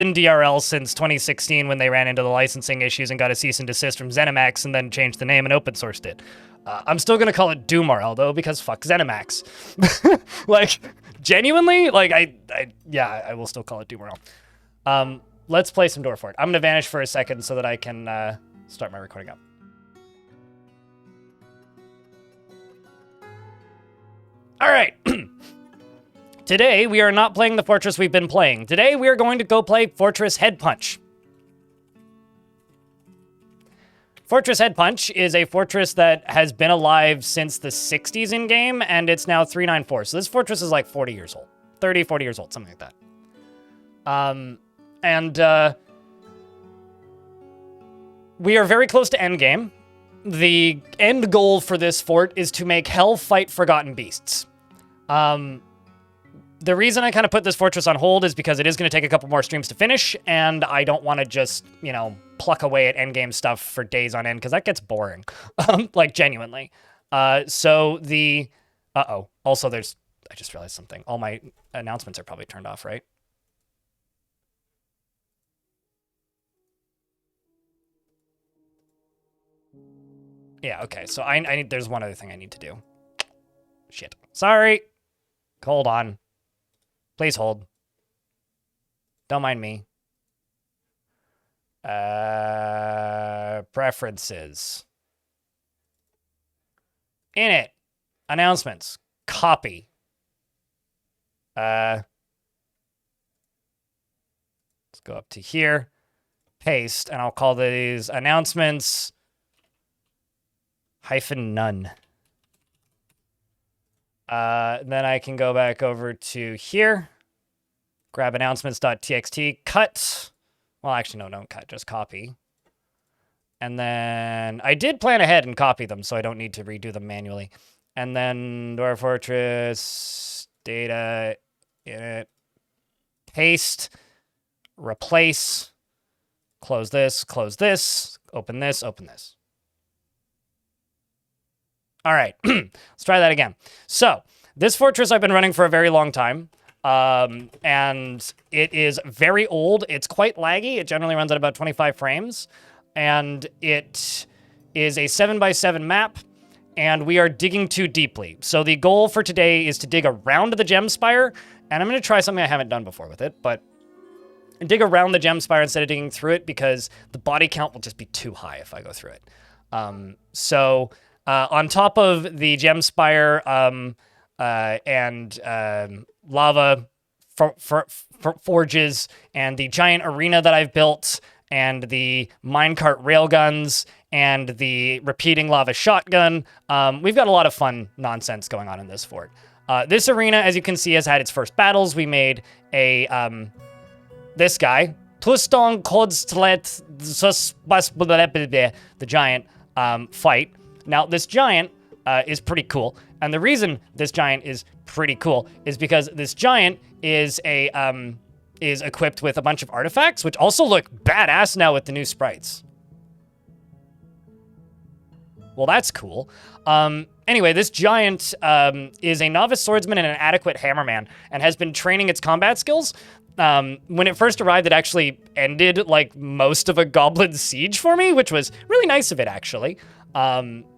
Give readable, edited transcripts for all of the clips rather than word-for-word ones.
in DRL since 2016 when they ran into the licensing issues and got a cease and desist from ZeniMax and then changed the name and open sourced it. I'm still gonna call it DoomRL though, because fuck ZeniMax. Like, genuinely, like, I will still call it DoomRL. Let's play some Dwarf. I'm gonna vanish for a second so that I can start my recording up. All right. Today, we are not playing the fortress we've been playing. Today, we are going to go play Fortress Headpunch. Fortress Headpunch is a fortress that has been alive since the 60s in-game, and it's now 394. So this fortress is like 40 years old. 30, 40 years old, something like that. We are very close to endgame. The end goal for this fort is to make hell fight forgotten beasts. The reason I kind of put this fortress on hold is because it is going to take a couple more streams to finish, and I don't want to just, you know, pluck away at endgame stuff for days on end, because that gets boring. Like, genuinely. Also, I just realized something. All my announcements are probably turned off, right? Yeah, okay, so I need, there's one other thing I need to do. Shit. Sorry. Hold on. Please hold. Don't mind me. Preferences. In it. Announcements. Copy. Let's go up to here. Paste, and I'll call these announcements -none. Then I can go back over to here, grab announcements.txt, cut. Well, actually, no, don't cut, just copy. And then I did plan ahead and copy them, so I don't need to redo them manually. And then Dwarf Fortress, data, init, paste, replace, close this, open this, open this. All right, let's try that again. So, this fortress I've been running for a very long time, and it is very old. It's quite laggy. It generally runs at about 25 frames, and it is a 7x7 map, and we are digging too deeply. So the goal for today is to dig around the gem spire, and I'm going to try something I haven't done before with it, but dig around the gem spire instead of digging through it, because the body count will just be too high if I go through it. On top of the gem spire and lava forges and the giant arena that I've built and the minecart railguns and the repeating lava shotgun, we've got a lot of fun nonsense going on in this fort. This arena, as you can see, has had its first battles. We made a this guy, Twiston Kodstlet, the giant fight. Now, this giant is pretty cool, and the reason this giant is pretty cool is because this giant is equipped with a bunch of artifacts, which also look badass now with the new sprites. Well, that's cool. Anyway, this giant is a novice swordsman and an adequate hammerman, and has been training its combat skills. When it first arrived, it actually ended, like, most of a goblin siege for me, which was really nice of it, actually.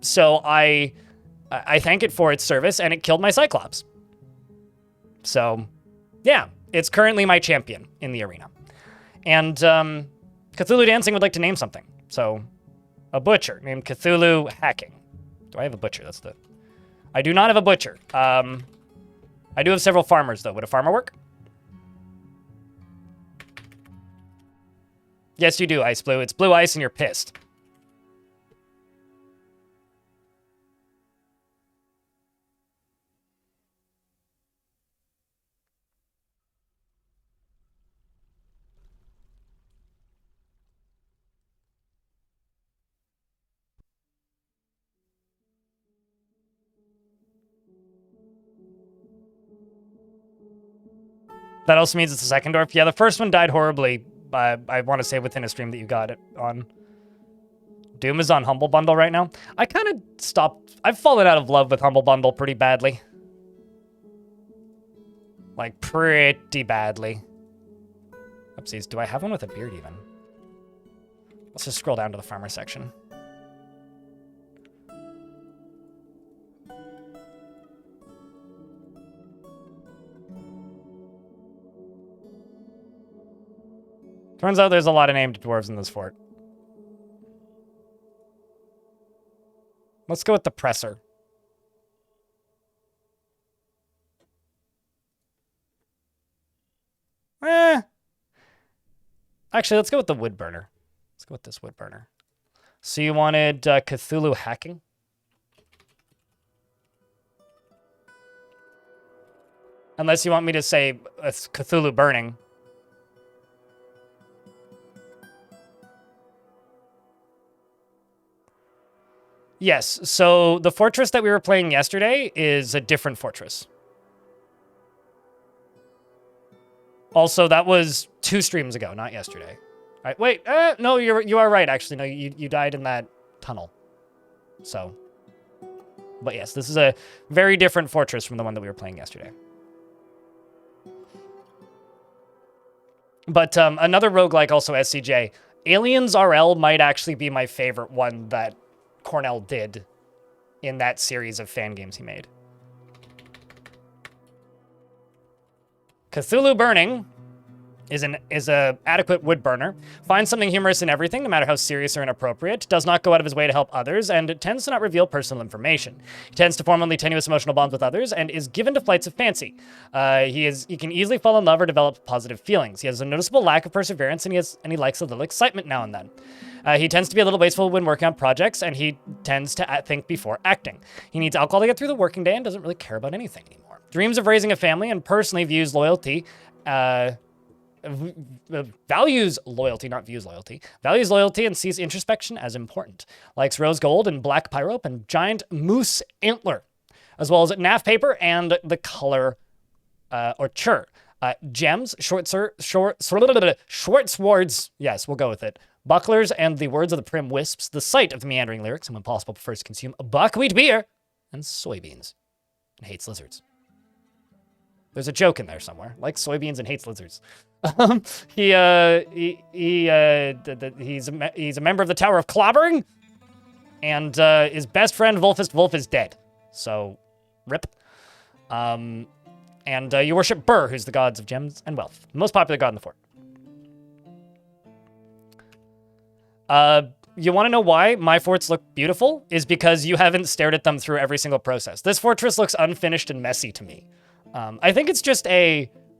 So I thank it for its service, and it killed my Cyclops. So, yeah, it's currently my champion in the arena. And Cthulhu Dancing would like to name something. So, a butcher named Cthulhu Hacking. Do I have a butcher? I do not have a butcher. I do have several farmers, though. Would a farmer work? Yes, you do, Ice Blue. It's blue ice and you're pissed. That also means it's the second Dwarf. Yeah, the first one died horribly. I want to say within a stream that you got it on. Doom is on Humble Bundle right now. I kind of stopped. I've fallen out of love with Humble Bundle pretty badly. Like, pretty badly. Oopsies. Do I have one with a beard even? Let's just scroll down to the farmer section. Turns out there's a lot of named dwarves in this fort. Let's go with the presser. Actually, let's go with the wood burner. Let's go with this wood burner. So you wanted Cthulhu hacking? Unless you want me to say it's Cthulhu burning. Yes, so the fortress that we were playing yesterday is a different fortress. Also, that was 2 streams ago, not yesterday. All right, wait, no, you are right, actually. No, you died in that tunnel. So, but yes, this is a very different fortress from the one that we were playing yesterday. But another roguelike, also SCJ, Aliens RL might actually be my favorite one that Cornell did in that series of fan games he made. Cthulhu Burning is a adequate wood burner. Finds something humorous in everything, no matter how serious or inappropriate. Does not go out of his way to help others, and tends to not reveal personal information. He tends to form only tenuous emotional bonds with others, and is given to flights of fancy. He can easily fall in love or develop positive feelings. He has a noticeable lack of perseverance, and he likes a little excitement now and then. He tends to be a little wasteful when working on projects, and he tends to think before acting. He needs alcohol to get through the working day and doesn't really care about anything anymore. Dreams of raising a family and personally views loyalty, values loyalty, not views loyalty, values loyalty and sees introspection as important. Likes rose gold and black pyrope and giant moose antler, as well as NAF paper and the color Orchur. Gems, short swords, yes, we'll go with it. Bucklers and the words of the prim wisps, the sight of the meandering lyrics, and when possible prefers to consume buckwheat beer and soybeans, and hates lizards. There's a joke in there somewhere. Likes soybeans and hates lizards. He's a member of the Tower of Clobbering, and his best friend Wolfist Wolf is dead. So, rip. And you worship Burr, who's the gods of gems and wealth. The most popular god in the fort. You want to know why my forts look beautiful? Is because you haven't stared at them through every single process. This fortress looks unfinished and messy to me. I think it's just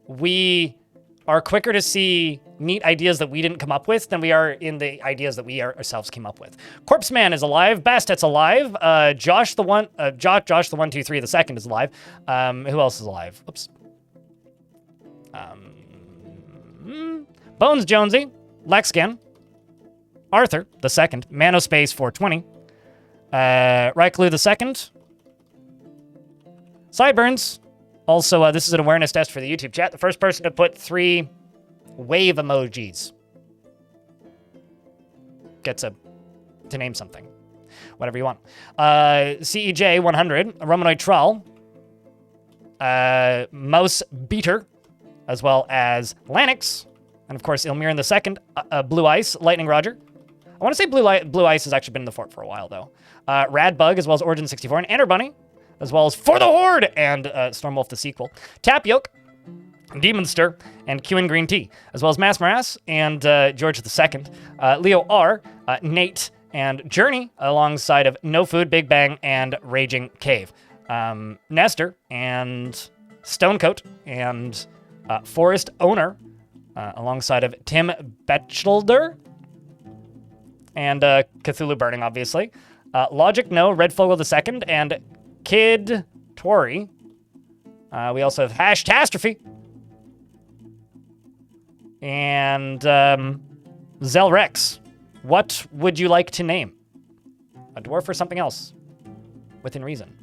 we are quicker to see neat ideas that we didn't come up with than we are in the ideas that we ourselves came up with. Corpse Man is alive. Bastet's alive. Josh the 123 the second is alive. Who else is alive? Oops. Bones Jonesy, Lexgan, Arthur the second, Manospace 420, Rykloo the second, Sideburns. Also, this is an awareness test for the YouTube chat. The first person to put 3 wave emojis gets to name something. Whatever you want. CEJ 100, Romanoid Troll, Mouse Beater, as well as Lanix, and of course Ilmir in the second, Blue Ice, Lightning Roger. I want to say Blue Ice has actually been in the fort for a while, though. Rad Bug, as well as Origin 64, and Enter Bunny, as well as For the Horde, and Stormwolf the sequel. Tapioke, Demonster, and Q and Green Tea, as well as Mass Morass, and George II, Leo R, Nate, and Journey, alongside of No Food, Big Bang, and Raging Cave. Nestor, and Stonecoat, and Forest Owner, alongside of Tim Betchelder, and Cthulhu Burning, obviously. Logic No, Red Fogel II, and Kid Tori. We also have Hashtastrophe. And Zelrex. What would you like to name? A dwarf or something else? Within reason.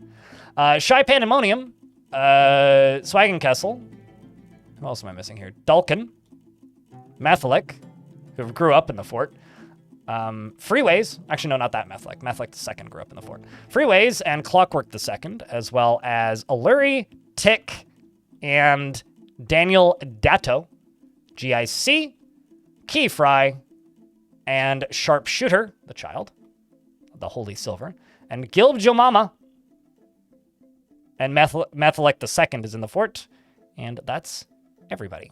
Shy Pandemonium. Swagenkessel. Who else am I missing here? Dulkin. Methelic, who grew up in the fort. Freeways, actually no, not that Methelic. Methelic II grew up in the fort. Freeways and Clockwork II, as well as Alluri, Tick, and Daniel Datto, GIC, Key Fry, and Sharpshooter, the child, the Holy Silver, and Gilb Jomama, and Methalek the Second is in the fort, and that's everybody.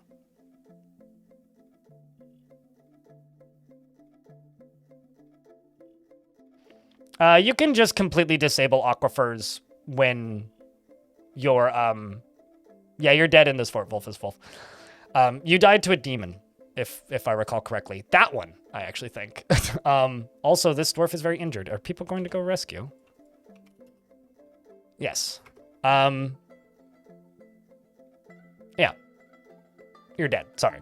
You can just completely disable aquifers when you're, yeah, you're dead in this fort, Wolf. You died to a demon, if I recall correctly. That one, I actually think. Also, this dwarf is very injured. Are people going to go rescue? Yes. Yeah. You're dead. Sorry.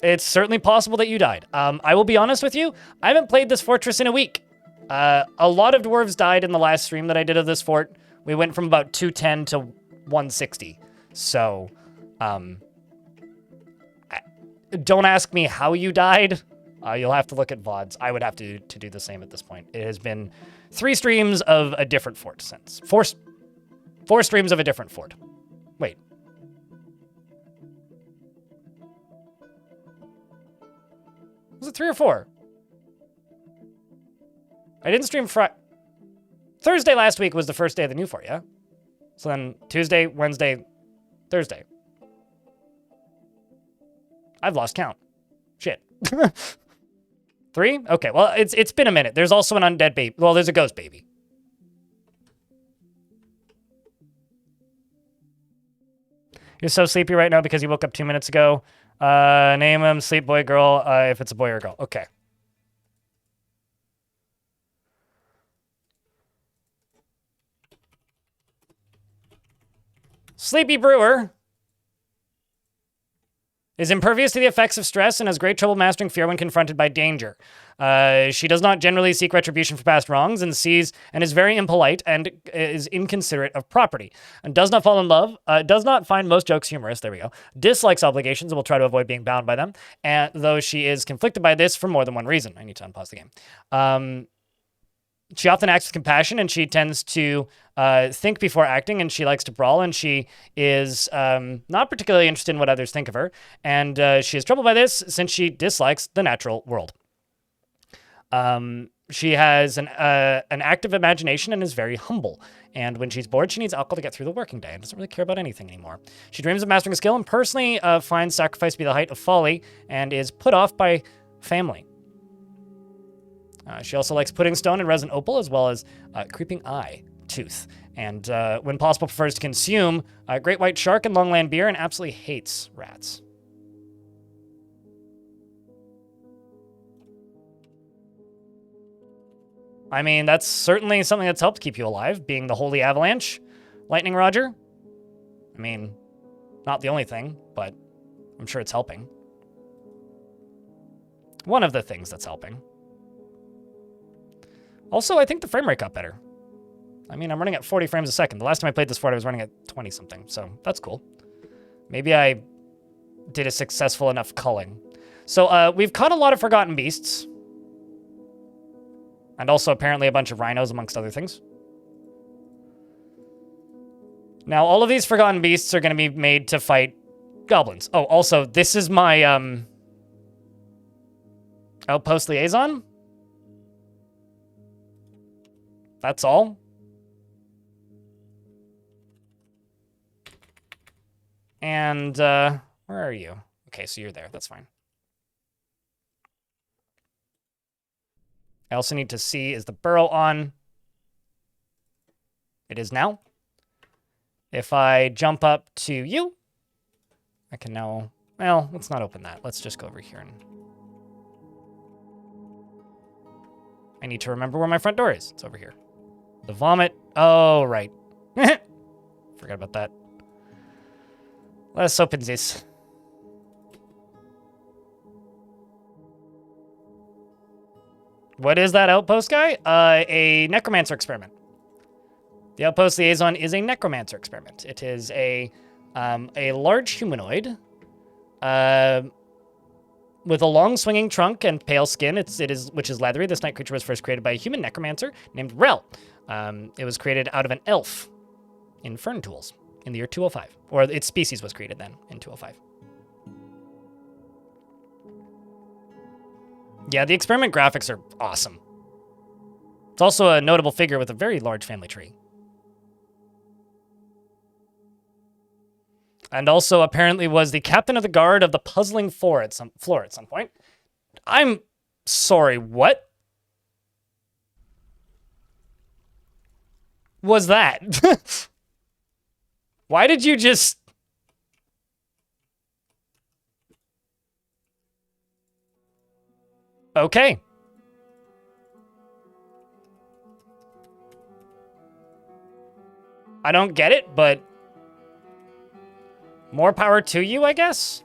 It's certainly possible that you died. I will be honest with you, I haven't played this fortress in a week. A lot of dwarves died in the last stream that I did of this fort. We went from about 210 to 160. So, don't ask me how you died. You'll have to look at VODs. I would have to do the same at this point. It has been 3 streams of a different fort since. 4 streams of a different fort. Wait. Was it 3 or 4? I didn't stream Thursday last week was the first day of the new fort, yeah? So then Tuesday, Wednesday, Thursday. I've lost count. Shit. 3? Okay, well, it's been a minute. There's also an undead baby. Well, there's a ghost baby. You're so sleepy right now because you woke up 2 minutes ago. Name him Sleep Boy Girl, if it's a boy or a girl. Okay. Sleepy Brewer is impervious to the effects of stress and has great trouble mastering fear when confronted by danger. She does not generally seek retribution for past wrongs and is very impolite and is inconsiderate of property and does not fall in love, does not find most jokes humorous, there we go, dislikes obligations and will try to avoid being bound by them, and though she is conflicted by this for more than one reason. I need to unpause the game. She often acts with compassion, and she tends to think before acting, and she likes to brawl, and she is not particularly interested in what others think of her, and she is troubled by this since she dislikes the natural world. She has an active imagination and is very humble, and when she's bored, she needs alcohol to get through the working day and doesn't really care about anything anymore. She dreams of mastering a skill and personally finds sacrifice to be the height of folly and is put off by family. She also likes pudding stone and resin opal, as well as creeping eye tooth. And when possible, prefers to consume great white shark and longland beer and absolutely hates rats. I mean, that's certainly something that's helped keep you alive, being the Holy Avalanche. Lightning Roger? I mean, not the only thing, but I'm sure it's helping. One of the things that's helping. Also, I think the frame rate got better. I mean, I'm running at 40 frames a second. The last time I played this fort, I was running at 20-something, so that's cool. Maybe I did a successful enough culling. So we've caught a lot of forgotten beasts. And also apparently a bunch of rhinos, amongst other things. Now, all of these forgotten beasts are going to be made to fight goblins. Oh, also, this is my outpost liaison. That's all. And, where are you? Okay, so you're there. That's fine. I also need to see, is the burrow on? It is now. If I jump up to you, I can now, well, let's not open that. Let's just go over here and... I need to remember where my front door is. It's over here. The vomit. Oh, right. Forgot about that. Let's open this. What is that outpost guy? A necromancer experiment. The outpost liaison is a necromancer experiment. It is a large humanoid with a long swinging trunk and pale skin, which is leathery. This night creature was first created by a human necromancer named Rel. It was created out of an elf in Fern Tools in the year 205. Or its species was created then in 205. Yeah, the experiment graphics are awesome. It's also a notable figure with a very large family tree. And also apparently was the captain of the guard of the puzzling floor at some point. I'm sorry, what was that? Why did you just... Okay. I don't get it, but more power to you, I guess?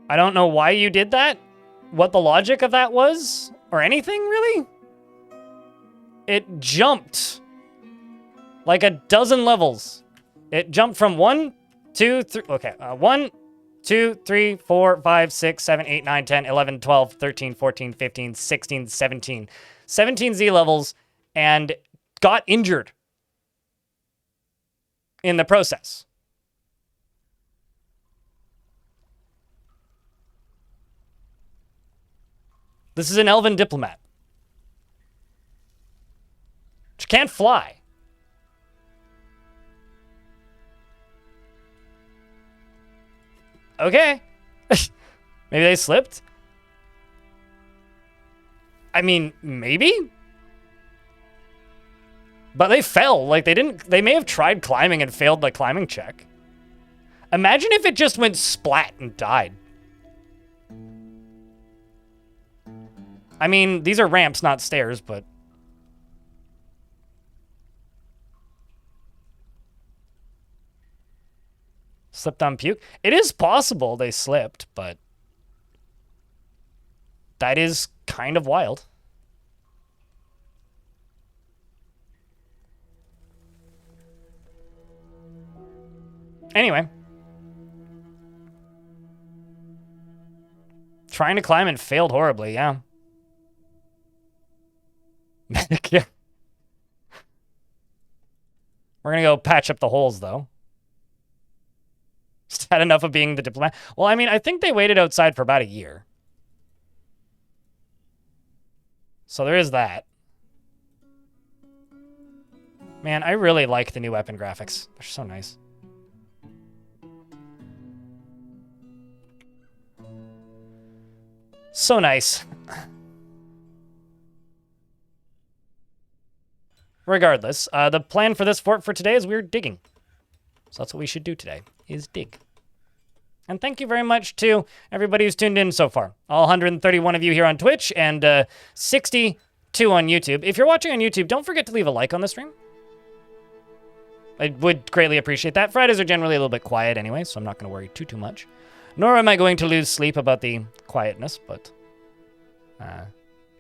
I don't know why you did that, what the logic of that was, or anything, really? It jumped like a dozen levels. It jumped from 1, 2, 3, okay, 1, 2, 3, 4, 5, 6, 7, 8, 9, 10, 11, 12, 13, 14, 15, 16, 17. 17 Z levels and got injured in the process. This is an elven diplomat. She can't fly. Okay. Maybe they slipped? I mean, maybe? But they fell. Like, they may have tried climbing and failed the climbing check. Imagine if it just went splat and died. I mean, these are ramps, not stairs, but... Slipped on puke? It is possible they slipped, but... That is kind of wild. Anyway. Trying to climb and failed horribly, yeah. Yeah. We're gonna go patch up the holes, though. Just had enough of being the diplomat. Well, I mean, I think they waited outside for about a year. So there is that. Man, I really like the new weapon graphics. They're so nice. So nice. Regardless, the plan for this fort for today is we're digging. So that's what we should do today, is dig. And thank you very much to everybody who's tuned in so far. All 131 of you here on Twitch and 62 on YouTube. If you're watching on YouTube, don't forget to leave a like on the stream. I would greatly appreciate that. Fridays are generally a little bit quiet anyway, so I'm not going to worry too much. Nor am I going to lose sleep about the quietness, but...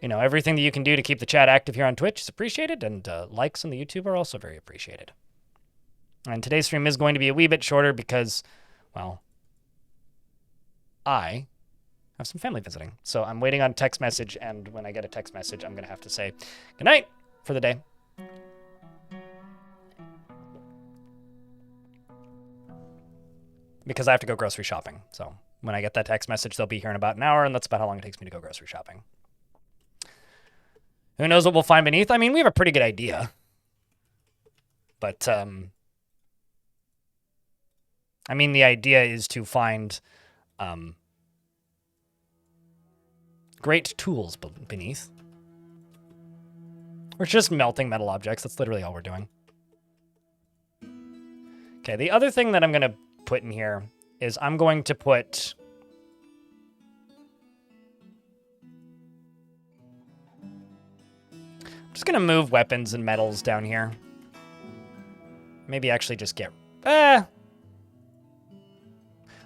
you know, everything that you can do to keep the chat active here on Twitch is appreciated, and likes on the YouTube are also very appreciated. And today's stream is going to be a wee bit shorter because, well... I have some family visiting. So I'm waiting on a text message, and when I get a text message, I'm going to have to say good night for the day. Because I have to go grocery shopping. So when I get that text message, they'll be here in about an hour, and that's about how long it takes me to go grocery shopping. Who knows what we'll find beneath? I mean, we have a pretty good idea. But, I mean, the idea is to find... great tools beneath. We're just melting metal objects. That's literally all we're doing. Okay, the other thing that I'm going to put in here is I'm going to put... I'm just going to move weapons and metals down here. Maybe actually just get...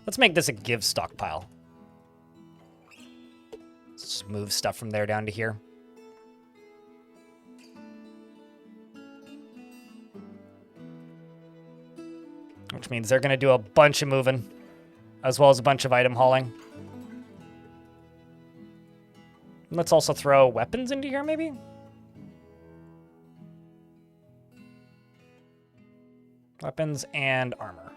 Let's make this a give stockpile. Let's move stuff from there down to here. Which means they're going to do a bunch of moving, as well as a bunch of item hauling. Let's also throw weapons into here, maybe? Weapons and armor.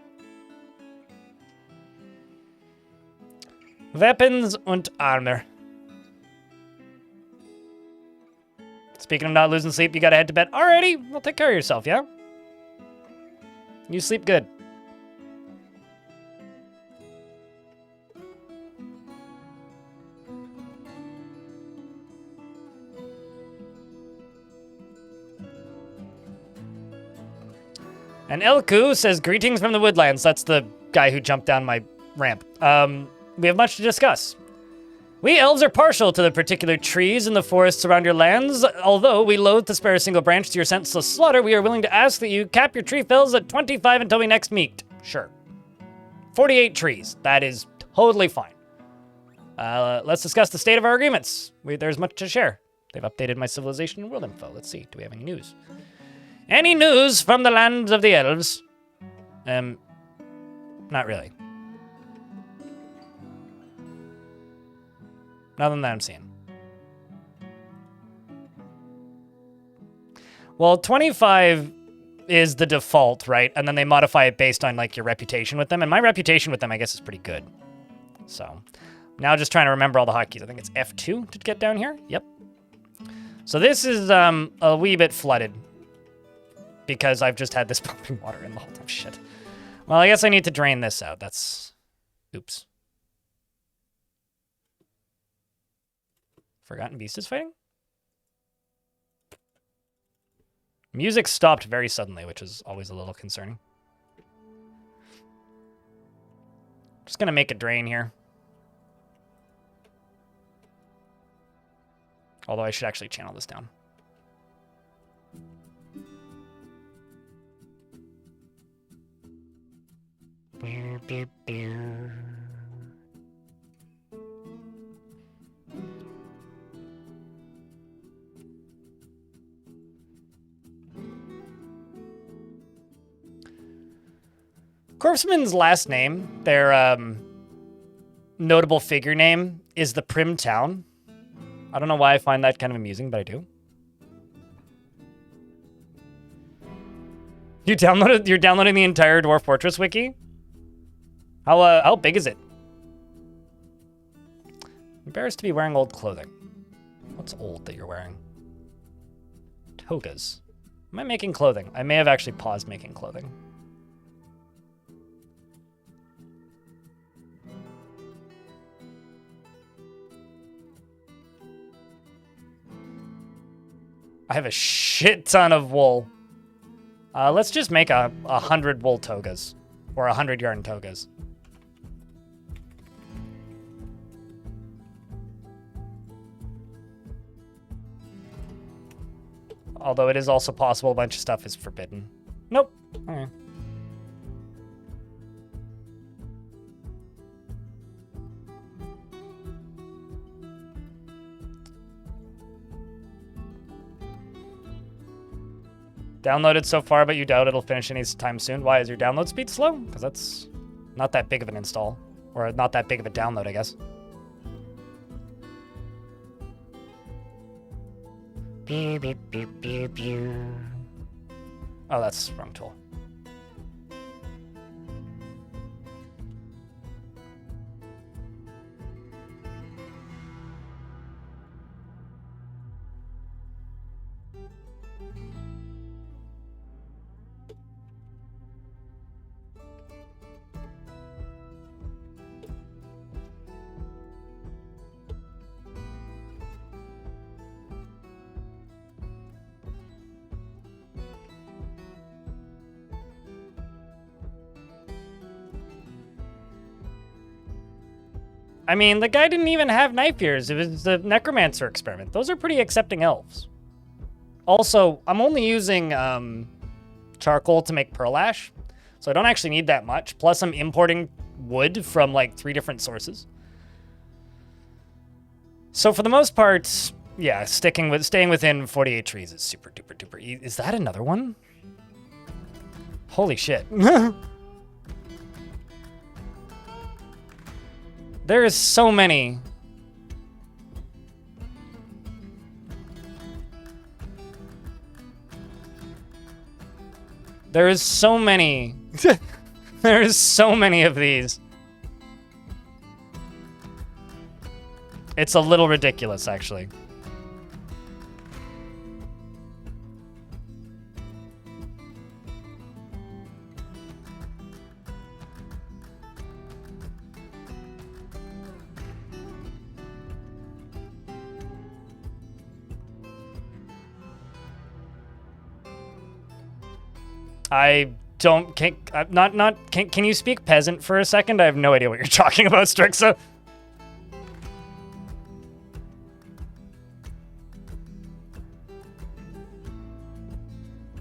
Weapons und Armor. Speaking of not losing sleep, you gotta head to bed. Alrighty, well, take care of yourself, yeah? You sleep good. And Elku says, greetings from the woodlands. That's the guy who jumped down my ramp. We have much to discuss. We elves are partial to the particular trees in the forests around your lands. Although we loathe to spare a single branch to your senseless slaughter, we are willing to ask that you cap your tree fells at 25 until we next meet. Sure. 48 trees. That is totally fine. Let's discuss the state of our agreements. There's much to share. They've updated my civilization and world info. Let's see. Do we have any news? Any news from the lands of the elves? Not really. Nothing that I'm seeing. Well, 25 is the default, right? And then they modify it based on, like, your reputation with them. And my reputation with them, I guess, is pretty good. So, now just trying to remember all the hotkeys. I think it's F2 to get down here. Yep. So this is a wee bit flooded. Because I've just had this pumping water in the whole time. Shit. Well, I guess I need to drain this out. That's... Oops. Forgotten Beast is fighting? Music stopped very suddenly, which is always a little concerning. Just gonna make a drain here. Although I should actually channel this down. Corpseman's last name, their notable figure name, is the Prim Town. I don't know why I find that kind of amusing, but I do. You're downloading the entire Dwarf Fortress wiki? How big is it? Embarrassed to be wearing old clothing. What's old that you're wearing? Togas. Am I making clothing? I may have actually paused making clothing. I have a shit ton of wool. Let's just make 100 wool togas. Or 100 yarn togas. Although it is also possible a bunch of stuff is forbidden. Nope. Okay. Downloaded so far, but you doubt it'll finish anytime soon. Why, is your download speed slow? Because that's not that big of an install. Or not that big of a download, I guess. Oh, that's the wrong tool. I mean, the guy didn't even have knife ears. It was the necromancer experiment. Those are pretty accepting elves. Also, I'm only using charcoal to make pearl ash, so I don't actually need that much. Plus, I'm importing wood from like 3 different sources. So for the most part, yeah, staying within 48 trees is super duper duper easy. Is that another one? Holy shit. There is so many. There is so many. There is so many of these. It's a little ridiculous, actually. I don't, can you speak peasant for a second? I have no idea what you're talking about, Strixa.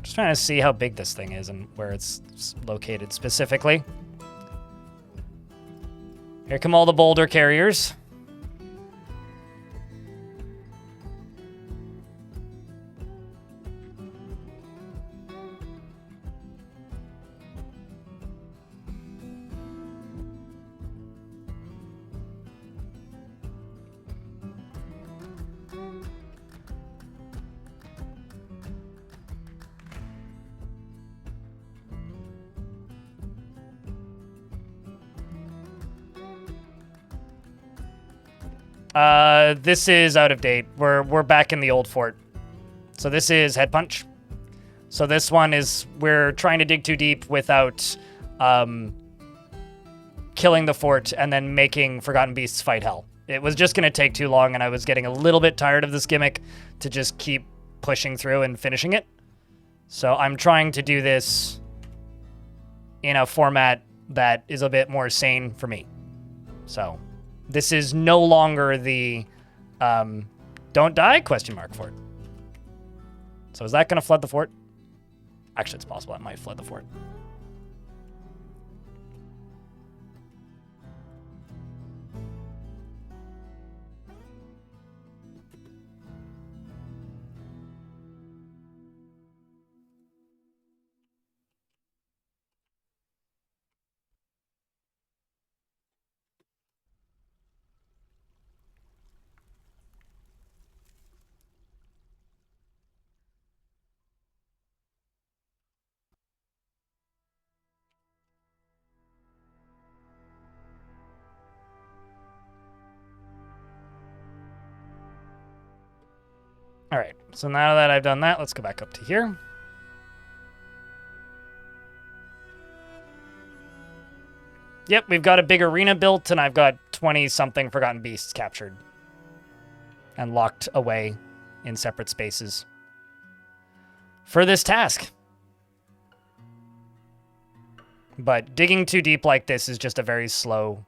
Just trying to see how big this thing is and where it's located specifically. Here come all the boulder carriers. This is out of date. We're back in the old fort. So this is Headpunch. So this one is, we're trying to dig too deep without killing the fort and then making Forgotten Beasts fight hell. It was just going to take too long, and I was getting a little bit tired of this gimmick to just keep pushing through and finishing it. So I'm trying to do this in a format that is a bit more sane for me. So this is no longer the don't die question mark fort. So is that going to flood the fort? Actually, it's possible it might flood the fort. All right, so now that I've done that, let's go back up to here. Yep, we've got a big arena built, and I've got 20-something Forgotten Beasts captured and locked away in separate spaces for this task. But digging too deep like this is just a very slow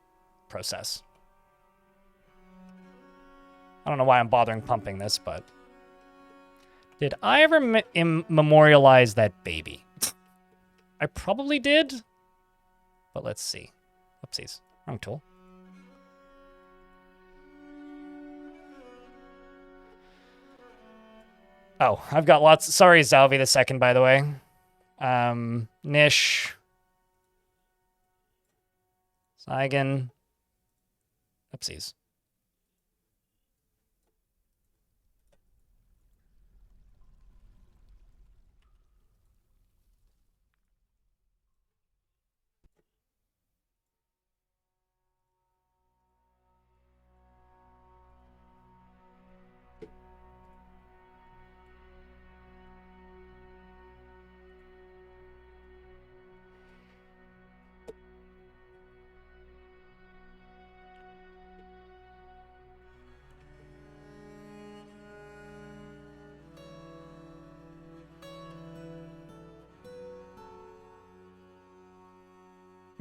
process. I don't know why I'm bothering pumping this, but... Did I ever memorialize that baby? I probably did, but let's see. Oopsies, wrong tool. Oh, I've got lots. Sorry, Zalvi the second, by the way. Nish. Zygon. Oopsies.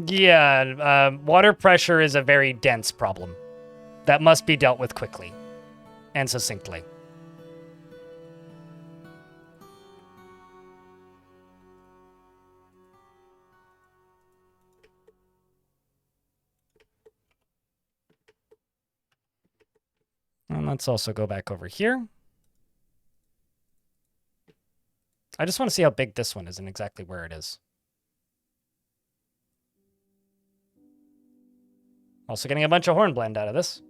Yeah, water pressure is a very dense problem that must be dealt with quickly and succinctly. And let's also go back over here. I just want to see how big this one is and exactly where it is. Also getting a bunch of hornblende out of this.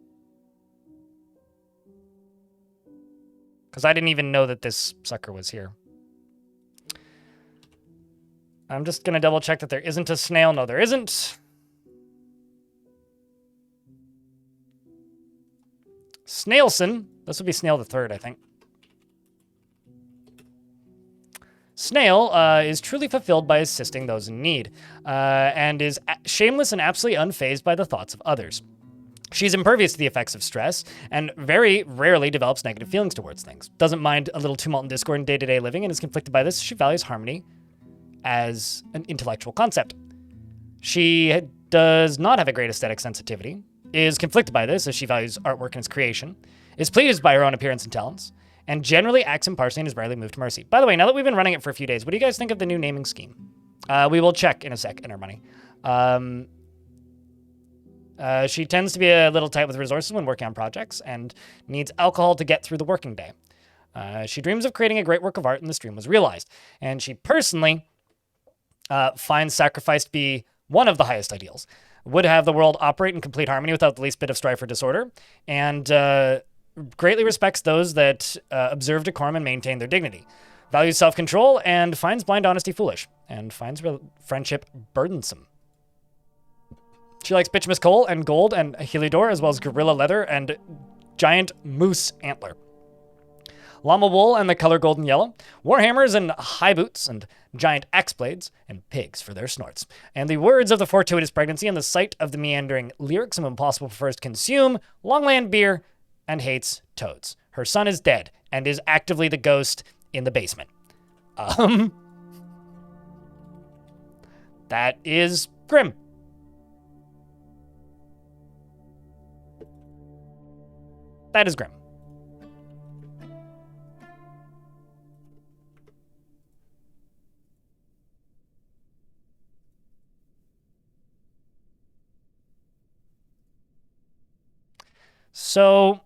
Because I didn't even know that this sucker was here. I'm just going to double check that there isn't a snail. No, there isn't. Snailson. This would be Snail the Third, I think. Snail is truly fulfilled by assisting those in need, and is shameless and absolutely unfazed by the thoughts of others. She's impervious to the effects of stress, and very rarely develops negative feelings towards things. Doesn't mind a little tumult and discord in day-to-day living, and is conflicted by this. She values harmony as an intellectual concept. She does not have a great aesthetic sensitivity, is conflicted by this as she values artwork and its creation, is pleased by her own appearance and talents, and generally acts impartially and is rarely moved to mercy. By the way, now that we've been running it for a few days, what do you guys think of the new naming scheme? We will check in a sec in our money. She tends to be a little tight with resources when working on projects and needs alcohol to get through the working day. She dreams of creating a great work of art, and this dream was realized. And she personally finds sacrifice to be one of the highest ideals. Would have the world operate in complete harmony without the least bit of strife or disorder, and greatly respects those that observe decorum and maintain their dignity. Values self-control and finds blind honesty foolish, and finds friendship burdensome. She likes bituminous coal and gold and heliodor, as well as gorilla leather and giant moose antler. Llama wool and the color golden yellow, warhammers and high boots, and giant axe blades, and pigs for their snorts. And the words of the fortuitous pregnancy and the sight of the meandering lyrics of impossible prefers to consume longland beer and hates toads. Her son is dead and is actively the ghost in the basement. That is grim. That is grim. So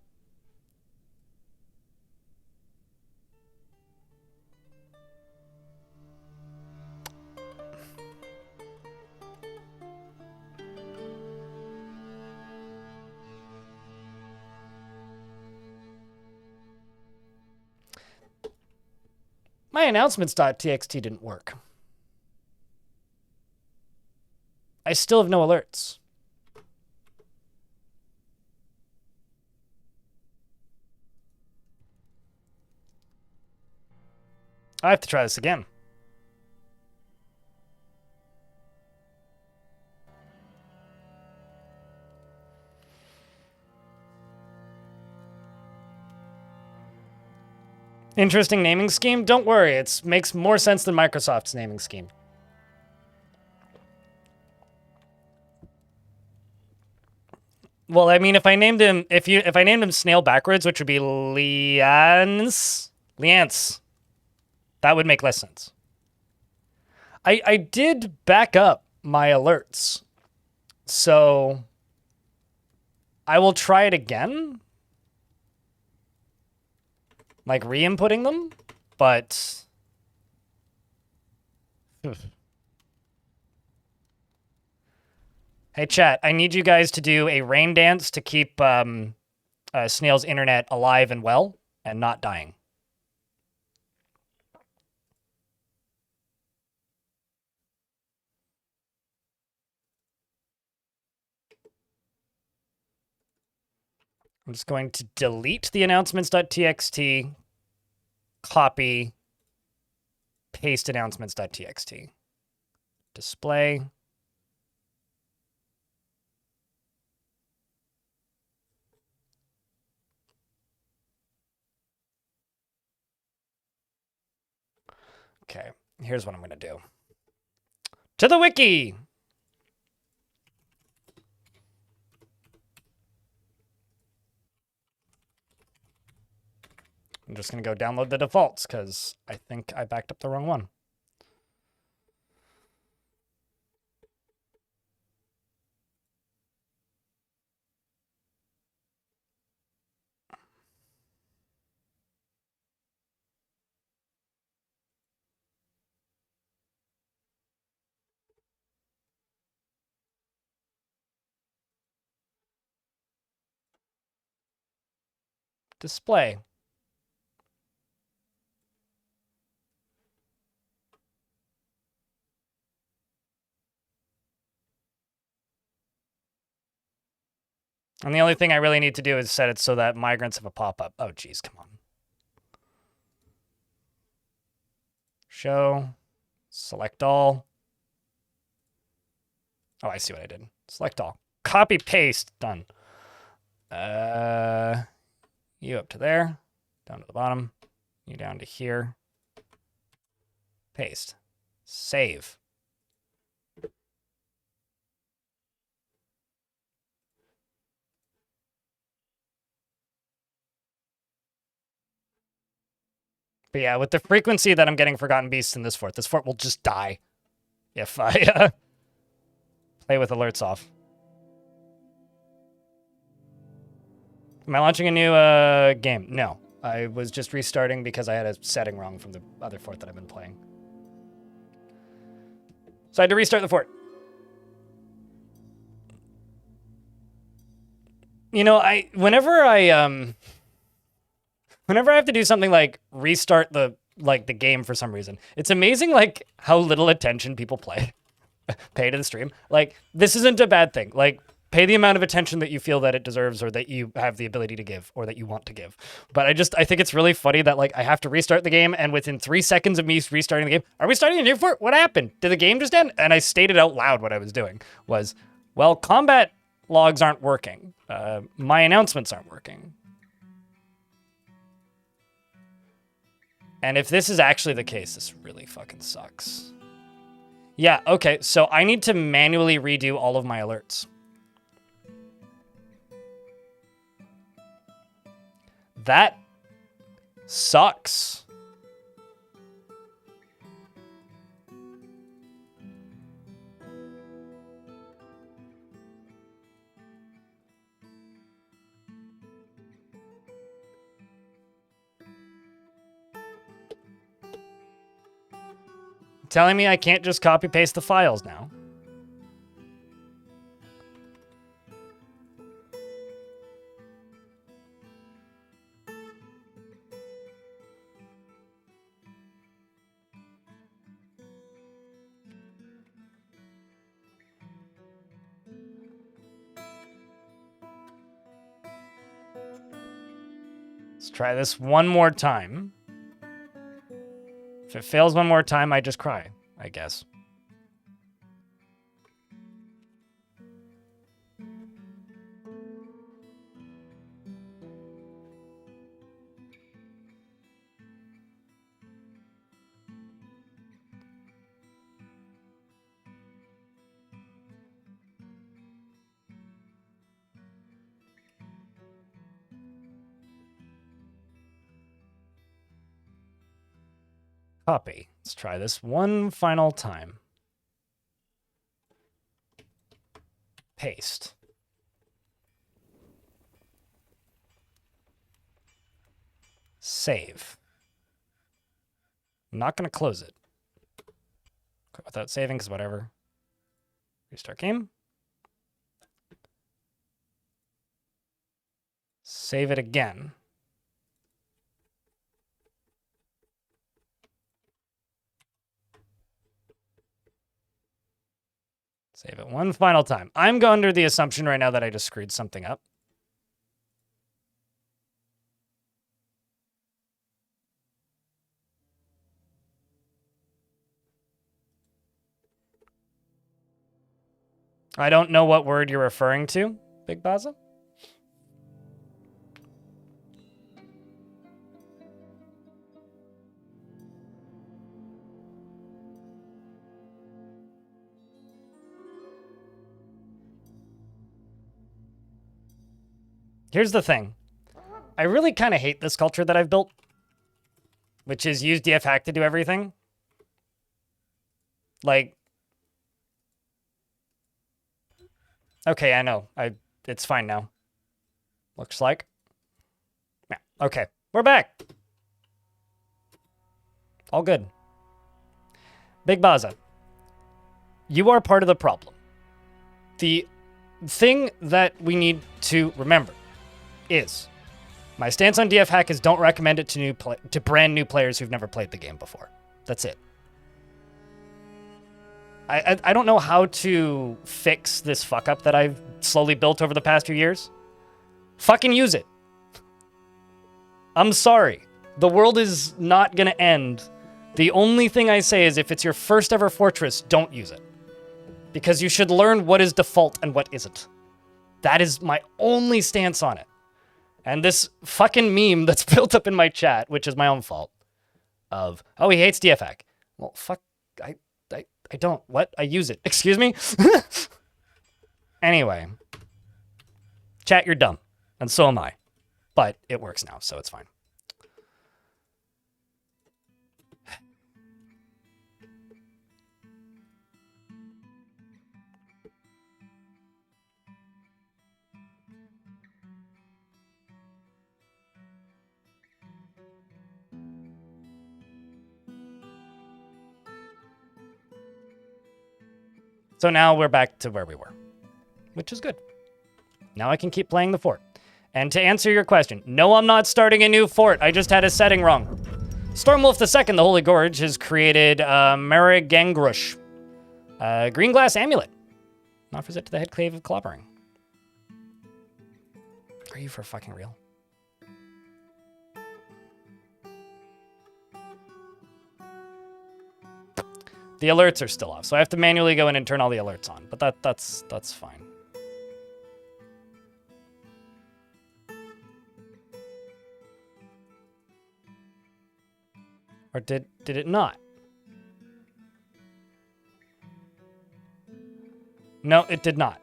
my announcements.txt didn't work. I still have no alerts. I have to try this again. Interesting naming scheme? Don't worry, it makes more sense than Microsoft's naming scheme. Well, I mean, if I named him Snail backwards, which would be Leance, that would make less sense. I did back up my alerts, so I will try it again. Like re-inputting them, but hey chat, I need you guys to do a rain dance to keep Snail's internet alive and well and not dying. I'm just going to delete the announcements.txt, copy, paste announcements.txt, display. Okay, here's what I'm going to do. To the wiki! I'm just going to go download the defaults because I think I backed up the wrong one. Display. And the only thing I really need to do is set it so that migrants have a pop-up. Oh, geez, come on. Show. Select all. Oh, I see what I did. Select all. Copy, paste. Done. You up to there. Down to the bottom. You down to here. Paste. Save. But yeah, with the frequency that I'm getting Forgotten Beasts in this fort will just die if I play with alerts off. Am I launching a new game? No. I was just restarting because I had a setting wrong from the other fort that I've been playing. So I had to restart the fort. You know, whenever I have to do something like restart the game for some reason, it's amazing like how little attention people pay to the stream. Like, this isn't a bad thing. Like, pay the amount of attention that you feel that it deserves or that you have the ability to give or that you want to give. But I think it's really funny that like I have to restart the game, and within 3 seconds of me restarting the game, are we starting a new fort? What happened? Did the game just end? And I stated out loud what I was doing was, well, combat logs aren't working. My announcements aren't working. And if this is actually the case, this really fucking sucks. Yeah, okay, so I need to manually redo all of my alerts. That sucks. Telling me I can't just copy paste the files now. Let's try this one more time. If it fails one more time, I just cry, I guess. Copy. Let's try this one final time. Paste. Save. I'm not going to close it. Quit without saving, because whatever. Restart game. Save it again. Save it one final time. I'm going under the assumption right now that I just screwed something up. I don't know what word you're referring to, Big Baza. Here's the thing. I really kind of hate this culture that I've built, which is use DF hack to do everything. Like, okay, I know. It's fine now. Looks like. Yeah, okay. We're back. All good. Big Baza, you are part of the problem. The thing that we need to remember is my stance on DF hack is don't recommend it to brand new players who've never played the game before. That's it. I don't know how to fix this fuck up that I've slowly built over the past few years. Fucking use it. I'm sorry. The world is not gonna end. The only thing I say is if it's your first ever fortress, don't use it. Because you should learn what is default and what isn't. That is my only stance on it. And this fucking meme that's built up in my chat, which is my own fault, of, oh, he hates DFAC. Well, fuck, I don't. What? I use it. Excuse me? Anyway. Chat, you're dumb. And so am I. But it works now, so it's fine. So now we're back to where we were, which is good. Now I can keep playing the fort. And to answer your question, no, I'm not starting a new fort. I just had a setting wrong. Stormwolf II, the Holy Gorge, has created Marigangrush, green glass amulet. Offers it to the head clave of clobbering. Are you for fucking real? The alerts are still off, so I have to manually go in and turn all the alerts on. But that's fine. Or did it not? No, it did not.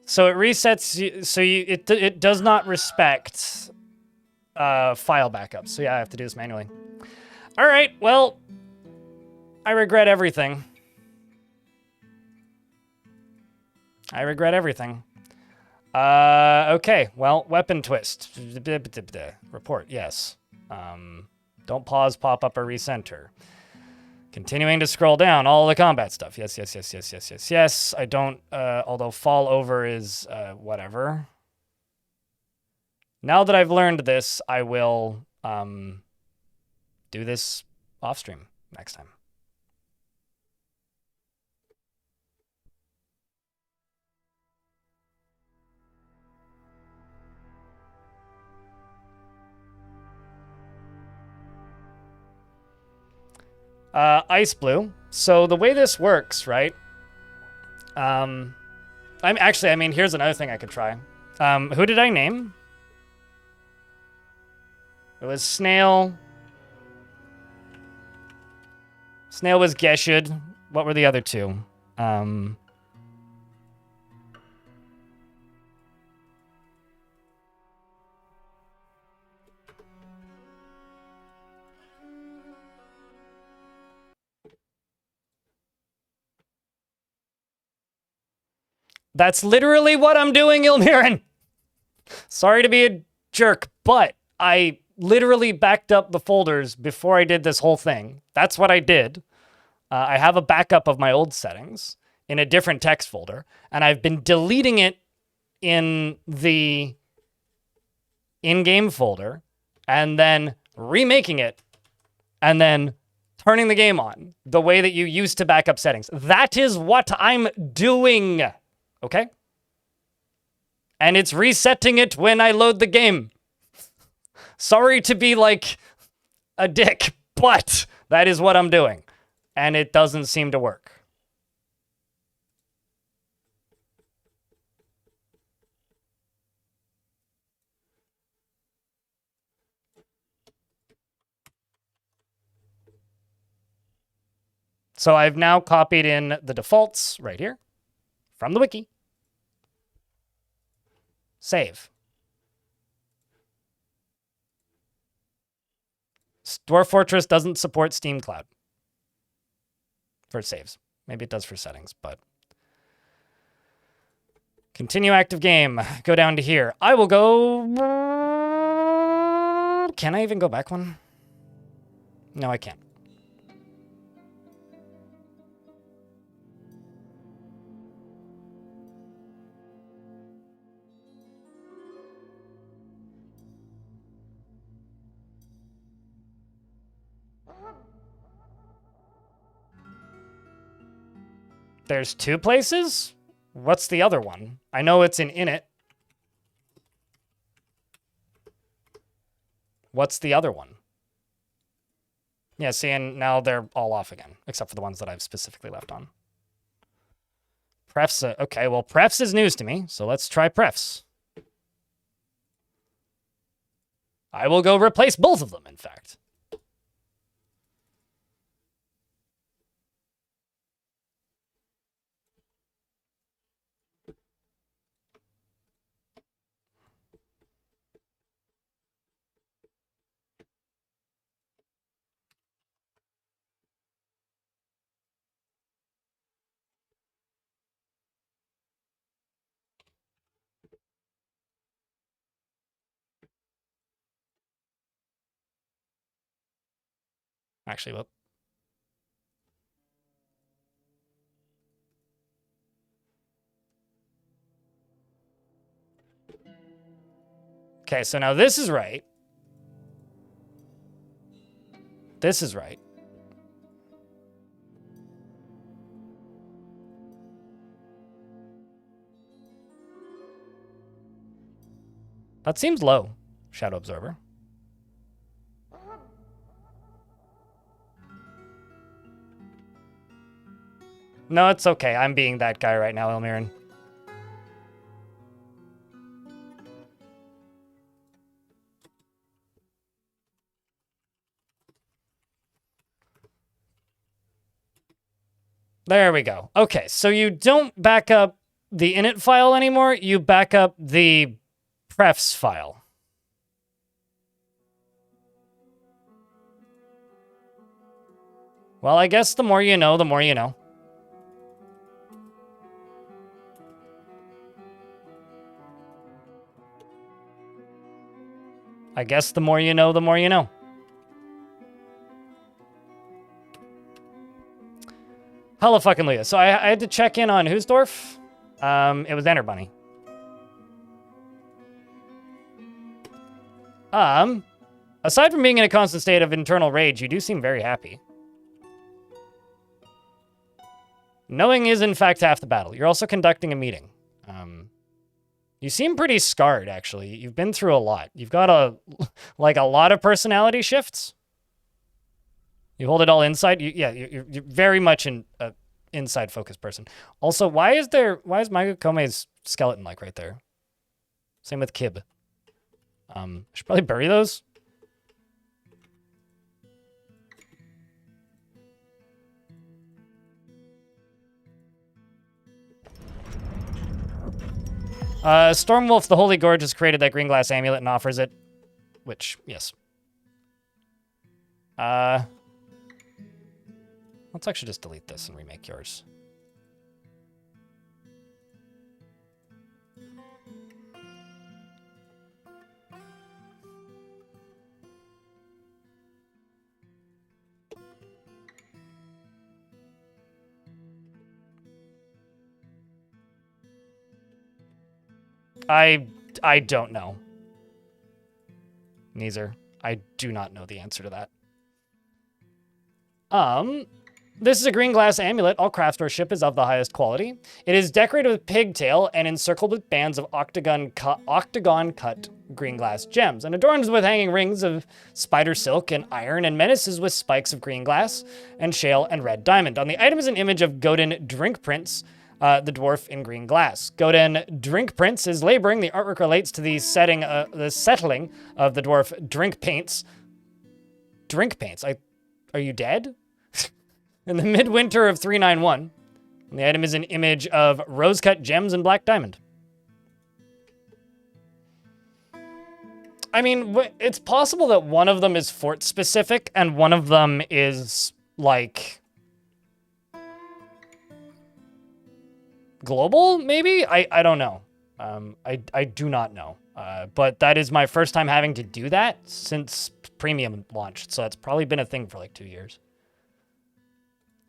So it resets you, so it does not respect file backups. So yeah, I have to do this manually. All right, well, I regret everything. I regret everything. Okay, well, weapon twist. Report, yes. Don't pause, pop up, or recenter. Continuing to scroll down, all the combat stuff. Yes, yes, yes, yes, yes, yes, yes. I don't, although fall over is, whatever. Now that I've learned this, I will, do this off stream next time. Ice Blue. So the way this works, right? I mean, here's another thing I could try. Who did I name? It was Snail. Snail was Geshud. What were the other two? That's literally what I'm doing, Ilmirin. Sorry to be a jerk, but I literally backed up the folders before I did this whole thing. That's what I did. I have a backup of my old settings in a different text folder, and I've been deleting it in the in-game folder, and then remaking it, and then turning the game on the way that you used to back up settings. That is what I'm doing. Okay? And it's resetting it when I load the game. Sorry to be like a dick, but that is what I'm doing. And it doesn't seem to work. So I've now copied in the defaults right here from the wiki. Save. Dwarf Fortress doesn't support Steam Cloud for saves. Maybe it does for settings, but continue active game. Go down to here. I will go. Can I even go back one? No, I can't. There's 2 places? What's the other one? I know it's in init. What's the other one? Yeah, see, and now they're all off again, except for the ones that I've specifically left on. Prefs, okay, well, prefs is news to me, so let's try prefs. I will go replace both of them, in fact. Actually, well. Okay, so now this is right. This is right. That seems low, Shadow Absorber. No, it's okay. I'm being that guy right now, Elmiran. There we go. Okay, so you don't back up the init file anymore. You back up the prefs file. Well, I guess the more you know, the more you know. I guess the more you know, the more you know. Hella fucking Leah. So I had to check in on whose Dwarf? It was Enter Bunny. Aside from being in a constant state of internal rage, you do seem very happy. Knowing is, in fact, half the battle. You're also conducting a meeting. You seem pretty scarred, actually. You've been through a lot. You've got a lot of personality shifts. You hold it all inside. You're very much an inside focused person. Also, why is Magukome's skeleton like right there? Same with Kib. I should probably bury those. Stormwolf, the Holy Gorge, has created that green glass amulet and offers it. Which, yes. Let's actually just delete this and remake yours. I don't know. Neither. I do not know the answer to that. This is a green glass amulet. All craftsmanship is of the highest quality. It is decorated with pigtail and encircled with bands of octagon-cut green glass gems, and adorned with hanging rings of spider silk and iron, and menaces with spikes of green glass and shale and red diamond. On the item is an image of Godin Drink Prince, the dwarf in green glass. Godin Drink Prince is laboring. The artwork relates to the settling of the dwarf Drink Paints. Drink Paints. Are you dead? In the midwinter of 391. And the item is an image of rose-cut gems and black diamond. I mean, it's possible that one of them is fort-specific and one of them is, like, global, maybe? I don't know. I do not know. But that is my first time having to do that since Premium launched, so it's probably been a thing for like 2 years.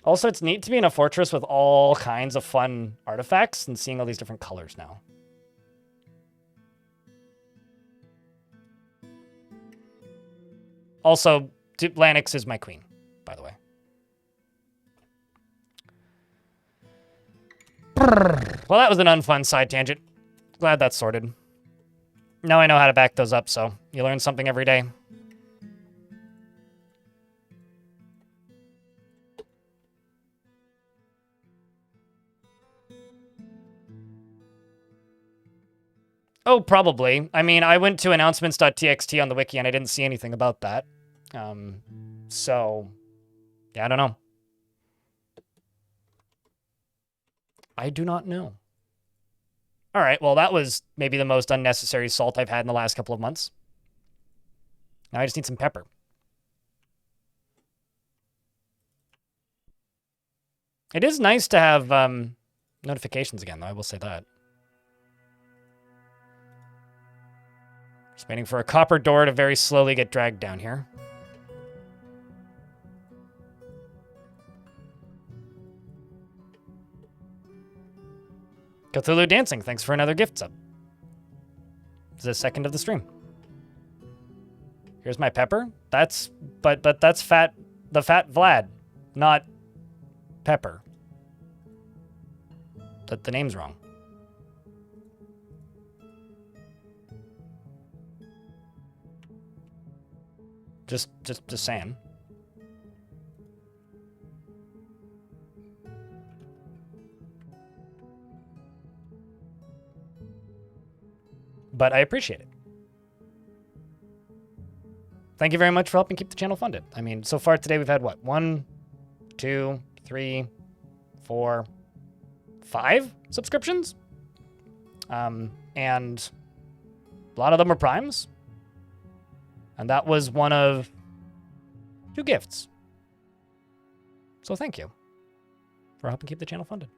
Also, it's neat to be in a fortress with all kinds of fun artifacts and seeing all these different colors now. Also, Lanix is my queen, by the way. Well, that was an unfun side tangent. Glad that's sorted. Now I know how to back those up, so you learn something every day. Oh, probably. I mean, I went to announcements.txt on the wiki and I didn't see anything about that. So, yeah, I don't know. I do not know. All right, well, that was maybe the most unnecessary salt I've had in the last couple of months. Now I just need some pepper. It is nice to have notifications again, though, I will say that. Just waiting for a copper door to very slowly get dragged down here. Cthulhu Dancing, thanks for another gift sub. This is the second of the stream. Here's my pepper. That's fat, the fat Vlad, not Pepper. The name's wrong. Just saying. But I appreciate it. Thank you very much for helping keep the channel funded. I mean, so far today we've had what? 1, 2, 3, 4, 5 subscriptions? And a lot of them are primes. And that was one of 2 gifts. So thank you for helping keep the channel funded.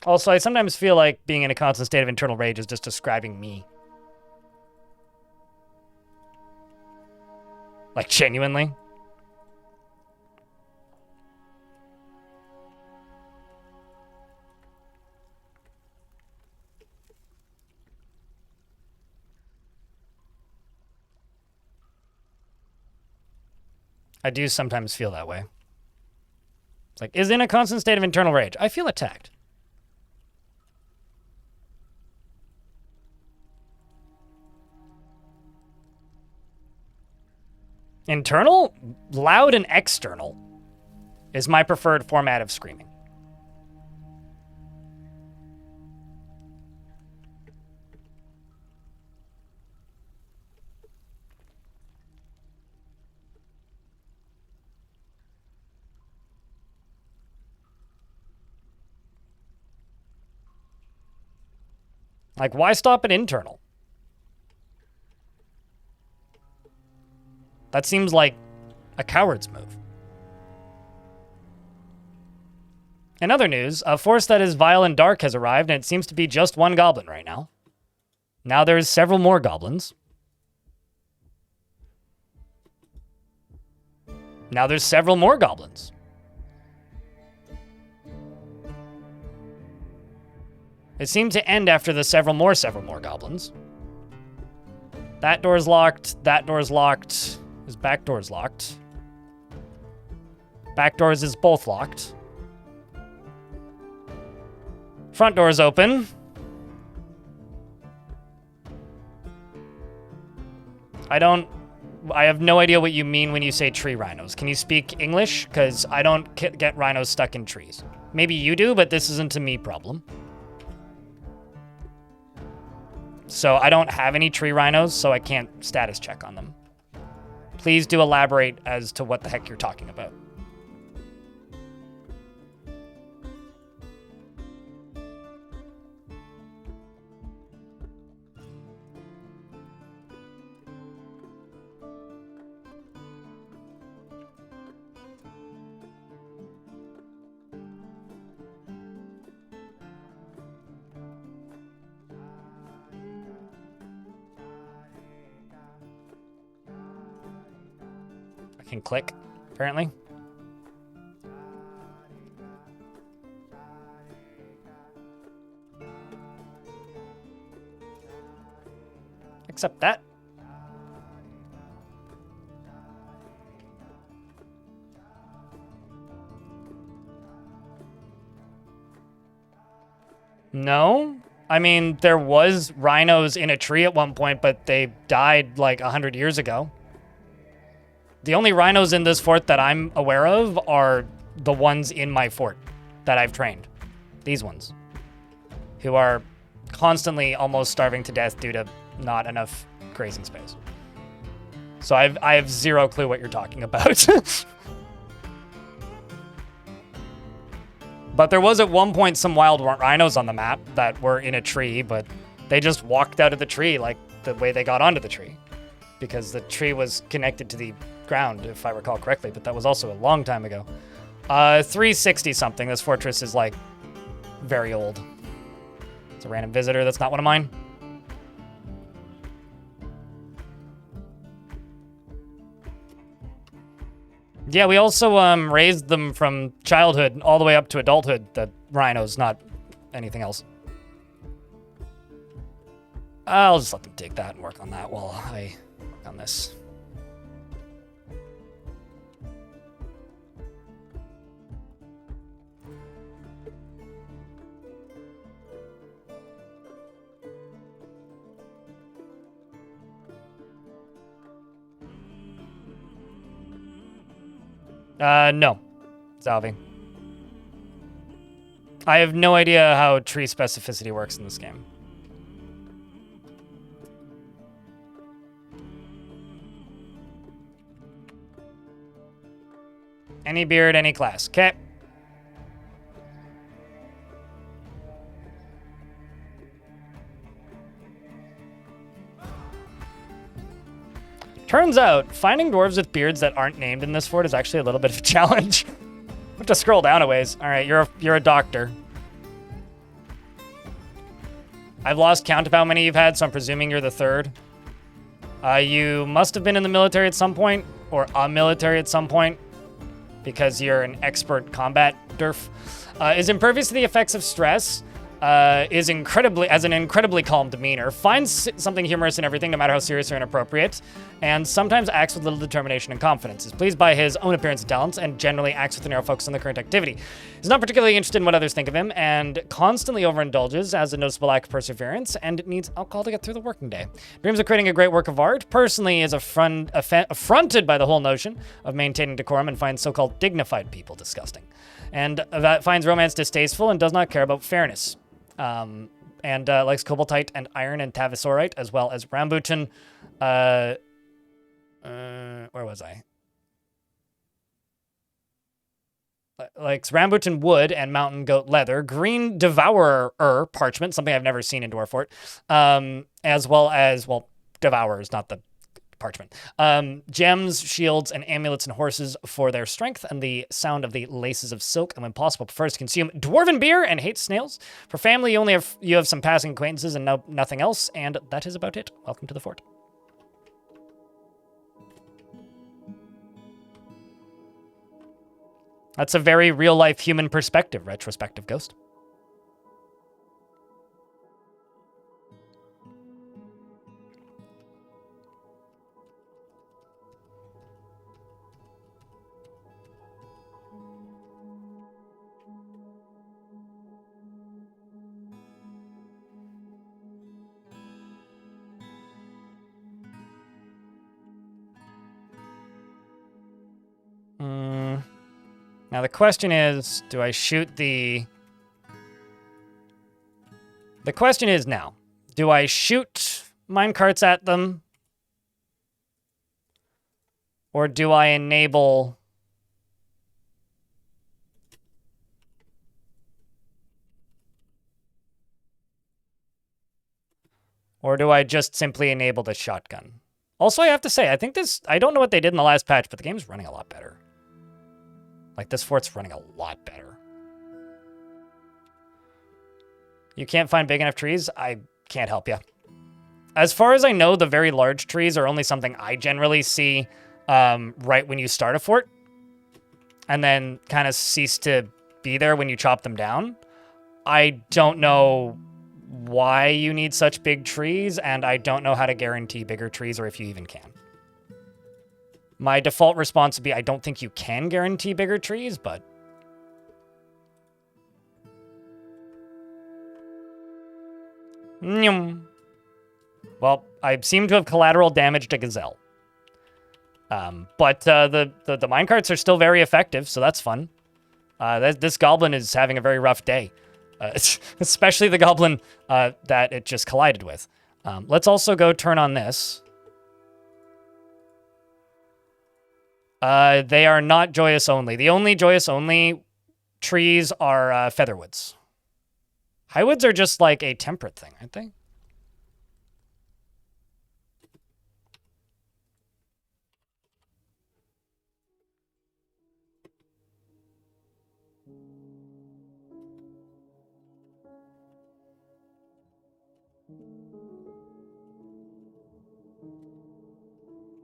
Also, I sometimes feel like being in a constant state of internal rage is just describing me. Like, genuinely. I do sometimes feel that way. It's like, is in a constant state of internal rage. I feel attacked. Internal, loud, and external is my preferred format of screaming. Like, why stop at internal? That seems like a coward's move. In other news, a force that is vile and dark has arrived, and it seems to be just one goblin right now. Now there's several more goblins. Now there's several more goblins. It seemed to end after the several more goblins. That door's locked. That door's locked. His back door's locked. Back doors is both locked. Front door's open. I have no idea what you mean when you say tree rhinos. Can you speak English? Because I don't get rhinos stuck in trees. Maybe you do, but this isn't a me problem. So I don't have any tree rhinos, so I can't status check on them. Please do elaborate as to what the heck you're talking about. can click, apparently. Except that. No? I mean, there was rhinos in a tree at one point, but they died like 100 years ago. The only rhinos in this fort that I'm aware of are the ones in my fort that I've trained. These ones. Who are constantly almost starving to death due to not enough grazing space. So I have zero clue what you're talking about. But there was at one point some wild rhinos on the map that were in a tree, but they just walked out of the tree like the way they got onto the tree. Because the tree was connected to the ground, if I recall correctly, but that was also a long time ago. 360 something. This fortress is like very old. It's a random visitor. That's not one of mine. Yeah, we also raised them from childhood all the way up to adulthood, the rhinos, not anything else. I'll just let them take that and work on that while I work on this. No, Zalvi. I have no idea how tree specificity works in this game. Any beard, any class. Okay. Turns out, finding dwarves with beards that aren't named in this fort is actually a little bit of a challenge. I have to scroll down a ways. All right, you're a doctor. I've lost count of how many you've had, so I'm presuming you're the third. You must have been in the military at some point, or a military at some point, because you're an expert combat Dwarf. Is impervious to the effects of stress. Has an incredibly calm demeanor, finds something humorous in everything, no matter how serious or inappropriate, and sometimes acts with little determination and confidence. Is pleased by his own appearance and talents, and generally acts with a narrow focus on the current activity. He's not particularly interested in what others think of him, and constantly overindulges, has a noticeable lack of perseverance, and needs alcohol to get through the working day. Dreams of creating a great work of art. Personally is affronted by the whole notion of maintaining decorum, and finds so-called dignified people disgusting. And that finds romance distasteful, and does not care about fairness. And likes Cobaltite and Iron and Tavisorite, as well as Rambutan. Where was I? Likes Rambutan wood and mountain goat leather. Green Devourer parchment, something I've never seen in Dwarfort. As well as, well, Devourers, not the parchment. Gems, shields, and amulets and horses for their strength and the sound of the laces of silk, and when possible prefers to consume dwarven beer and hates snails. For family, you have some passing acquaintances and nothing else, and that is about it. Welcome to the fort. That's a very real-life human perspective, retrospective ghost. Now the question is, do I shoot the... The question is now, do I shoot minecarts at them? Or do I enable... Or do I just simply enable the shotgun? Also, I have to say, I think this... I don't know what they did in the last patch, but the game's running a lot better. Like, this fort's running a lot better. You can't find big enough trees? I can't help you. As far as I know, the very large trees are only something I generally see right when you start a fort, and then kind of cease to be there when you chop them down. I don't know why you need such big trees, and I don't know how to guarantee bigger trees or if you even can. My default response would be I don't think you can guarantee bigger trees, but... Well, I seem to have collateral damaged a gazelle. But the minecarts are still very effective, so that's fun. This goblin is having a very rough day. Especially the goblin that it just collided with. Let's also go turn on this. They are not joyous only. The only joyous only trees are featherwoods. Highwoods are just like a temperate thing, aren't they?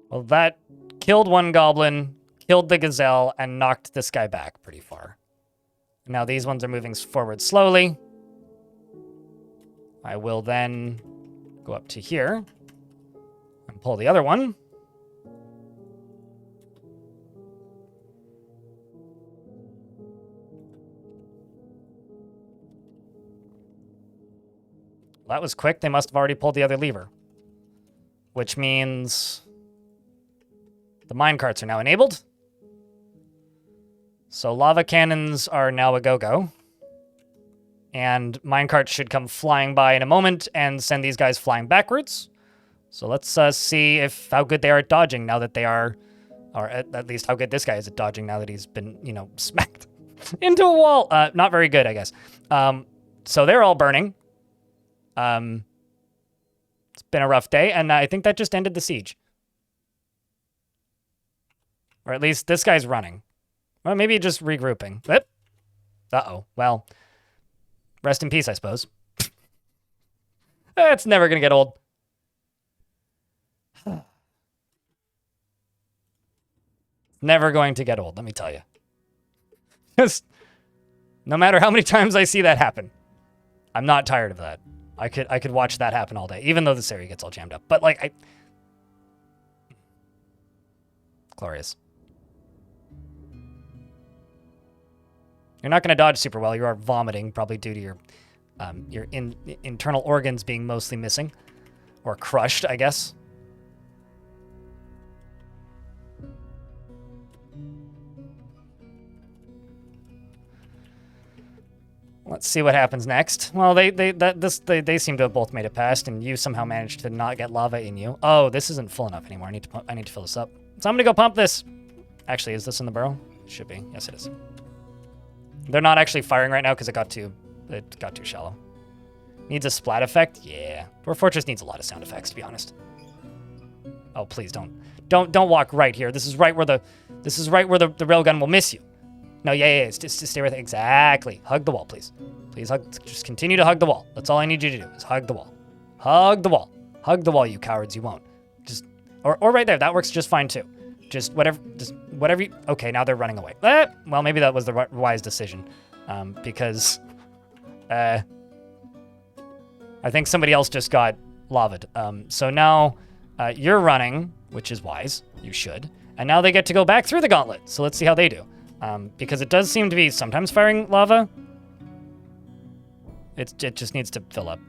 Well, that killed one goblin, killed the gazelle, and knocked this guy back pretty far. Now these ones are moving forward slowly. I will then go up to here and pull the other one. Well, that was quick. They must have already pulled the other lever. Which means the minecarts are now enabled. So lava cannons are now a go-go. And minecarts should come flying by in a moment and send these guys flying backwards. So let's see how good they are at dodging now that they are, or at least how good this guy is at dodging now that he's been, you know, smacked into a wall. Not very good, I guess. So they're all burning. It's been a rough day, and I think that just ended the siege. Or at least this guy's running. Well, maybe just regrouping. Uh-oh. Well, rest in peace, I suppose. It's never going to get old. Never going to get old, let me tell you. Just, no matter how many times I see that happen, I'm not tired of that. I could watch that happen all day, even though this area gets all jammed up. But, like, glorious. You're not going to dodge super well. You are vomiting, probably due to your internal organs being mostly missing. Or crushed, I guess. Let's see what happens next. Well, they seem to have both made it past, and you somehow managed to not get lava in you. Oh, this isn't full enough anymore. I need to fill this up. So I'm gonna go pump this. Actually, is this in the burrow? It should be. Yes, it is. They're not actually firing right now because it got too shallow. Needs a splat effect? Yeah. Dwarf Fortress needs a lot of sound effects, to be honest. Oh, please don't walk right here. This is right where the railgun will miss you. No, yeah, just stay with it. Exactly. Hug the wall, please. Please hug. Just continue to hug the wall. That's all I need you to do is hug the wall. Hug the wall. Hug the wall, you cowards. You won't. Just, or right there. That works just fine too. Just whatever you, okay, now they're running away. Well, maybe that was the wise decision. Because, I think somebody else just got lavaed. So now, you're running, which is wise. You should. And now they get to go back through the gauntlet. So let's see how they do. Because it does seem to be sometimes firing lava. It just needs to fill up.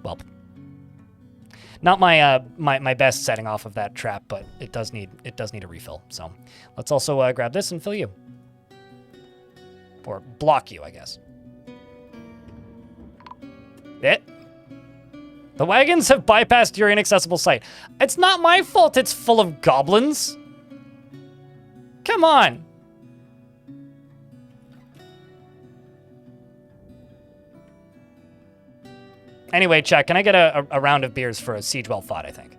Well, not my best setting off of that trap, but it does need a refill. So let's also grab this and fill you, or block you, I guess. The wagons have bypassed your inaccessible site. It's not my fault. It's full of goblins. Come on. Anyway, chat, can I get a round of beers for a siege well fought, I think?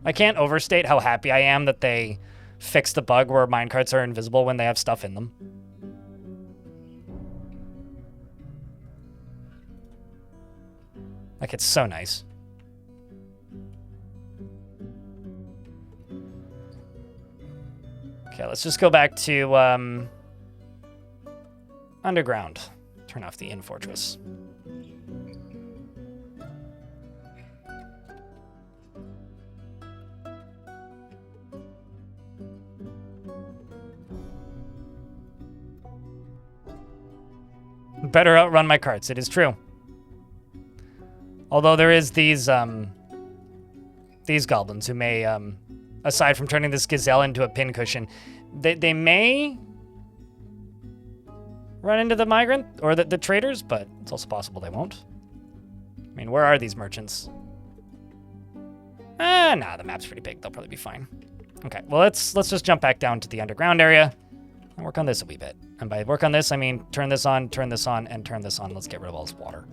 I can't overstate how happy I am that they fixed the bug where minecarts are invisible when they have stuff in them. Like, it's so nice. Okay, let's just go back to underground. Turn off the in-fortress. Better outrun my carts, it is true. Although there is these goblins who may, aside from turning this gazelle into a pincushion, they may run into the migrant or the traders, but it's also possible they won't. I mean, where are these merchants? Nah, the map's pretty big. They'll probably be fine. Okay, well, let's just jump back down to the underground area and work on this a wee bit. And by work on this, I mean turn this on, and turn this on. Let's get rid of all this water.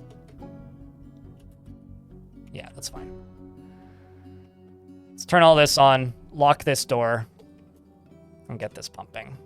Yeah, that's fine. Let's turn all this on, lock this door, and get this pumping.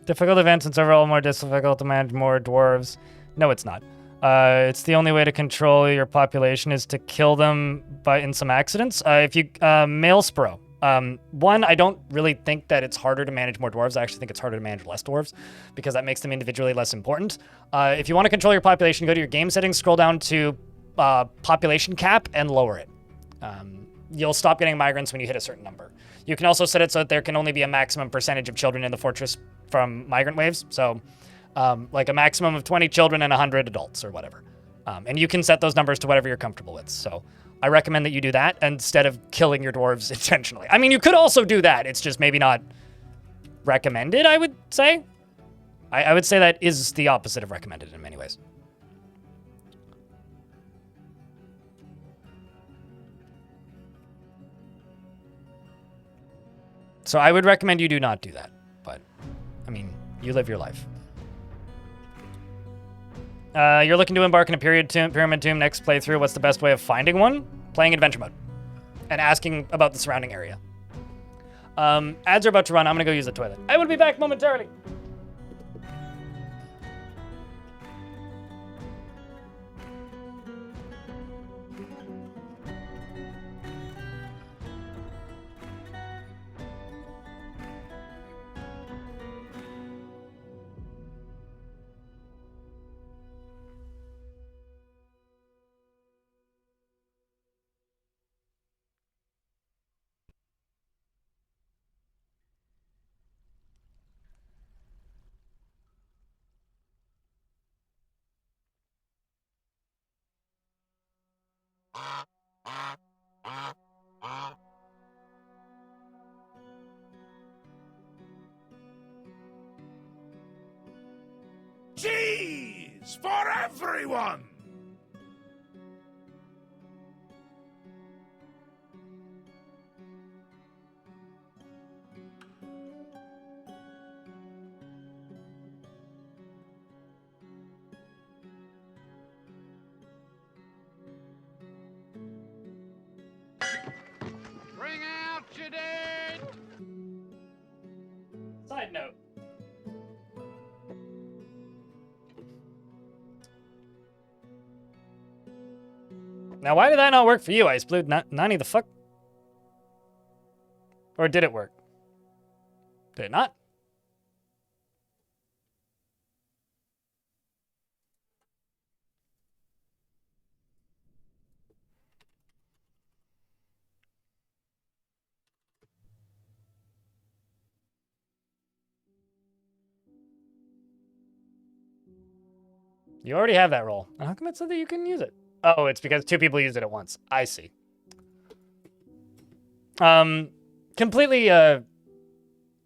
Difficult events and several more difficult to manage more dwarves. No, it's not. It's the only way to control your population is to kill them in some accidents. If you Maelspro. One, I don't really think that it's harder to manage more dwarves. I actually think it's harder to manage less dwarves because that makes them individually less important. If you want to control your population, go to your game settings, scroll down to population cap, and lower it. You'll stop getting migrants when you hit a certain number. You can also set it so that there can only be a maximum percentage of children in the fortress from migrant waves. So like a maximum of 20 children and 100 adults or whatever. And you can set those numbers to whatever you're comfortable with. So I recommend that you do that instead of killing your dwarves intentionally. I mean, you could also do that. It's just maybe not recommended, I would say. I would say that is the opposite of recommended in many ways. So I would recommend you do not do that. But, I mean, you live your life. You're looking to embark on a pyramid tomb next playthrough. What's the best way of finding one? Playing adventure mode. And asking about the surrounding area. Ads are about to run. I'm going to go use the toilet. I will be back momentarily. Cheese for everyone! Bring out your dead! Side note. Now, why did that not work for you, Ice Blue? Nani the fuck? Or did it work? Did it not? You already have that roll. How come it said that you couldn't use it? Oh, it's because two people used it at once. I see. Completely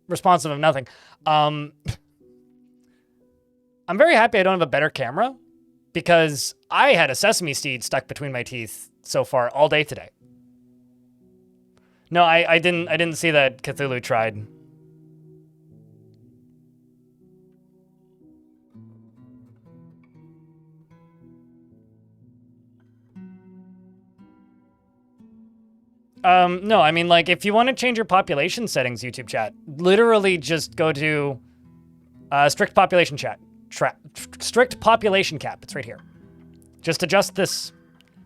responsive of nothing. I'm very happy I don't have a better camera because I had a sesame seed stuck between my teeth so far all day today. No, I didn't see that Cthulhu tried. No, I mean, like, if you want to change your population settings, YouTube chat, literally just go to strict population strict population cap. It's right here. Just adjust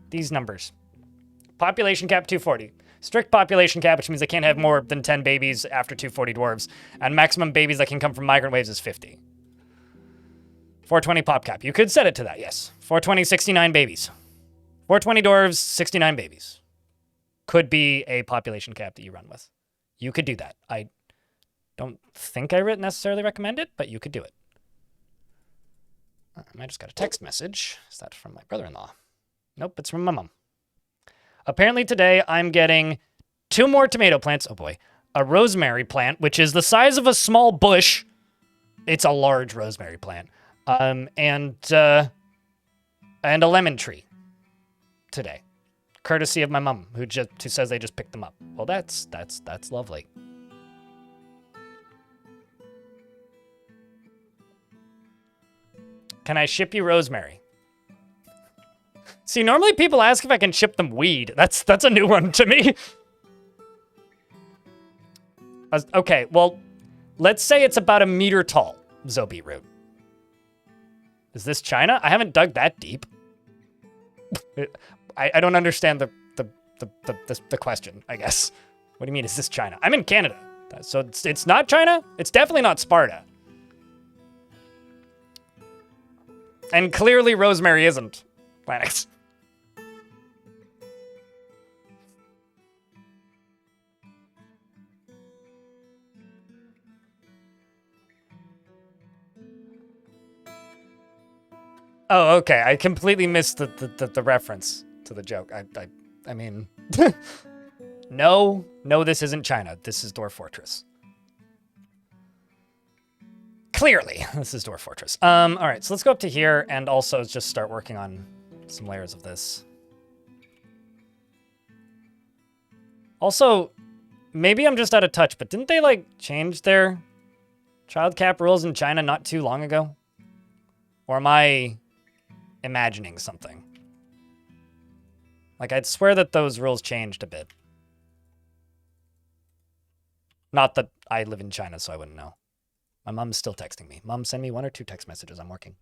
these numbers. Population cap 240. Strict population cap, which means they can't have more than 10 babies after 240 dwarves, and maximum babies that can come from migrant waves is 50. 420 pop cap. You could set it to that, yes. 420, 69 babies. 420 dwarves, 69 babies. Could be a population cap that you run with. You could do that. I don't think I necessarily recommend it, but you could do it. I just got a text message. Is that from my brother-in-law? Nope, it's from my mom. Apparently today I'm getting 2 more tomato plants. Oh boy. A rosemary plant, which is the size of a small bush. It's a large rosemary plant. And a lemon tree today. Courtesy of my mom, who says they just picked them up. Well, that's lovely. Can I ship you rosemary? See, normally people ask if I can ship them weed. That's a new one to me. Okay, well, let's say it's about 1 meter tall, Zobi root. Is this China? I haven't dug that deep. I don't understand the question, I guess. What do you mean, is this China? I'm in Canada. So it's not China? It's definitely not Sparta. And clearly rosemary isn't Planix. Oh, okay. I completely missed the reference to the joke. I mean, no, this isn't China. This is Dwarf Fortress. Clearly, this is Dwarf Fortress. All right, so let's go up to here and also just start working on some layers of this. Also, maybe I'm just out of touch, but didn't they, like, change their child cap rules in China not too long ago? Or am I imagining something? Like, I'd swear that those rules changed a bit. Not that I live in China, so I wouldn't know. My mom's still texting me. Mom, send me 1 or 2 text messages. I'm working.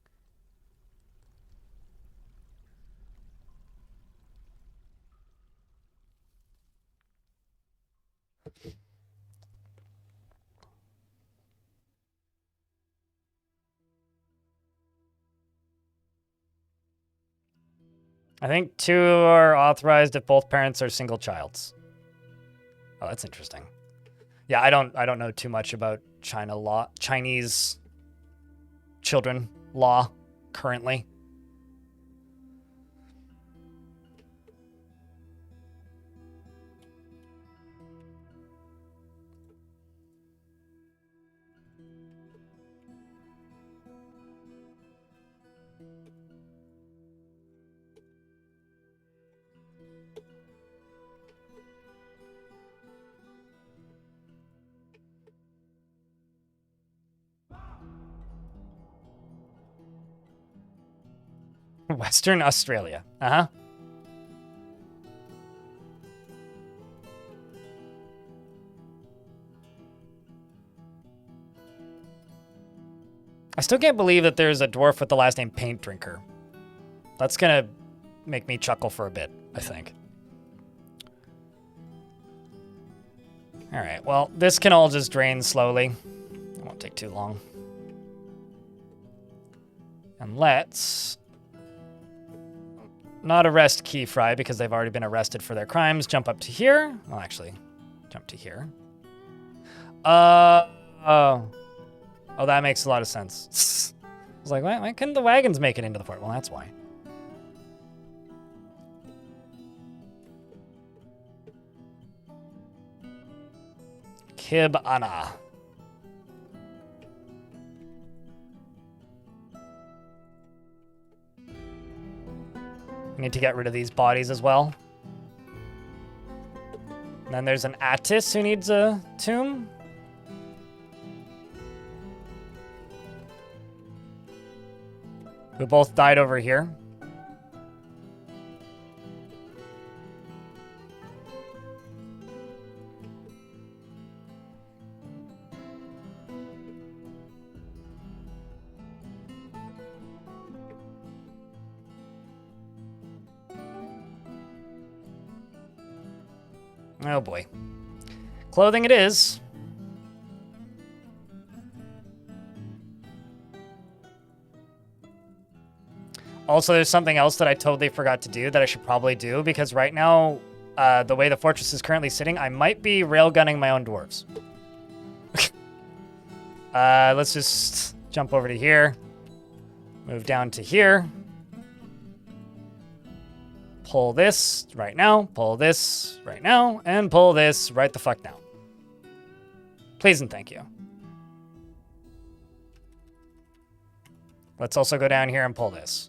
I think 2 are authorized if both parents are single childs. Oh, that's interesting. Yeah, I don't know too much about Chinese children law currently. Western Australia. Uh-huh. I still can't believe that there's a dwarf with the last name Paint Drinker. That's gonna make me chuckle for a bit, I think. All right, well, this can all just drain slowly. It won't take too long. And let's not arrest Key Fry because they've already been arrested for their crimes. Jump up to here. Well, actually, jump to here. Oh, that makes a lot of sense. I was like, why couldn't the wagons make it into the port? Well, that's why. Kib Ana. We need to get rid of these bodies as well. And then there's an Attis who needs a tomb. Who both died over here. Oh boy. Clothing it is. Also, there's something else that I totally forgot to do that I should probably do, because right now, the way the fortress is currently sitting, I might be railgunning my own dwarves. Let's just jump over to here. Move down to here. Pull this right now, pull this right now, and pull this right the fuck now. Please and thank you. Let's also go down here and pull this.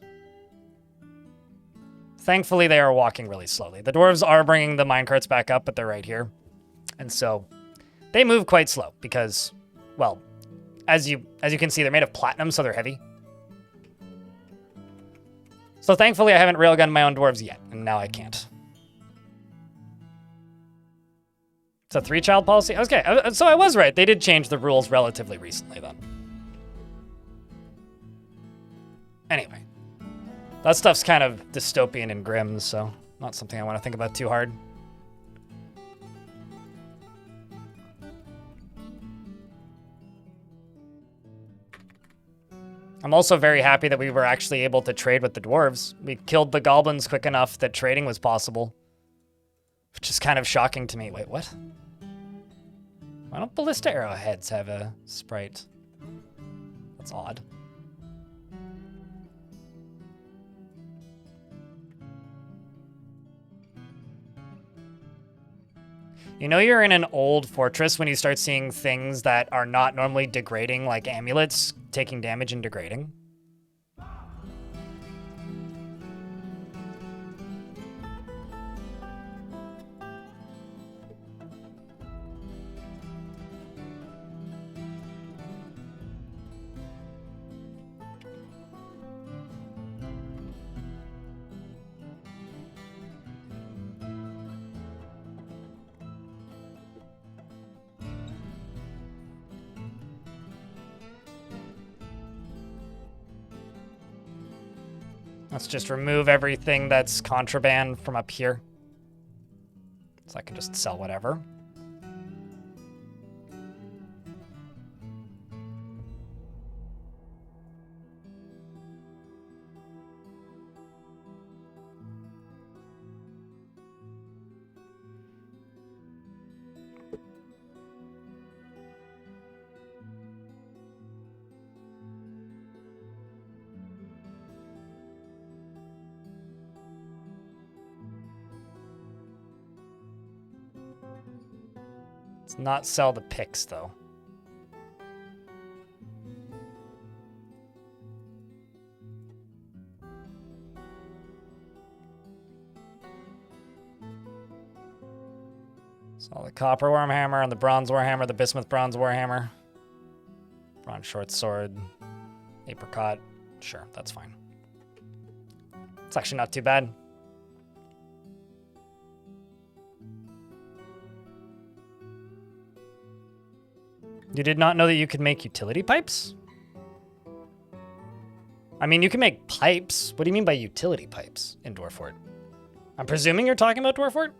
Thankfully, they are walking really slowly. The dwarves are bringing the minecarts back up, but they're right here. And so they move quite slow because, well, as you can see, they're made of platinum, so they're heavy. So thankfully, I haven't railgunned my own dwarves yet, and now I can't. It's a 3-child policy? Okay, so I was right. They did change the rules relatively recently, then. Anyway. That stuff's kind of dystopian and grim, so not something I want to think about too hard. I'm also very happy that we were actually able to trade with the dwarves. We killed the goblins quick enough that trading was possible. Which is kind of shocking to me. Wait, what? Why don't ballista arrowheads have a sprite? That's odd. You know you're in an old fortress when you start seeing things that are not normally degrading, like amulets taking damage and degrading. Let's just remove everything that's contraband from up here. So I can just sell whatever. Let's not sell the picks, though. Sell the copper warhammer and the bronze warhammer, the bismuth bronze warhammer. Bronze short sword. Apricot. Sure, that's fine. It's actually not too bad. You did not know that you could make utility pipes? I mean, you can make pipes. What do you mean by utility pipes in Dwarfort? I'm presuming you're talking about Dwarfort?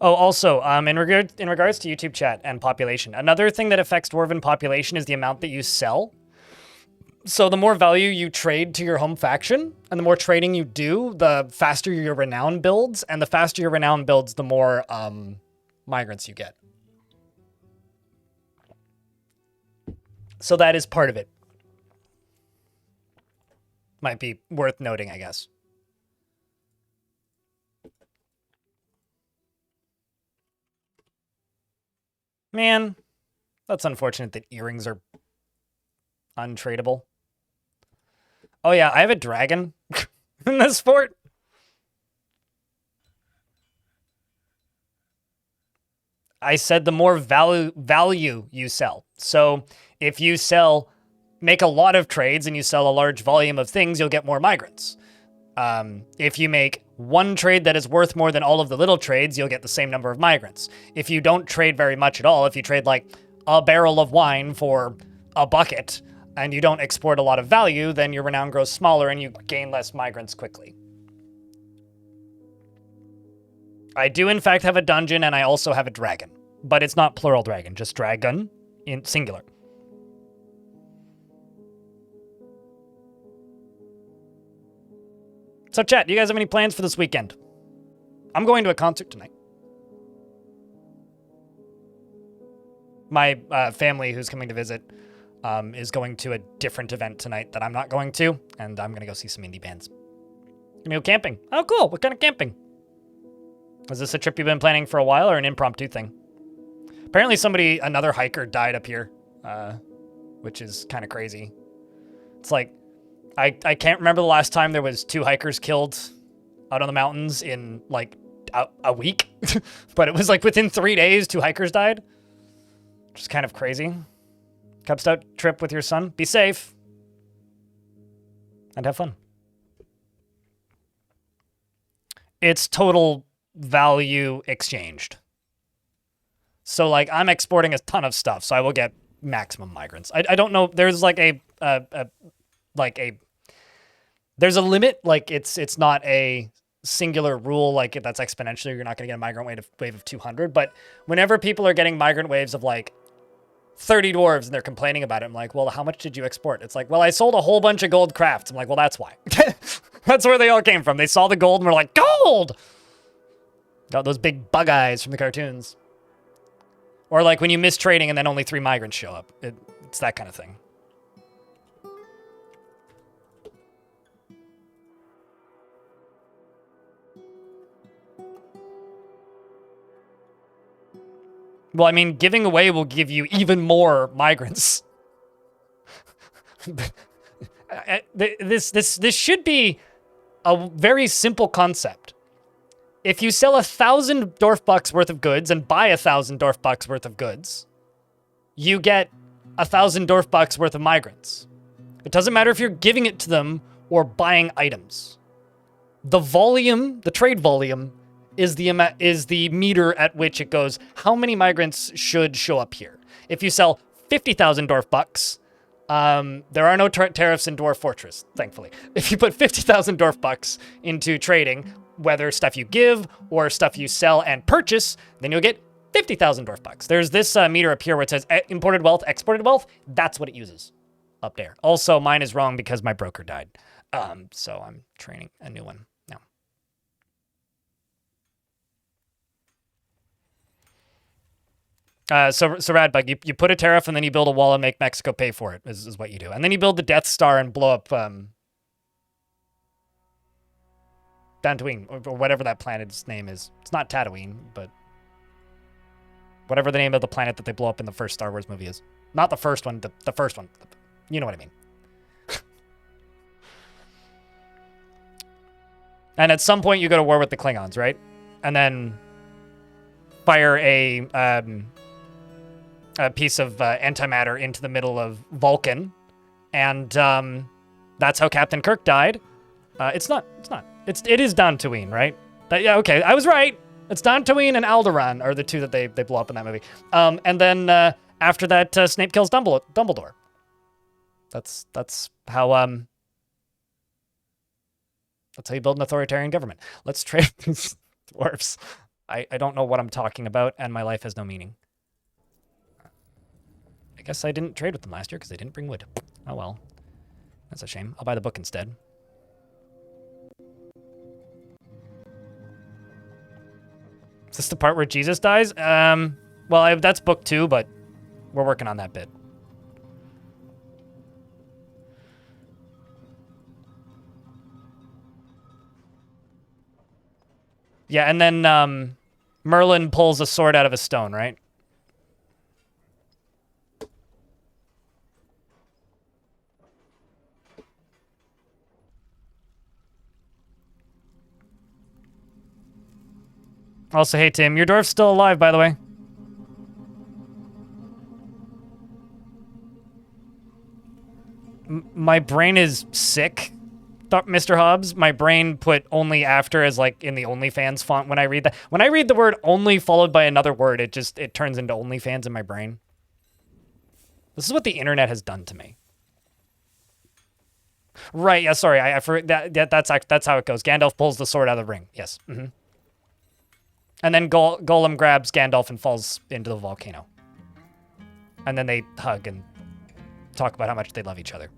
Oh, also, in regards to YouTube chat and population, another thing that affects Dwarven population is the amount that you sell. So the more value you trade to your home faction, and the more trading you do, the faster your renown builds, and the faster your renown builds, the more migrants you get. So that is part of it. Might be worth noting, I guess. Man, that's unfortunate that earrings are untradeable. Oh yeah, I have a dragon in this fort. I said the more value you sell. So if you make a lot of trades and you sell a large volume of things, you'll get more migrants. If you make one trade that is worth more than all of the little trades, you'll get the same number of migrants. If you don't trade very much at all, if you trade like a barrel of wine for a bucket, and you don't export a lot of value, then your renown grows smaller and you gain less migrants quickly. I do, in fact, have a dungeon, and I also have a dragon. But it's not plural dragon, just dragon in singular. So, chat, do you guys have any plans for this weekend? I'm going to a concert tonight. My family, who's coming to visit, is going to a different event tonight that I'm not going to, and I'm going to go see some indie bands. Gonna go camping. Oh, cool. What kind of camping? Was this a trip you've been planning for a while or an impromptu thing? Apparently another hiker died up here, which is kind of crazy. It's like, I can't remember the last time there was 2 hikers killed out on the mountains in like a week, but it was like within 3 days, 2 hikers died, which is kind of crazy. Cub Scout trip with your son. Be safe and have fun. It's total value exchanged. So like I'm exporting a ton of stuff, so I will get maximum migrants. I don't know. There's like there's a limit. Like it's not a singular rule. Like that's exponential. You're not going to get a migrant wave of 200. But whenever people are getting migrant waves of like 30 dwarves and they're complaining about it, I'm like, well, how much did you export? It's like, well, I sold a whole bunch of gold crafts. I'm like, well, that's why. That's where they all came from. They saw the gold and were like, gold! Got those big bug eyes from the cartoons. Or like when you miss trading and then only 3 migrants show up. It's that kind of thing. Well, I mean, giving away will give you even more migrants. This should be a very simple concept. If you sell 1,000 dwarf bucks worth of goods and buy 1,000 dwarf bucks worth of goods, you get 1,000 dwarf bucks worth of migrants. It doesn't matter if you're giving it to them or buying items. The volume, the trade volume, is the meter at which it goes, how many migrants should show up here? If you sell 50,000 dwarf bucks, there are no tariffs in Dwarf Fortress, thankfully. If you put 50,000 dwarf bucks into trading, whether stuff you give or stuff you sell and purchase, then you'll get 50,000 dwarf bucks. There's this meter up here where it says imported wealth, exported wealth. That's what it uses up there. Also, mine is wrong because my broker died. So I'm training a new one now. So Radbug, you put a tariff and then you build a wall and make Mexico pay for it, is what you do. And then you build the Death Star and blow up Dantooine, or whatever that planet's name is. It's not Tatooine, but whatever the name of the planet that they blow up in the first Star Wars movie is. Not the first one, the first one. You know what I mean. And at some point you go to war with the Klingons, right? And then fire a piece of antimatter into the middle of Vulcan. And that's how Captain Kirk died. It is Dantooine, right? Yeah, okay, I was right. It's Dantooine and Alderaan are the 2 that they blow up in that movie. And then after that, Snape kills Dumbledore. That's how you build an authoritarian government. Let's trade these dwarfs. I don't know what I'm talking about, and my life has no meaning. I guess I didn't trade with them last year because they didn't bring wood. Oh well. That's a shame. I'll buy the book instead. Is this the part where Jesus dies? Well, that's book 2, but we're working on that bit. Yeah, and then Merlin pulls a sword out of a stone, right? Also, hey, Tim, your dwarf's still alive, by the way. My brain is sick, Mr. Hobbs. My brain put only after as like in the OnlyFans font when I read that. When I read the word only followed by another word, it turns into OnlyFans in my brain. This is what the internet has done to me. Right, yeah, sorry. I forgot that's how it goes. Gandalf pulls the sword out of the ring. Yes. And then Golem grabs Gandalf and falls into the volcano. And then they hug and talk about how much they love each other.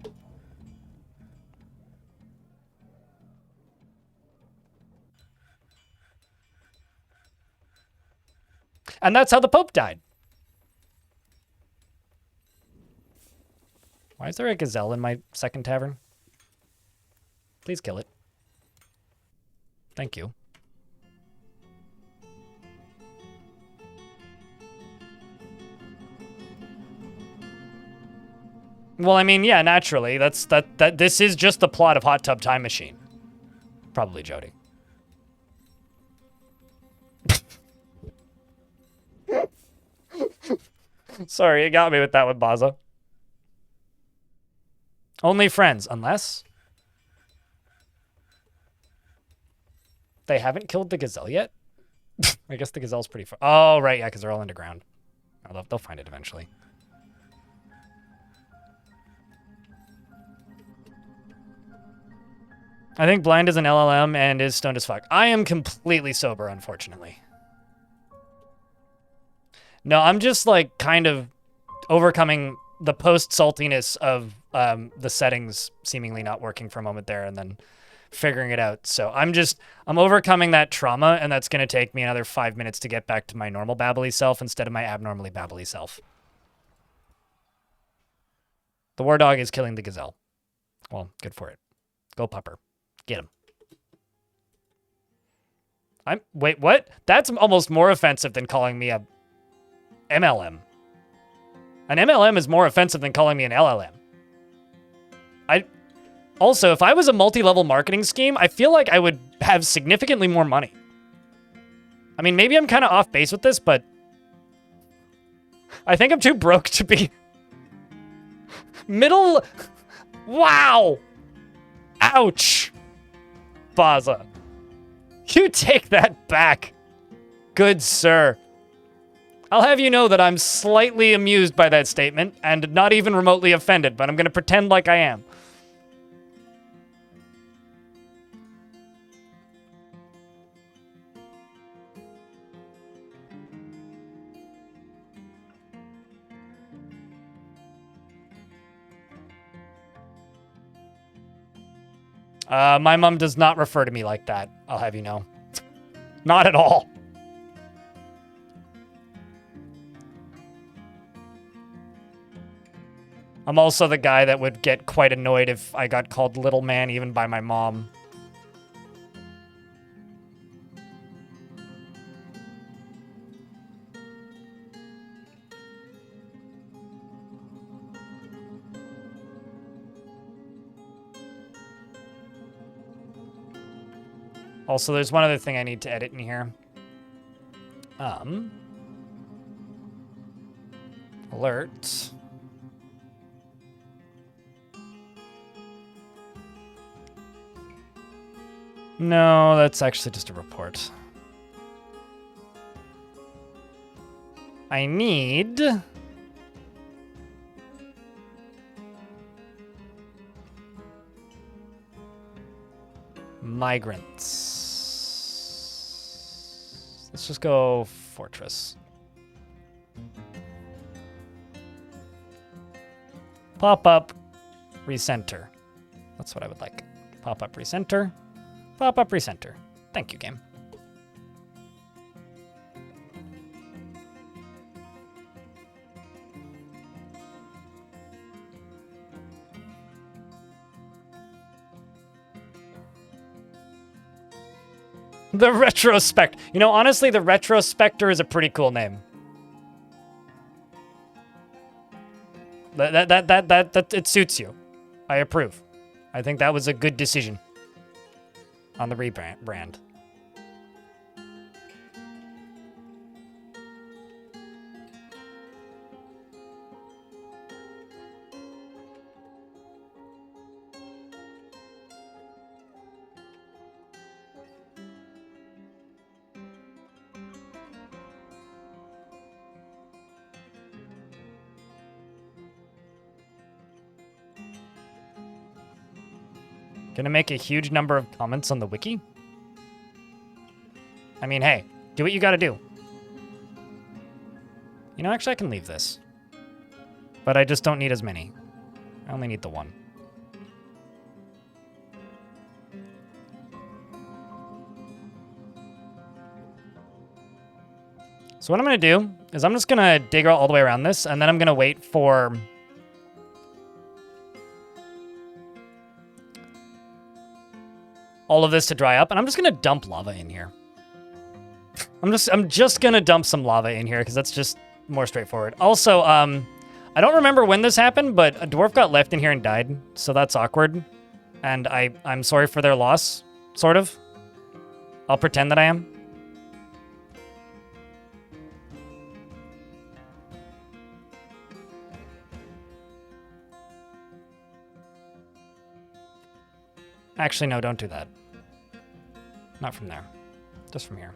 And that's how the Pope died. Why is there a gazelle in my second tavern? Please kill it. Thank you. Well, I mean, yeah, naturally. This is just the plot of Hot Tub Time Machine. Probably Jody. Sorry, you got me with that one, Baza. Only friends, unless they haven't killed the gazelle yet. I guess the gazelle's pretty far. Oh, right, yeah, because they're all underground. Oh, they'll find it eventually. I think blind is an LLM and is stoned as fuck. I am completely sober, unfortunately. No, I'm just like kind of overcoming the post-saltiness of the settings seemingly not working for a moment there and then figuring it out. So I'm overcoming that trauma, and that's going to take me another 5 minutes to get back to my normal babbly self instead of my abnormally babbly self. The war dog is killing the gazelle. Well, good for it. Go pupper. Get him. Wait, what? That's almost more offensive than calling me a MLM. An MLM is more offensive than calling me an LLM. Also, if I was a multi-level marketing scheme, I feel like I would have significantly more money. I mean, maybe I'm kind of off base with this, but I think I'm too broke to be middle. Wow. Ouch. Baza. You take that back. Good sir. I'll have you know that I'm slightly amused by that statement and not even remotely offended, but I'm going to pretend like I am. My mom does not refer to me like that, I'll have you know. Not at all. I'm also the guy that would get quite annoyed if I got called little man even by my mom. Also, there's one other thing I need to edit in here. Alert. No, that's actually just a report. I need... migrants. Let's just go fortress. Pop up, recenter. That's what I would like. Pop up, recenter. Pop up, recenter. Thank you, game. The Retrospect. You know, honestly, the Retrospector is a pretty cool name. That it suits you. I approve. I think that was a good decision on the rebrand. Gonna make a huge number of comments on the wiki? I mean, hey, do what you gotta do. You know, actually, I can leave this. But I just don't need as many. I only need the one. So what I'm going to do is I'm just going to dig all the way around this, and then I'm going to wait for all of this to dry up, and I'm just going to dump lava in here. I'm just going to dump some lava in here because that's just more straightforward. Also, I don't remember when this happened, but a dwarf got left in here and died, so that's awkward. And I'm sorry for their loss, sort of. I'll pretend that I am. Actually, no, don't do that. Not from there. Just from here.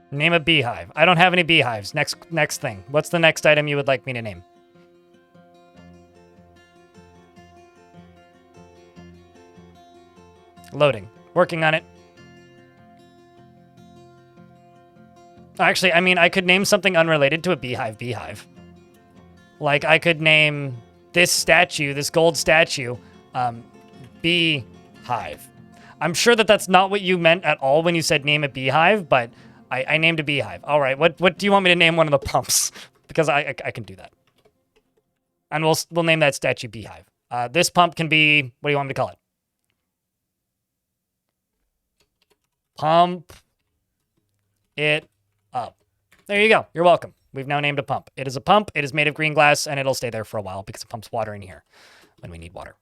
Name a beehive. I don't have any beehives. Next thing. What's the next item you would like me to name? Loading. Working on it. Actually, I mean, I could name something unrelated to a beehive. Like, I could name this statue, this gold statue, beehive. I'm sure that that's not what you meant at all when you said name a beehive, but I named a beehive. All right, what do you want me to name one of the pumps? Because I can do that. And we'll name that statue beehive. This pump can be, what do you want me to call it? Pump it up. There you go. You're welcome. We've now named a pump. It is a pump. It is made of green glass, and it'll stay there for a while because it pumps water in here when we need water.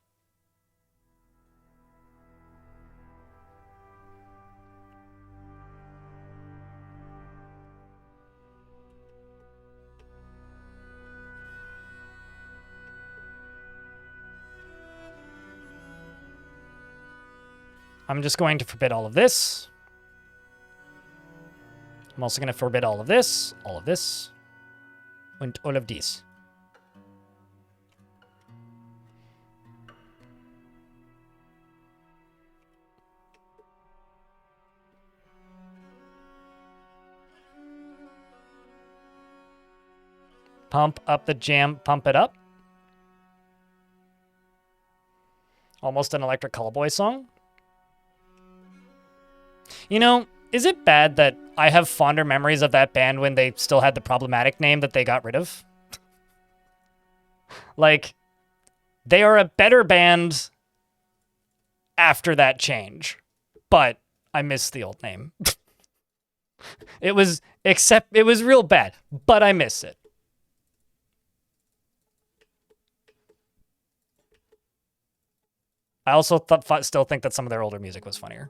I'm just going to forbid all of this. I'm also going to forbid all of this, and all of these. Pump up the jam, pump it up. Almost an Electric Callboy song. You know, is it bad that I have fonder memories of that band when they still had the problematic name that they got rid of? Like, they are a better band after that change, but I miss the old name. It was real bad, but I miss it. I also still think that some of their older music was funnier.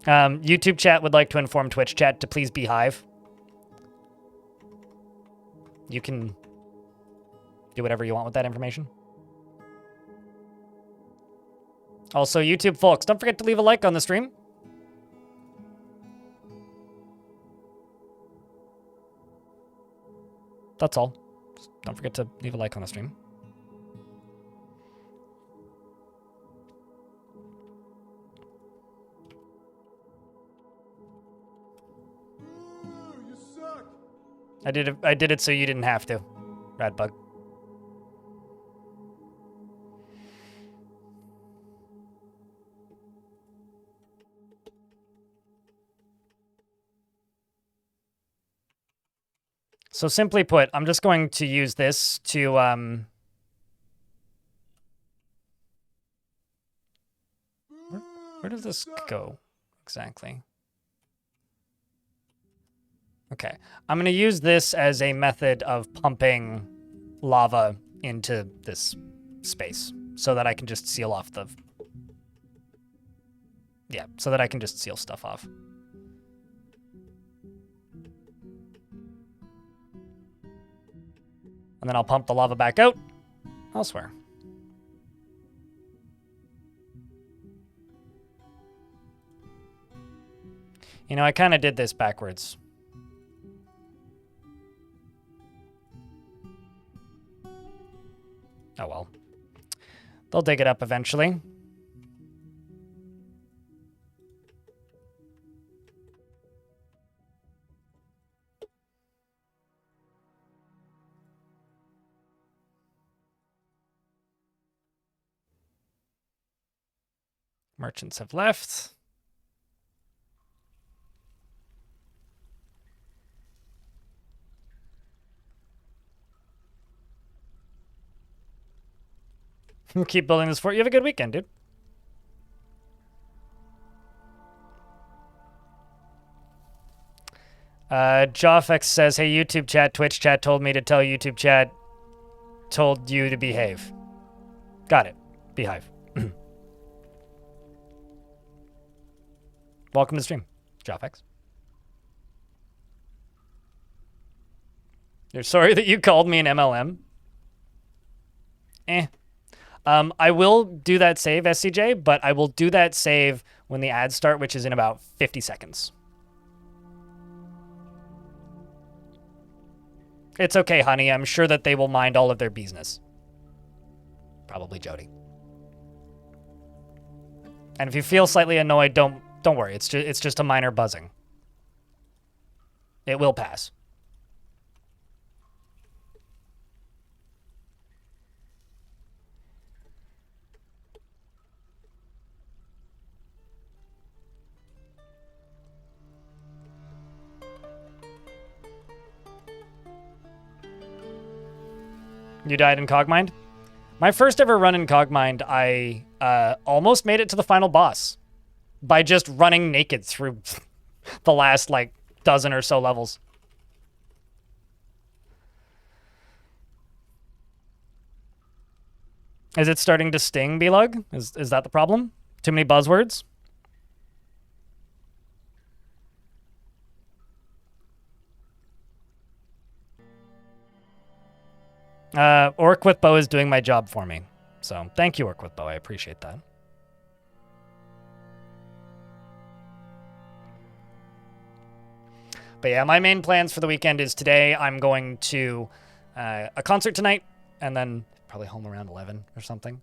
YouTube chat would like to inform Twitch chat to please beehive. You can do whatever you want with that information. Also, YouTube folks, don't forget to leave a like on the stream. That's all. Just don't forget to leave a like on the stream. You suck. I did it so you didn't have to. Radbug. So simply put, I'm just going to use this to where does this go exactly? Okay, I'm going to use this as a method of pumping lava into this space so that I can just seal off the... Yeah, so that I can just seal stuff off. And then I'll pump the lava back out elsewhere. You know, I kind of did this backwards. Oh well. They'll dig it up eventually. Merchants have left. Keep building this fort. You have a good weekend, dude. Joffex says, hey, YouTube chat, Twitch chat told me to tell YouTube chat, told you to behave. Got it. Behive. Welcome to the stream, Joffex. You're sorry that you called me an MLM? I will do that save, SCJ, but I will do that save when the ads start, which is in about 50 seconds. It's okay, honey. I'm sure that they will mind all of their business. Probably Jody. And if you feel slightly annoyed, don't worry. It's just a minor buzzing. It will pass. You died in Cogmind? My first ever run in Cogmind, I almost made it to the final boss by just running naked through the last, like, dozen or so levels. Is it starting to sting, B-Lug? Is that the problem? Too many buzzwords? Orc with Bow is doing my job for me. So thank you, Orc with Bow. I appreciate that. But yeah, my main plans for the weekend is today I'm going to a concert tonight, and then probably home around 11 or something.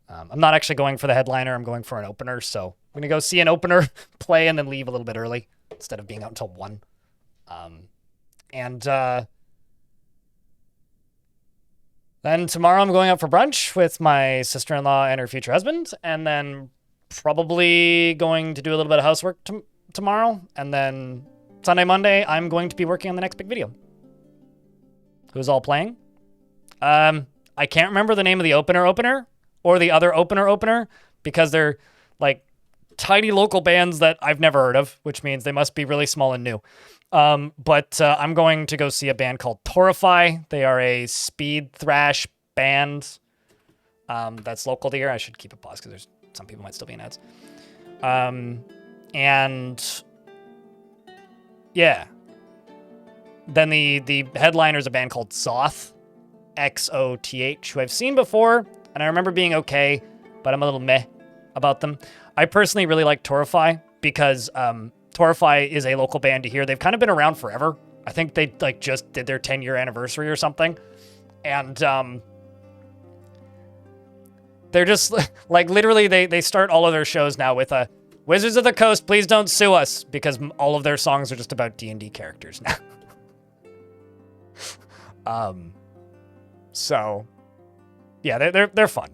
I'm not actually going for the headliner. I'm going for an opener. So I'm going to go see an opener play and then leave a little bit early instead of being out until 1. Then tomorrow I'm going out for brunch with my sister-in-law and her future husband, and then probably going to do a little bit of housework tomorrow, and then Sunday, Monday, I'm going to be working on the next big video. Who's all playing? I can't remember the name of the opener or the other opener because they're like tiny local bands that I've never heard of, which means they must be really small and new. But I'm going to go see a band called Torify. They are a speed thrash band that's local to here. I should keep it paused because there's some people might still be in ads. And yeah. Then the headliner is a band called Xoth, Xoth, who I've seen before, and I remember being okay, but I'm a little meh about them. I personally really like Torify because Torify is a local band to here. They've kind of been around forever. I think they like just did their 10-year anniversary or something. And they're just like literally they start all of their shows now with a Wizards of the Coast, please don't sue us, because all of their songs are just about D&D characters now. So yeah, they're fun.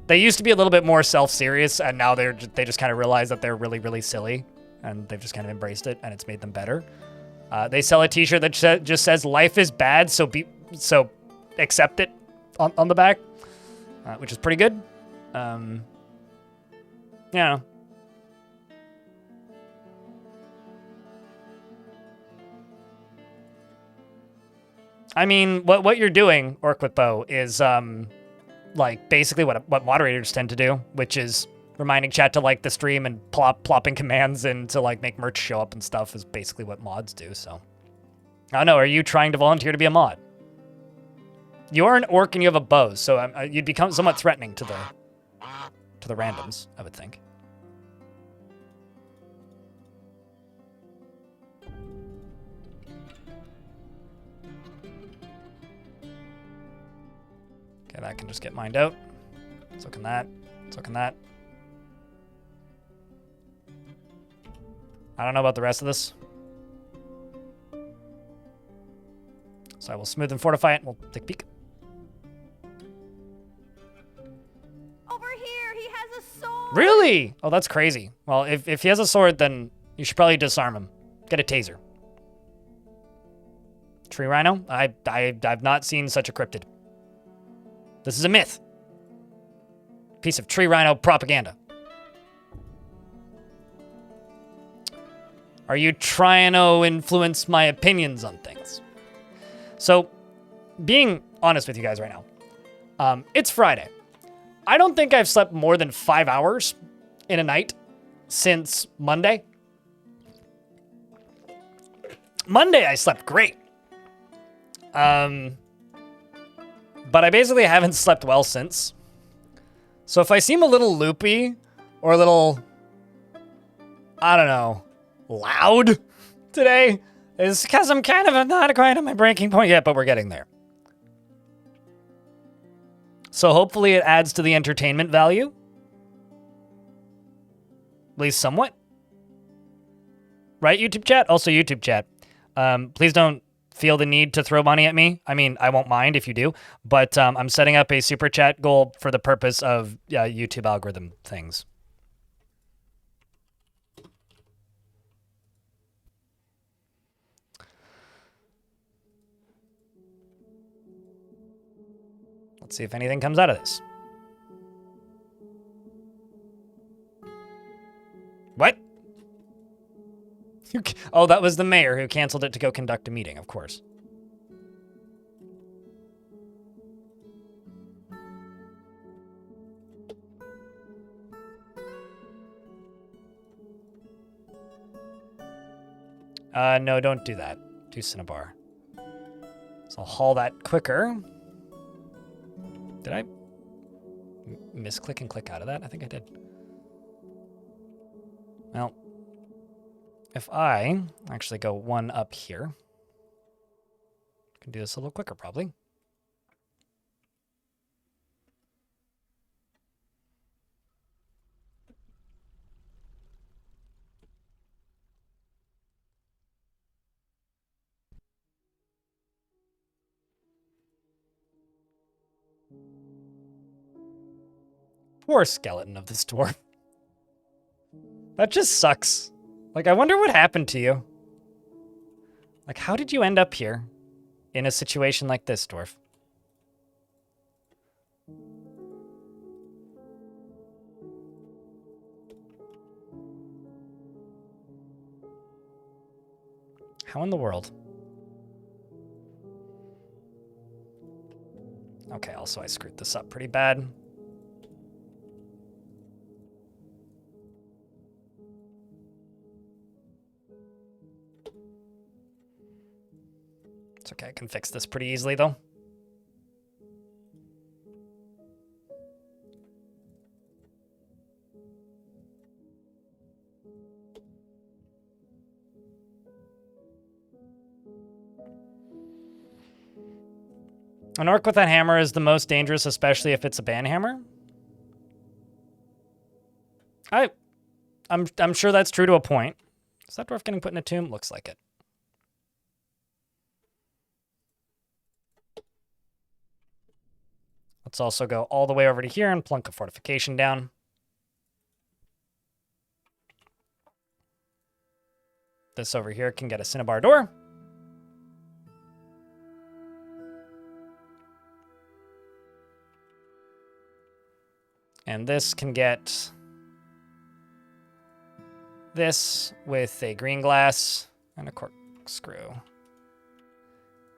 They used to be a little bit more self-serious, and now they just kind of realize that they're really, really silly, and they've just kind of embraced it, and it's made them better. They sell a T-shirt that just says "Life is bad, so accept it" on the back, which is pretty good. Yeah. I mean, what you're doing, Orc with Bow, is like basically what moderators tend to do, which is reminding chat to like the stream and plopping commands in to like make merch show up and stuff is basically what mods do. So I don't know. Are you trying to volunteer to be a mod? You are an orc and you have a bow, so you'd become somewhat threatening to the randoms, I would think. Okay, that can just get mined out. So can that. So can that. I don't know about the rest of this. So I will smooth and fortify it, and we'll take a peek. Over here, he has a sword. Really? Oh, that's crazy. Well, if he has a sword, then you should probably disarm him. Get a taser. Tree rhino? I've not seen such a cryptid. This is a myth. Piece of tree rhino propaganda. Are you trying to influence my opinions on things? So, being honest with you guys right now, it's Friday. I don't think I've slept more than 5 hours in a night since Monday. Monday, I slept great. But I basically haven't slept well since. So if I seem a little loopy or a little, I don't know, loud today, it's because I'm kind of not quite at my breaking point yet, but we're getting there. So hopefully it adds to the entertainment value. At least somewhat. Right, YouTube chat? Also YouTube chat. Please don't feel the need to throw money at me. I mean, I won't mind if you do, but I'm setting up a super chat goal for the purpose of YouTube algorithm things. Let's see if anything comes out of this. What? Oh, that was the mayor who canceled it to go conduct a meeting, of course. No, don't do that. Do Cinnabar. So I'll haul that quicker. Did I misclick and click out of that? I think I did. Well, if I actually go one up here, I can do this a little quicker probably. Poor skeleton of this dwarf. That just sucks. Like, I wonder what happened to you. Like, how did you end up here in a situation like this, dwarf? How in the world? Okay, also I screwed this up pretty bad. It's okay, I can fix this pretty easily though. An orc with a hammer is the most dangerous, especially if it's a banhammer. I'm sure that's true to a point. Is that dwarf getting put in a tomb? Looks like it. Let's also go all the way over to here and plunk a fortification down. This over here can get a cinnabar door. And this can get this with a green glass and a corkscrew.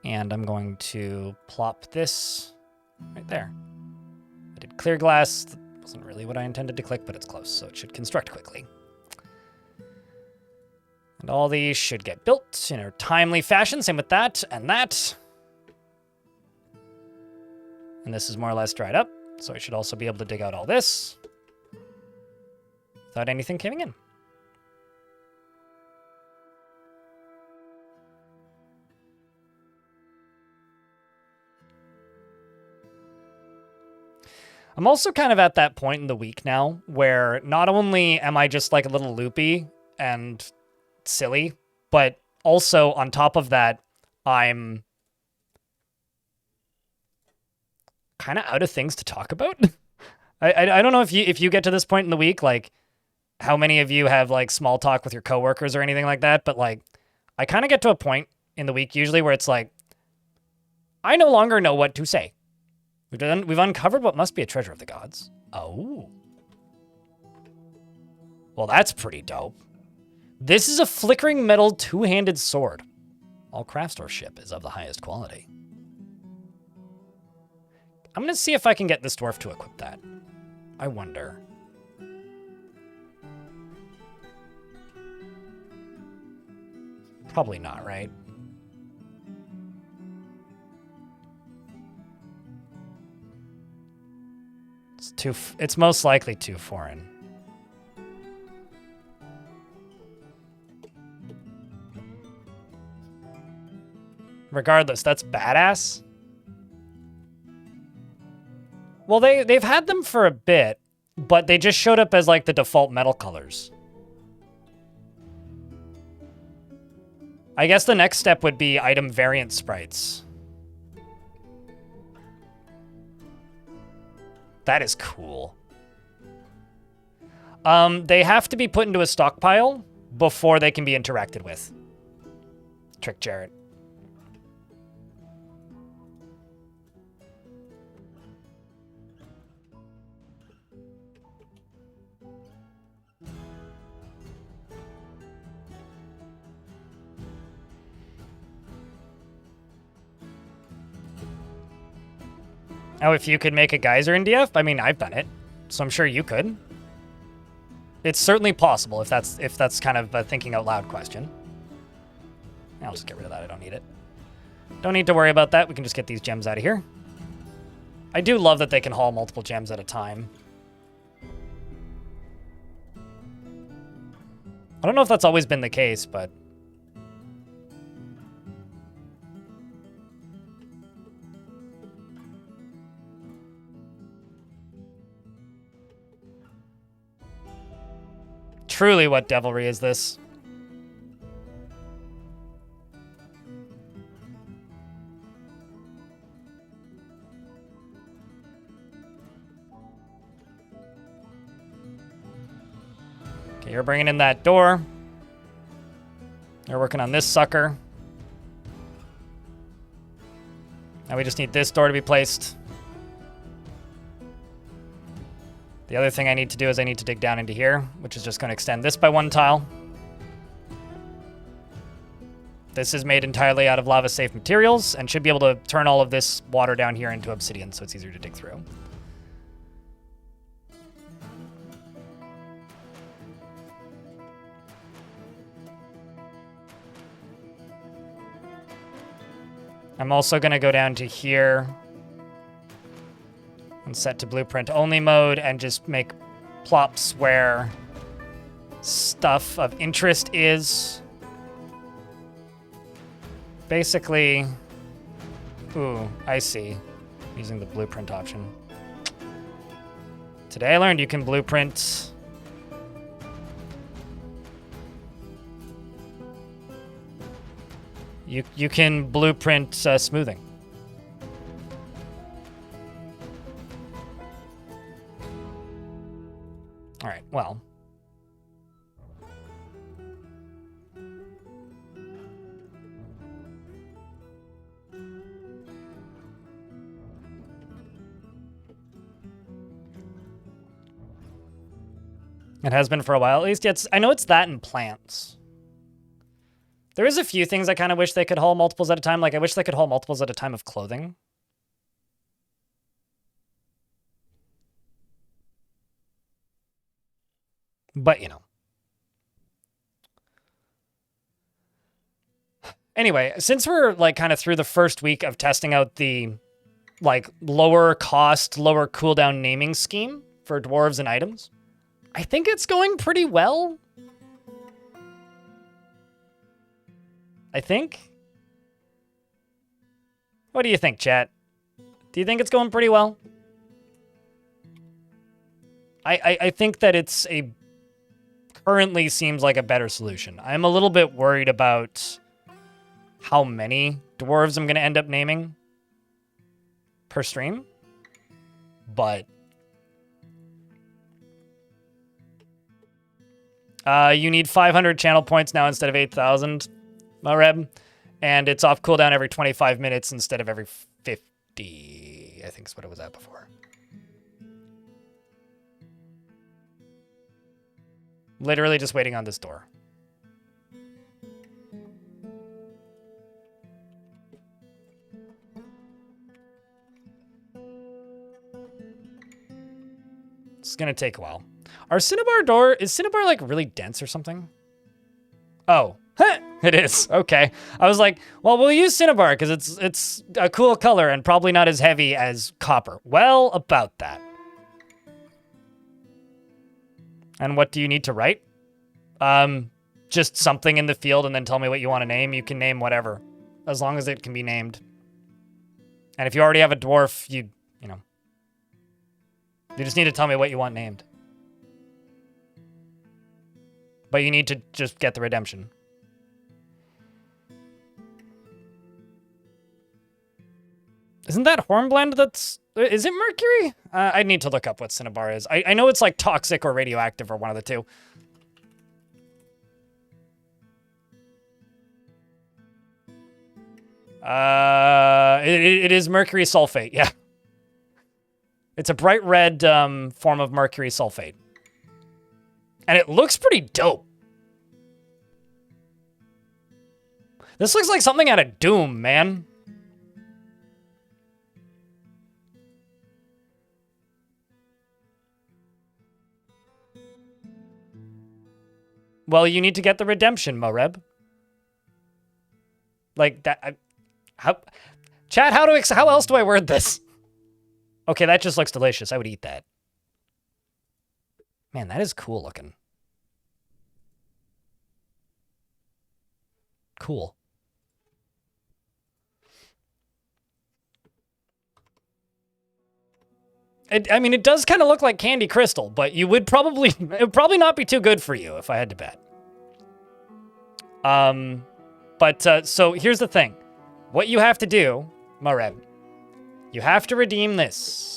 And I'm going to plop this right there. I did clear glass. That wasn't really what I intended to click, but it's close, so it should construct quickly. And all these should get built in a timely fashion. Same with that and that. And this is more or less dried up, so I should also be able to dig out all this without anything caving in. I'm also kind of at that point in the week now where not only am I just like a little loopy and silly, but also on top of that, I'm kind of out of things to talk about. I don't know if you get to this point in the week, like how many of you have like small talk with your coworkers or anything like that, but like I kind of get to a point in the week usually where it's like I no longer know what to say. We've uncovered what must be a treasure of the gods. Oh. Well, that's pretty dope. This is a flickering metal two-handed sword. All craft store ship is of the highest quality. I'm going to see if I can get this dwarf to equip that. I wonder. Probably not, right? It's most likely too foreign. Regardless, that's badass. Well, they've had them for a bit, but they just showed up as like the default metal colors. I guess the next step would be item variant sprites. That is cool. They have to be put into a stockpile before they can be interacted with. Trick Jarrett. Oh, if you could make a geyser in DF? I mean, I've done it, so I'm sure you could. It's certainly possible if that's kind of a thinking out loud question. I'll just get rid of that. I don't need it. Don't need to worry about that. We can just get these gems out of here. I do love that they can haul multiple gems at a time. I don't know if that's always been the case, but... Truly, what devilry is this? Okay, you're bringing in that door. They're working on this sucker. Now we just need this door to be placed. The other thing I need to do is I need to dig down into here, which is just going to extend this by one tile. This is made entirely out of lava-safe materials and should be able to turn all of this water down here into obsidian, so it's easier to dig through. I'm also going to go down to here and set to blueprint only mode and just make plops where stuff of interest is. Basically, ooh, I see. Using the blueprint option. Today I learned you can blueprint you can blueprint smoothing. All right, well. It has been for a while, at least. Yes, I know it's that in plants. There is a few things I kind of wish they could haul multiples at a time. Like, I wish they could haul multiples at a time of clothing. But, you know. Anyway, since we're, like, kind of through the first week of testing out the like lower cost, lower cooldown naming scheme for dwarves and items. I think it's going pretty well. I think. What do you think, chat? Do you think it's going pretty well? I think that it's currently seems like a better solution. I'm a little bit worried about how many dwarves I'm going to end up naming per stream, but you need 500 channel points now instead of 8,000, Mareb, and it's off cooldown every 25 minutes instead of every 50, I think is what it was at before. Literally just waiting on this door. It's gonna take a while. Our Cinnabar door, is Cinnabar like really dense or something? Oh, it is. Okay. I was like, well, we'll use Cinnabar because it's a cool color and probably not as heavy as copper. Well, about that. And what do you need to write? Just something in the field and then tell me what you want to name. You can name whatever, as long as it can be named. And if you already have a dwarf, you know, you just need to tell me what you want named. But you need to just get the redemption. Isn't that Hornblende that's... Is it Mercury? I need to look up what Cinnabar is. I know it's like toxic or radioactive or one of the two. It is mercury sulfate, yeah. It's a bright red form of mercury sulfate. And it looks pretty dope. This looks like something out of Doom, man. Well, you need to get the redemption, Moreb. Like that. Chat, how else do I word this? Okay, that just looks delicious. I would eat that. Man, that is cool looking. Cool. I mean, it does kind of look like candy crystal, but you would probably, it would probably not be too good for you if I had to bet. So here's the thing. What you have to do, Mareb, you have to redeem this.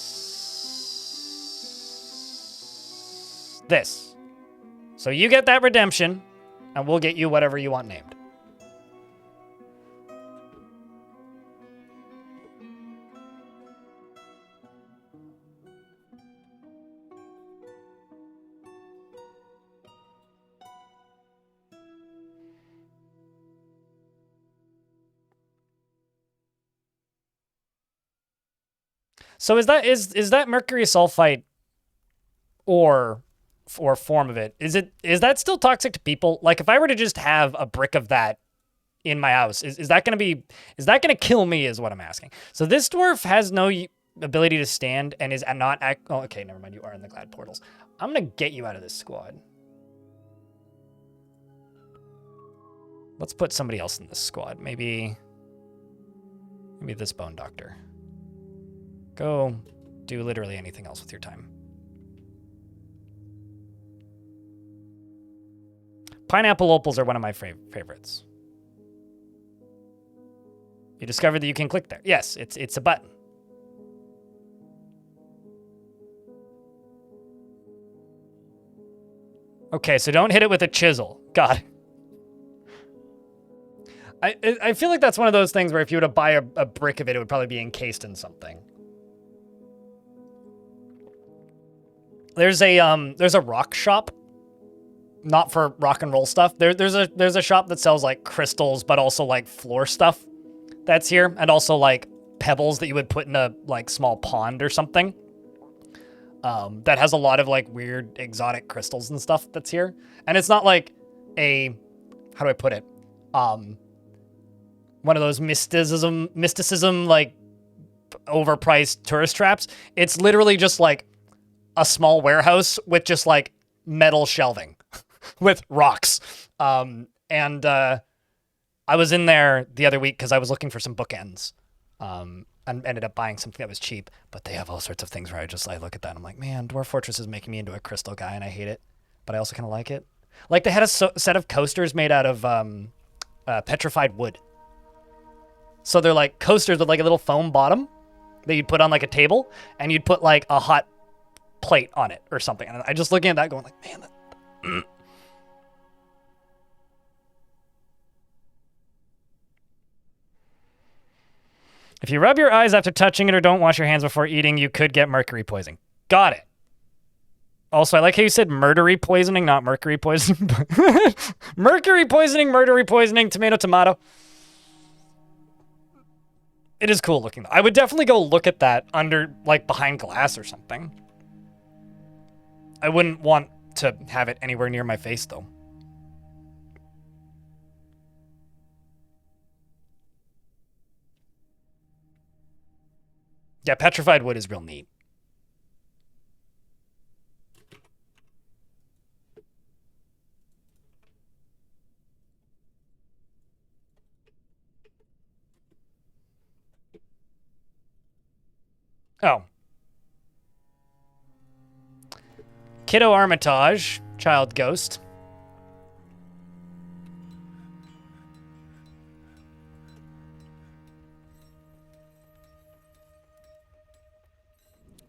This. So you get that redemption, and we'll get you whatever you want named. So is that mercury sulfite or form of it? Is that still toxic to people? Like if I were to just have a brick of that in my house, is that gonna kill me is what I'm asking. So this dwarf has no ability to stand and is not oh, okay, never mind, you are in the glad portals. I'm gonna get you out of this squad. Let's put somebody else in this squad. Maybe this bone doctor. Go do literally anything else with your time. Pineapple opals are one of my favorites. You discovered that you can click there. Yes, it's a button. Okay, so don't hit it with a chisel. God. I feel like that's one of those things where if you were to buy a brick of it, it would probably be encased in something. There's a rock shop, not for rock and roll stuff. There's a shop that sells like crystals, but also like floor stuff that's here, and also like pebbles that you would put in a like small pond or something. That has a lot of like weird exotic crystals and stuff that's here, and it's not like how do I put it? One of those mysticism like overpriced tourist traps. It's literally just like a small warehouse with just like metal shelving with rocks. And I was in there the other week because I was looking for some bookends. And ended up buying something that was cheap, but they have all sorts of things where I look at that and I'm like, man, Dwarf Fortress is making me into a crystal guy and I hate it, but I also kind of like it. Like they had a set of coasters made out of petrified wood. So they're like coasters with like a little foam bottom that you'd put on like a table and you'd put like a hot plate on it or something. And I just looking at that going like, man, that... If you rub your eyes after touching it or don't wash your hands before eating, you could get mercury poisoning. Got it. Also, I like how you said murdery poisoning, not mercury poisoning. Mercury poisoning, murdery poisoning, tomato, tomato. It is cool looking. I would definitely go look at that under, like, behind glass or something. I wouldn't want to have it anywhere near my face, though. Yeah, petrified wood is real neat. Oh. Kiddo Armitage, child ghost.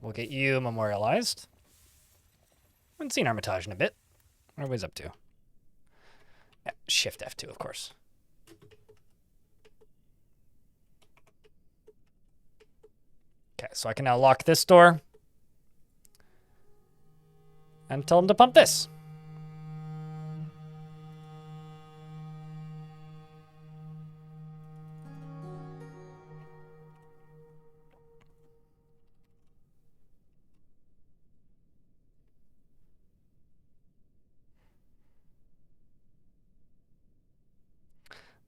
We'll get you memorialized. Haven't seen Armitage in a bit. What are we up to? Yeah, Shift F2, of course. Okay, so I can now lock this door. And tell him to pump this.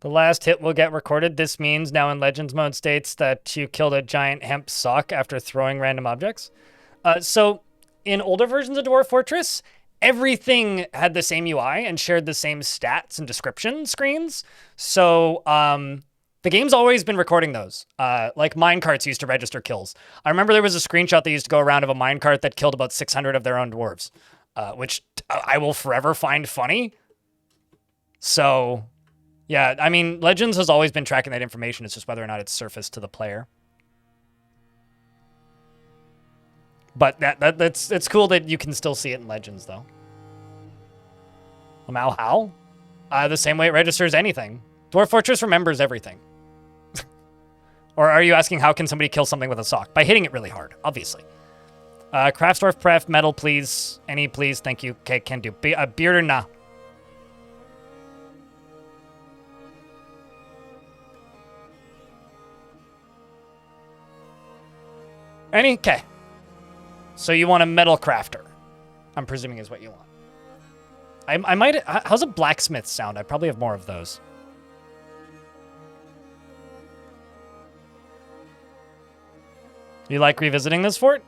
The last hit will get recorded. This means now in Legends mode states that you killed a giant hemp sock after throwing random objects. So in older versions of Dwarf Fortress, everything had the same UI and shared the same stats and description screens. So the game's always been recording those. Like minecarts used to register kills. I remember there was a screenshot that used to go around of a minecart that killed about 600 of their own dwarves, which I will forever find funny. So... yeah, I mean, Legends has always been tracking that information. It's just whether or not it's surfaced to the player. But it's cool that you can still see it in Legends, though. Lamau how? The same way it registers anything. Dwarf Fortress remembers everything. Or are you asking how can somebody kill something with a sock? By hitting it really hard, obviously. Craftsdorf Pref, metal, please. Any, please. Thank you. Okay, can do. Beard or nah? Any? Okay. So you want a metal crafter, I'm presuming is what you want. I might... how's a blacksmith sound? I probably have more of those. You like revisiting this fort?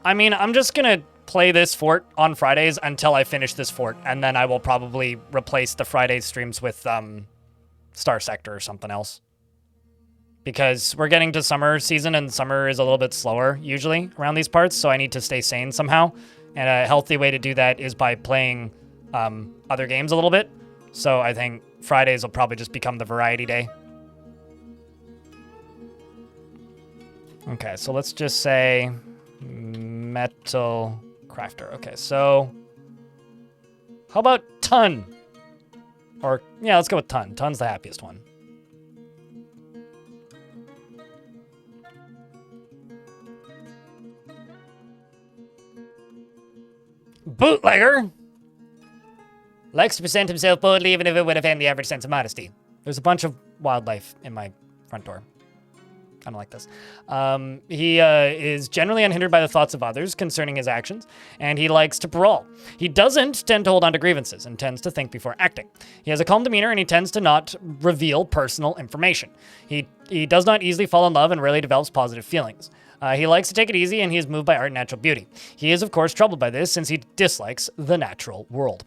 I mean, I'm just going to play this fort on Fridays until I finish this fort, and then I will probably replace the Friday streams with Star Sector or something else. Because we're getting to summer season, and summer is a little bit slower, usually, around these parts, so I need to stay sane somehow. And a healthy way to do that is by playing other games a little bit. So I think Fridays will probably just become the variety day. Okay, so let's just say metal crafter. Okay, so how about ton? Or, yeah, let's go with ton. Ton's the happiest one. Bootlegger likes to present himself boldly even if it would offend the average sense of modesty. There's a bunch of wildlife in my front door. I don't like this. He is generally unhindered by the thoughts of others concerning his actions, and he likes to brawl. He doesn't tend to hold on to grievances and tends to think before acting. He has a calm demeanor, and he tends to not reveal personal information. He does not easily fall in love and rarely develops positive feelings. He likes to take it easy, and he is moved by art and natural beauty. He is, of course, troubled by this since he dislikes the natural world.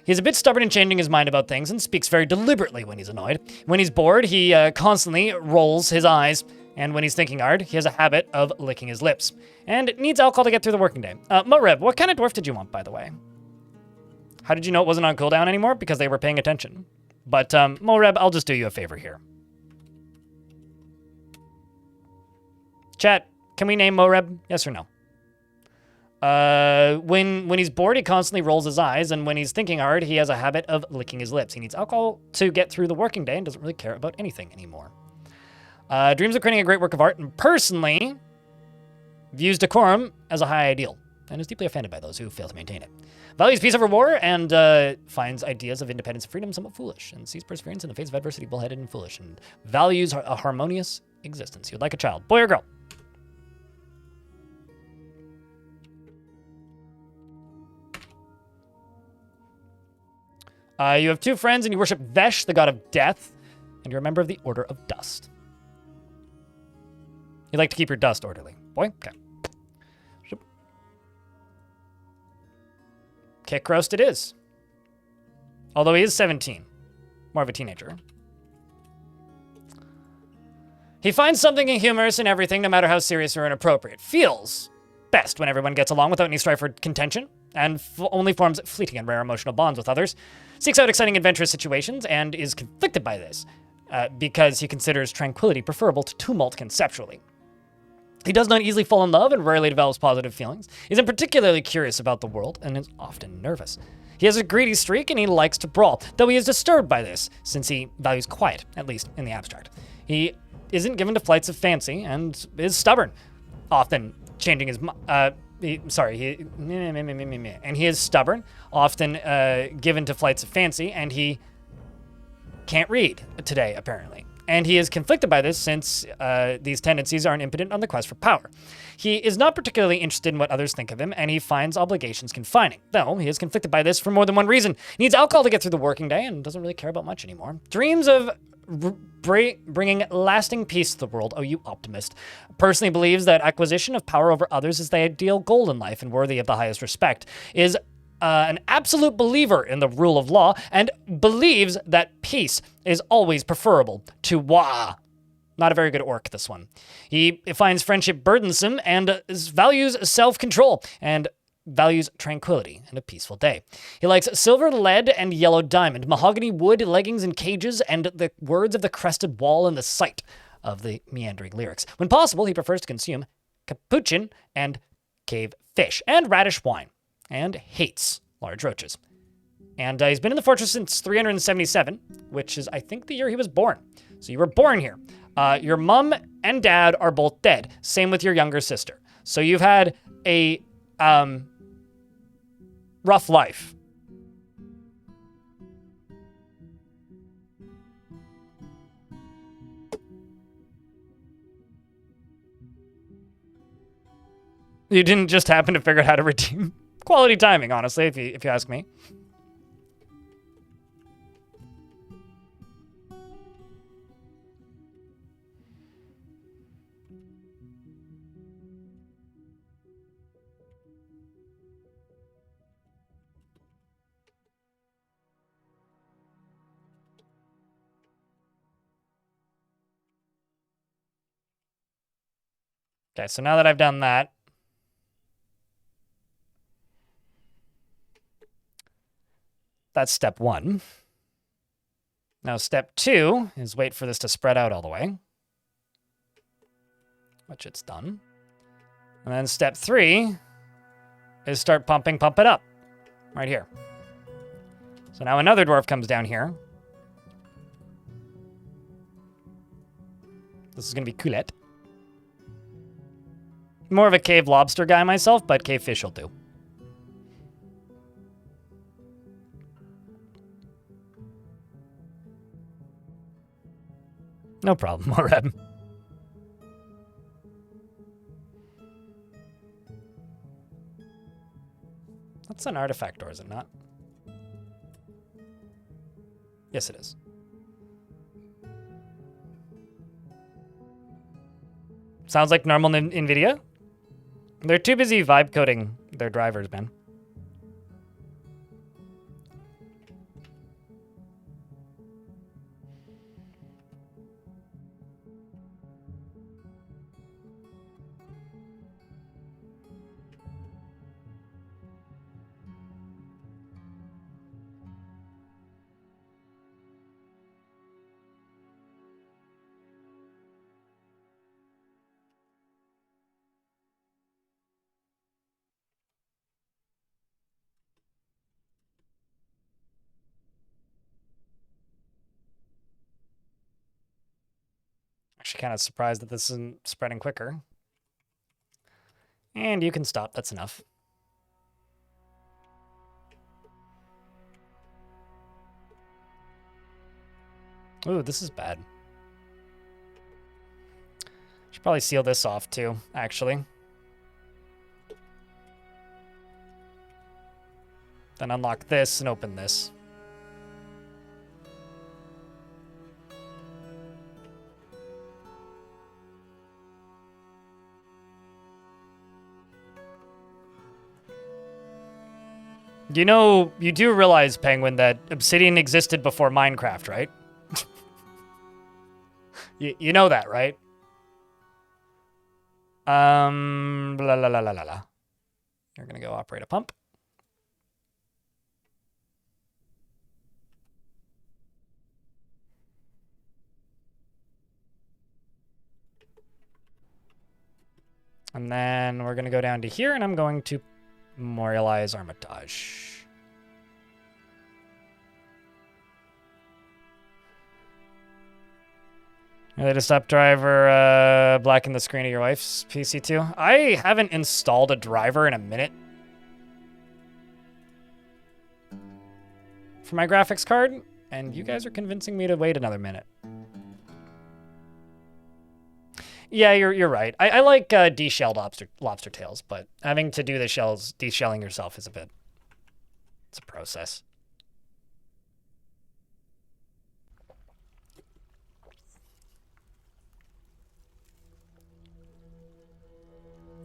He's a bit stubborn in changing his mind about things and speaks very deliberately when he's annoyed. When he's bored, he constantly rolls his eyes, and when he's thinking hard, he has a habit of licking his lips. And needs alcohol to get through the working day. Moreb, what kind of dwarf did you want, by the way? How did you know it wasn't on cooldown anymore? Because they were paying attention. But, Moreb, I'll just do you a favor here. Chat, can we name Moreb? Yes or no? When he's bored, he constantly rolls his eyes, and when he's thinking hard, he has a habit of licking his lips. He needs alcohol to get through the working day and doesn't really care about anything anymore. Dreams of creating a great work of art, and personally views decorum as a high ideal, and is deeply offended by those who fail to maintain it. Values peace over war, and finds ideas of independence and freedom somewhat foolish, and sees perseverance in the face of adversity bullheaded and foolish, and values a harmonious existence. He would like a child. Boy or girl? You have 2 friends, and you worship Vesh, the god of death, and you're a member of the Order of Dust. You like to keep your dust orderly. Boy? Okay. Kick roast it is. Although he is 17. More of a teenager. He finds something humorous in everything, no matter how serious or inappropriate. Feels best when everyone gets along without any strife for contention, and only forms fleeting and rare emotional bonds with others. Seeks out exciting, adventurous situations, and is conflicted by this, because he considers tranquility preferable to tumult conceptually. He does not easily fall in love and rarely develops positive feelings. He isn't particularly curious about the world and is often nervous. He has a greedy streak and he likes to brawl, though he is disturbed by this, since he values quiet, at least in the abstract. He isn't given to flights of fancy and is stubborn, often changing his and he is stubborn, often given to flights of fancy, and he can't read today, apparently. And he is conflicted by this since these tendencies are impotent on the quest for power. He is not particularly interested in what others think of him, and he finds obligations confining, though he is conflicted by this for more than one reason. He needs alcohol to get through the working day and doesn't really care about much anymore. Dreams of bringing lasting peace to the world, oh you optimist, personally believes that acquisition of power over others is the ideal goal in life and worthy of the highest respect, is an absolute believer in the rule of law, and believes that peace is always preferable to war. Not a very good orc, this one. He finds friendship burdensome and values self-control, and values tranquility and a peaceful day. He likes silver, lead, and yellow diamond, mahogany wood, leggings and cages, and the words of the crested wall and the sight of the meandering lyrics. When possible, he prefers to consume capuchin and cave fish, and radish wine, and hates large roaches. And he's been in the fortress since 377, which is, I think, the year he was born. So you were born here. Your mom and dad are both dead. Same with your younger sister. So you've had a rough life. You didn't just happen to figure out how to redeem. Quality timing, honestly, if you ask me. Okay, so now that I've done that, that's step 1. Now step 2 is wait for this to spread out all the way, which it's done. And then step 3 is start pump it up, right here. So now another dwarf comes down here. This is gonna be Coulette. More of a cave lobster guy myself, but cave fish will do. No problem, Moreb. That's an artifact door, is it not? Yes, it is. Sounds like normal NVIDIA. They're too busy vibe coding their drivers, man. Actually, kind of surprised that this isn't spreading quicker. And you can stop. That's enough. Ooh, this is bad. Should probably seal this off too, actually. Then unlock this and open this. You know, you do realize, Penguin, that Obsidian existed before Minecraft, right? you know that, right? Blah, la, la, la, la, la. You're gonna go operate a pump. And then we're gonna go down to here, and I'm going to memorialize Armitage. Latest up driver, blacken the screen of your wife's PC too. I haven't installed a driver in a minute for my graphics card, and you guys are convincing me to wait another minute. Yeah, you're right. I like de-shelled lobster tails, but having to do the shells, de-shelling yourself is it's a process.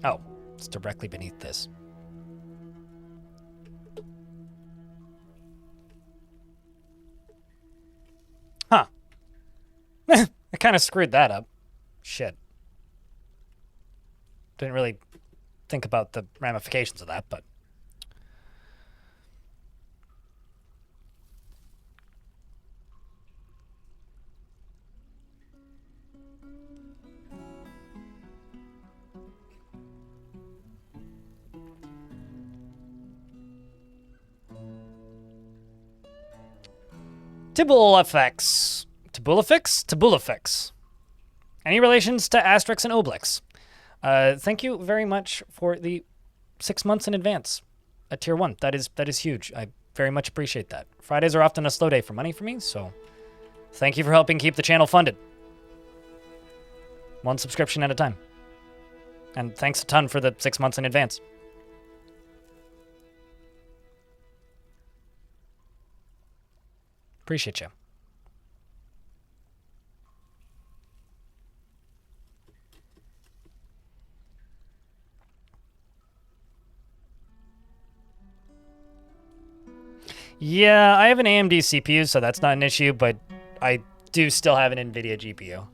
Oh, it's directly beneath this. Huh. I kind of screwed that up. Shit. Didn't really think about the ramifications of that, but... Tibulafix. Tibulafix. Any relations to Asterix and Obelix? Thank you very much for the 6 months in advance at tier 1. That is huge. I very much appreciate that. Fridays are often a slow day for money for me, so thank you for helping keep the channel funded. 1 subscription at a time. And thanks a ton for the 6 months in advance. Appreciate you. Yeah, I have an AMD CPU, so that's not an issue, but I do still have an NVIDIA GPU.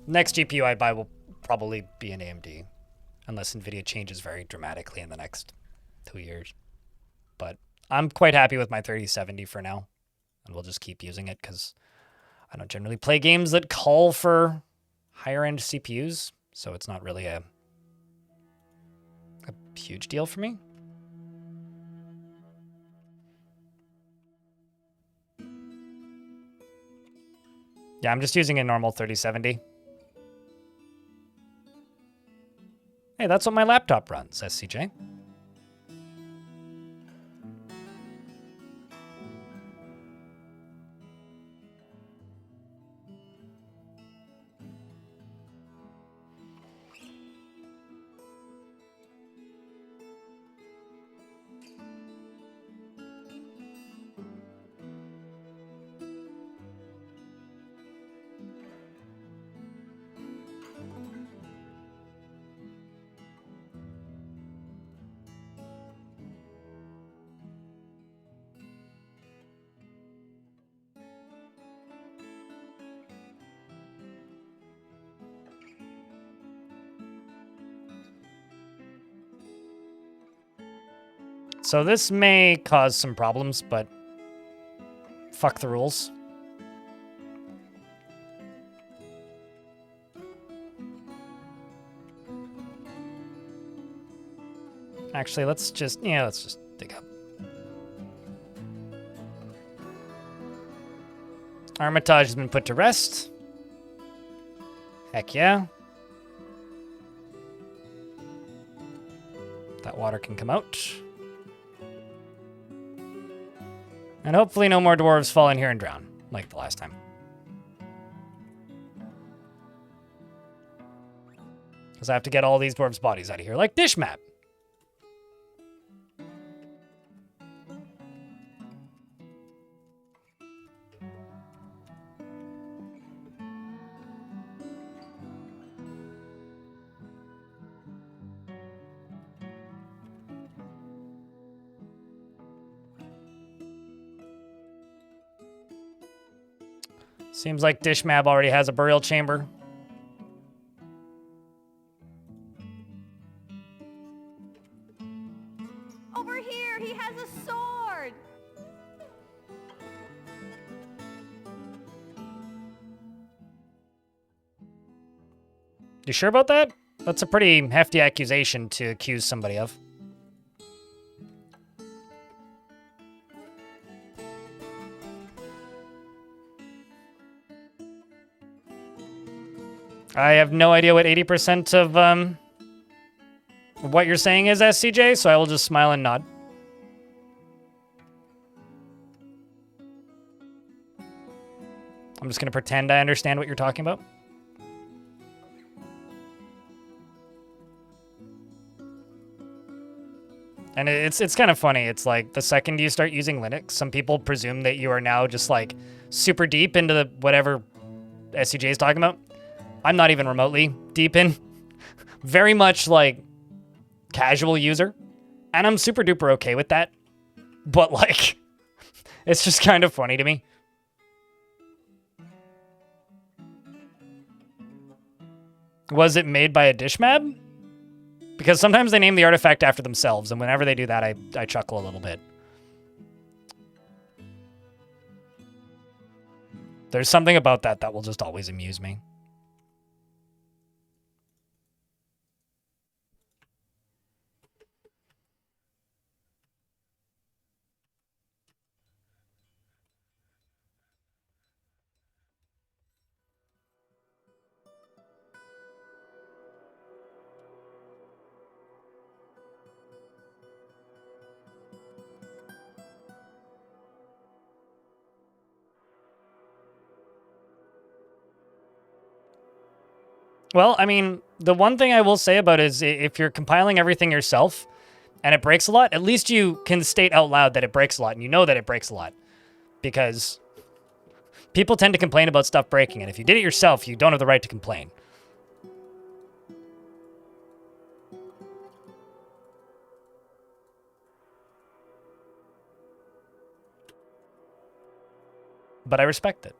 Next GPU I buy will probably be an AMD, unless NVIDIA changes very dramatically in the next 2 years. But I'm quite happy with my 3070 for now, and we'll just keep using it because I don't generally play games that call for higher-end CPUs, so it's not really a huge deal for me. Yeah, I'm just using a normal 3070. Hey, that's what my laptop runs, SCJ. So this may cause some problems, but fuck the rules. Actually, let's just dig up. Armitage has been put to rest. Heck yeah. That water can come out. And hopefully no more dwarves fall in here and drown, like the last time. Because I have to get all these dwarves' bodies out of here, like Dish Map. Seems like Dishmab already has a burial chamber. Over here, he has a sword. You sure about that? That's a pretty hefty accusation to accuse somebody of. I have no idea what 80% of what you're saying is, SCJ, so I will just smile and nod. I'm just going to pretend I understand what you're talking about. And it's kind of funny. It's like the second you start using Linux, some people presume that you are now just like super deep into the whatever SCJ is talking about. I'm not even remotely deep in. Very much like casual user. And I'm super duper okay with that. But like, it's just kind of funny to me. Was it made by a Dishmab? Because sometimes they name the artifact after themselves, and whenever they do that, I chuckle a little bit. There's something about that will just always amuse me. Well, I mean, the one thing I will say about it is if you're compiling everything yourself and it breaks a lot, at least you can state out loud that it breaks a lot and you know that it breaks a lot. Because people tend to complain about stuff breaking, and if you did it yourself, you don't have the right to complain. But I respect it.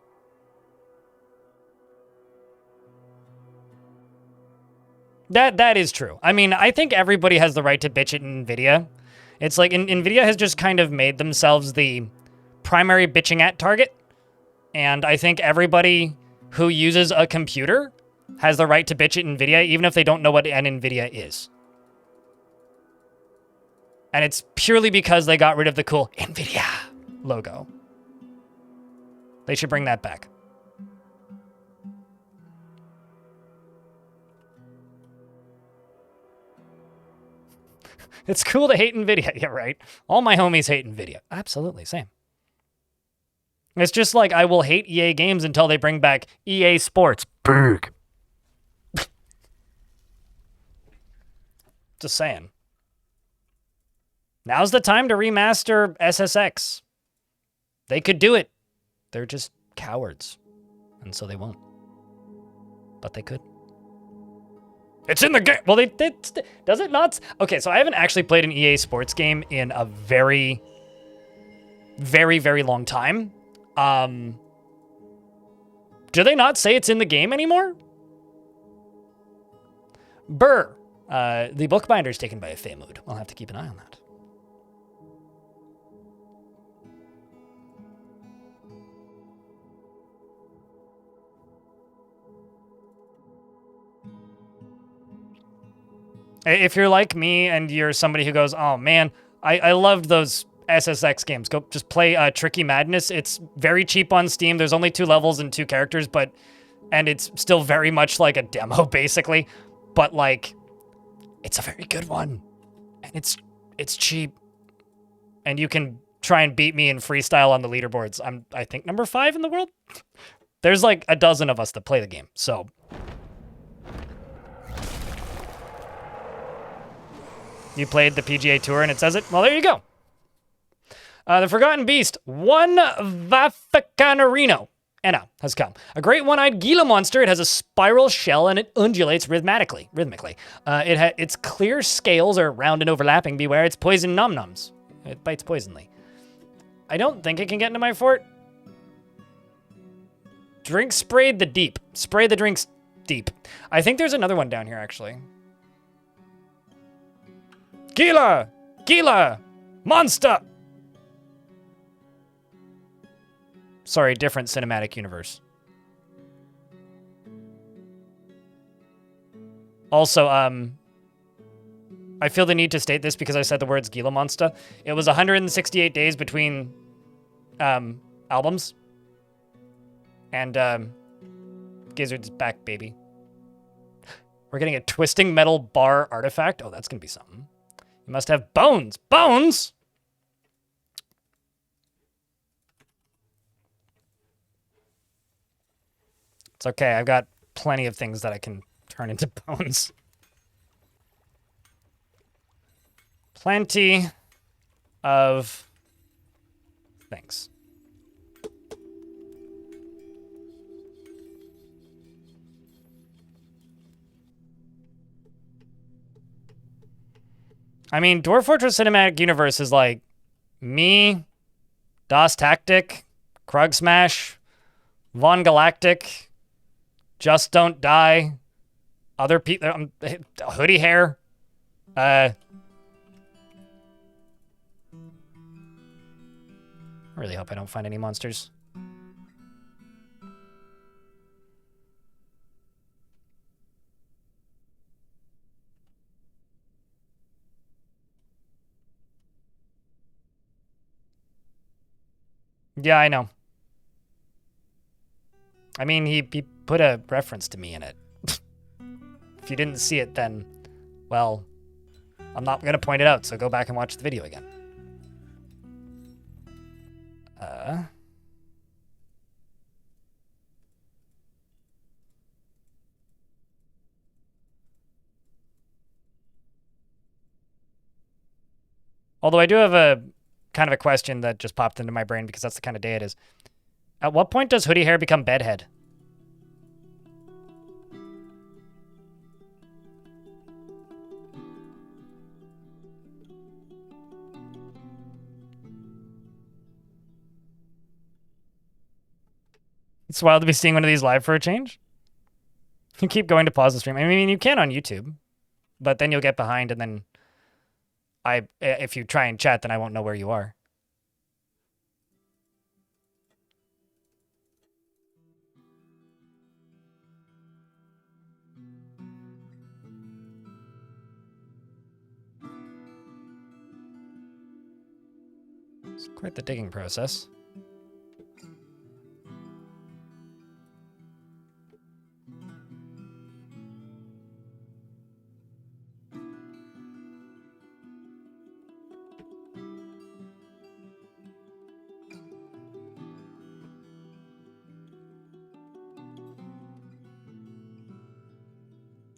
That is true. I mean, I think everybody has the right to bitch at NVIDIA. It's like NVIDIA has just kind of made themselves the primary bitching at target. And I think everybody who uses a computer has the right to bitch at NVIDIA, even if they don't know what an NVIDIA is. And it's purely because they got rid of the cool NVIDIA logo. They should bring that back. It's cool to hate NVIDIA. Yeah, right. All my homies hate NVIDIA. Absolutely, same. It's just like I will hate EA games until they bring back EA Sports. Berg. Just saying. Now's the time to remaster SSX. They could do it. They're just cowards. And so they won't. But they could. It's in the game. Well, does it not? Okay, so I haven't actually played an EA Sports game in a very, very, very long time. Do they not say it's in the game anymore? Burr. The bookbinder is taken by a Famood. We'll have to keep an eye on that. If you're like me and you're somebody who goes, oh man, I loved those SSX games. Go just play Tricky Madness. It's very cheap on Steam. There's only 2 levels and 2 characters, and it's still very much like a demo basically, but like it's a very good one, and it's cheap, and you can try and beat me in freestyle on the leaderboards. I think number 5 in the world. There's like a dozen of us that play the game, so. You played the PGA Tour and it says it? Well, there you go. The Forgotten Beast, one Vaficanarino. Enna has come. A great one-eyed Gila monster. It has a spiral shell and it undulates rhythmically. Its clear scales are round and overlapping. Beware, it's poison nom-noms. It bites poisonly. I don't think it can get into my fort. Drink sprayed the deep. Spray the drinks deep. I think there's another one down here, actually. Gila! Gila! Monster! Sorry, different cinematic universe. Also, I feel the need to state this because I said the words Gila Monster. It was 168 days between albums. And Gizzard's back, baby. We're getting a twisting metal bar artifact. Oh, that's gonna be something. You must have bones. Bones? It's okay. I've got plenty of things that I can turn into bones. Plenty of things. I mean, Dwarf Fortress Cinematic Universe is like me, Das Tactic, Krug Smash, Von Galactic, Just Don't Die, other people, Hoodie Hair, I really hope I don't find any monsters. Yeah, I know. I mean, he put a reference to me in it. If you didn't see it, then, well, I'm not going to point it out, so go back and watch the video again. Although I do have a kind of a question that just popped into my brain because that's the kind of day it is. At what point does Hoodie Hair become Bedhead? It's wild to be seeing one of these live for a change. You keep going to pause the stream. I mean, you can on YouTube, but then you'll get behind and then if you try and chat, then I won't know where you are. It's quite the digging process.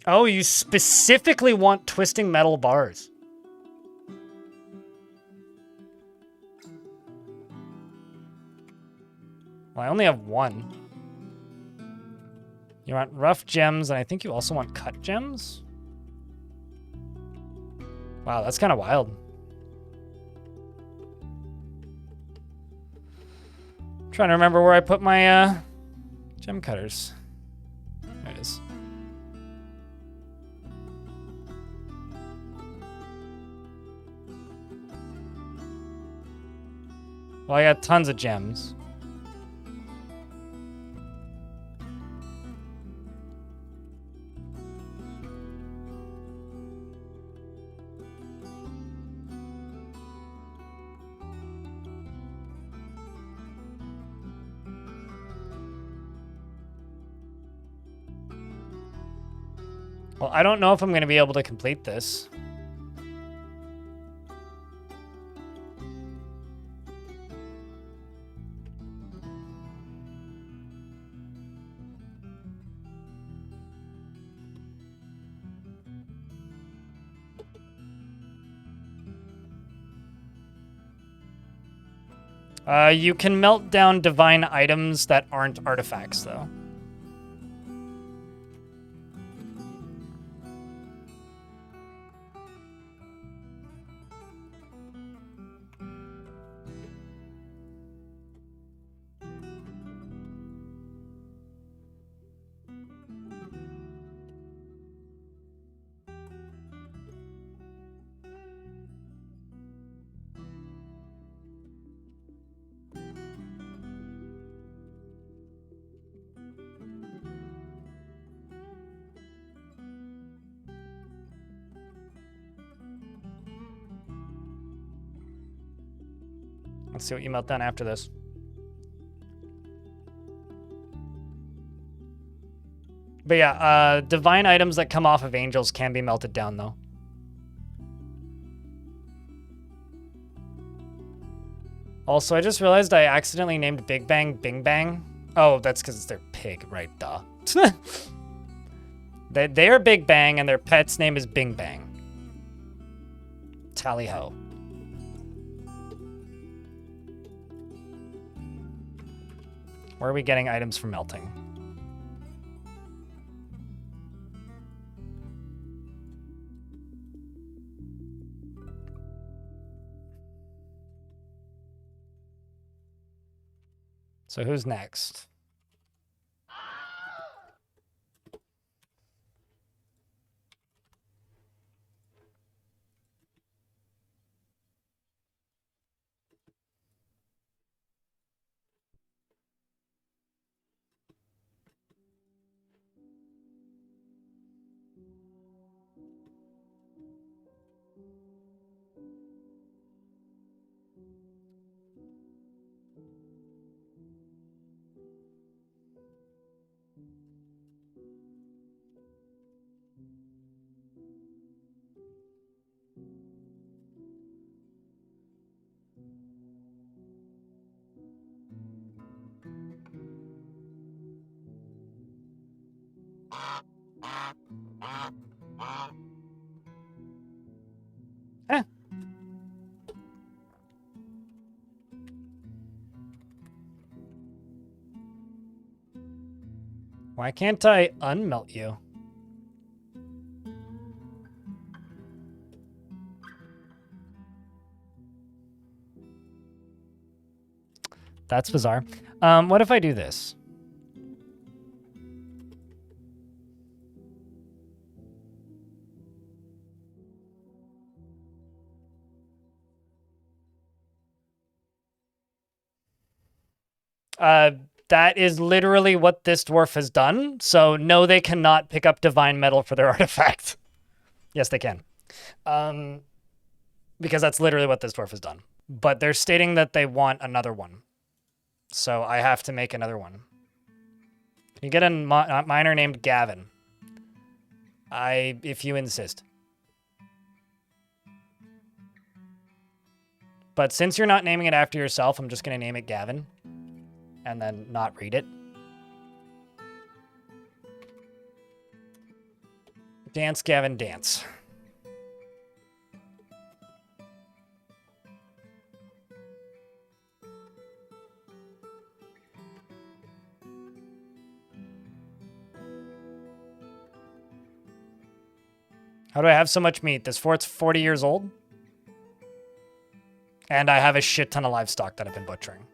Oh, you specifically want twisting metal bars. Well, I only have one. You want rough gems, and I think you also want cut gems? Wow, that's kind of wild. I'm trying to remember where I put my gem cutters. There it is. Well, I got tons of gems. Well, I don't know if I'm going to be able to complete this. You can melt down divine items that aren't artifacts, though. Let's see what you melt down after this. But yeah, divine items that come off of angels can be melted down, though. Also, I just realized I accidentally named Big Bang Bing Bang. Oh, that's because it's their pig, right? Duh. They are Big Bang, and their pet's name is Bing Bang. Tally ho. Where are we getting items for melting? So who's next? Eh. Why can't I unmelt you? That's bizarre. What if I do this? That is literally what this dwarf has done. So no, they cannot pick up divine metal for their artifact. Yes, they can. Because that's literally what this dwarf has done. But they're stating that they want another one. So I have to make another one. Can you get a miner named Gavin? If you insist. But since you're not naming it after yourself, I'm just going to name it Gavin. And then not read it. Dance, Gavin, dance. How do I have so much meat? This fort's 40 years old. And I have a shit ton of livestock that I've been butchering.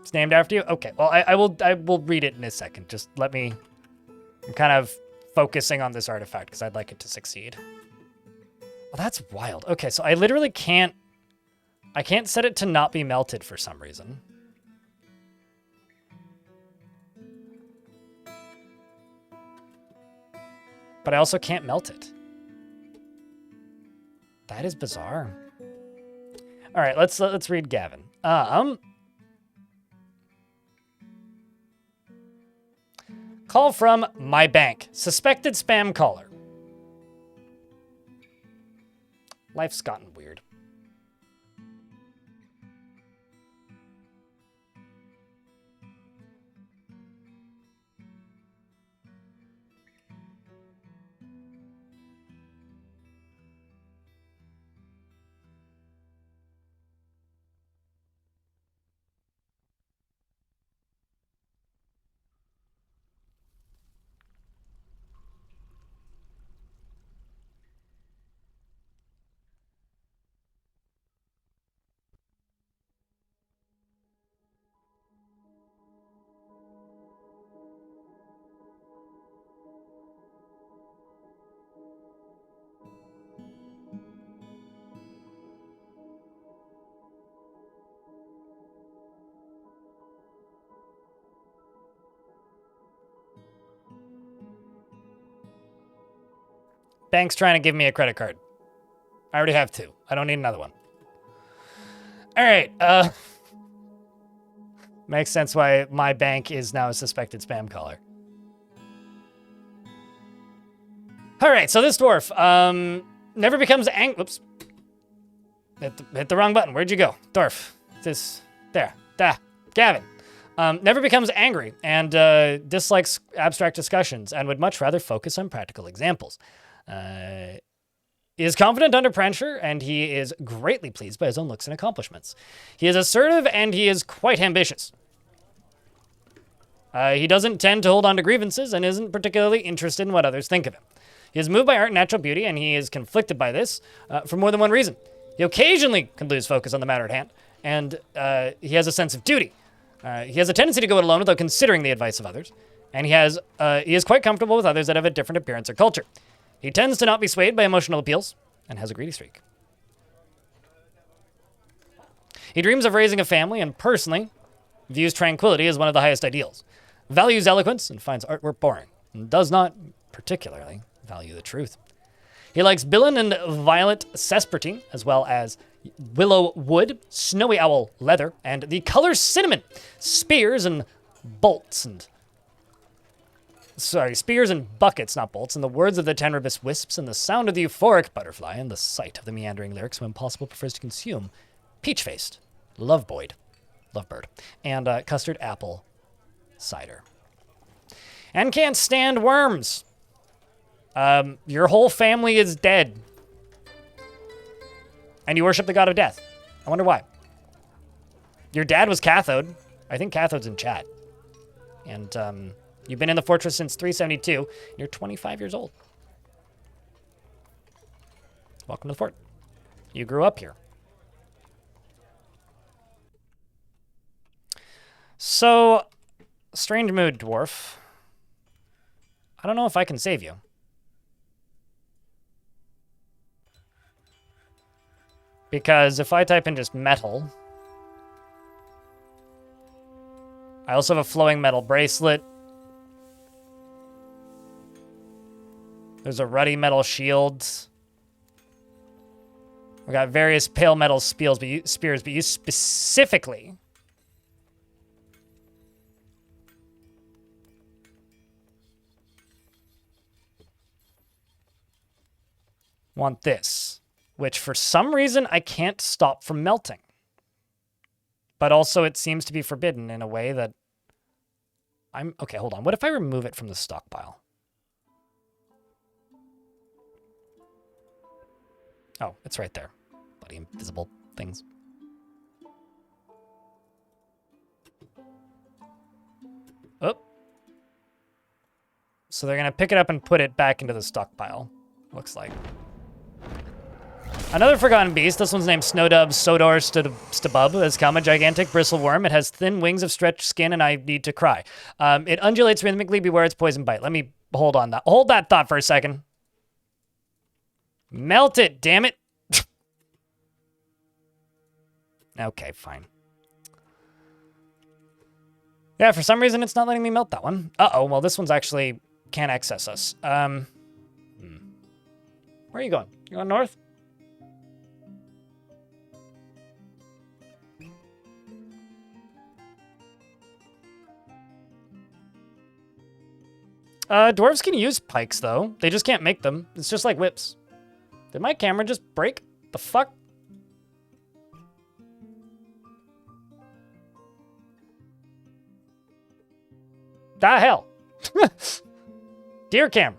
It's named after you? Okay, well, I will read it in a second. Just let me... I'm kind of focusing on this artifact because I'd like it to succeed. Oh, that's wild. Okay, so I literally can't... I can't set it to not be melted for some reason. But I also can't melt it. That is bizarre. All right, let's read Gavin. Call from my bank. Suspected spam caller. Life's gotten weird. Bank's trying to give me a credit card. I already have 2. I don't need another one. All right. Makes sense why my bank is now a suspected spam caller. All right, so this dwarf never becomes Whoops. Hit the wrong button. Where'd you go? Dwarf. There. Gavin. Never becomes angry and dislikes abstract discussions and would much rather focus on practical examples. Is confident under pressure, and he is greatly pleased by his own looks and accomplishments. He is assertive, and he is quite ambitious. He doesn't tend to hold on to grievances and isn't particularly interested in what others think of him. He is moved by art and natural beauty, and he is conflicted by this for more than one reason. He occasionally can lose focus on the matter at hand, and he has a sense of duty. He has a tendency to go it alone without considering the advice of others, and he is quite comfortable with others that have a different appearance or culture. He tends to not be swayed by emotional appeals and has a greedy streak. He dreams of raising a family and personally views tranquility as one of the highest ideals, values eloquence and finds artwork boring, and does not particularly value the truth. He likes Billen and Violet Cespertine, as well as Willow Wood, Snowy Owl Leather, and the color cinnamon, spears and buckets, not bolts, and the words of the tenebrous wisps, and the sound of the euphoric butterfly, and the sight of the meandering lyrics when possible prefers to consume peach-faced, lovebird, and custard apple cider. And can't stand worms. Your whole family is dead. And you worship the god of death. I wonder why. Your dad was Cathode. I think Cathode's in chat. And, you've been in the fortress since 372. You're 25 years old. Welcome to the fort. You grew up here. So, strange mood, dwarf. I don't know if I can save you. Because if I type in just metal, I also have a flowing metal bracelet. There's a ruddy metal shield. We got various pale metal spears, but you specifically want this, which for some reason I can't stop from melting. But also it seems to be forbidden in a way that okay, hold on. What if I remove it from the stockpile? Oh, it's right there. Bloody invisible things. Oh. So they're going to pick it up and put it back into the stockpile, looks like. Another forgotten beast. This one's named Snowdub Sodor Stabub. Has come a gigantic bristle worm. It has thin wings of stretched skin, and I need to cry. It undulates rhythmically. Beware its poison bite. Let me hold on that. Hold that thought for a second. Melt it, damn it. Okay, fine. Yeah, for some reason it's not letting me melt that one. Uh-oh, well this one's actually can't access us. Where are you going? You going north? Dwarves can use pikes, though. They just can't make them. It's just like whips. Did my camera just break? The fuck? The hell? Dear camera.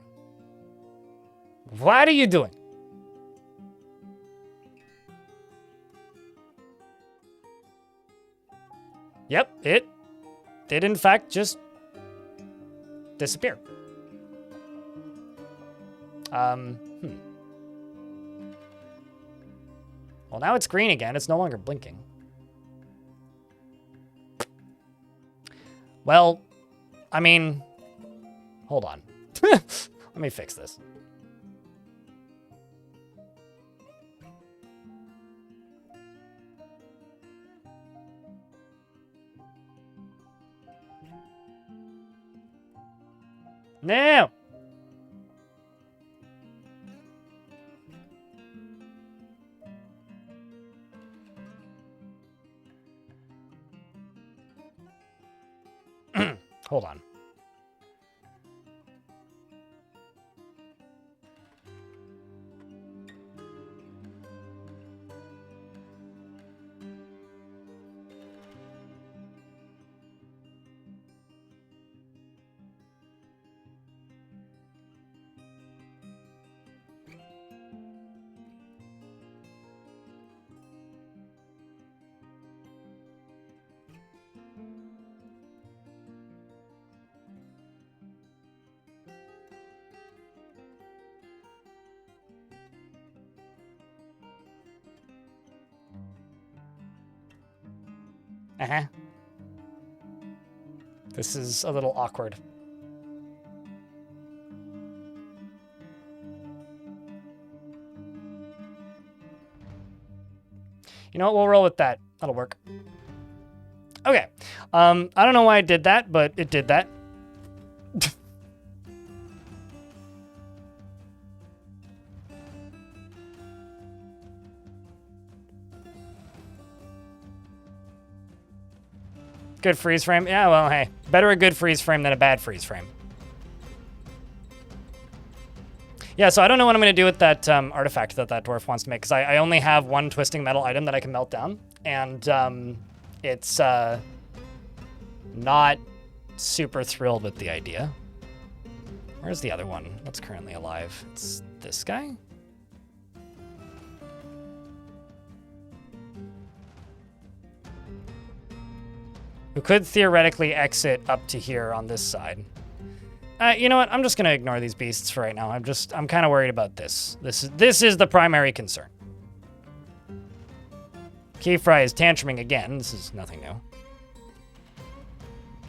What are you doing? Yep, it did in fact just disappear. Well, now it's green again. It's no longer blinking. Well, I mean, hold on. Let me fix this. No. Hold on. Uh-huh. This is a little awkward. You know what? We'll roll with that. That'll work. Okay. I don't know why I did that, but it did that. Good freeze frame? Yeah, well, hey. Better a good freeze frame than a bad freeze frame. Yeah, so I don't know what I'm going to do with that artifact that dwarf wants to make, because I only have one twisting metal item that I can melt down, and it's not super thrilled with the idea. Where's the other one that's currently alive? It's this guy? Who could theoretically exit up to here on this side. You know what? I'm just gonna ignore these beasts for right now. I'm kind of worried about this. This is the primary concern. Keyfry is tantruming again. This is nothing new.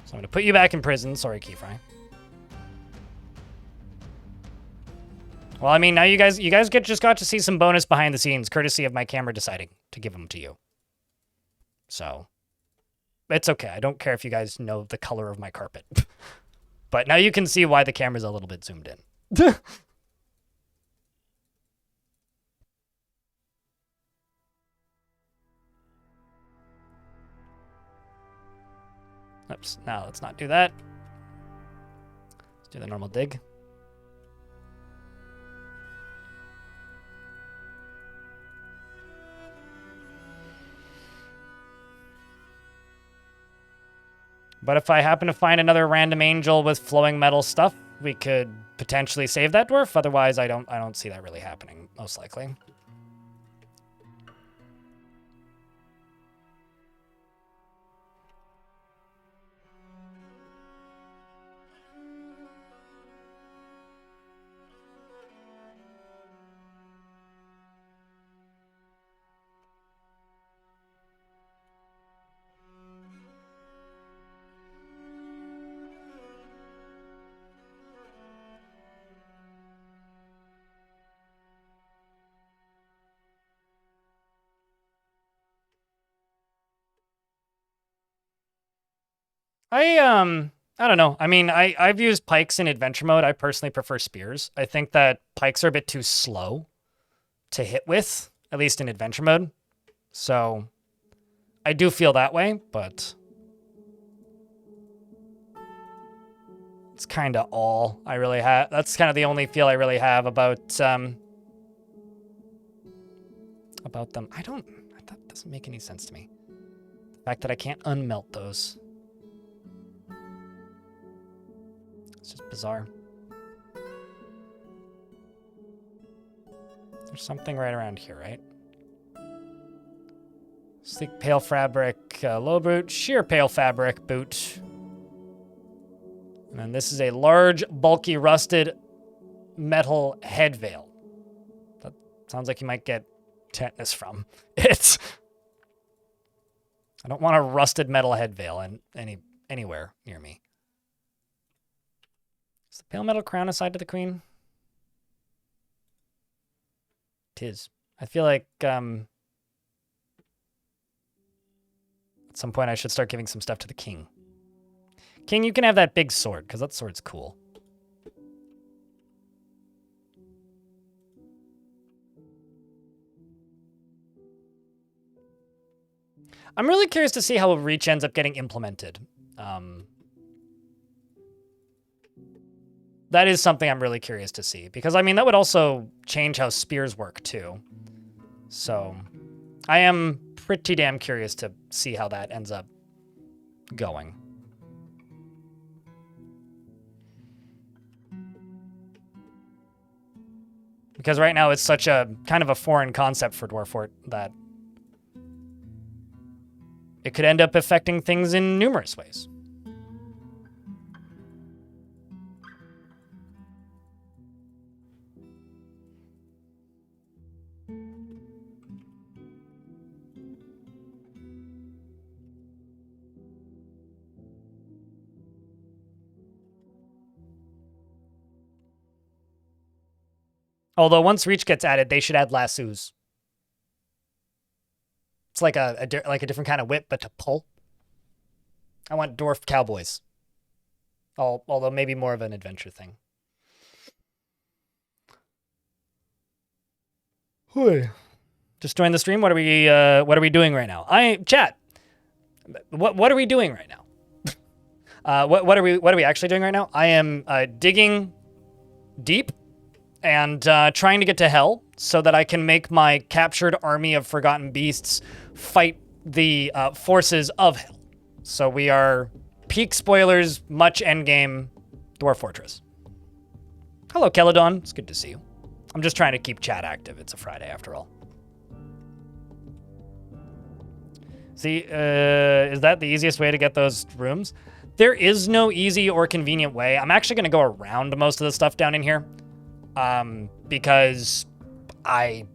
So I'm gonna put you back in prison. Sorry, Keyfry. Well, I mean, now you guys just got to see some bonus behind the scenes, courtesy of my camera deciding to give them to you. So. It's okay. I don't care if you guys know the color of my carpet. But now you can see why the camera's a little bit zoomed in. Oops. Now let's not do that. Let's do the normal dig. But if I happen to find another random angel with flowing metal stuff, we could potentially save that dwarf. Otherwise, I don't see that really happening, most likely. I don't know. I mean, I've used pikes in adventure mode. I personally prefer spears. I think that pikes are a bit too slow to hit with, at least in adventure mode. So I do feel that way, but It's kind of all I really have. That's kind of the only feel I really have about them. That doesn't make any sense to me. The fact that I can't unmelt those. It's just bizarre. There's something right around here, right? Sleek pale fabric low boot, sheer pale fabric boot. And then this is a large, bulky, rusted metal head veil. That sounds like you might get tetanus from it. I don't want a rusted metal head veil anywhere near me. Is the pale metal crown assigned to the queen? Tis. I feel like at some point I should start giving some stuff to the king. King, you can have that big sword, because that sword's cool. I'm really curious to see how Reach ends up getting implemented. That is something I'm really curious to see, because, I mean, that would also change how spears work, too. So, I am pretty damn curious to see how that ends up going. Because right now it's such a kind of a foreign concept for Dwarf Fort that it could end up affecting things in numerous ways. Although once Reach gets added, they should add lassos. It's like a different kind of whip, but to pull. I want dwarf cowboys. Although maybe more of an adventure thing. Hoi. Just join the stream. What are we doing right now? Chat. What are we doing right now? What are we actually doing right now? I am digging deep and trying to get to hell so that I can make my captured army of forgotten beasts fight the forces of hell. So we are peak spoilers, much endgame Dwarf Fortress. Hello, Keladon. It's good to see you. I'm just trying to keep chat active. It's a Friday after all. See, is that the easiest way to get those rooms? There is no easy or convenient way. I'm actually going to go around most of the stuff down in here. Because I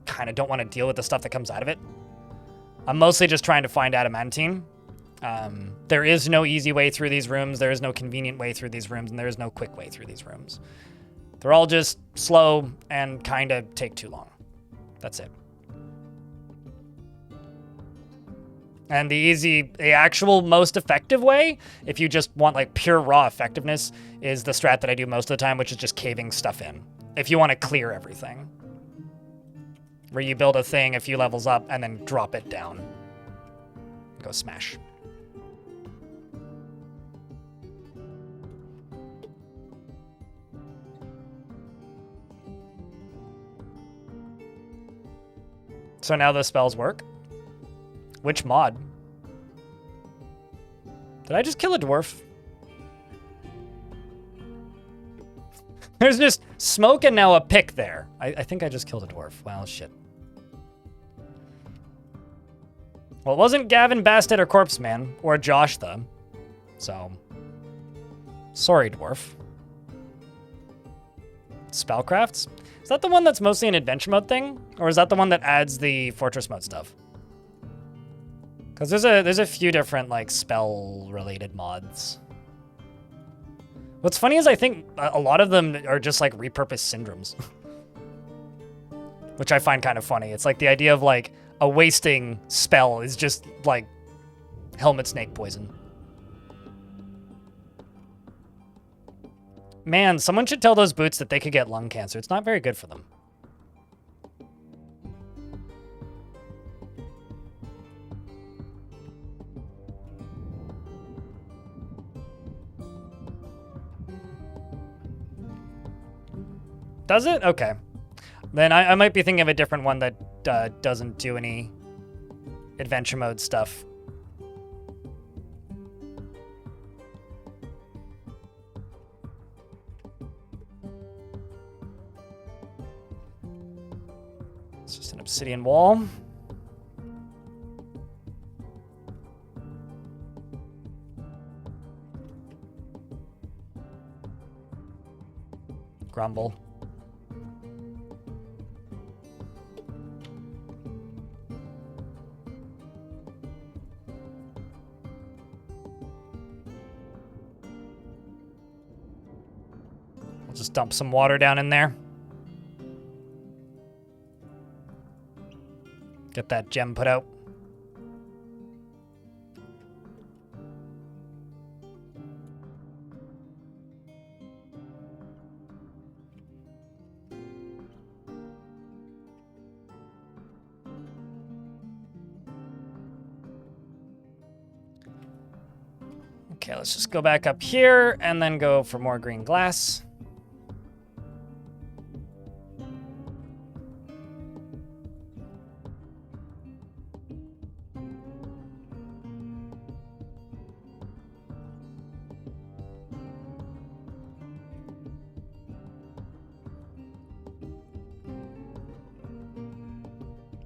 kind of don't want to deal with the stuff that comes out of it. I'm mostly just trying to find adamantine. There is no easy way through these rooms. There is no convenient way through these rooms, and there is no quick way through these rooms. They're all just slow and kind of take too long. That's it. And the actual most effective way, if you just want like pure raw effectiveness, is the strat that I do most of the time, which is just caving stuff in. If you want to clear everything. Where you build a thing a few levels up and then drop it down. Go smash. So now the spells work. Which mod? Did I just kill a dwarf? There's just smoke and now a pick there. I think I just killed a dwarf. Well, shit. Well, it wasn't Gavin, Bastet, or Corpse Man, or Josh, though. So, sorry, dwarf. Spellcrafts? Is that the one that's mostly an adventure mode thing? Or is that the one that adds the fortress mode stuff? Because there's a few different, like, spell-related mods. What's funny is I think a lot of them are just, like, repurposed syndromes. Which I find kind of funny. It's like the idea of, like, a wasting spell is just, like, helmet snake poison. Man, someone should tell those boots that they could get lung cancer. It's not very good for them. Does it? Okay. Then I might be thinking of a different one that doesn't do any adventure mode stuff. It's just an obsidian wall. Grumble. We'll just dump some water down in there. Get that gem put out. Okay, let's just go back up here and then go for more green glass.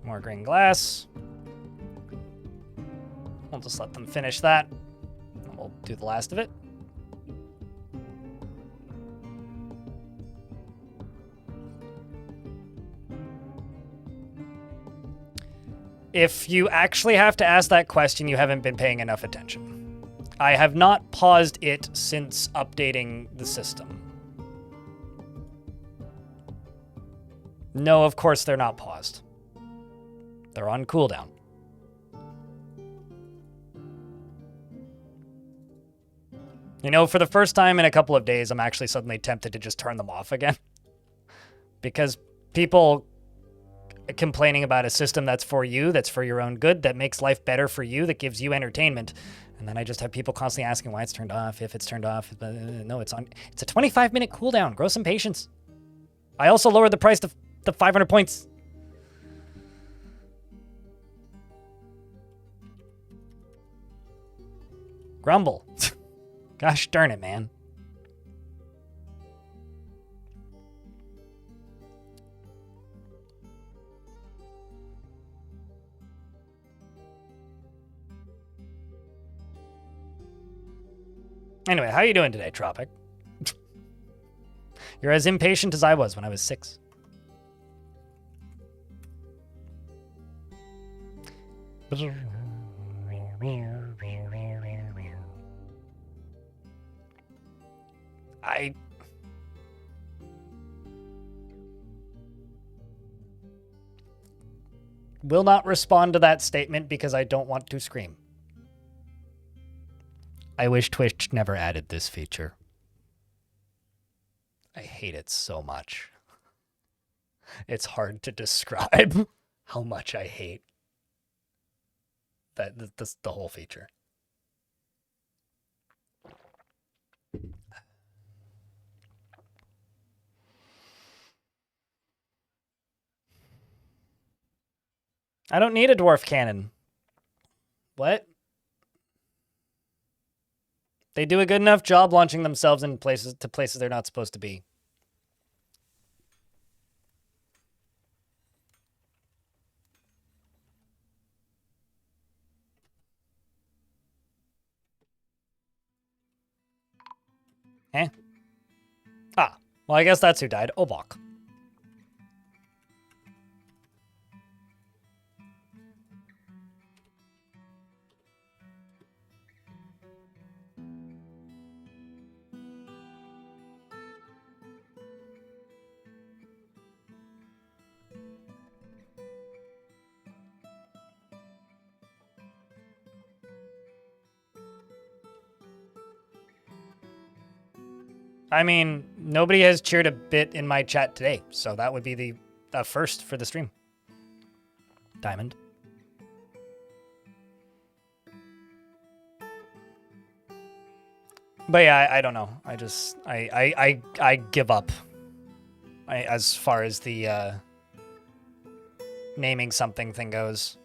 More green glass. We'll just let them finish that. And we'll do the last of it. If you actually have to ask that question, you haven't been paying enough attention. I have not paused it since updating the system. No, of course they're not paused. They're on cooldown. You know, for the first time in a couple of days, I'm actually suddenly tempted to just turn them off again. Because people complaining about a system that's for you, that's for your own good, that makes life better for you, that gives you entertainment. And then I just have people constantly asking why it's turned off, if it's turned off. No, it's on. It's a 25-minute cooldown. Grow some patience. I also lowered the price to 500 points. Grumble. Gosh darn it, man. Anyway, how are you doing today, Tropic? You're as impatient as I was when I was 6. I will not respond to that statement because I don't want to scream. I wish Twitch never added this feature. I hate it so much. It's hard to describe how much I hate the whole feature. I don't need a dwarf cannon. What? They do a good enough job launching themselves in places they're not supposed to be. Eh? Ah, well, I guess that's who died. Obok. I mean, nobody has cheered a bit in my chat today, so that would be the first for the stream. Diamond. But yeah, I don't know. I give up. as far as the naming something thing goes.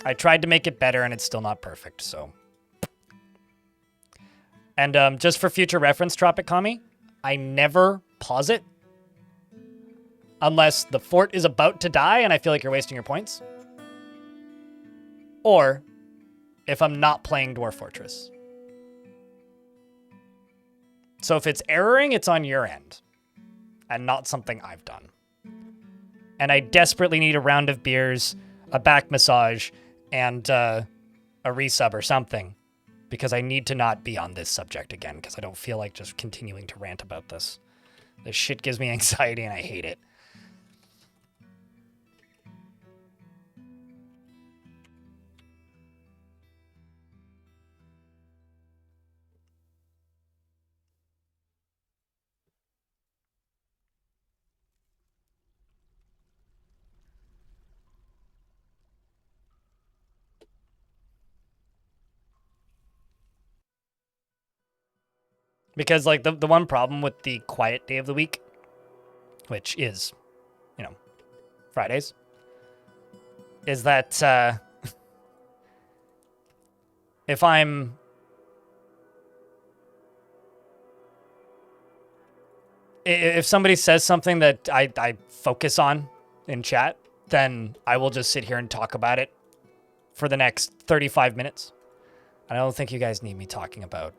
I tried to make it better, and it's still not perfect, so. And just for future reference, Tropic Kami, I never pause it unless the fort is about to die and I feel like you're wasting your points. Or if I'm not playing Dwarf Fortress. So if it's erroring, it's on your end and not something I've done. And I desperately need a round of beers, a back massage, and a resub or something, because I need to not be on this subject again, because I don't feel like just continuing to rant about this. This shit gives me anxiety and I hate it. Because, like, the one problem with the quiet day of the week, which is, you know, Fridays, is that if I'm... If somebody says something that I focus on in chat, then I will just sit here and talk about it for the next 35 minutes. I don't think you guys need me talking about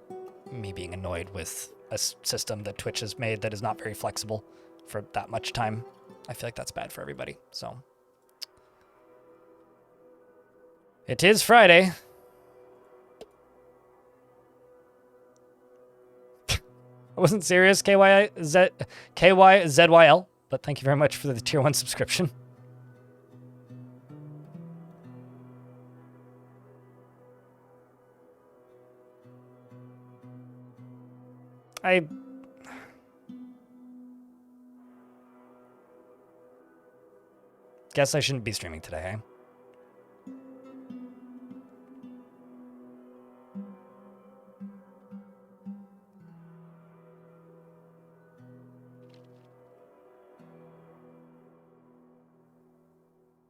me being annoyed with a system that Twitch has made that is not very flexible for that much time. I feel like that's bad for everybody, so. It is Friday. I wasn't serious, KYZYL, but thank you very much for the tier 1 subscription. I guess I shouldn't be streaming today, hey?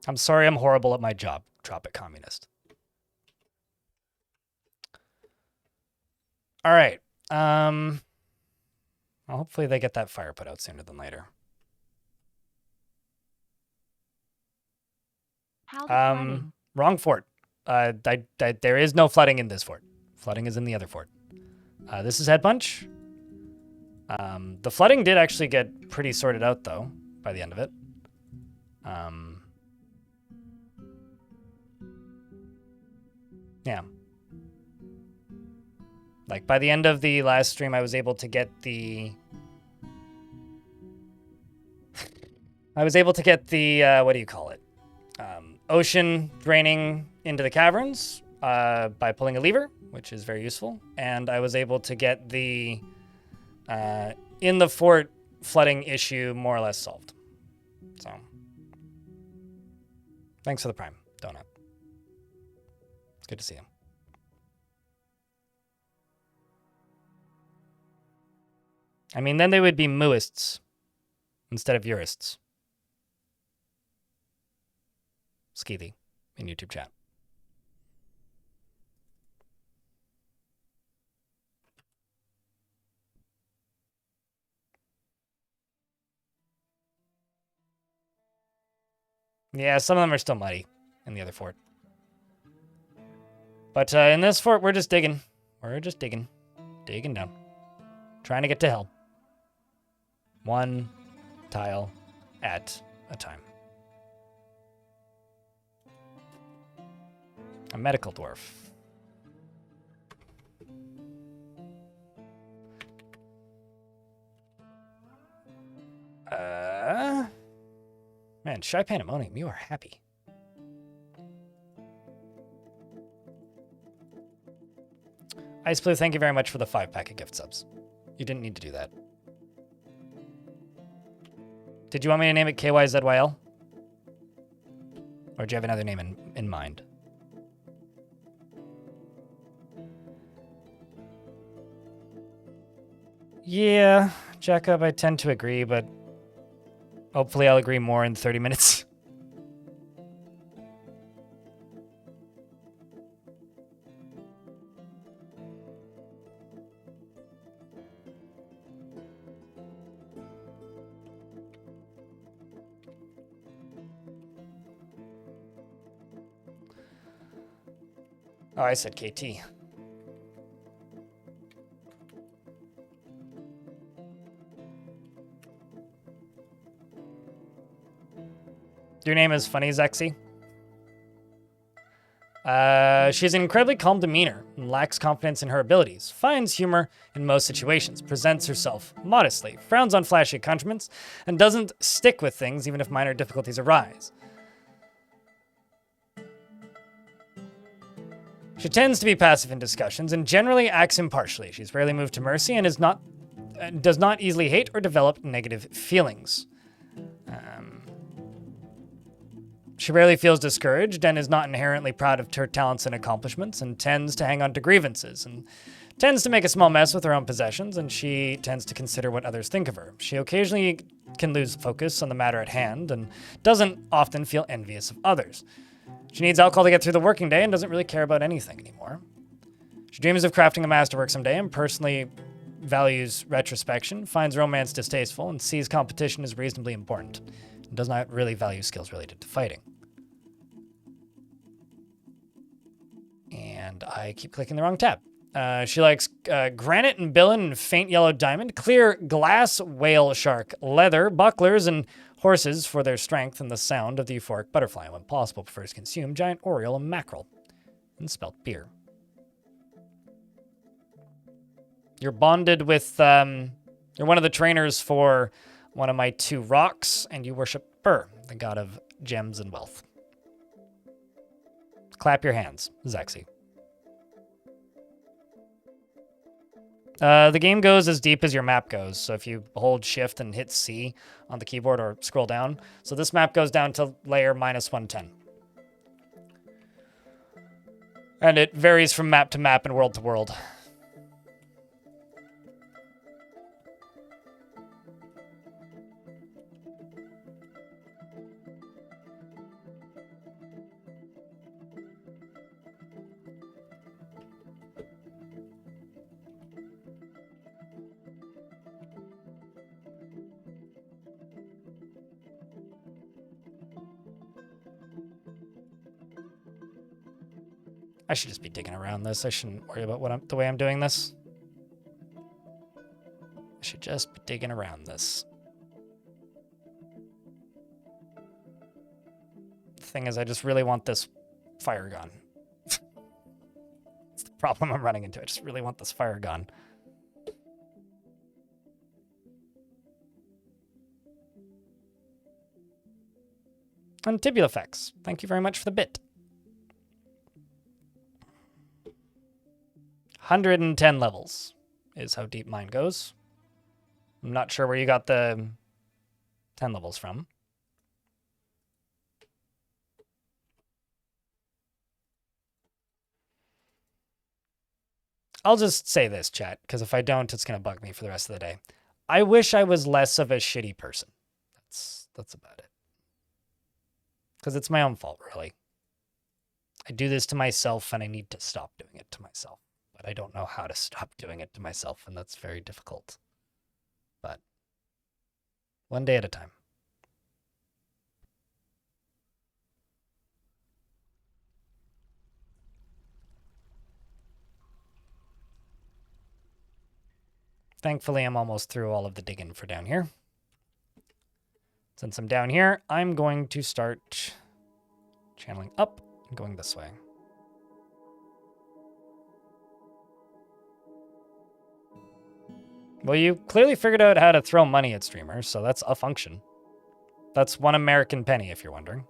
I'm sorry I'm horrible at my job, Tropic Communist. All right. Well, hopefully they get that fire put out sooner than later. How's flooding? Wrong fort. There is no flooding in this fort. Flooding is in the other fort. This is Headpunch. The flooding did actually get pretty sorted out, though, by the end of it. Yeah. Like, by the end of the last stream, I was able to get the... what do you call it? Ocean draining into the caverns by pulling a lever, which is very useful. And I was able to get the in the fort flooding issue more or less solved. So, thanks for the Prime, Donut. It's good to see you. I mean, then they would be mooists instead of yurists. Skeethy in YouTube chat. Yeah, some of them are still muddy in the other fort. But in this fort, we're just digging. We're just digging. Digging down. Trying to get to hell. One tile at a time. A medical dwarf. Man, Shy Pandemonium, you are happy. Ice Blue, thank you very much for the 5-pack of gift subs. You didn't need to do that. Did you want me to name it KYZYL? Or do you have another name in mind? Yeah, Jacob, I tend to agree, but Hopefully I'll agree more in 30 minutes. Oh, I said KT. Your name is Funny Zexy. She has an incredibly calm demeanor and lacks confidence in her abilities, finds humor in most situations, presents herself modestly, frowns on flashy accomplishments, and doesn't stick with things even if minor difficulties arise. She tends to be passive in discussions and generally acts impartially. She's rarely moved to mercy and does not easily hate or develop negative feelings. She rarely feels discouraged and is not inherently proud of her talents and accomplishments and tends to hang on to grievances and tends to make a small mess with her own possessions, and she tends to consider what others think of her. She occasionally can lose focus on the matter at hand and doesn't often feel envious of others. She needs alcohol to get through the working day and doesn't really care about anything anymore. She dreams of crafting a masterwork someday and personally values retrospection, finds romance distasteful, and sees competition as reasonably important. And does not really value skills related to fighting. And I keep clicking the wrong tab. She likes granite and bilin and faint yellow diamond, clear glass whale shark, leather, bucklers, and horses for their strength and the sound of the euphoric butterfly. When possible, prefers to consume giant oriole and mackerel, and spelt beer. You're bonded with, you're one of the trainers for one of my 2 rocks, and you worship Bur, the god of gems and wealth. Clap your hands, Zexy. The game goes as deep as your map goes, so if you hold shift and hit C on the keyboard or scroll down. So this map goes down to layer -110. And it varies from map to map and world to world. I should just be digging around this. I shouldn't worry about the way I'm doing this. I should just be digging around this. The thing is, I just really want this fire gun. It's the problem I'm running into. I just really want this fire gun. And Tibulafex, thank you very much for the bit. 110 levels is how deep mine goes. I'm not sure where you got the 10 levels from. I'll just say this, chat, because if I don't, it's going to bug me for the rest of the day. I wish I was less of a shitty person. That's about it. Because it's my own fault, really. I do this to myself, and I need to stop doing it to myself. But I don't know how to stop doing it to myself, and that's very difficult. But one day at a time. Thankfully, I'm almost through all of the digging for down here. Since I'm down here, I'm going to start channeling up and going this way. Well, you clearly figured out how to throw money at streamers, so that's a function. That's 1 American penny, if you're wondering.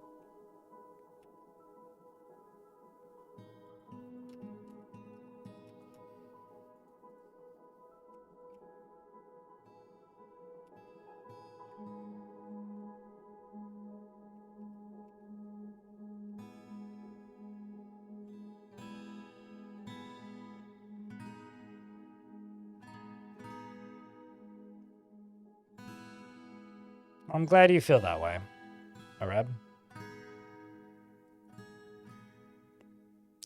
I'm glad you feel that way, Areb.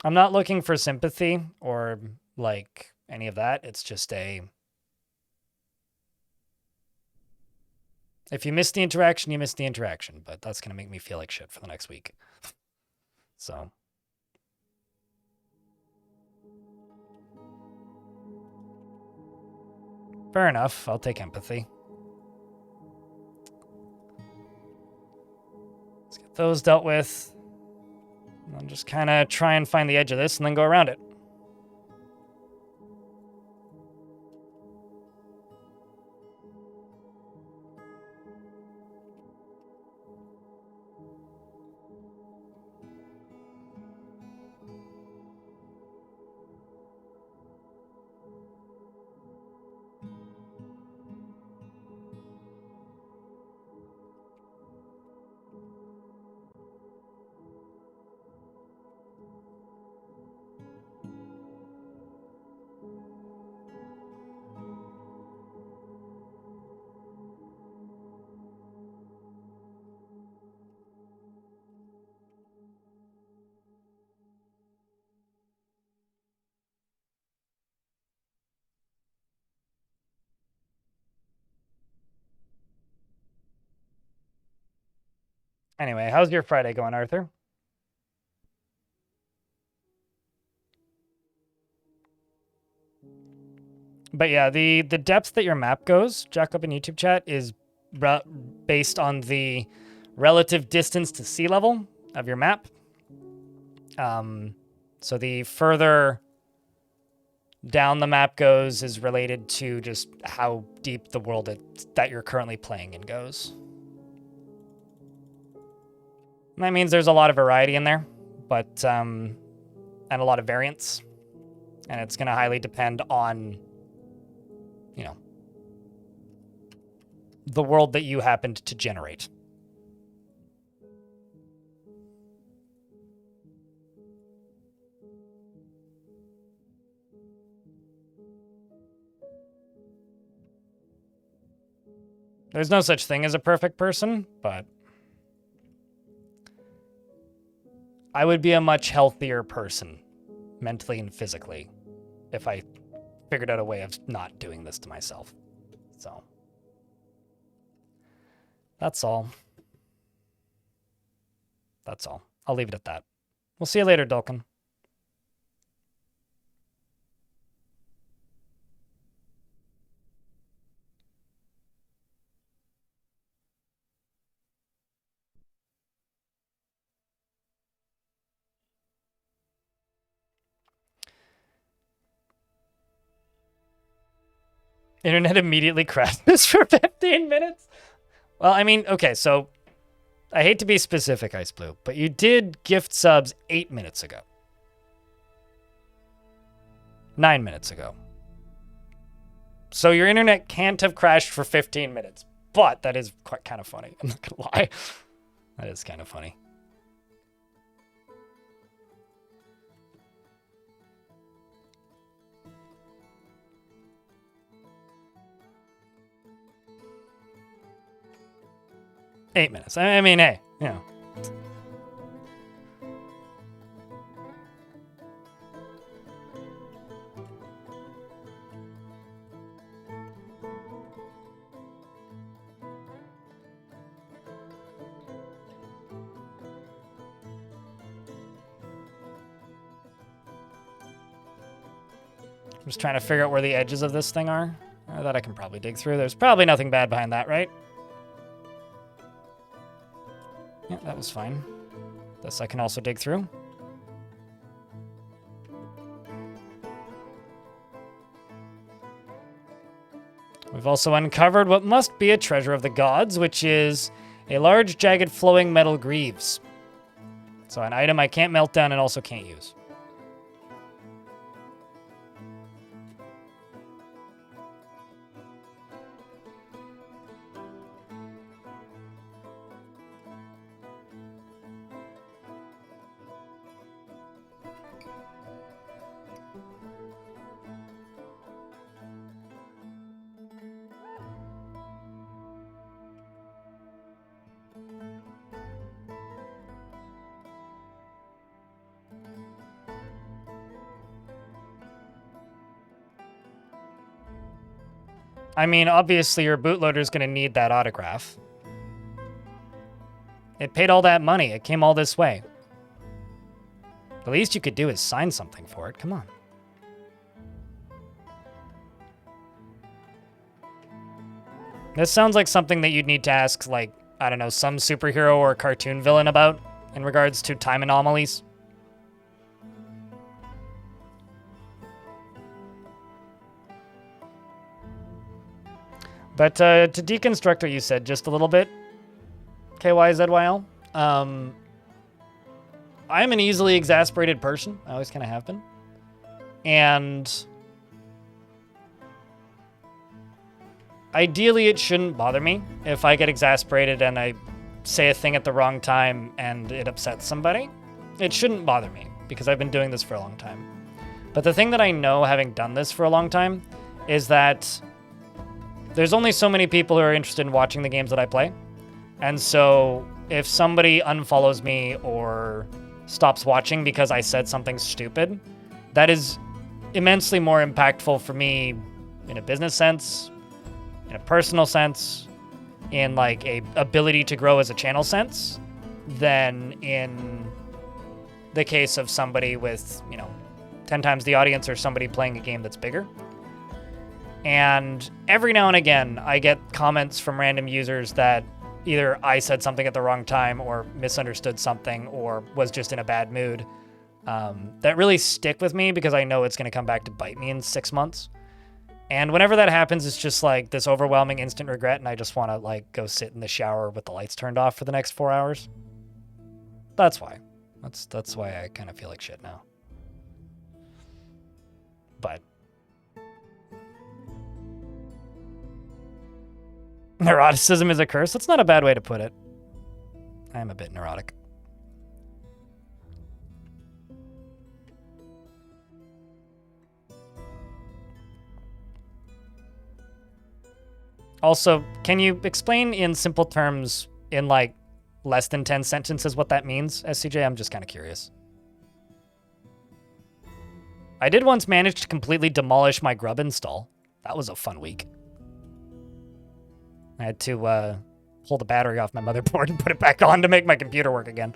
I'm not looking for sympathy or, like, any of that. It's just a... If you miss the interaction, you miss the interaction. But that's going to make me feel like shit for the next week. So... Fair enough. I'll take empathy. Let's get those dealt with. And then just kind of try and find the edge of this and then go around it. Anyway, how's your Friday going, Arthur? But yeah, the depth that your map goes, Jacob in YouTube chat, is based on the relative distance to sea level of your map. So the further down the map goes is related to just how deep the world that you're currently playing in goes. And that means there's a lot of variety in there, but and a lot of variance. And it's going to highly depend on, you know, the world that you happened to generate. There's no such thing as a perfect person, but I would be a much healthier person, mentally and physically, if I figured out a way of not doing this to myself. So, that's all. That's all. I'll leave it at that. We'll see you later, Dulcan. Internet immediately crashes for 15 minutes? Well, I mean, okay, so I hate to be specific, Ice Blue, but you did gift subs 8 minutes ago. 9 minutes ago. So your internet can't have crashed for 15 minutes, but that is quite kind of funny. I'm not gonna lie. That is kind of funny. Eight minutes. I mean, hey, you know. I'm just trying to figure out where the edges of this thing are. That I can probably dig through. There's probably nothing bad behind that, right? Yeah, that was fine. This I can also dig through. We've also uncovered what must be a treasure of the gods, which is a large, jagged, flowing metal greaves. So an item I can't melt down and also can't use. I mean, obviously your bootloader's gonna need that autograph. It paid all that money. It came all this way. The least you could do is sign something for it. Come on. This sounds like something that you'd need to ask, like, I don't know, some superhero or cartoon villain about in regards to time anomalies. But to deconstruct what you said just a little bit, KYZYL, I'm an easily exasperated person. I always kind of have been. And ideally, it shouldn't bother me if I get exasperated and I say a thing at the wrong time and it upsets somebody. It shouldn't bother me because I've been doing this for a long time. But the thing that I know, having done this for a long time, is that there's only so many people who are interested in watching the games that I play. And so if somebody unfollows me or stops watching because I said something stupid, that is immensely more impactful for me in a business sense, in a personal sense, in like a ability to grow as a channel sense, than in the case of somebody with, 10 times the audience or somebody playing a game that's bigger. And every now and again, I get comments from random users that either I said something at the wrong time or misunderstood something or was just in a bad mood, that really stick with me because I know it's going to come back to bite me in 6 months. And whenever that happens, it's just like this overwhelming instant regret, and I just want to like go sit in the shower with the lights turned off for the next 4 hours. That's why. That's why I kind of feel like shit now. But neuroticism is a curse? That's not a bad way to put it. I am a bit neurotic. Also, can you explain in simple terms, in like less than 10 sentences, what that means, SCJ? I'm just kind of curious. I did once manage to completely demolish my grub install. That was a fun week. I had to pull the battery off my motherboard and put it back on to make my computer work again.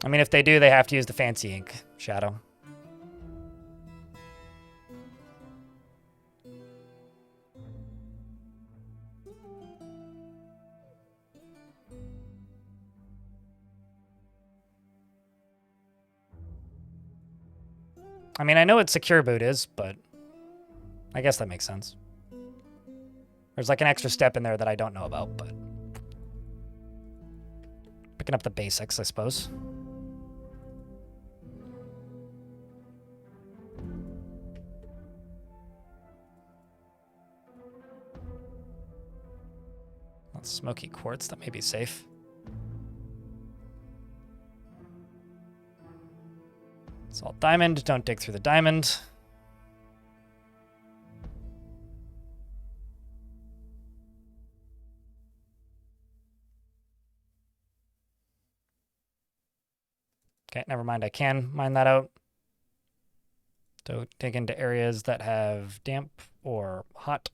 I mean, if they do, they have to use the fancy ink, Shadow. I mean, I know what secure boot is, but I guess that makes sense. There's like an extra step in there that I don't know about, but picking up the basics, I suppose. That's smoky quartz. That may be safe. It's all diamond. Don't dig through the diamond. Okay, never mind. I can mine that out. Don't dig into areas that have damp or hot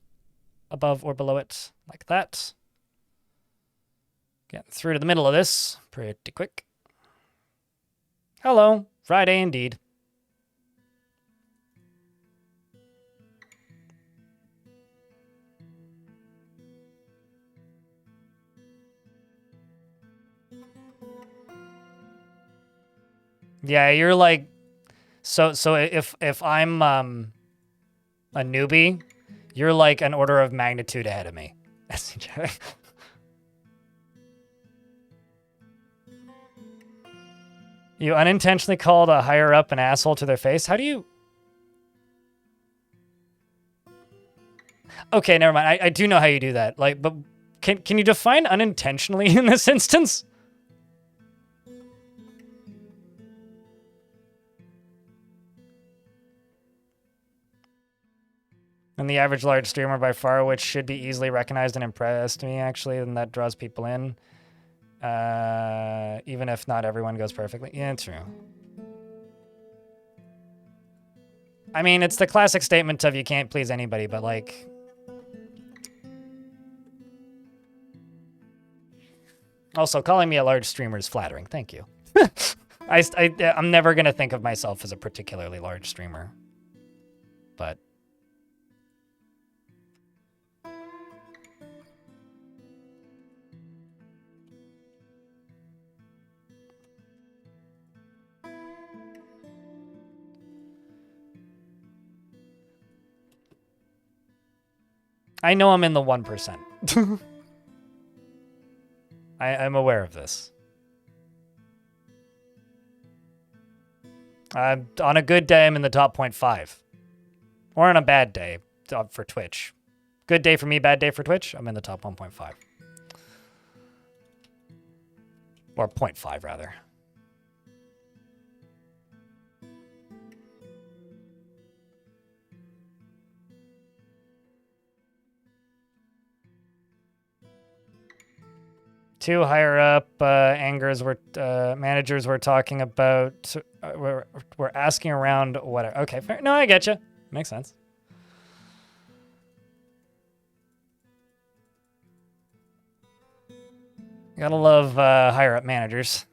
above or below it, like that. Getting through to the middle of this pretty quick. Hello. Friday indeed. Yeah, you're like so if I'm a newbie, you're like an order of magnitude ahead of me. You unintentionally called a higher up an asshole to their face? How do you... Okay, never mind. I do know how you do that. Like, but can you define unintentionally in this instance? And the average large streamer by far, which should be easily recognized and impressed me, actually, and that draws people in. Even if not everyone goes perfectly. Yeah, true. I mean, it's the classic statement of you can't please anybody, but like... Also, calling me a large streamer is flattering. Thank you. I'm never going to think of myself as a particularly large streamer. But... I know I'm in the 1%. I'm aware of this. On a good day, I'm in the top 0.5. Or on a bad day for Twitch. Good day for me, bad day for Twitch, I'm in the top 1.5. Or 0.5, rather. Two higher up managers were talking about, we're asking around whatever. Okay, fair. No, I get you. Makes sense. Gotta love higher up managers.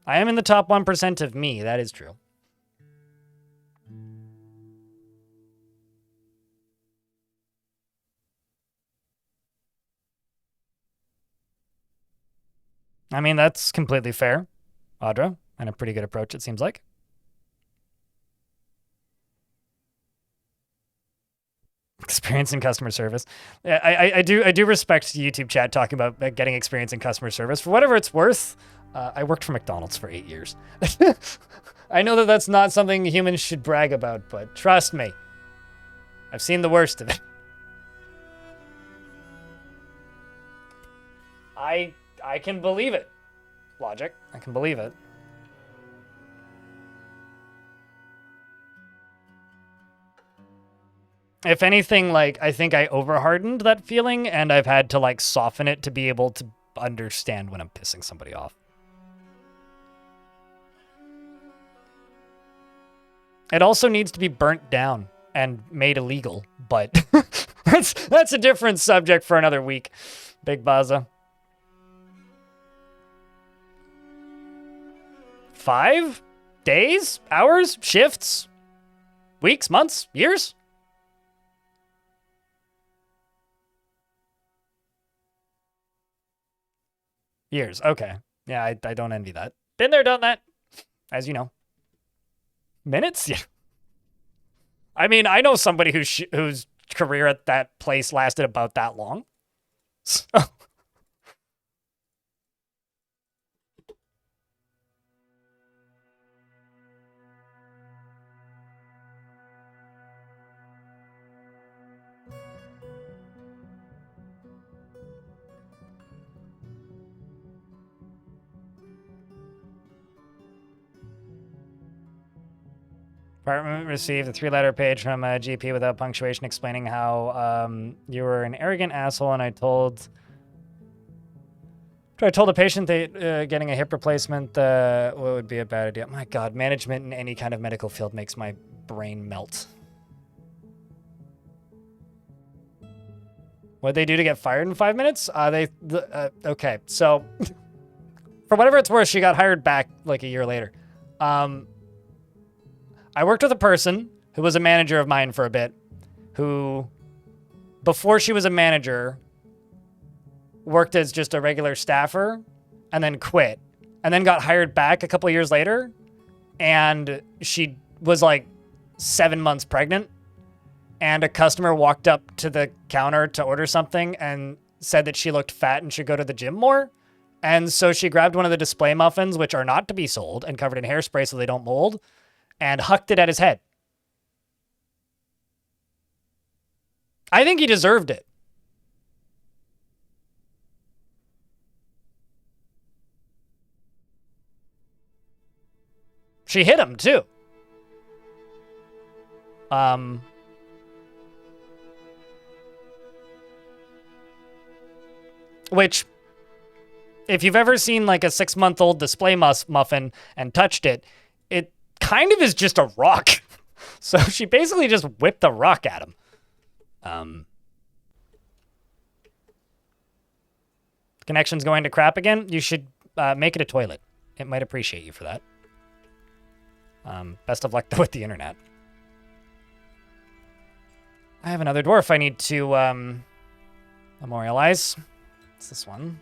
I am in the top 1% of me. That is true. I mean, that's completely fair, Audra, and a pretty good approach, it seems like. Experience in customer service. I do respect YouTube chat talking about getting experience in customer service. For whatever it's worth, I worked for McDonald's for 8 years. I know that that's not something humans should brag about, but trust me, I've seen the worst of it. I can believe it. Logic. I can believe it. If anything, like, I think I over-hardened that feeling, and I've had to, like, soften it to be able to understand when I'm pissing somebody off. It also needs to be burnt down and made illegal, but that's a different subject for another week, Big Baza. 5 days, hours, shifts, weeks, months, years? Years, okay. Yeah, I don't envy that. Been there, done that, as you know. Minutes? Yeah. I mean, I know somebody whose career at that place lasted about that long. So. Department received a 3-letter page from a GP without punctuation explaining how you were an arrogant asshole, and I told the patient that getting a hip replacement would be a bad idea. My God, management in any kind of medical field makes my brain melt. What'd they do to get fired in 5 minutes? Okay, so for whatever it's worth, she got hired back like a year later. I worked with a person who was a manager of mine for a bit, who, before she was a manager, worked as just a regular staffer and then quit, and then got hired back a couple years later, and she was like 7 months pregnant, and a customer walked up to the counter to order something and said that she looked fat and should go to the gym more. And so she grabbed one of the display muffins, which are not to be sold, and covered in hairspray so they don't mold, and hucked it at his head. I think he deserved it. She hit him, too. Which, if you've ever seen like a 6-month-old display muffin and touched it, it kind of is just a rock. So she basically just whipped the rock at him. Connection's going to crap again. You should make it a toilet. It might appreciate you for that. Best of luck though with the internet. I have another dwarf I need to memorialize. It's this one.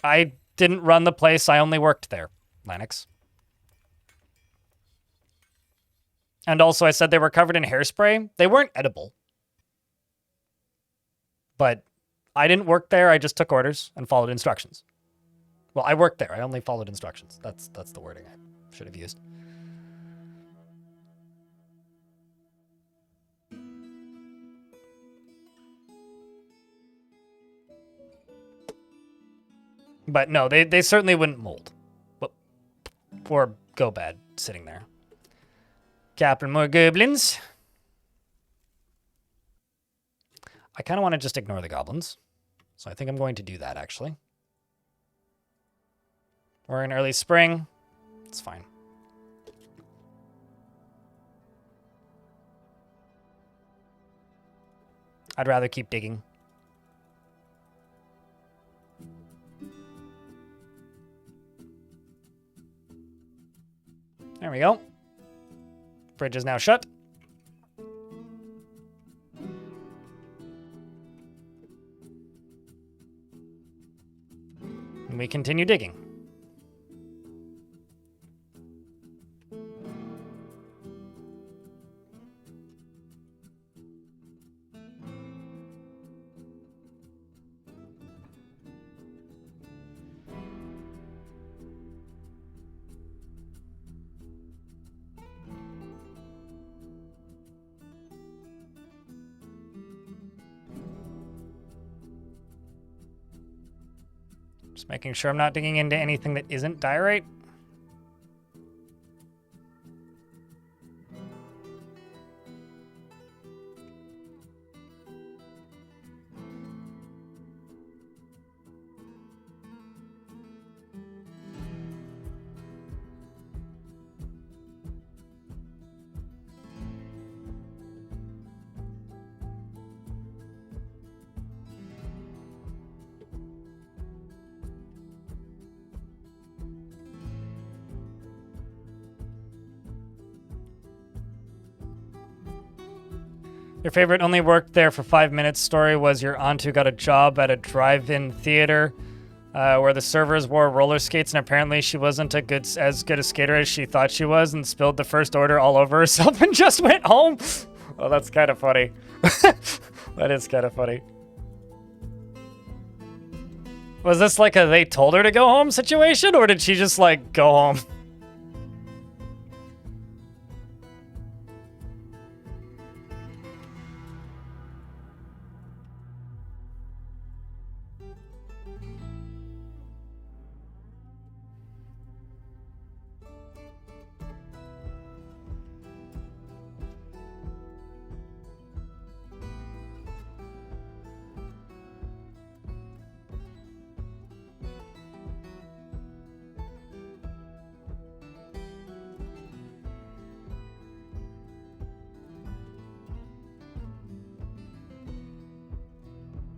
I didn't run the place. I only worked there, Lennox. And also, I said they were covered in hairspray. They weren't edible. But I didn't work there. I just took orders and followed instructions. Well, I worked there. I only followed instructions. That's the wording I should have used. But no, they certainly wouldn't mold. Or go bad sitting there. Captain, more goblins. I kind of want to just ignore the goblins. So I think I'm going to do that, actually. We're in early spring. It's fine. I'd rather keep digging. There we go. Bridge is now shut. And we continue digging. Just making sure I'm not digging into anything that isn't diorite. Your favorite only worked there for 5 minutes story was your aunt who got a job at a drive-in theater where the servers wore roller skates, and apparently she wasn't as good a skater as she thought she was and spilled the first order all over herself and just went home. Oh, that's kind of funny. That is kind of funny. Was this like a they told her to go home situation, or did she just like go home?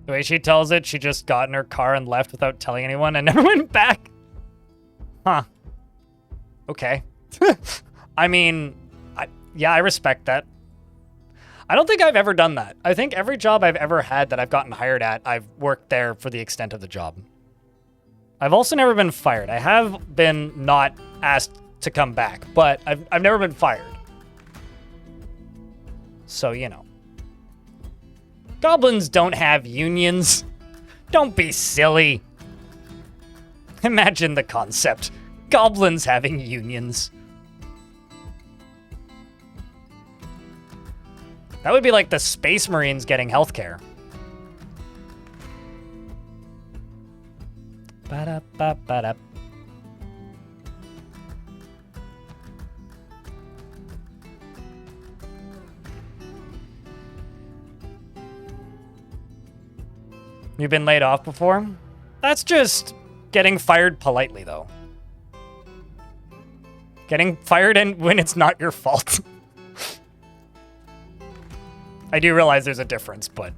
The way she tells it, she just got in her car and left without telling anyone and never went back. Huh. Okay. I mean, yeah, I respect that. I don't think I've ever done that. I think every job I've ever had that I've gotten hired at, I've worked there for the extent of the job. I've also never been fired. I have been not asked to come back, but I've never been fired. So, you know. Goblins don't have unions. Don't be silly. Imagine the concept. Goblins having unions. That would be like the Space Marines getting healthcare. Ba-da-ba-ba-da. You've been laid off before? That's just getting fired politely, though. Getting fired when it's not your fault. I do realize there's a difference, but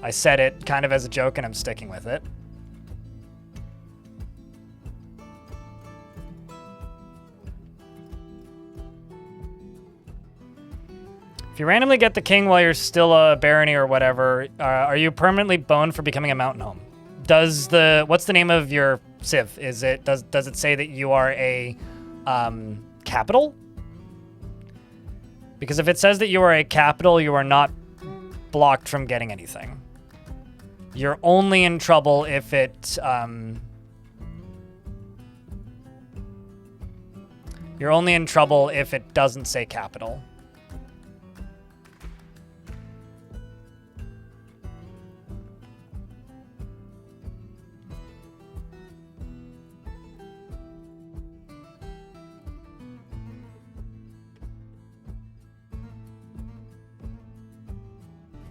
I said it kind of as a joke and I'm sticking with it. If you randomly get the king while you're still a barony or whatever, are you permanently boned for becoming a mountain home? What's the name of your civ? Does it say that you are a capital? Because if it says that you are a capital, you are not blocked from getting anything. You're only in trouble if it you're only in trouble if it doesn't say capital.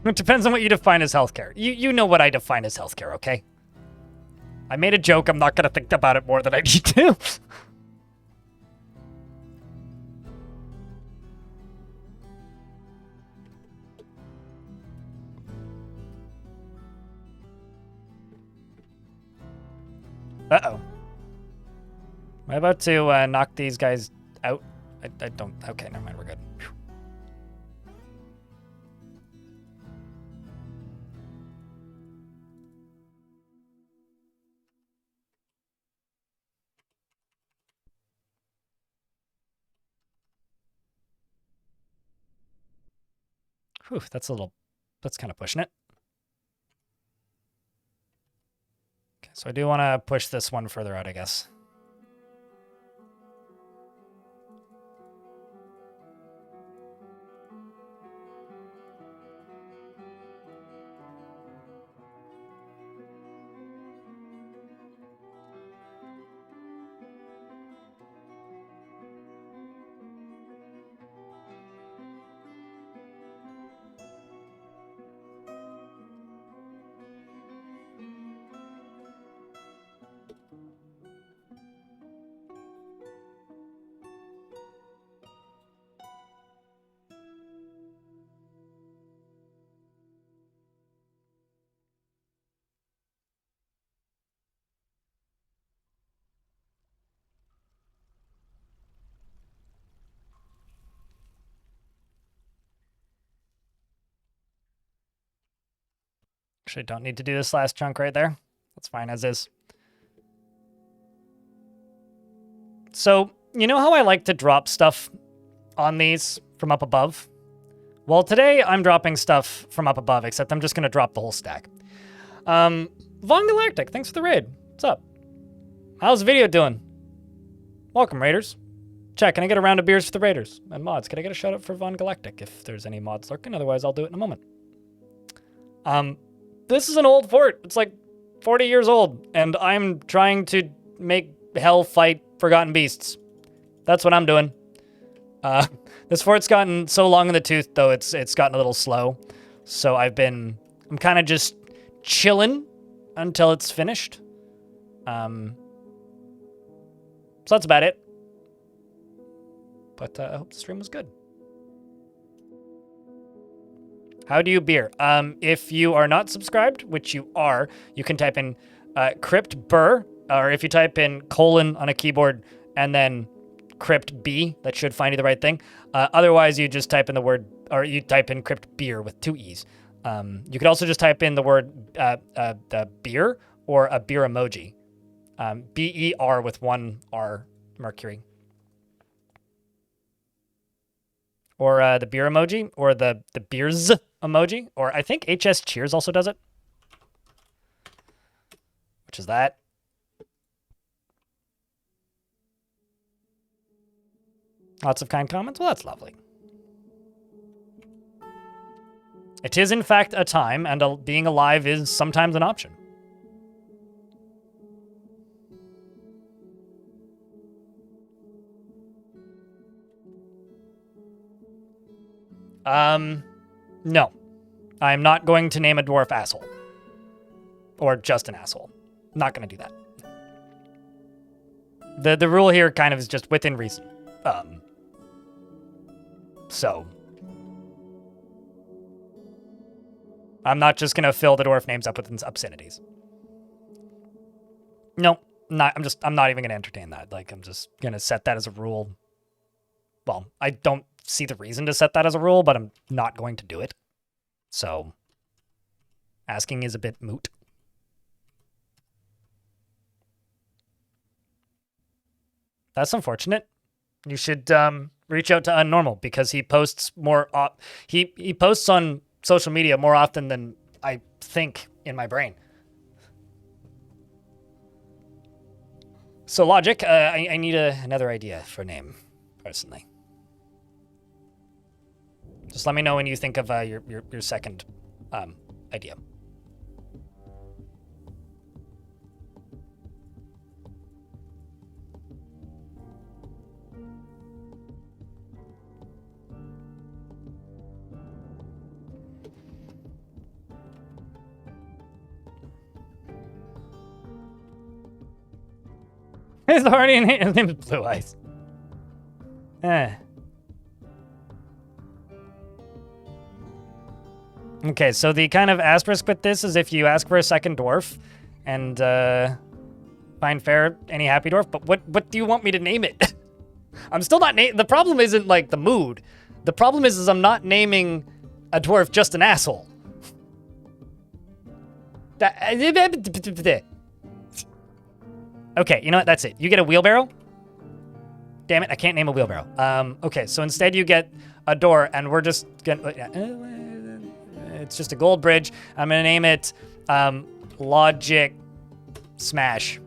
It depends on what you define as healthcare. You know what I define as healthcare, okay? I made a joke. I'm not going to think about it more than I need to. Uh-oh. Am I about to knock these guys out? I don't... Okay, never mind. We're good. Whew. Whew, that's kind of pushing it. Okay, so I do want to push this one further out, I guess. Actually, don't need to do this last chunk right there. That's fine as is. So, you know how I like to drop stuff on these from up above? Well, today I'm dropping stuff from up above, except I'm just going to drop the whole stack. Von Galactic, thanks for the raid. What's up? How's the video doing? Welcome, Raiders. Chat, can I get a round of beers for the Raiders? And mods, can I get a shout out for Von Galactic if there's any mods lurking? Otherwise, I'll do it in a moment. This is an old fort. It's like 40 years old, and I'm trying to make hell fight forgotten beasts. That's what I'm doing. This fort's gotten so long in the tooth, though, it's gotten a little slow. So I'm kind of just chilling until it's finished. So that's about it. But I hope the stream was good. How do you beer? If you are not subscribed, which you are, you can type in crypt burr, or if you type in colon on a keyboard and then crypt B, that should find you the right thing. Otherwise, you just type in the word, or you type in crypt beer with 2 E's. You could also just type in the word beer or a beer emoji. B-E-R with 1 R, Mercury. Or the beer emoji, or the beers emoji, or I think HS Cheers also does it. Which is that. Lots of kind comments? Well, that's lovely. It is, in fact, a time, and being alive is sometimes an option. No. I'm not going to name a dwarf asshole. Or just an asshole. Not going to do that. The rule here kind of is just within reason. So I'm not just going to fill the dwarf names up with obscenities. No, I'm not even going to entertain that. Like, I'm just going to set that as a rule. Well, I don't see the reason to set that as a rule, but I'm not going to do it. So asking is a bit moot. That's unfortunate. You should reach out to Unnormal because he posts more. He posts on social media more often than I think in my brain. So Logic, I need another idea for a name, personally. Just let me know when you think of your second idea. His name is Blue Eyes. Okay, so the kind of asterisk with this is if you ask for a second dwarf and find fair any happy dwarf, but what do you want me to name it? I'm still not the problem isn't like the mood. The problem is I'm not naming a dwarf just an asshole. Okay, you know what? That's it. You get a wheelbarrow? Damn it, I can't name a wheelbarrow. Okay, so instead you get a door, and we're just gonna... it's just a gold bridge. I'm gonna name it Logic Smash.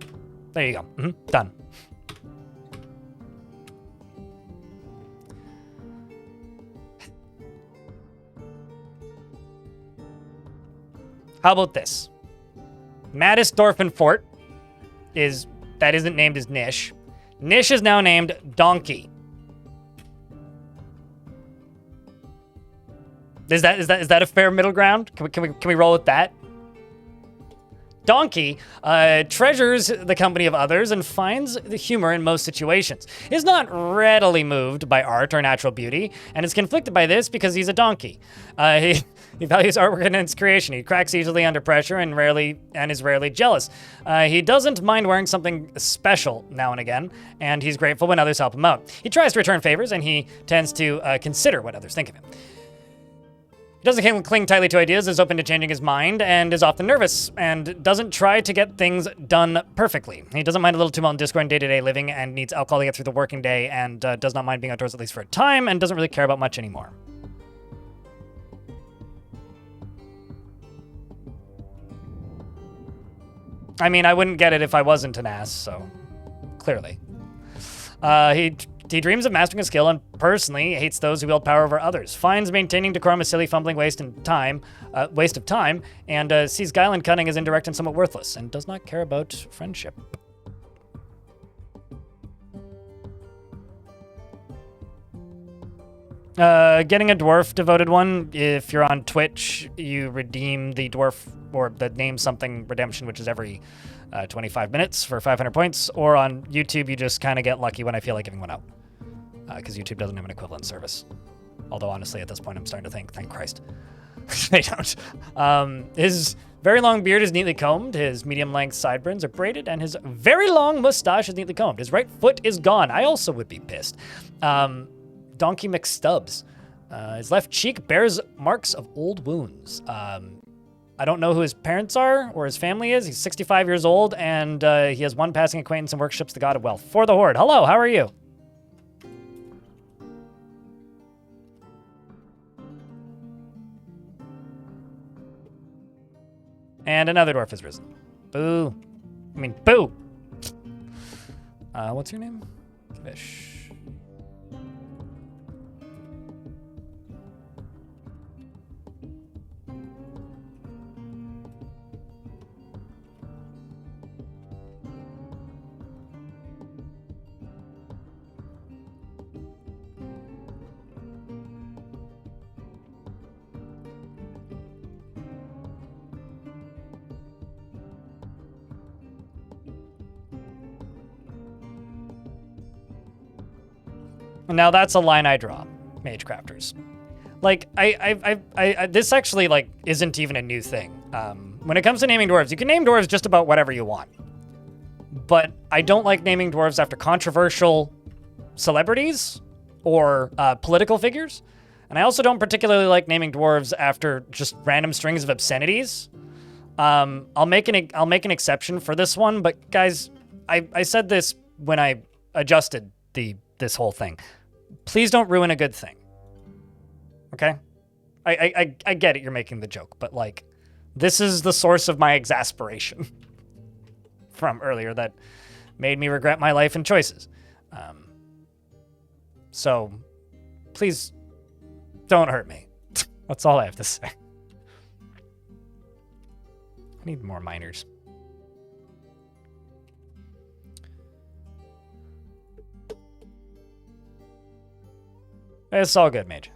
There you go. Done. How about this? Maddest Dorfin Fort isn't named as Nish. Nish is now named Donkey. Is that a fair middle ground? Can we roll with that? Donkey treasures the company of others and finds the humor in most situations. Is not readily moved by art or natural beauty, and is conflicted by this because he's a donkey. He values artwork and its creation. He cracks easily under pressure and is rarely jealous. He doesn't mind wearing something special now and again, and he's grateful when others help him out. He tries to return favors, and he tends to consider what others think of him. He doesn't cling tightly to ideas, is open to changing his mind, and is often nervous, and doesn't try to get things done perfectly. He doesn't mind a little tumult and discord in day-to-day living, and needs alcohol to get through the working day, and does not mind being outdoors at least for a time, and doesn't really care about much anymore. I mean, I wouldn't get it if I wasn't an ass, so clearly. He dreams of mastering a skill and personally hates those who wield power over others. Finds maintaining decorum a silly, fumbling waste of time, and sees guile and cunning as indirect and somewhat worthless, and does not care about friendship. Getting a dwarf devoted one. If you're on Twitch, you redeem the dwarf or the name something redemption, which is every 25 minutes for 500 points. Or on YouTube, you just kind of get lucky when I feel like giving one out. Because YouTube doesn't have an equivalent service. Although, honestly, at this point, I'm starting to think, thank Christ. They don't. His very long beard is neatly combed. His medium-length sideburns are braided. And his very long mustache is neatly combed. His right foot is gone. I also would be pissed. Donkey McStubbs. His left cheek bears marks of old wounds. I don't know who his parents are or his family is. He's 65 years old, and he has one passing acquaintance and worships the god of wealth. For the Horde. Hello, how are you? And another dwarf has risen. Boo. I mean, boo! What's your name? Fish. And now that's a line I draw, Mage Crafters. Like, this actually, like, isn't even a new thing. When it comes to naming dwarves, you can name dwarves just about whatever you want. But I don't like naming dwarves after controversial celebrities or political figures. And I also don't particularly like naming dwarves after just random strings of obscenities. I'll make an exception for this one, but guys, I said this when I adjusted this whole thing. Please don't ruin a good thing. Okay? I get it, you're making the joke, but like, this is the source of my exasperation from earlier that made me regret my life and choices. So, please don't hurt me. That's all I have to say. I need more miners. It's all good, Mage.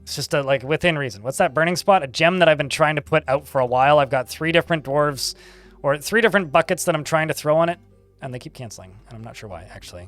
It's just like within reason. What's that burning spot? A gem that I've been trying to put out for a while. I've got 3 different dwarves, or 3 different buckets that I'm trying to throw on it, and they keep canceling, and I'm not sure why, actually.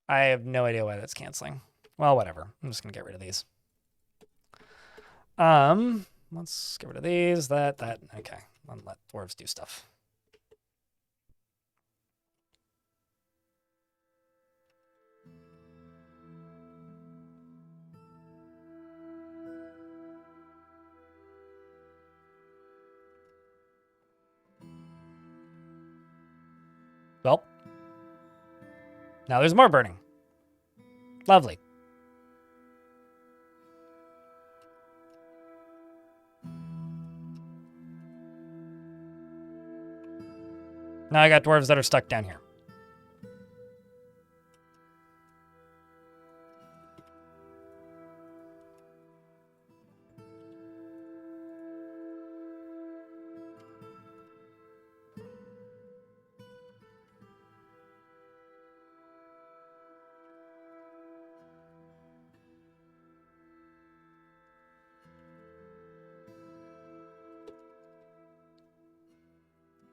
I have no idea why that's canceling. Well, whatever. I'm just gonna get rid of these. Let's get rid of these, that. Okay, I'll let dwarves do stuff. Well, now there's more burning. Lovely. Now I got dwarves that are stuck down here.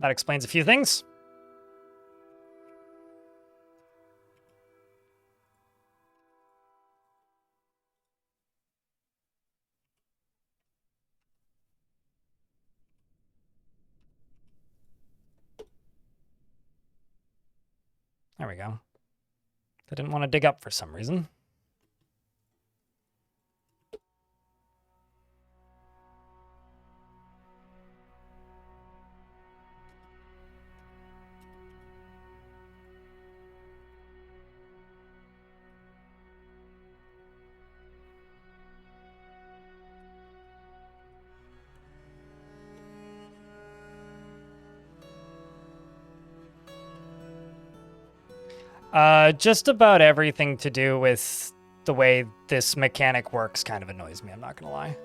That explains a few things. There we go. I didn't want to dig up for some reason. Just about everything to do with the way this mechanic works kind of annoys me, I'm not gonna lie.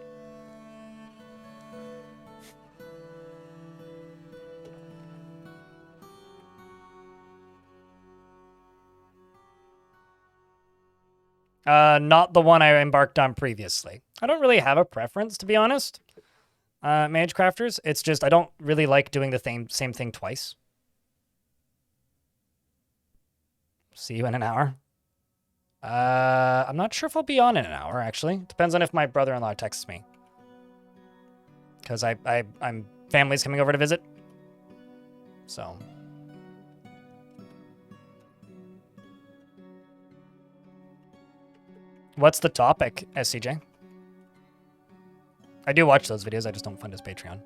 Not the one I embarked on previously. I don't really have a preference, to be honest. Mage Crafters, it's just I don't really like doing the same thing twice. See you in an hour. I'm not sure if I'll be on in an hour, actually. Depends on if my brother-in-law texts me. Because I'm family's coming over to visit. So. What's the topic, SCJ? I do watch those videos, I just don't fund his Patreon.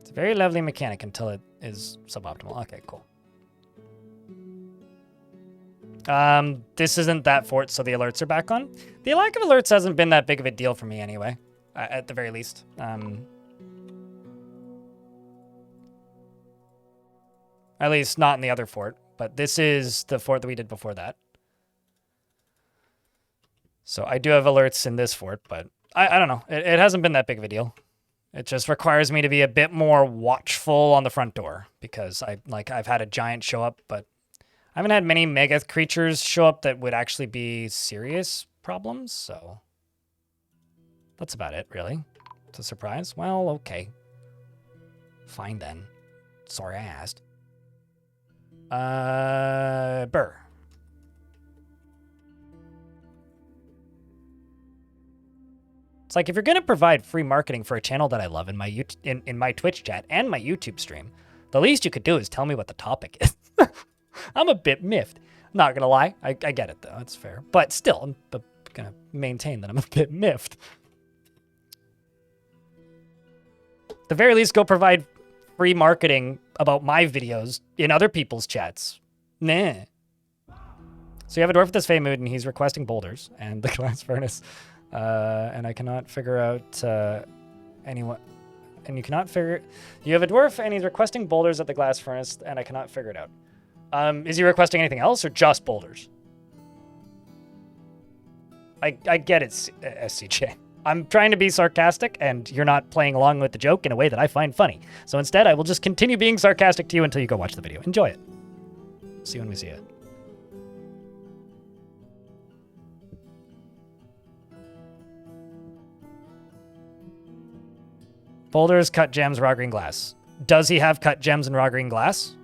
It's a very lovely mechanic until it is suboptimal. Okay, cool. This isn't that fort, so the alerts are back on. The lack of alerts hasn't been that big of a deal for me anyway, at the very least. At least not in the other fort, but this is the fort that we did before that. So I do have alerts in this fort, but I don't know. It hasn't been that big of a deal. It just requires me to be a bit more watchful on the front door because I've had a giant show up, but I haven't had many mega creatures show up that would actually be serious problems, so that's about it, really. It's a surprise. Well, okay. Fine then. Sorry I asked. Burr. It's like if you're gonna provide free marketing for a channel that I love in my in my Twitch chat and my YouTube stream, the least you could do is tell me what the topic is. I'm a bit miffed. Not gonna lie, I get it though. It's fair, but still, I'm gonna maintain that I'm a bit miffed. At the very least, go provide free marketing about my videos in other people's chats. Nah. So you have a dwarf with this Fey mood, and he's requesting boulders and the glass furnace. And I cannot figure out anyone. And you cannot figure. You have a dwarf, and he's requesting boulders at the glass furnace, and I cannot figure it out. Is he requesting anything else, or just boulders? I get it, SCJ. I'm trying to be sarcastic, and you're not playing along with the joke in a way that I find funny. So instead, I will just continue being sarcastic to you until you go watch the video. Enjoy it. See you when we see it. Boulders, cut gems, raw green glass. Does he have cut gems and raw green glass?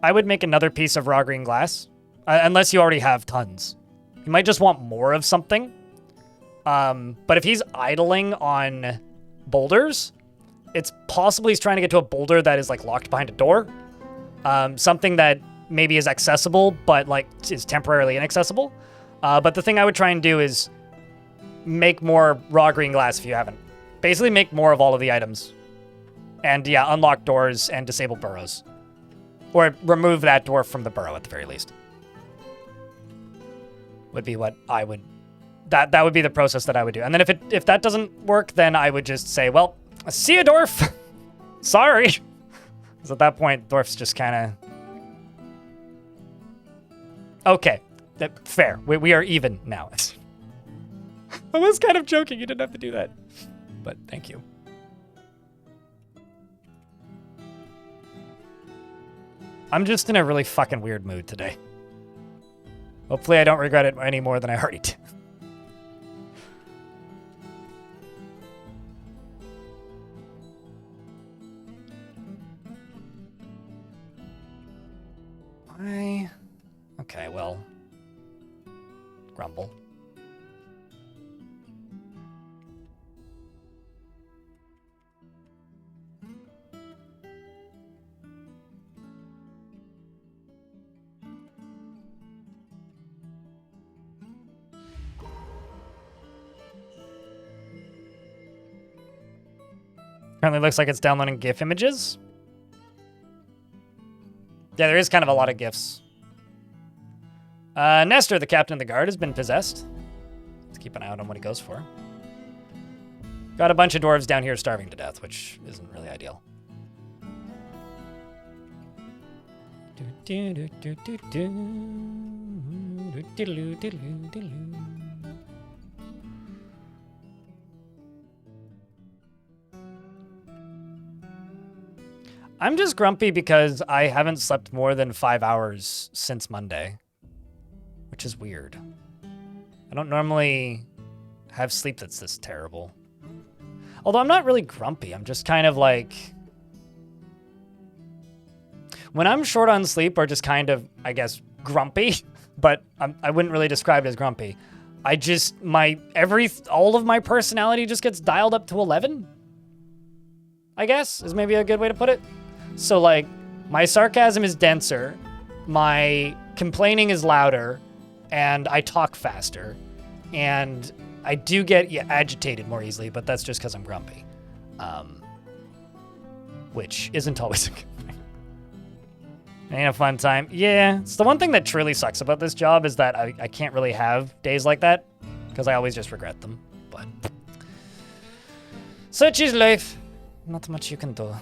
I would make another piece of raw green glass, unless you already have tons. You might just want more of something. But if he's idling on boulders, it's possible he's trying to get to a boulder that is like locked behind a door. Something that maybe is accessible, but like is temporarily inaccessible. But the thing I would try and do is make more raw green glass if you haven't. Basically make more of all of the items. And yeah, unlock doors and disable burrows. Or remove that dwarf from the burrow at the very least. Would be what I would... That would be the process that I would do. And then if that doesn't work, then I would just say, well, see you, dwarf. Sorry. Because at that point, dwarf's just kind of... Okay. Fair. We are even now. I was kind of joking. You didn't have to do that. But thank you. I'm just in a really fucking weird mood today. Hopefully I don't regret it any more than I already did. Okay, well... Grumble. Currently looks like it's downloading GIF images. Yeah, there is kind of a lot of GIFs. Nestor, the captain of the guard, has been possessed. Let's keep an eye out on what he goes for. Got a bunch of dwarves down here starving to death, which isn't really ideal. I'm just grumpy because I haven't slept more than 5 hours since Monday, which is weird. I don't normally have sleep that's this terrible. Although I'm not really grumpy. I'm just kind of like... When I'm short on sleep or just kind of, I guess, grumpy, but I wouldn't really describe it as grumpy. I just, all of my personality just gets dialed up to 11, I guess, is maybe a good way to put it. So, like, my sarcasm is denser, my complaining is louder, and I talk faster. And I do get agitated more easily, but that's just because I'm grumpy. Which isn't always a good thing. Ain't a fun time. Yeah, it's the one thing that truly sucks about this job is that I can't really have days like that. because I always just regret them. But such is life. Not much you can do.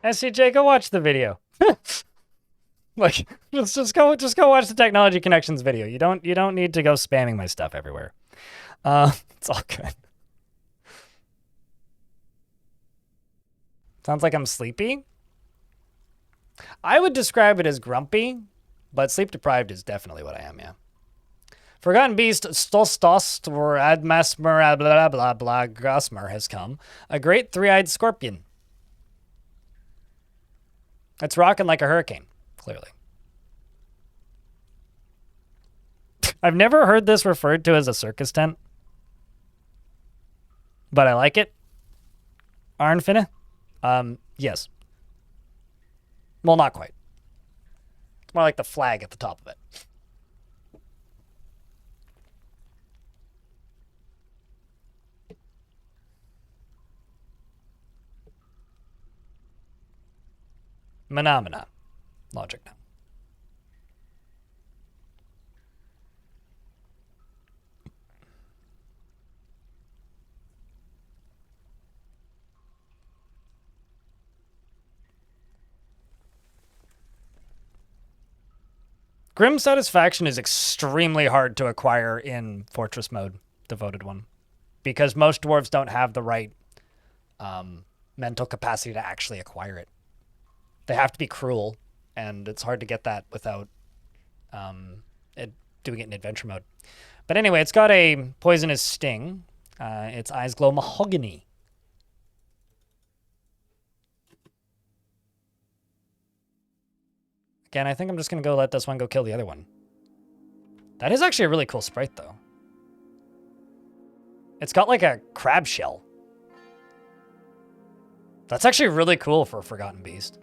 SCJ, go watch the video. Like, just go watch the Technology Connections video. You don't need to go spamming my stuff everywhere. It's all good. Sounds like I'm sleepy. I would describe it as grumpy, but sleep deprived is definitely what I am, yeah. Forgotten Beast, Stostost, or Admasmer, blah, blah, blah, Grosmer has come. A great three-eyed scorpion. It's rocking like a hurricane, clearly. I've never heard this referred to as a circus tent, but I like it. Arnfinne? Yes. Well, not quite. It's more like the flag at the top of it. Phenomena. Logic now. Grim Satisfaction is extremely hard to acquire in Fortress mode, Devoted One, because most dwarves don't have the right mental capacity to actually acquire it. They have to be cruel, and it's hard to get that without doing it in adventure mode. But anyway, it's got a poisonous sting. Its eyes glow mahogany. Again, I think I'm just going to go let this one go kill the other one. That is actually a really cool sprite, though. It's got like a crab shell. That's actually really cool for a Forgotten Beast.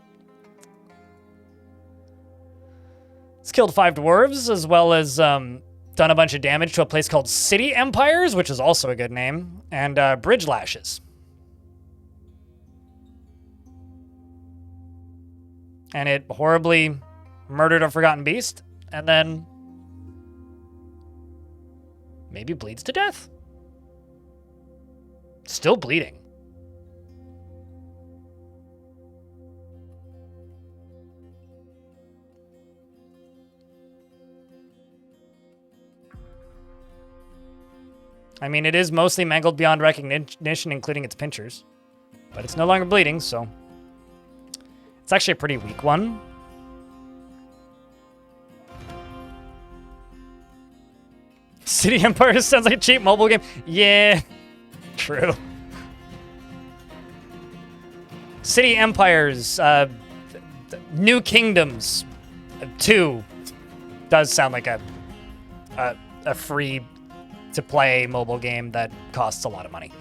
It's killed 5 dwarves, as well as done a bunch of damage to a place called City Empires, which is also a good name, and Bridge Lashes. And it horribly murdered a Forgotten Beast, and then maybe bleeds to death. Still bleeding. I mean, it is mostly mangled beyond recognition, including its pinchers. But it's no longer bleeding, so... It's actually a pretty weak one. City Empires sounds like a cheap mobile game. Yeah, true. City Empires, New Kingdoms 2 does sound like a free to play mobile game that costs a lot of money.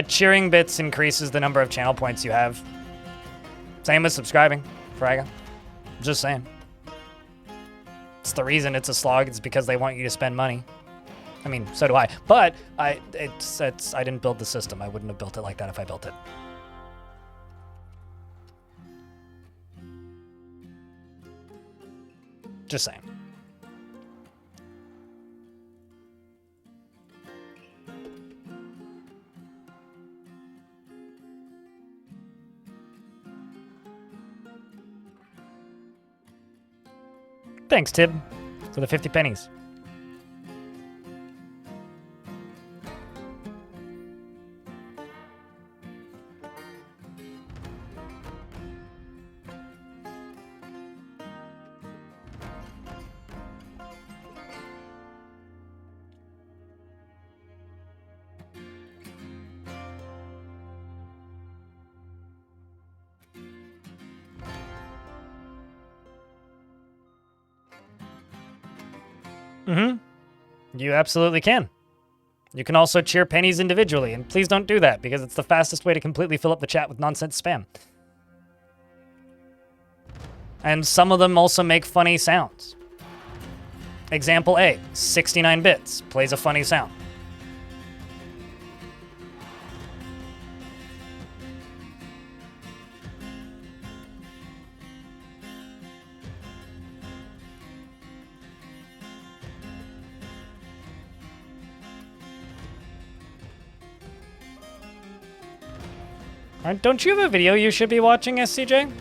Cheering bits increases the number of channel points you have. Same as subscribing, Fraga. Just saying. It's the reason it's a slog. It's because they want you to spend money. I mean, so do I. But I didn't build the system. I wouldn't have built it like that if I built it. Just saying. Thanks, Tib, for the 50 pennies. You absolutely can. You can also cheer pennies individually, and please don't do that because it's the fastest way to completely fill up the chat with nonsense spam. And some of them also make funny sounds. Example A, 69 bits, plays a funny sound. Don't you have a video you should be watching, SCJ?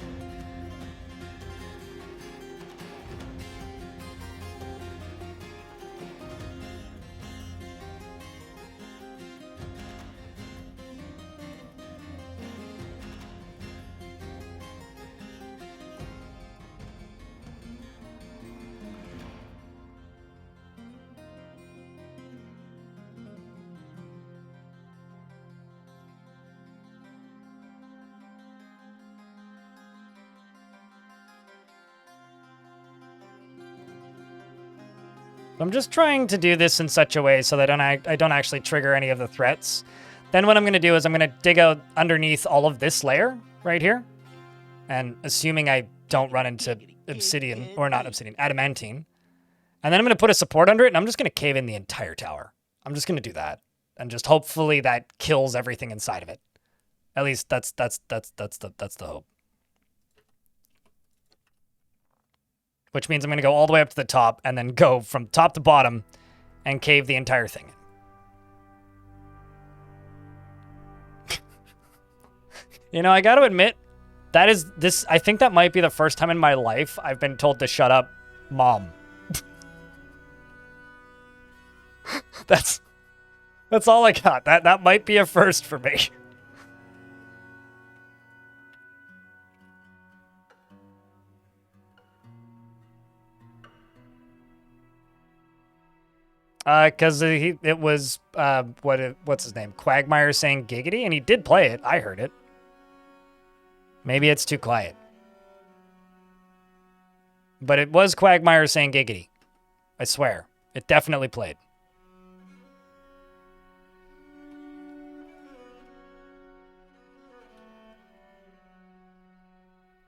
I'm just trying to do this in such a way so that I don't actually trigger any of the threats. Then what I'm going to do is I'm going to dig out underneath all of this layer right here. And assuming I don't run into obsidian, or not obsidian, adamantine. And then I'm going to put a support under it, and I'm just going to cave in the entire tower. I'm just going to do that. And just hopefully that kills everything inside of it. At least that's the hope. Which means I'm going to go all the way up to the top and then go from top to bottom and cave the entire thing in. You know, I got to admit, I think that might be the first time in my life I've been told to shut up, Mom. That's all I got. That might be a first for me. Because it was, what's his name? Quagmire saying giggity, and he did play it. I heard it. Maybe it's too quiet. But it was Quagmire saying giggity. I swear. It definitely played.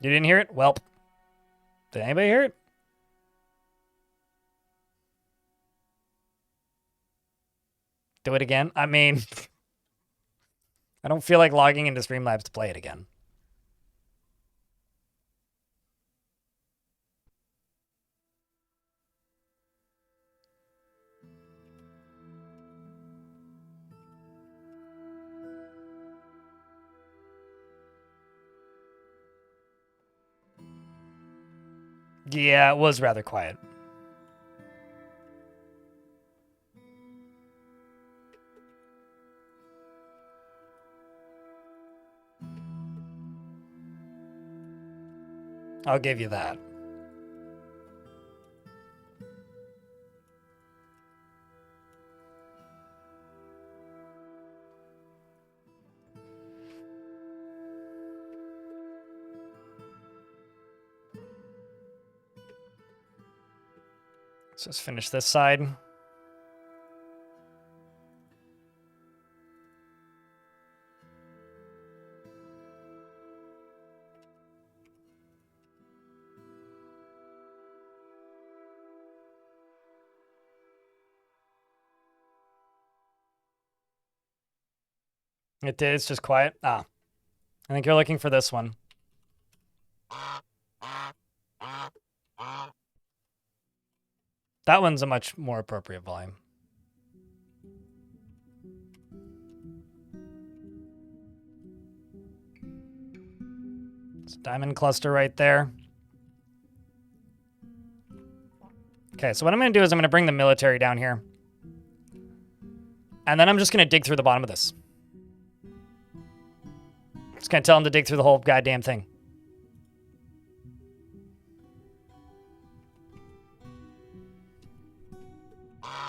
You didn't hear it? Welp. Did anybody hear it? Do it again? I mean, I don't feel like logging into Streamlabs to play it again. Yeah, it was rather quiet. I'll give you that. Let's just finish this side. It did. It's just quiet. Ah. I think you're looking for this one. That one's a much more appropriate volume. It's a diamond cluster right there. Okay, so what I'm going to do is I'm going to bring the military down here. And then I'm just going to dig through the bottom of this. Just going to tell them to dig through the whole goddamn thing. I'm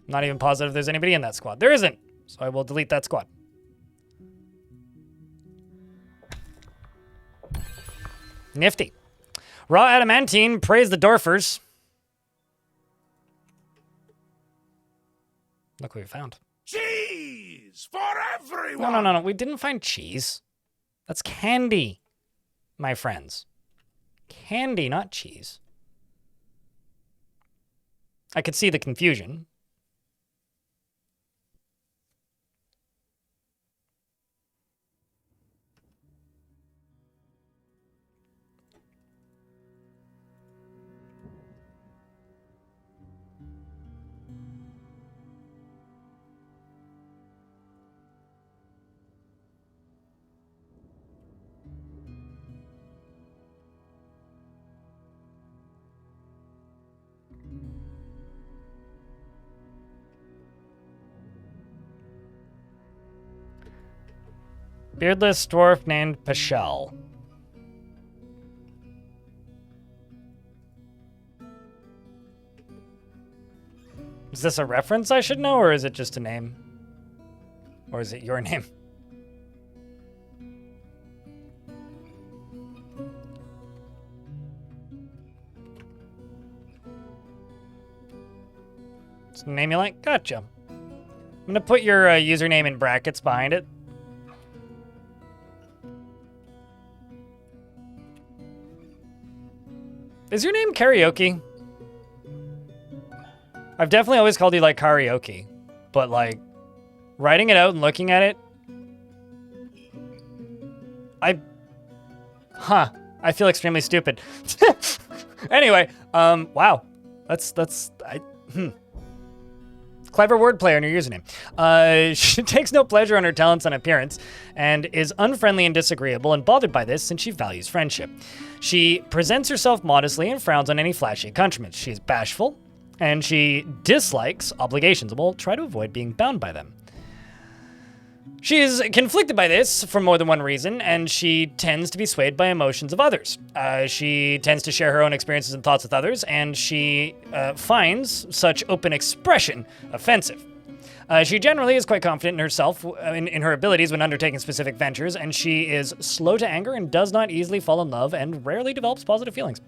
not even positive there's anybody in that squad. There isn't, so I will delete that squad. Nifty. Raw adamantine, praise the Dwarfers. Look what we found. Cheese for everyone! No. We didn't find cheese. That's candy, my friends. Candy, not cheese. I could see the confusion. Beardless dwarf named Pashel. Is this a reference I should know, or is it just a name? Or is it your name? It's a name you like? Gotcha. I'm gonna put your username in brackets behind it. Is your name Karaoke? I've definitely always called you like karaoke, but like writing it out and looking at it, I feel extremely stupid. Anyway, wow, clever wordplay on your username. She takes no pleasure in her talents and appearance and is unfriendly and disagreeable and bothered by this since she values friendship. She presents herself modestly and frowns on any flashy accoutrements. She is bashful and she dislikes obligations and will try to avoid being bound by them. She is conflicted by this for more than one reason, and she tends to be swayed by emotions of others. She tends to share her own experiences and thoughts with others, and she finds such open expression offensive. She generally is quite confident in herself, in her abilities when undertaking specific ventures, and she is slow to anger and does not easily fall in love and rarely develops positive feelings.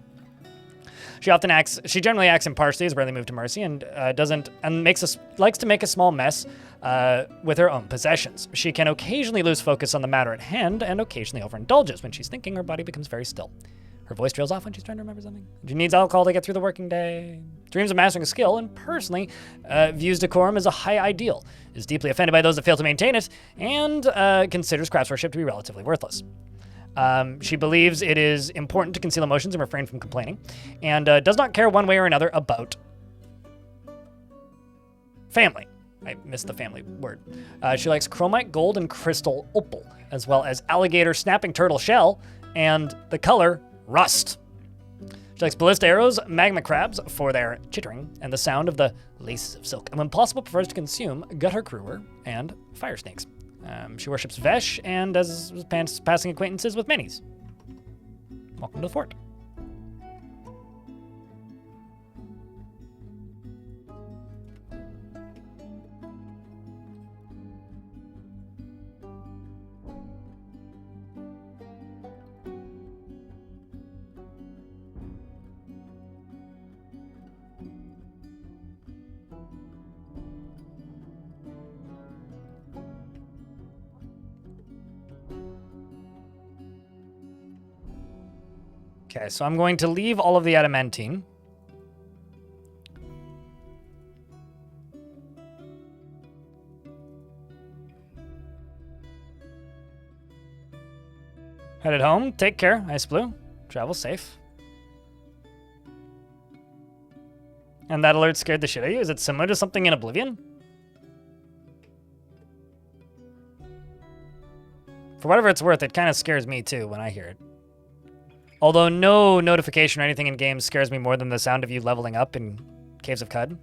She generally acts impartially, is rarely moved to mercy, and likes to make a small mess with her own possessions. She can occasionally lose focus on the matter at hand and occasionally overindulges. When she's thinking, her body becomes very still. Her voice trails off when she's trying to remember something. She needs alcohol to get through the working day. Dreams of mastering a skill and personally views decorum as a high ideal, is deeply offended by those that fail to maintain it, and considers craftsmanship to be relatively worthless. She believes it is important to conceal emotions and refrain from complaining, and does not care one way or another about family. I missed the family word. She likes chromite, gold, and crystal opal, as well as alligator snapping turtle shell, and the color rust. She likes ballista arrows, magma crabs for their chittering, and the sound of the laces of silk, and when possible prefers to consume gutter crewer and fire snakes. She worships Vesh and does passing acquaintances with minis. Welcome to the fort. Okay, so I'm going to leave all of the adamantine. Headed home. Take care, Ice Blue. Travel safe. And that alert scared the shit out of you? Is it similar to something in Oblivion? For whatever it's worth, it kind of scares me too when I hear it. Although no notification or anything in games scares me more than the sound of you leveling up in Caves of Cud.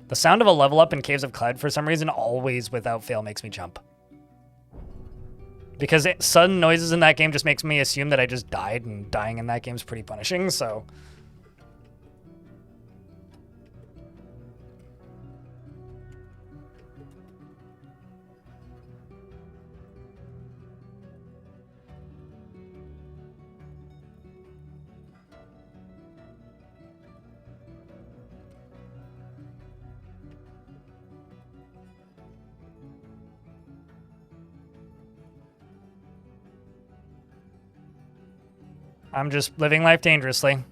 The sound of a level up in Caves of Cud, for some reason, always without fail makes me jump. Because sudden noises in that game just makes me assume that I just died, and dying in that game is pretty punishing, so... I'm just living life dangerously.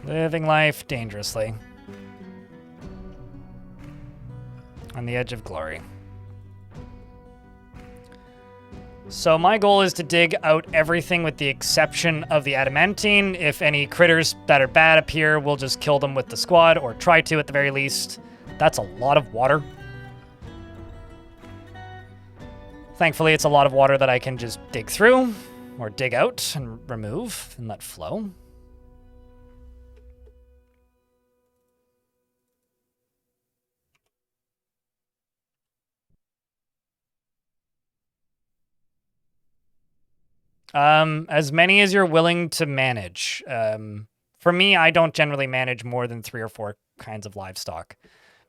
Living life dangerously. On the edge of glory. So my goal is to dig out everything with the exception of the adamantine. If any critters that are bad appear, we'll just kill them with the squad, or try to at the very least. That's a lot of water. Thankfully, it's a lot of water that I can just dig through, or dig out and remove, and let flow. As many as you're willing to manage. For me, I don't generally manage more than 3 or 4 kinds of livestock,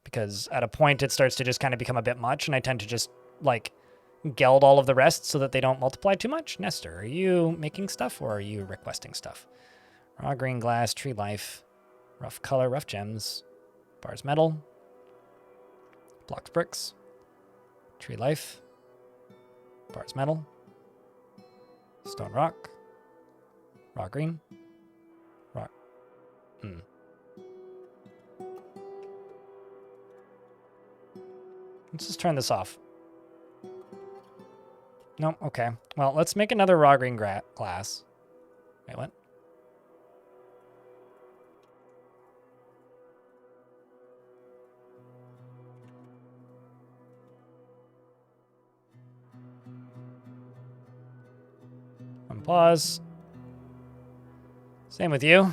because at a point it starts to just kind of become a bit much, and I tend to just, like, geld all of the rest so that they don't multiply too much. Nestor, are you making stuff, or are you requesting stuff? Raw green glass, tree life, rough color, rough gems, bars metal, blocks bricks, tree life, bars metal, stone rock, raw green, rock. Let's just turn this off. Nope, okay. Well, let's make another raw green glass. Wait, what? Pause. Same with you.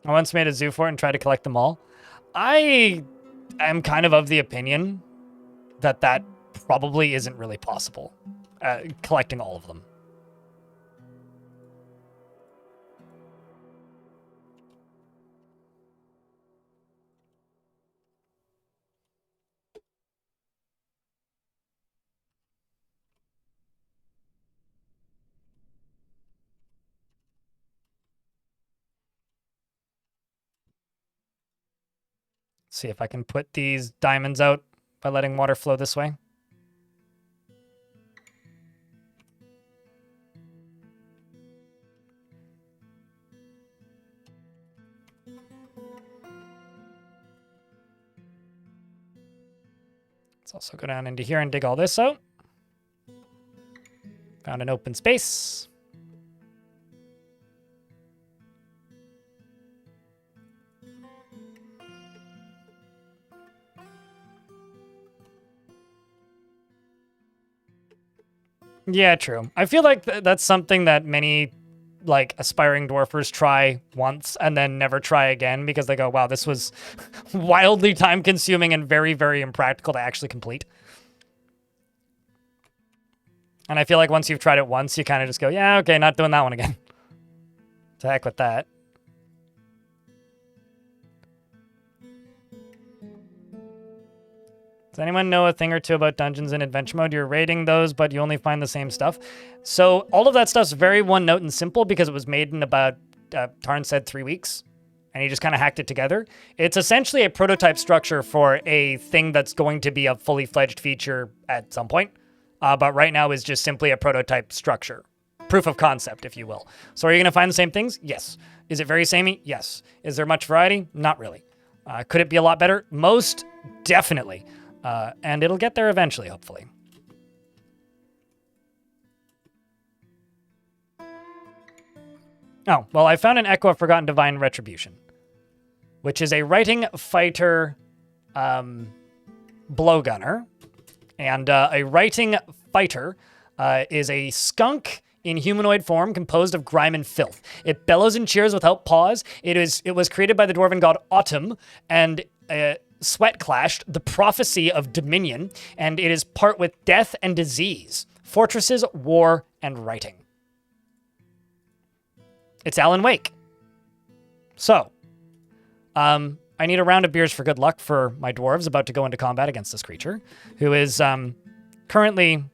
I once made a zoo fort and tried to collect them all. I am kind of the opinion that that probably isn't really possible. Collecting all of them. See if I can put these diamonds out by letting water flow this way. Let's also go down into here and dig all this out. Found an open space. Yeah, true. I feel like that's something that many, like, aspiring dwarfers try once and then never try again because they go, wow, this was wildly time-consuming and very, very impractical to actually complete. And I feel like once you've tried it once, you kind of just go, yeah, okay, not doing that one again. To heck with that. Does anyone know a thing or two about dungeons in adventure mode? You're raiding those, but you only find the same stuff. So all of that stuff's very one note and simple because it was made in about, Tarn said 3 weeks. And he just kind of hacked it together. It's essentially a prototype structure for a thing that's going to be a fully fledged feature at some point. But right now is just simply a prototype structure. Proof of concept, if you will. So are you going to find the same things? Yes. Is it very samey? Yes. Is there much variety? Not really. Could it be a lot better? Most definitely. And it'll get there eventually, hopefully. Oh, well, I found an Echo of Forgotten Divine Retribution, which is a writing fighter blowgunner. And a writing fighter is a skunk in humanoid form composed of grime and filth. It bellows and cheers without pause. It was created by the dwarven god Autumn and sweat clashed, the prophecy of dominion, and it is part with death and disease, fortresses, war, and writing. It's Alan Wake. So, I need a round of beers for good luck for my dwarves about to go into combat against this creature, who is currently...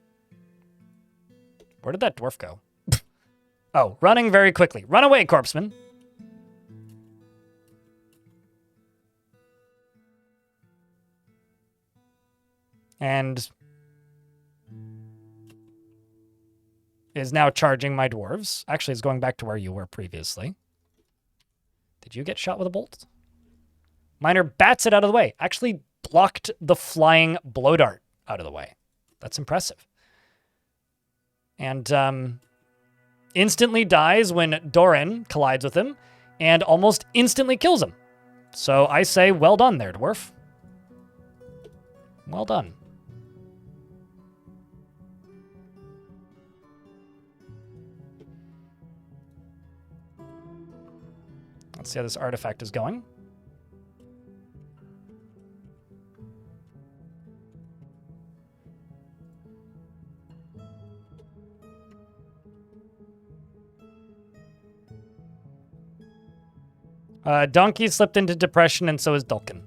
Where did that dwarf go? Oh, running very quickly. Run away, corpseman. And is now charging my dwarves. Actually, it's going back to where you were previously. Did you get shot with a bolt? Miner bats it out of the way. Actually blocked the flying blow dart out of the way. That's impressive. And instantly dies when Doran collides with him and almost instantly kills him. So I say, well done there, dwarf. Well done. Let's see how this artifact is going. Donkey slipped into depression, and so is Dulkin.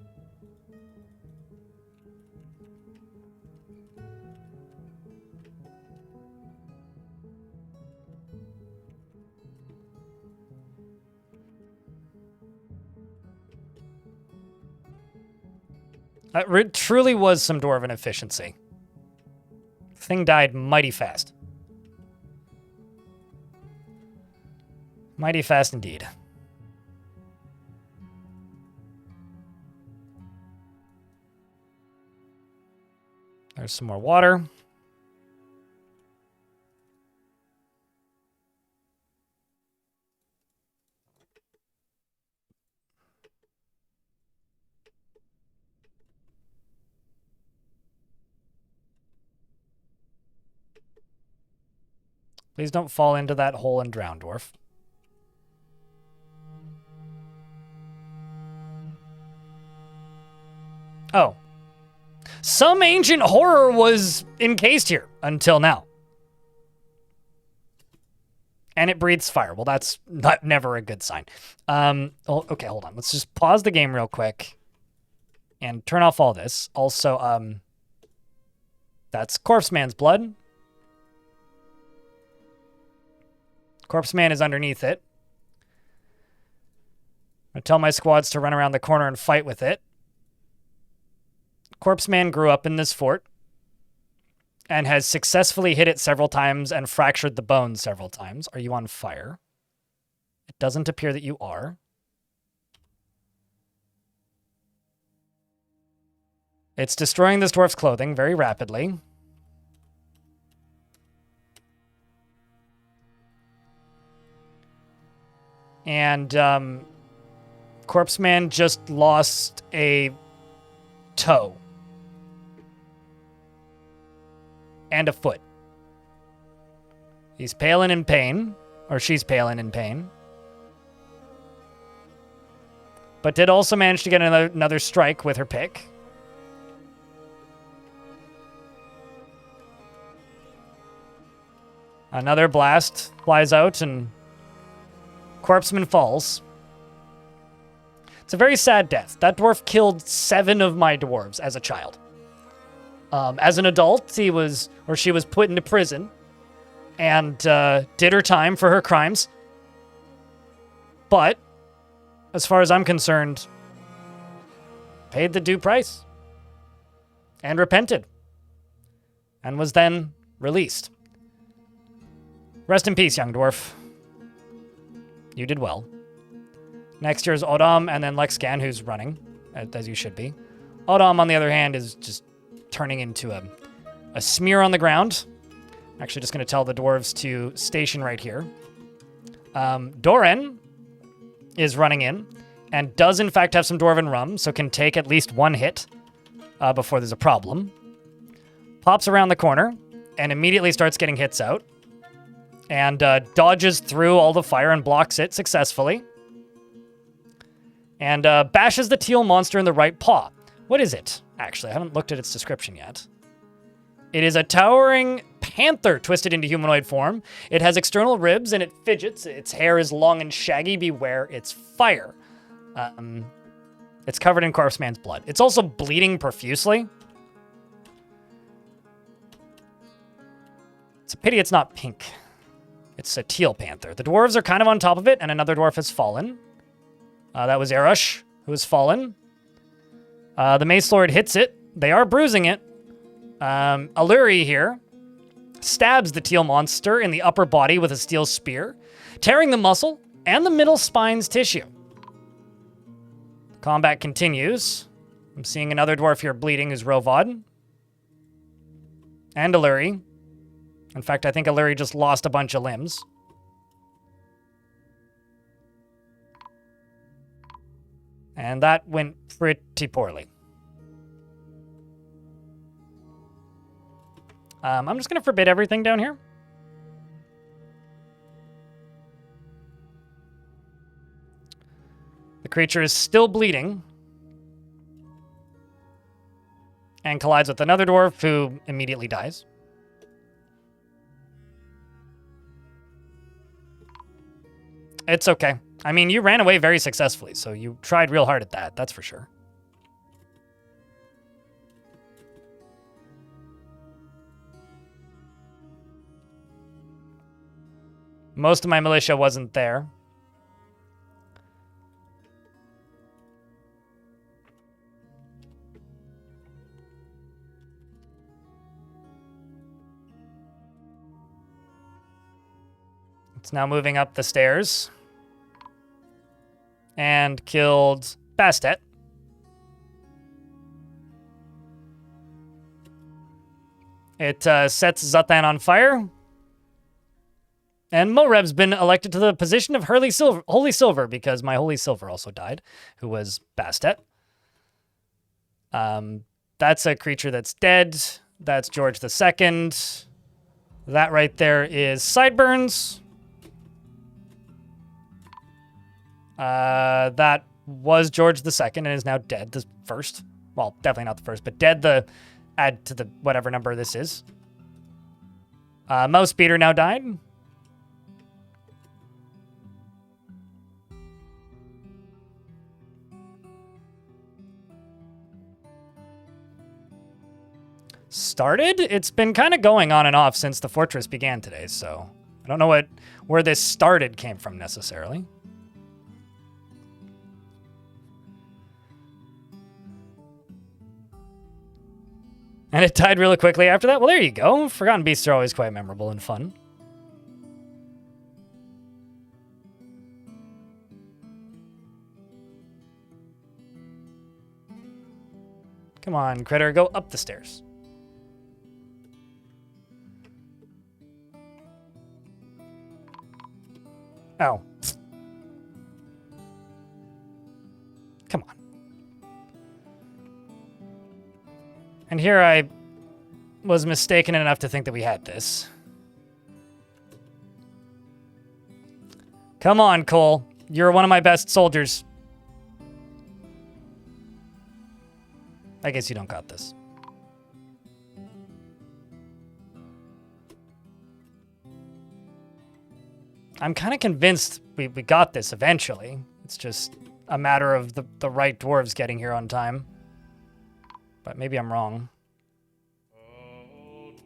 It truly was some dwarven efficiency. Thing died mighty fast. Mighty fast indeed. There's some more water. Please don't fall into that hole and drown, dwarf. Oh. Some ancient horror was encased here until now. And it breathes fire. Well, that's never a good sign. Okay, hold on. Let's just pause the game real quick and turn off all this. Also, that's Corpse Man's blood. Corpse Man is underneath it. I tell my squads to run around the corner and fight with it. Corpse Man grew up in this fort and has successfully hit it several times and fractured the bones several times. Are you on fire? It doesn't appear that you are. It's destroying this dwarf's clothing very rapidly. And Corpse Man just lost a toe. And a foot. He's pale and in pain. Or she's pale and in pain. But did also manage to get another strike with her pick. Another blast flies out and Corpseman falls. It's a very sad death. That dwarf killed 7 of my dwarves as a child. As an adult, she was put into prison and did her time for her crimes. But, as far as I'm concerned, paid the due price and repented and was then released. Rest in peace, young dwarf. You did well. Next year is Odom and then Lexcan, who's running, as you should be. Odom, on the other hand, is just turning into a smear on the ground. Actually, just going to tell the dwarves to station right here. Doran is running in and does in fact have some Dwarven rum, so can take at least one hit before there's a problem. Pops around the corner and immediately starts getting hits out. And dodges through all the fire and blocks it successfully. And bashes the teal monster in the right paw. What is it? Actually, I haven't looked at its description yet. It is a towering panther twisted into humanoid form. It has external ribs and it fidgets. Its hair is long and shaggy. Beware its fire. It's covered in corpse man's blood. It's also bleeding profusely. It's a pity it's not pink. It's a teal panther. The dwarves are kind of on top of it, and another dwarf has fallen. That was Erush, who has fallen. The Mace Lord hits it. They are bruising it. Alluri here stabs the teal monster in the upper body with a steel spear, tearing the muscle and the middle spine's tissue. Combat continues. I'm seeing another dwarf here bleeding, who's Rovod. And Alluri. In fact, I think Alluri just lost a bunch of limbs. And that went pretty poorly. I'm just going to forbid everything down here. The creature is still bleeding. And collides with another dwarf who immediately dies. It's okay. I mean, you ran away very successfully, so you tried real hard at that, that's for sure. Most of my militia wasn't there. It's now moving up the stairs. And killed Bastet. It sets Zuthan on fire. And Moreb's been elected to the position of Holy Silver because my Holy Silver also died, who was Bastet. That's a creature that's dead. That's George II. That right there is Sideburns. That was George II and is now dead. The first. Well, definitely not the first, but dead. Add to the whatever number this is. Mouse Beater now died. Started? It's been kind of going on and off since the fortress began today, so I don't know where this started came from necessarily. And it died really quickly after that? Well, there you go. Forgotten Beasts are always quite memorable and fun. Come on, critter, go up the stairs. Oh. Come on. And here I was mistaken enough to think that we had this. Come on, Cole. You're one of my best soldiers. I guess you don't got this. I'm kind of convinced we got this eventually. It's just a matter of the right dwarves getting here on time. But maybe I'm wrong.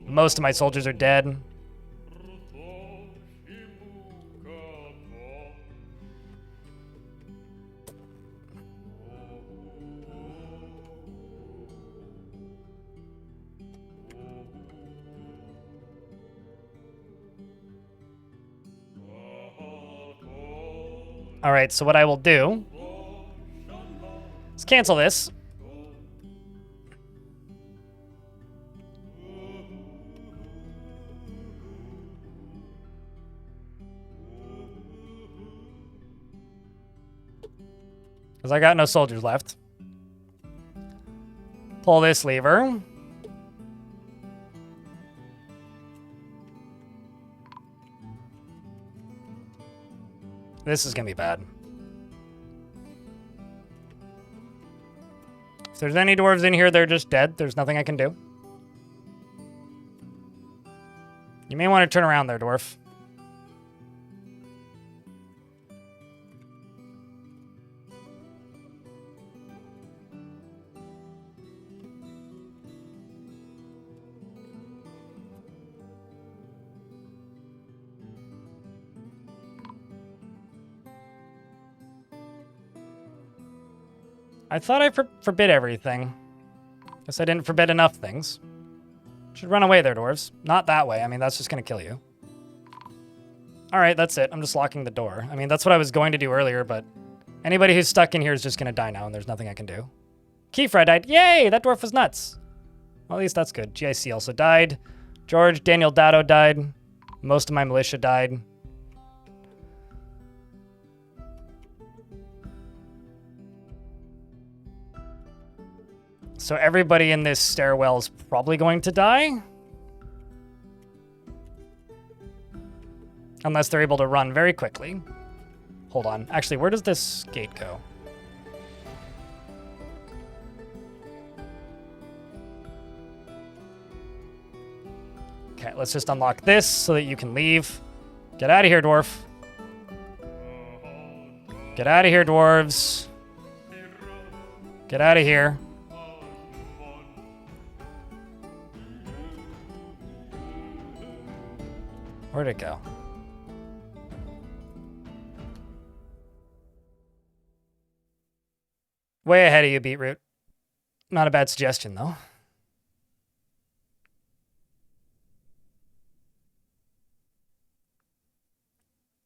Most of my soldiers are dead. All right, so what I will do is cancel this. Because I got no soldiers left. Pull this lever. This is going to be bad. If there's any dwarves in here, they're just dead. There's nothing I can do. You may want to turn around there, dwarf. I thought I forbid everything. Guess I didn't forbid enough things. Should run away there, dwarves. Not that way. I mean, that's just going to kill you. All right, that's it. I'm just locking the door. I mean, that's what I was going to do earlier, but anybody who's stuck in here is just going to die now, and there's nothing I can do. Kiefer died. Yay! That dwarf was nuts. Well, at least that's good. GIC also died. George, Daniel Dado died. Most of my militia died. So everybody in this stairwell is probably going to die. Unless they're able to run very quickly. Hold on. Actually, where does this gate go? Okay, let's just unlock this so that you can leave. Get out of here, dwarf. Get out of here, dwarves. Get out of here. Where'd it go? Way ahead of you, Beetroot. Not a bad suggestion, though.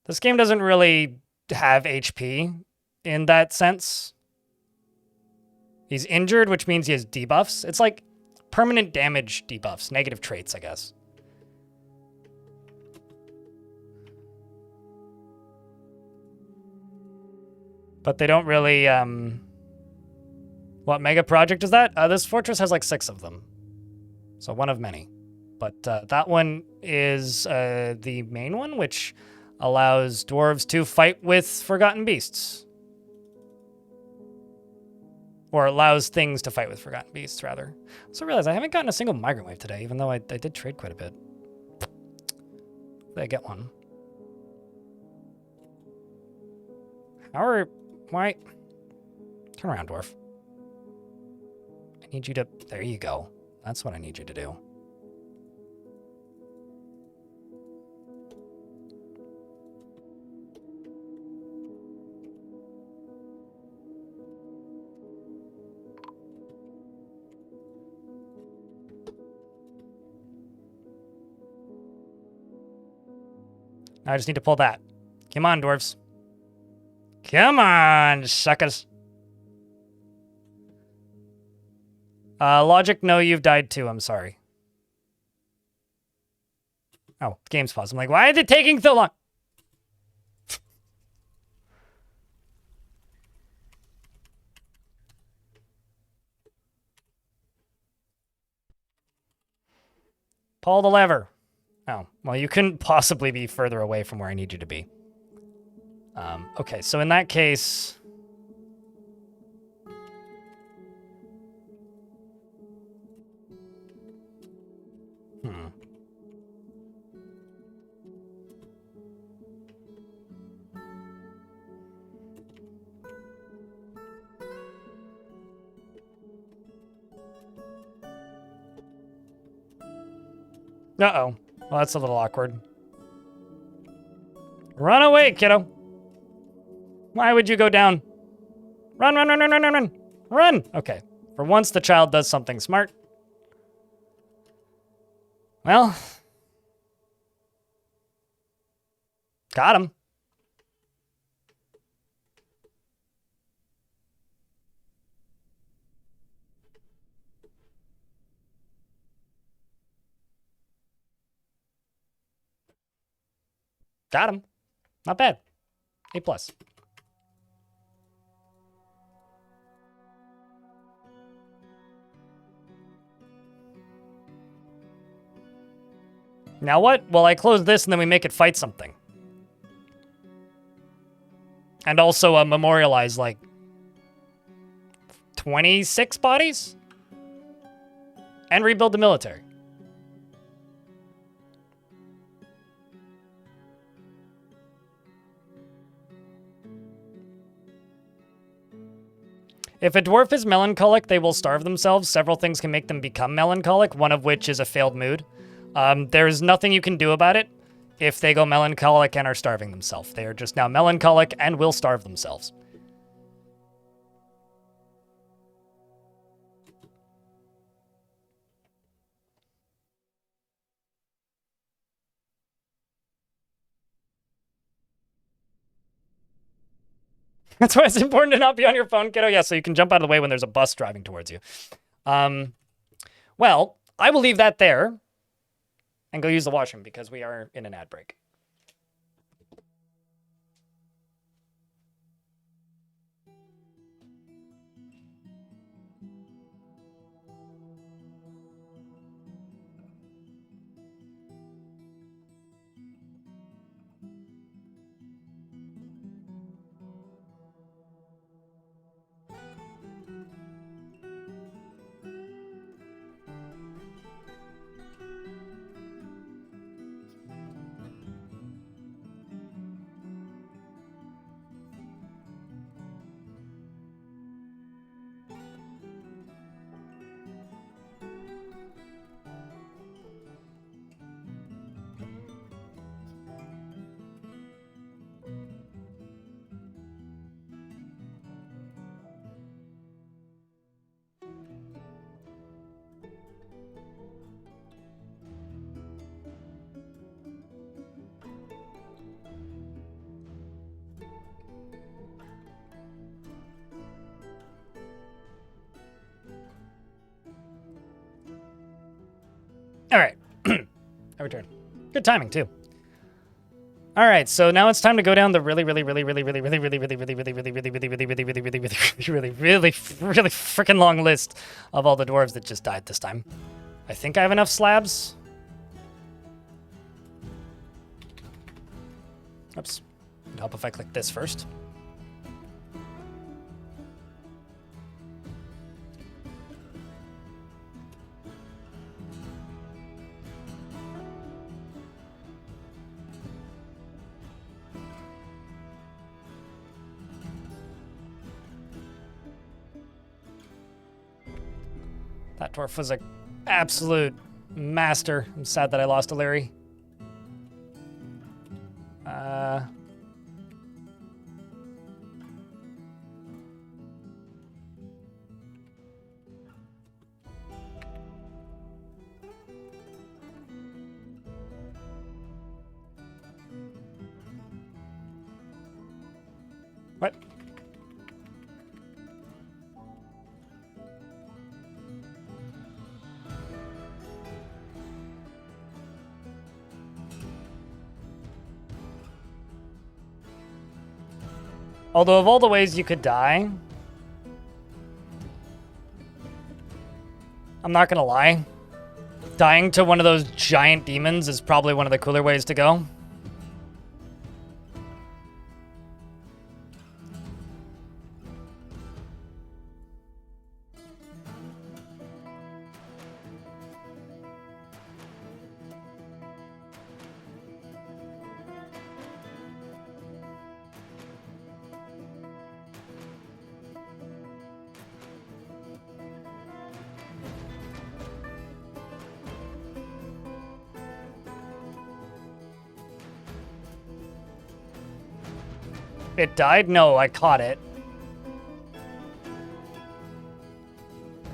This game doesn't really have HP in that sense. He's injured, which means he has debuffs. It's like permanent damage debuffs, negative traits, I guess. But they don't really, what mega project is that? This fortress has like 6 of them. So one of many. But that one is the main one, which allows dwarves to fight with forgotten beasts. Or allows things to fight with forgotten beasts, rather. So I realize I haven't gotten a single migrant wave today, even though I did trade quite a bit. Did I get one? Why? Turn around, dwarf. I need you to... There you go. That's what I need you to do. Now I just need to pull that. Come on, dwarves. Come on, suckers. Logic, no, you've died too. I'm sorry. Oh, the game's paused. I'm like, why is it taking so long? Pull the lever. Oh, well, you couldn't possibly be further away from where I need you to be. Okay, so in that case... Uh-oh. Well, that's a little awkward. Run away, kiddo. Why would you go down? Run, run, run, run, run, run, run. Run! Okay. For once, the child does something smart. Well. Got him. Got him. Not bad. A+. Now what? Well, I close this and then we make it fight something. And also memorialize, like, 26 bodies? And rebuild the military. If a dwarf is melancholic, they will starve themselves. Several things can make them become melancholic, one of which is a failed mood. There's nothing you can do about it if they go melancholic and are starving themselves. They are just now melancholic and will starve themselves. That's why it's important to not be on your phone, kiddo. Yeah, so you can jump out of the way when there's a bus driving towards you. Well, I will leave that there and go use the washroom because we are in an ad break. All right. I return. Good timing, too. All right, so now it's time to go down the really freaking long list of all the dwarves that just died this time. I think I have enough slabs. Oops. It'd help if I click this first. That dwarf was an absolute master. I'm sad that I lost to Larry. What? Although of all the ways you could die, I'm not gonna lie, dying to one of those giant demons is probably one of the cooler ways to go. It died? No, I caught it.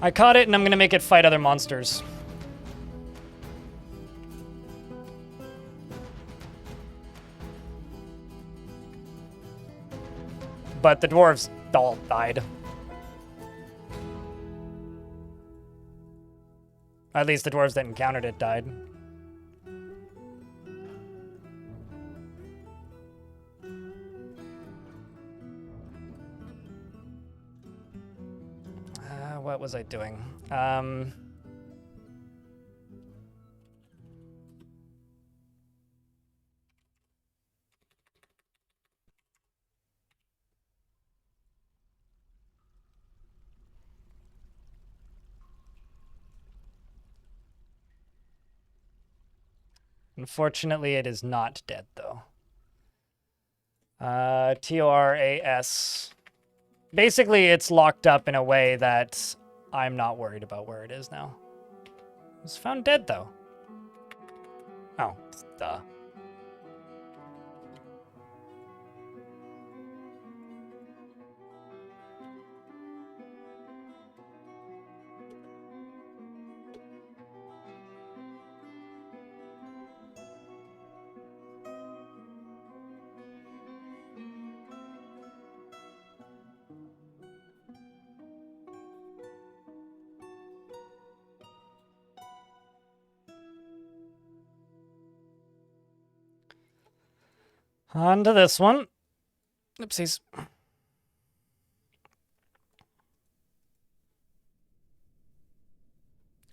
I caught it, and I'm gonna make it fight other monsters. But the dwarves all died. At least the dwarves that encountered it died. What was I doing? Unfortunately, it is not dead, though. TORAS. Basically, it's locked up in a way that I'm not worried about where it is now. It was found dead, though. Oh, duh. On to this one. Oopsies.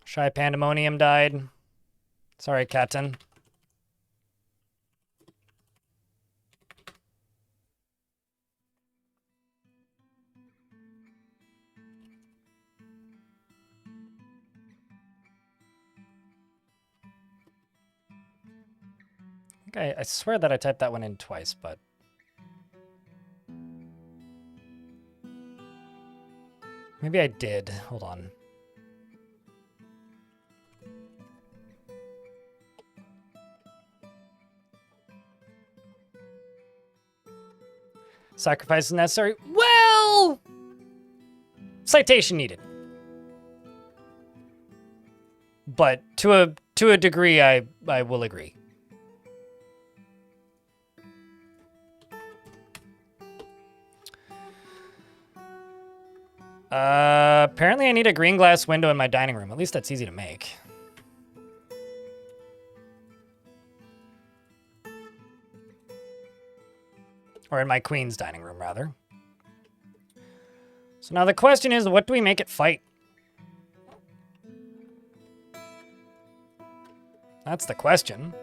Shy Pandemonium died. Sorry, Captain. Okay, I swear that I typed that one in twice, but... maybe I did. Hold on. Sacrifice is necessary. Well... citation needed. But to a degree, I will agree. Apparently I need a green glass window in my dining room. At least that's easy to make. Or in my queen's dining room, rather. So now the question is, what do we make it fight? That's the question.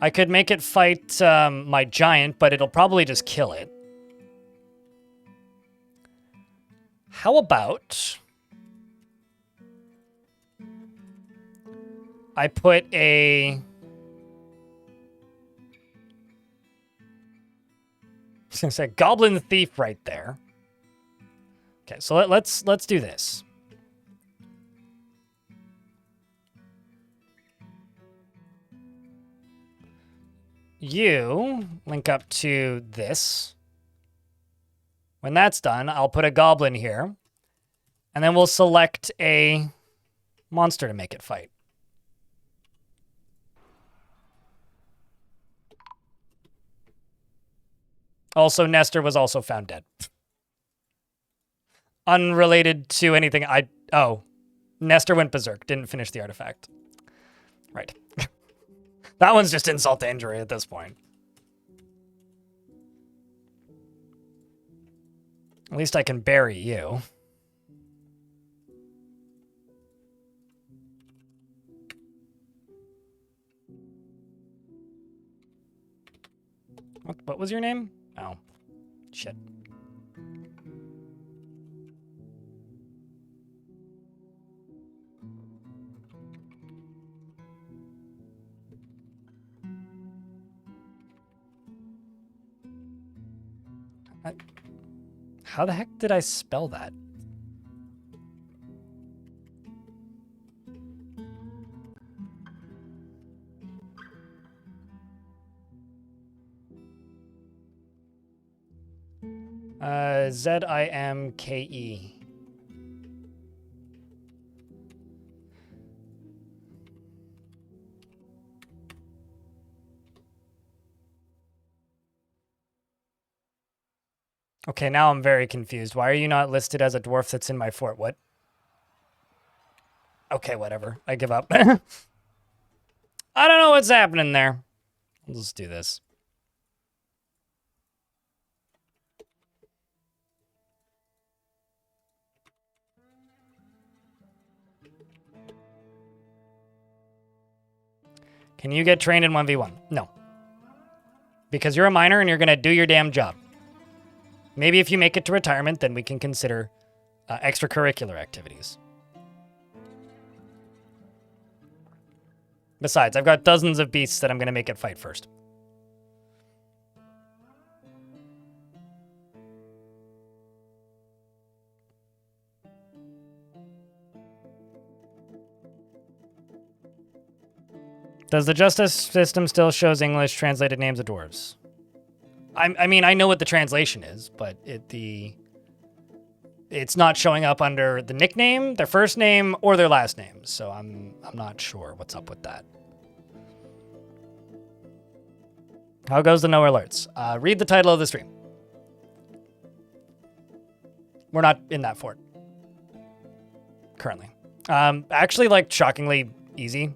I could make it fight my giant, but it'll probably just kill it. How about I put a... I was gonna say Goblin Thief right there. Okay, so let's do this. You link up to this. When that's done, I'll put a goblin here. And then we'll select a monster to make it fight. Also, Nestor was also found dead. Unrelated to anything. Oh, Nestor went berserk. Didn't finish the artifact. Right. That one's just insult to injury at this point. At least I can bury you. What was your name? Oh, shit. How the heck did I spell that? Zimke. Okay, now I'm very confused. Why are you not listed as a dwarf that's in my fort? What? Okay, whatever. I give up. I don't know what's happening there. Let's do this. Can you get trained in 1v1? No. Because you're a minor and you're going to do your damn job. Maybe if you make it to retirement, then we can consider extracurricular activities. Besides, I've got dozens of beasts that I'm going to make it fight first. Does the justice system still shows English translated names of dwarves? I mean, I know what the translation is, but it's not showing up under the nickname, their first name, or their last name. So I'm not sure what's up with that. How goes the no alerts? Read the title of the stream. We're not in that fort currently. Actually, like, shockingly easy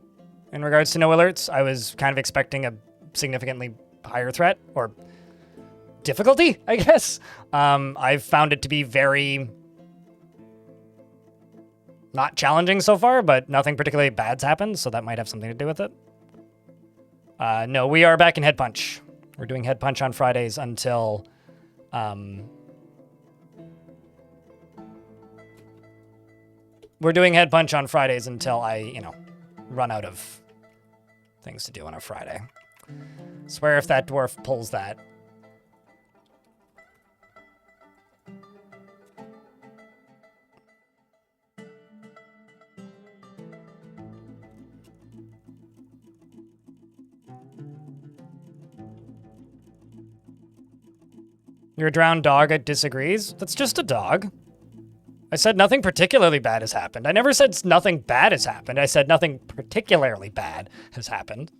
in regards to no alerts. I was kind of expecting a significantly higher threat or difficulty, I guess. I've found it to be very not challenging so far, but nothing particularly bad's happened, so that might have something to do with it. No, we are back in Headpunch. We're doing Headpunch on Fridays until I, run out of things to do on a Friday. Swear if that dwarf pulls that. Your drowned dog disagrees? That's just a dog. I said nothing particularly bad has happened. I never said nothing bad has happened. I said nothing particularly bad has happened.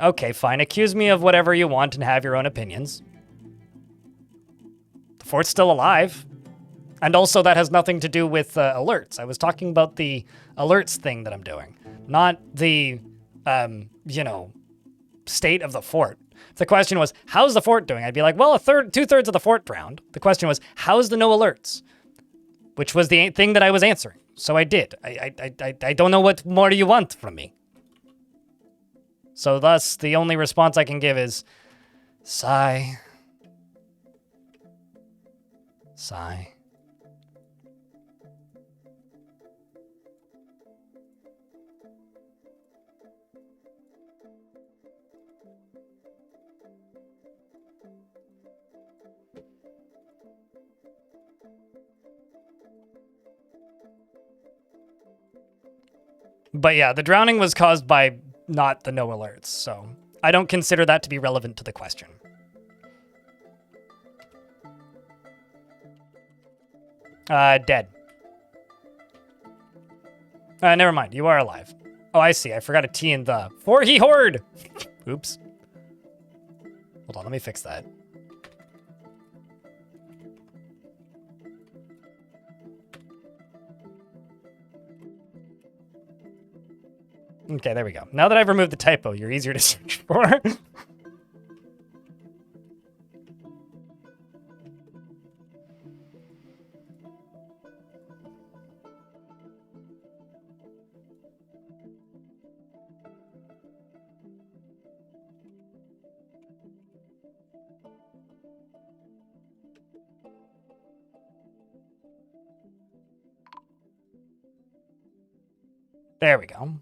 Okay, fine. Accuse me of whatever you want and have your own opinions. The fort's still alive. And also that has nothing to do with alerts. I was talking about the alerts thing that I'm doing, not the, state of the fort. If the question was, how's the fort doing? I'd be like, well, two-thirds of the fort drowned. The question was, how's the no alerts? Which was the thing that I was answering. So I did. I don't know what more do you want from me. So thus, the only response I can give is, sigh. Sigh. But yeah, the drowning was caused by not the no alerts, so I don't consider that to be relevant to the question. Dead. Never mind, you are alive. Oh, I see, I forgot a T in the. For he horde! Oops. Hold on, let me fix that. Okay, there we go. Now that I've removed the typo, you're easier to search for. There we go.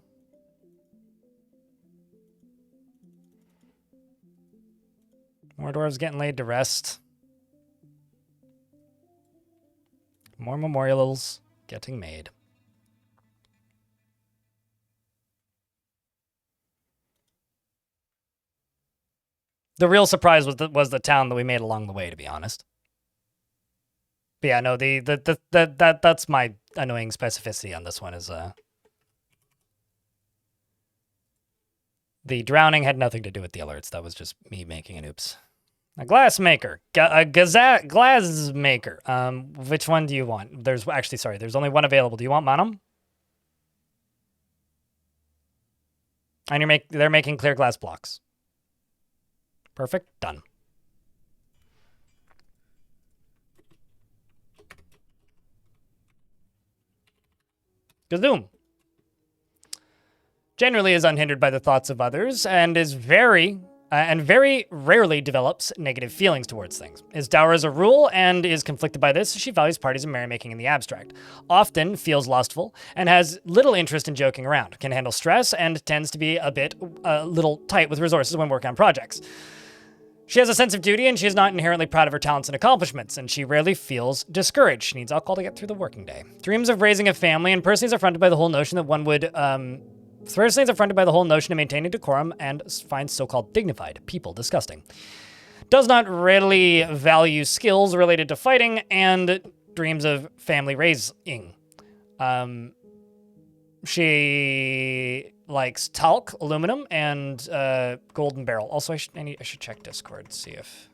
More dwarves getting laid to rest. More memorials getting made. The real surprise was the town that we made along the way, to be honest. But yeah, no, that's my annoying specificity on this one is the drowning had nothing to do with the alerts. That was just me making an oops. A glass maker. A glass maker. Which one do you want? There's actually, sorry, there's only one available. Do you want Manum? And they're making clear glass blocks. Perfect. Done. Gazoom. Generally is unhindered by the thoughts of others and is very and very rarely develops negative feelings towards things. Is dour as a rule and is conflicted by this. She values parties and merrymaking in the abstract. Often feels lustful and has little interest in joking around. Can handle stress and tends to be a little tight with resources when working on projects. She has a sense of duty and she is not inherently proud of her talents and accomplishments, and she rarely feels discouraged. She needs alcohol to get through the working day. Dreams of raising a family and personally is affronted by the whole notion that one would Thursday is affronted by the whole notion of maintaining decorum and finds so-called dignified people disgusting. Does not readily value skills related to fighting and dreams of family raising. She likes talc, aluminum, and golden barrel. Also, I should check Discord, see if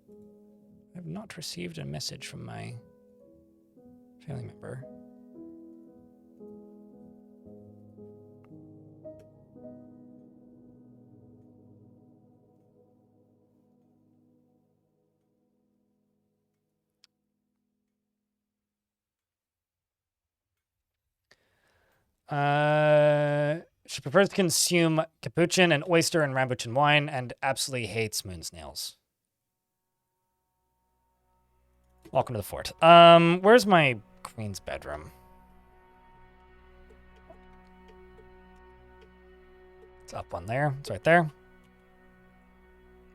I have not received a message from my family member. She prefers to consume capuchin and oyster and rambutan wine and absolutely hates moon snails. Welcome to the fort. Where's my queen's bedroom? It's up one there. It's right there.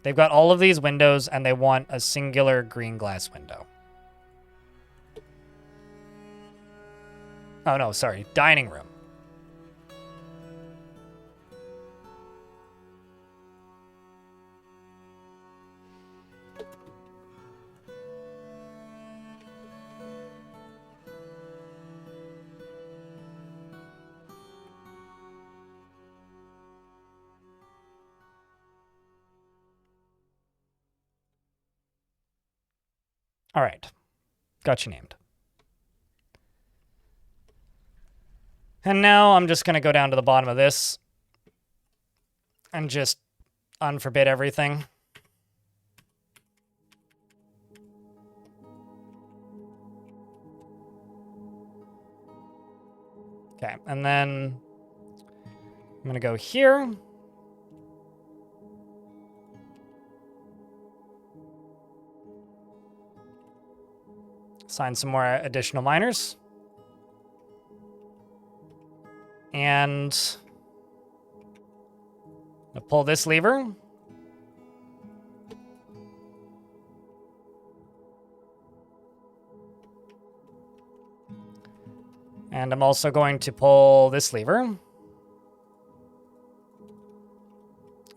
They've got all of these windows and they want a singular green glass window. Oh no, sorry. Dining room. All right. Got you named. And now I'm just going to go down to the bottom of this and just unforbid everything. Okay, and then I'm going to go here. Assign some more additional miners. And I'll pull this lever. And I'm also going to pull this lever.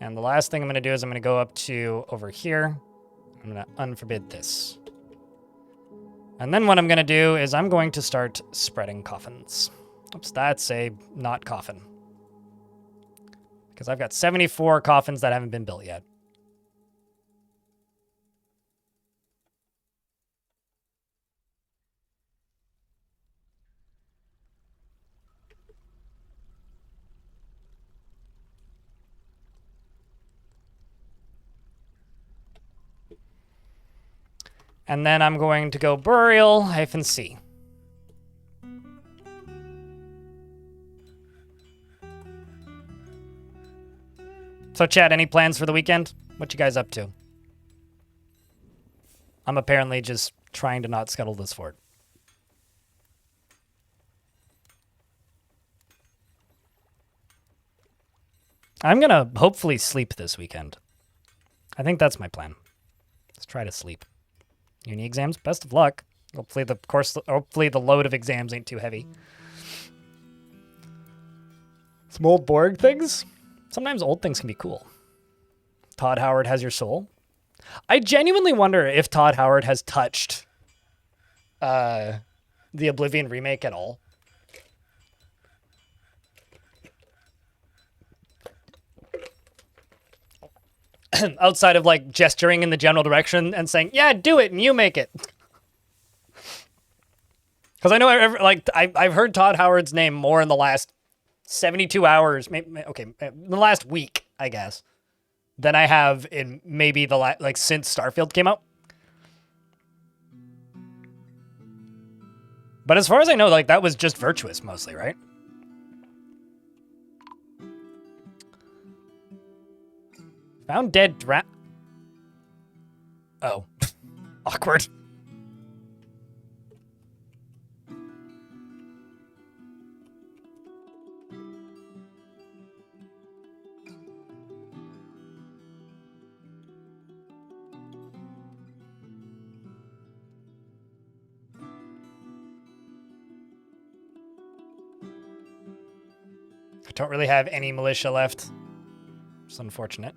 And the last thing I'm going to do is I'm going to go up to over here. I'm going to unforbid this. And then what I'm going to do is I'm going to start spreading coffins. Oops, that's a not coffin. Because I've got 74 coffins that haven't been built yet. And then I'm going to go burial-C. So, chat, any plans for the weekend? What you guys up to? I'm apparently just trying to not scuttle this fort. I'm going to hopefully sleep this weekend. I think that's my plan. Let's try to sleep. Uni exams, best of luck. Hopefully the load of exams ain't too heavy. Some old Borg things? Sometimes old things can be cool. Todd Howard has your soul. I genuinely wonder if Todd Howard has touched the Oblivion remake at all. Outside of like gesturing in the general direction and saying, yeah, do it and you make it. Because I know I've heard Todd Howard's name more in the last 72 hours, in the last week, I guess, than I have in maybe since Starfield came out. But as far as I know, that was just Virtuous mostly, right? Found dead Oh. Awkward. I don't really have any militia left. It's unfortunate.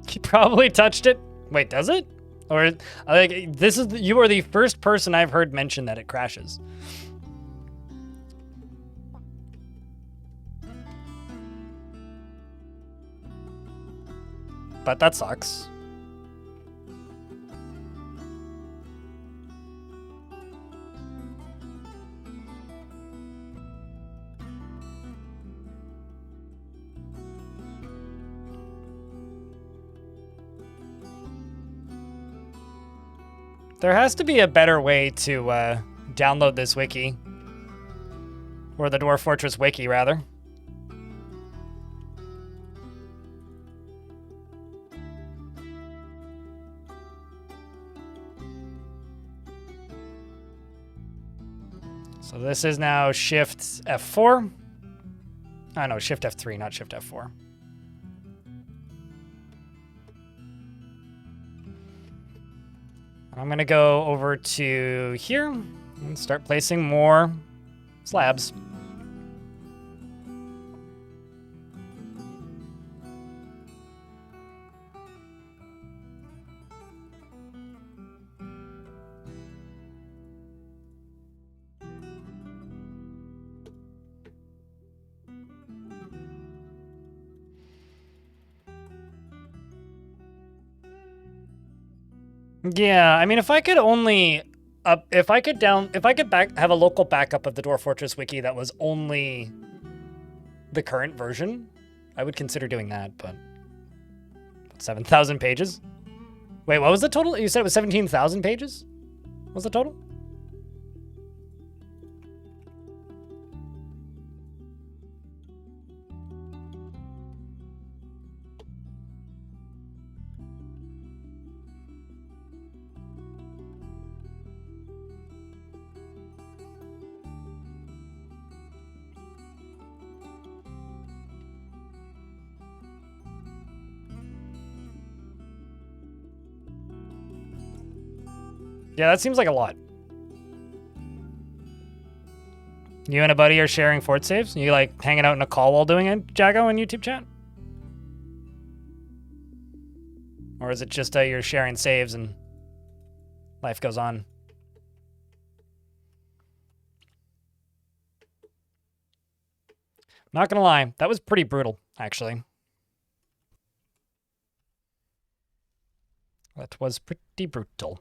He probably touched it. Wait, does it? Or like you are the first person I've heard mention that it crashes. But that sucks. There has to be a better way to download this wiki. Or the Dwarf Fortress wiki, rather. So this is now Shift F4. Oh no, Shift F3, not Shift F4. I'm gonna go over to here and start placing more slabs. Yeah, I mean, if I could only have a local backup of the Dwarf Fortress wiki that was only the current version, I would consider doing that, but 7,000 pages? Wait, what was the total? You said it was 17,000 pages? What was the total? Yeah, that seems like a lot. You and a buddy are sharing fort saves? You like hanging out in a call while doing it, Jago, in YouTube chat? Or is it just you're sharing saves and life goes on? Not gonna lie, that was pretty brutal, actually. That was pretty brutal.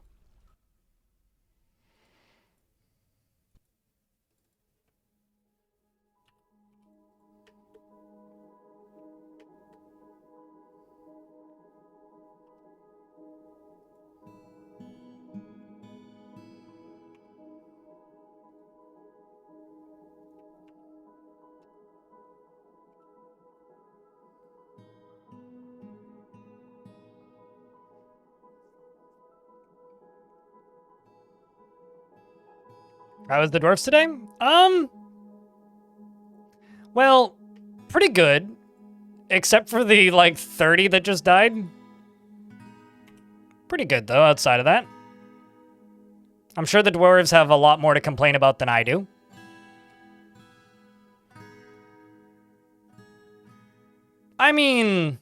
How was the dwarfs today? Well, pretty good. Except for the, 30 that just died. Pretty good, though, outside of that. I'm sure the dwarves have a lot more to complain about than I do. I mean,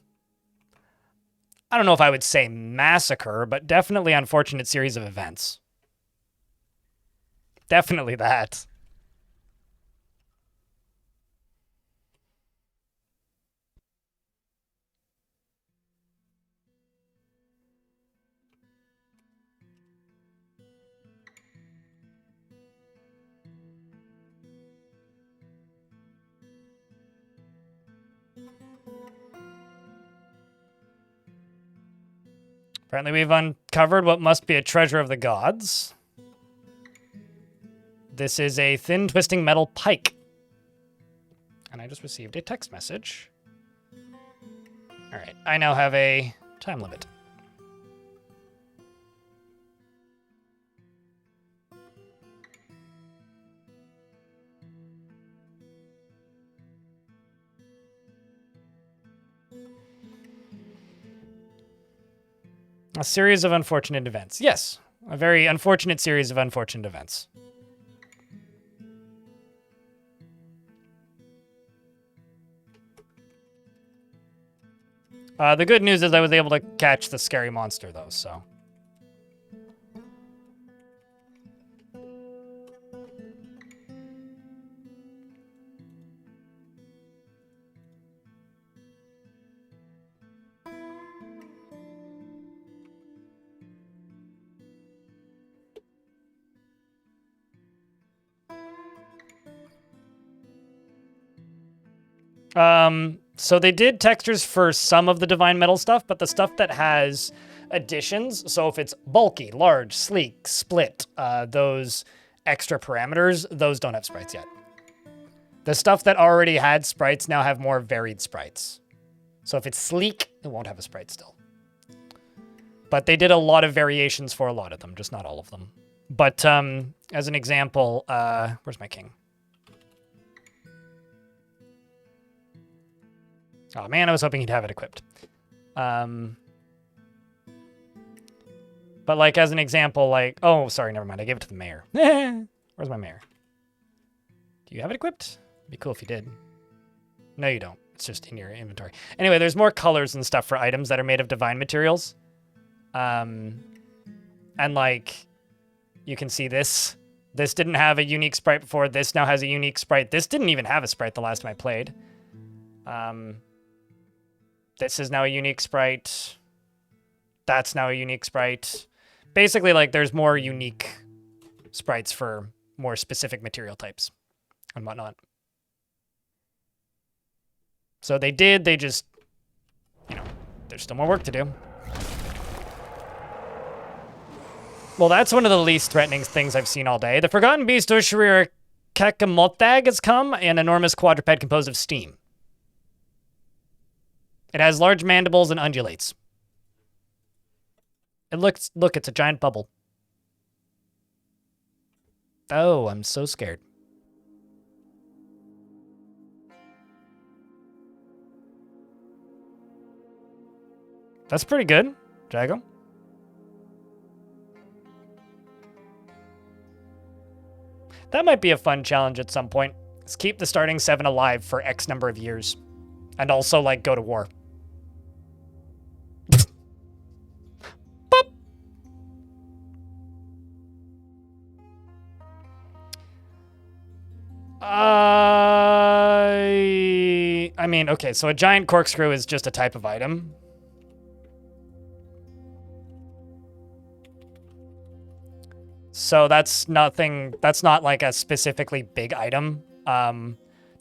I don't know if I would say massacre, but definitely unfortunate series of events. Definitely that. Apparently we've uncovered what must be a treasure of the gods. This is a thin twisting metal pike. And I just received a text message. All right, I now have a time limit. A series of unfortunate events. Yes, a very unfortunate series of unfortunate events. The good news is I was able to catch the scary monster, though, so. So they did textures for some of the Divine Metal stuff, but the stuff that has additions, so if it's bulky, large, sleek, split, those extra parameters, those don't have sprites yet. The stuff that already had sprites now have more varied sprites. So if it's sleek, it won't have a sprite still. But they did a lot of variations for a lot of them, just not all of them. But as an example, where's my king? Oh man, I was hoping he'd have it equipped. But like as an example, like, oh, sorry, never mind. I gave it to the mayor. Where's my mayor? Do you have it equipped? It'd be cool if you did. No, you don't. It's just in your inventory. Anyway, there's more colors and stuff for items that are made of divine materials. And like, you can see this. This didn't have a unique sprite before. This now has a unique sprite. This didn't even have a sprite the last time I played. This is now a unique sprite. That's now a unique sprite. Basically, like, there's more unique sprites for more specific material types and whatnot. So they just, you know, there's still more work to do. Well, that's one of the least threatening things I've seen all day. The Forgotten Beast Ushirir Kekamothag has come, an enormous quadruped composed of steam. It has large mandibles and undulates. Look, it's a giant bubble. Oh, I'm so scared. That's pretty good, Jago. That might be a fun challenge at some point. Let's keep the starting 7 alive for X number of years. And also, like, go to war. I mean, okay, so a giant corkscrew is just a type of item. So that's nothing, that's not like a specifically big item.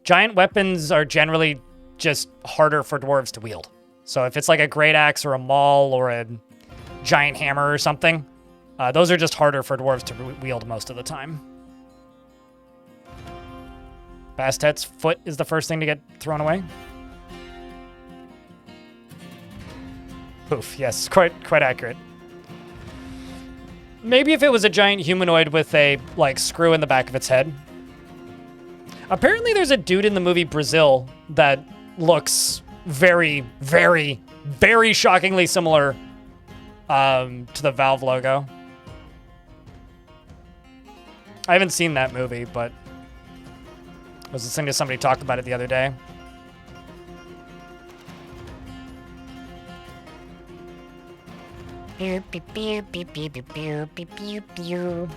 Giant weapons are generally just harder for dwarves to wield. So if it's like a great axe or a maul or a giant hammer or something, those are just harder for dwarves to wield most of the time. Bastet's foot is the first thing to get thrown away. Poof, yes, quite accurate. Maybe if it was a giant humanoid with a, like, screw in the back of its head. Apparently there's a dude in the movie Brazil that looks very, very, very shockingly similar to the Valve logo. I haven't seen that movie, but I was listening to somebody talk about it the other day. Pew, pew, pew, pew, pew, pew, pew, pew, pew, pew.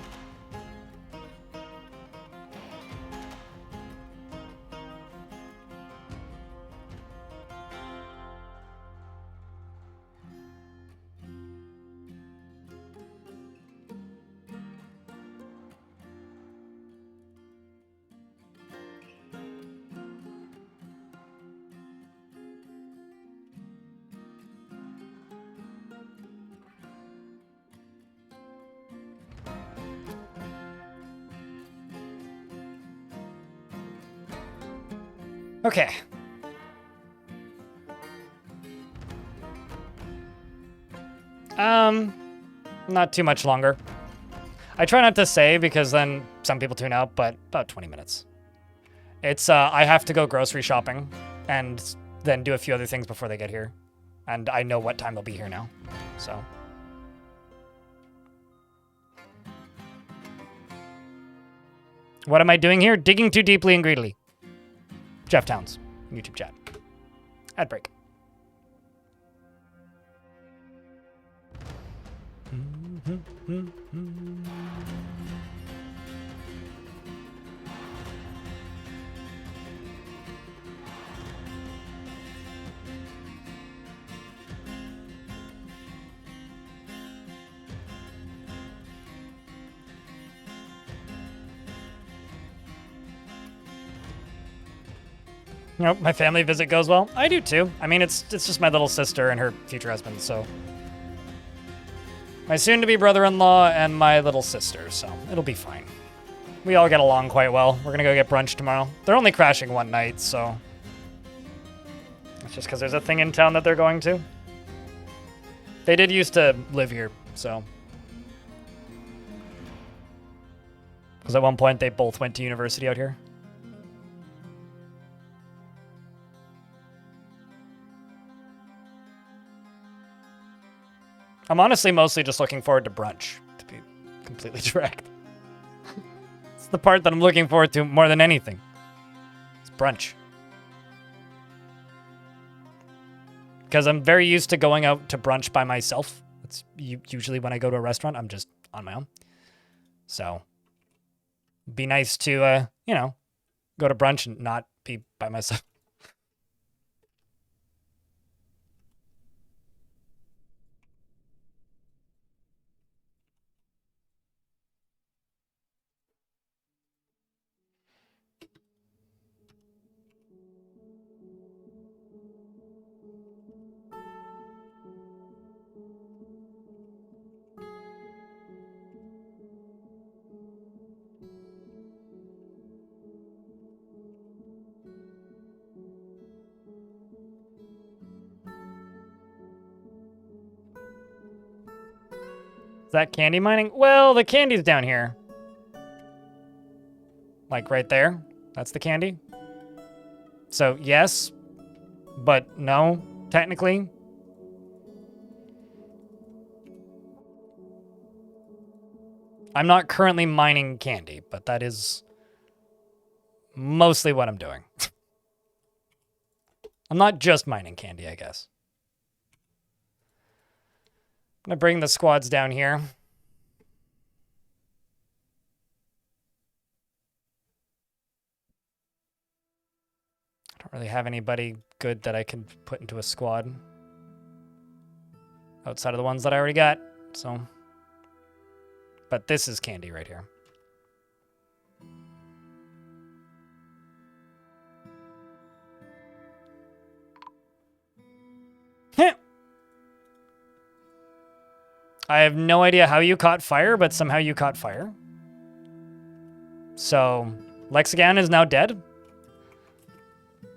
Okay. Not too much longer. I try not to say because then some people tune out, but about 20 minutes. It's, I have to go grocery shopping and then do a few other things before they get here. And I know what time they'll be here now, so. What am I doing here? Digging too deeply and greedily. Jeff Towns, YouTube chat. Ad break. Nope, my family visit goes well. I do too. I mean, it's just my little sister and her future husband, so. My soon-to-be brother-in-law and my little sister, so it'll be fine. We all get along quite well. We're gonna go get brunch tomorrow. They're only crashing one night, so. It's just because there's a thing in town that they're going to. They did used to live here, so. Because at one point they both went to university out here. I'm honestly mostly just looking forward to brunch, to be completely direct. It's the part that I'm looking forward to more than anything. It's brunch. Because I'm very used to going out to brunch by myself. It's usually when I go to a restaurant, I'm just on my own. So, be nice to, you know, go to brunch and not be by myself. Is that candy mining? Well, the candy's down here. Like right there. That's the candy. So yes, but no, technically. I'm not currently mining candy, but that is mostly what I'm doing. I'm not just mining candy, I guess. I'm gonna bring the squads down here. I don't really have anybody good that I can put into a squad outside of the ones that I already got, so. But this is candy right here. Heh. I have no idea how you caught fire, but somehow you caught fire. So, Lexigan is now dead.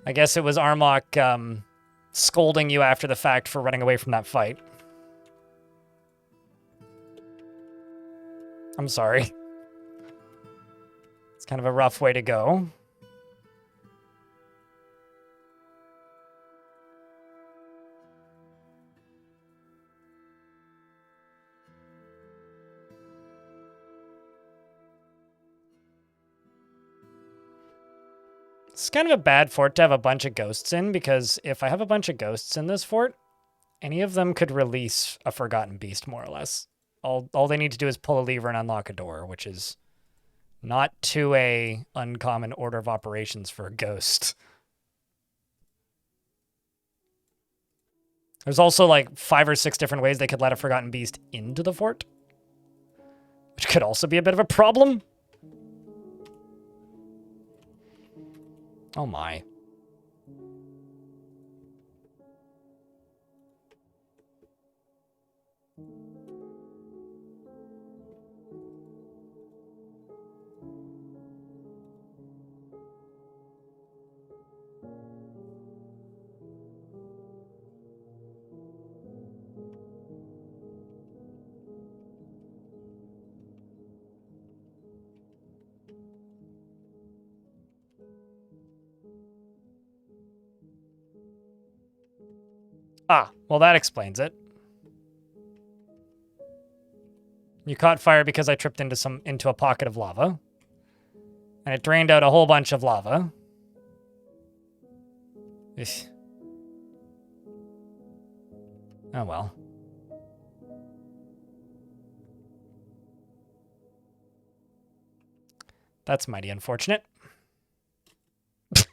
I guess it was Armok scolding you after the fact for running away from that fight. I'm sorry. It's kind of a rough way to go. It's kind of a bad fort to have a bunch of ghosts in, because if I have a bunch of ghosts in this fort, any of them could release a forgotten beast, more or less. All they need to do is pull a lever and unlock a door, which is not too a uncommon order of operations for a ghost. There's also like 5 or 6 different ways they could let a forgotten beast into the fort, which could also be a bit of a problem. Oh my. Ah, well that explains it. You caught fire because I tripped into a pocket of lava. And it drained out a whole bunch of lava. Ugh. Oh well. That's mighty unfortunate. I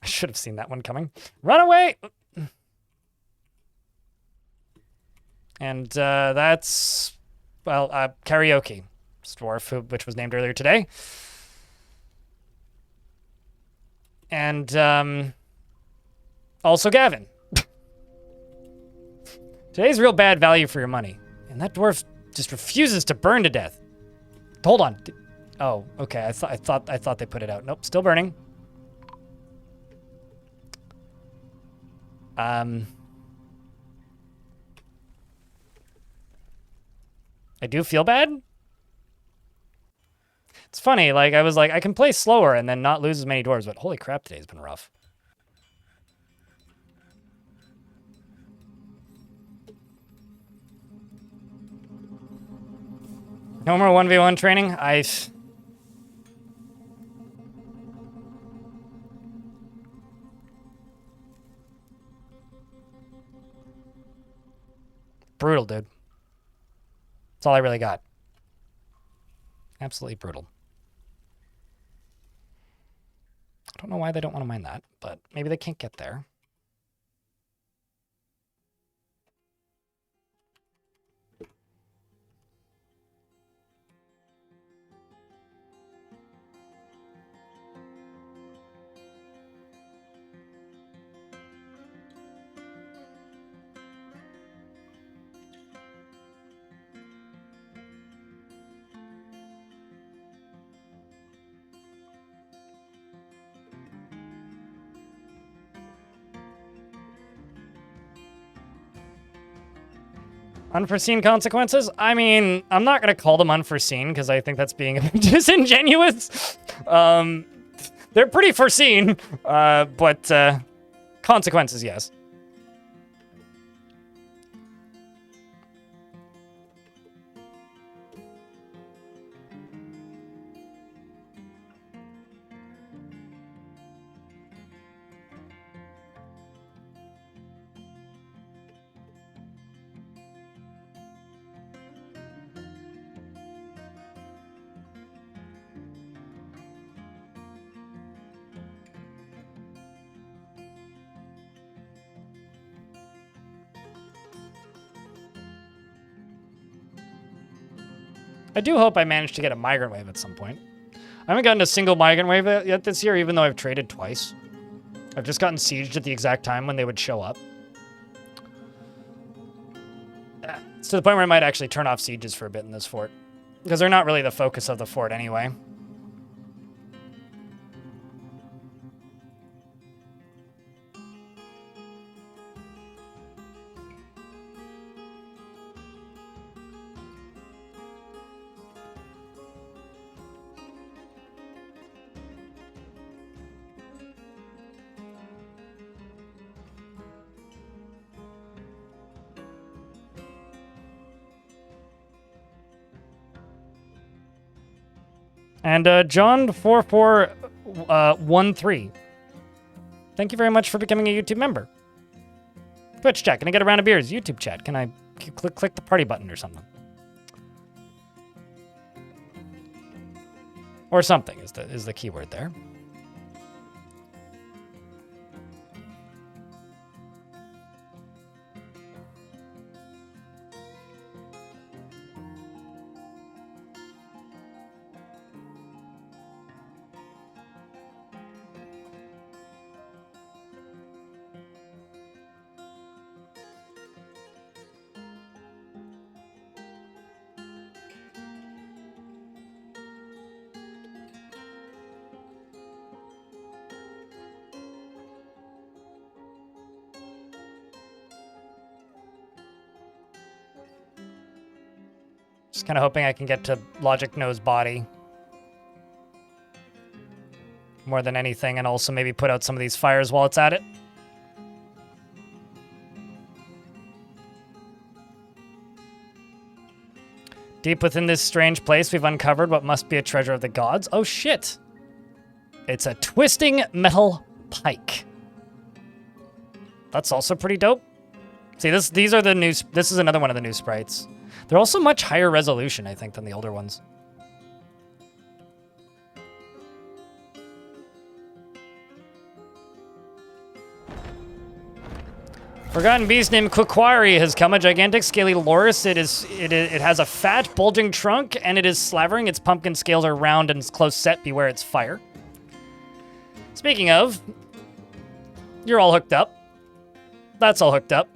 should have seen that one coming. Run away! And that's, well, Karaoke. Dwarf, which was named earlier today. And also Gavin. Today's real bad value for your money. And that dwarf just refuses to burn to death. Hold on. Oh, okay. I thought they put it out. Nope, still burning. I do feel bad. It's funny, like, I was like, I can play slower and then not lose as many dwarves, but holy crap, today's been rough. No more 1v1 training? Brutal, dude. That's all I really got. Absolutely brutal. I don't know why they don't want to mine that, but maybe they can't get there. Unforeseen consequences? I mean, I'm not going to call them unforeseen because I think that's being a bit disingenuous. They're pretty foreseen, but consequences, yes. I do hope I manage to get a migrant wave at some point. I haven't gotten a single migrant wave yet this year, even though I've traded twice. I've just gotten sieged at the exact time when they would show up. It's to the point where I might actually turn off sieges for a bit in this fort, because they're not really the focus of the fort anyway. And John4413. Thank you very much for becoming a YouTube member. Twitch chat, can I get a round of beers? YouTube chat, can I click the party button or something? Or something is the keyword there. Just kind of hoping I can get to Logic No's body more than anything, and also maybe put out some of these fires while it's at it. Deep within this strange place, we've uncovered what must be a treasure of the gods. Oh, shit. It's a twisting metal pike. That's also pretty dope. See, these are the new... This is another one of the new sprites. They're also much higher resolution, I think, than the older ones. Forgotten beast named Quiquari has come, a gigantic scaly loris. It has a fat, bulging trunk, and it is slavering. Its pumpkin scales are round and close set. Beware its fire. Speaking of, you're all hooked up. That's all hooked up.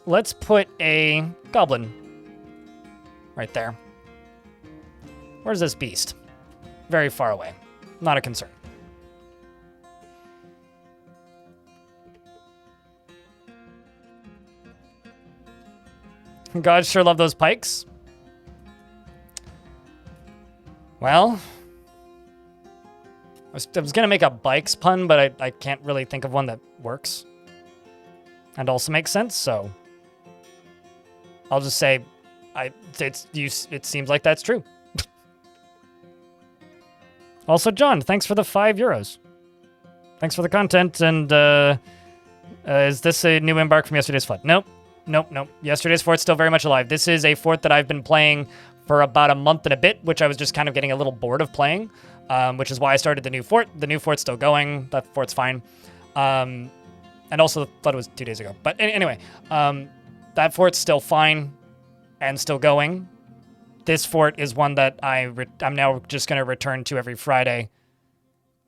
Let's put a goblin right there. Where's this beast? Very far away. Not a concern. Gods sure love those pikes. Well, I was going to make a bikes pun, but I can't really think of one that works and also makes sense, so I'll just say it seems like that's true. Also, John, thanks for the €5. Thanks for the content, and is this a new embark from yesterday's flood? Nope. Yesterday's fort's still very much alive. This is a fort that I've been playing for about a month and a bit, which I was just kind of getting a little bored of playing, which is why I started the new fort. The new fort's still going. That fort's fine. And also, the flood was 2 days ago. But anyway, that fort's still fine and still going. This fort is one that I'm now just going to return to every Friday.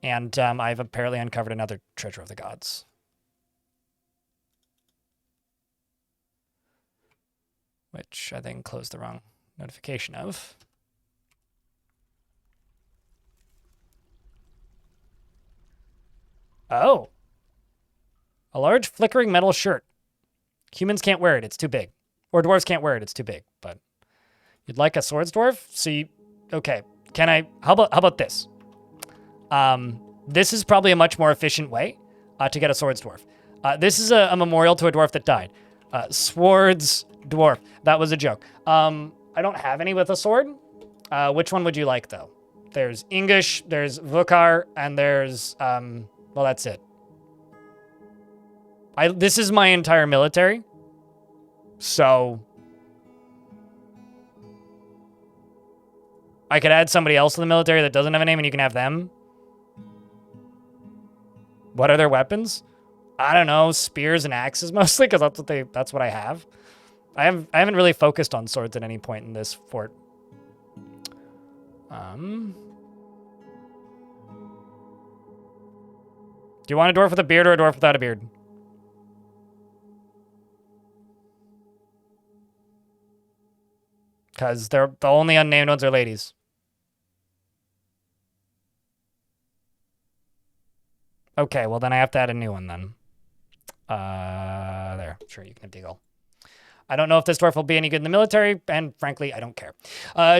And I've apparently uncovered another treasure of the gods. Which I then closed the wrong notification of. Oh. A large flickering metal shirt. Humans can't wear it, it's too big. Or dwarves can't wear it, it's too big. But you'd like a swords dwarf? So you, okay, can I, how about this? This is probably a much more efficient way to get a swords dwarf. This is a memorial to a dwarf that died. Swords dwarf. That was a joke. I don't have any with a sword. Which one would you like, though? There's English, there's Vukar, and there's, well, that's it. This is my entire military. So I could add somebody else to the military that doesn't have a name, and you can have them. What are their weapons? I don't know, spears and axes mostly, because that's what I have. I haven't really focused on swords at any point in this fort. Do you want a dwarf with a beard or a dwarf without a beard? Because the only unnamed ones are ladies. Okay, well then I have to add a new one then. There. Sure, you can have Deagle. I don't know if this dwarf will be any good in the military, and frankly, I don't care.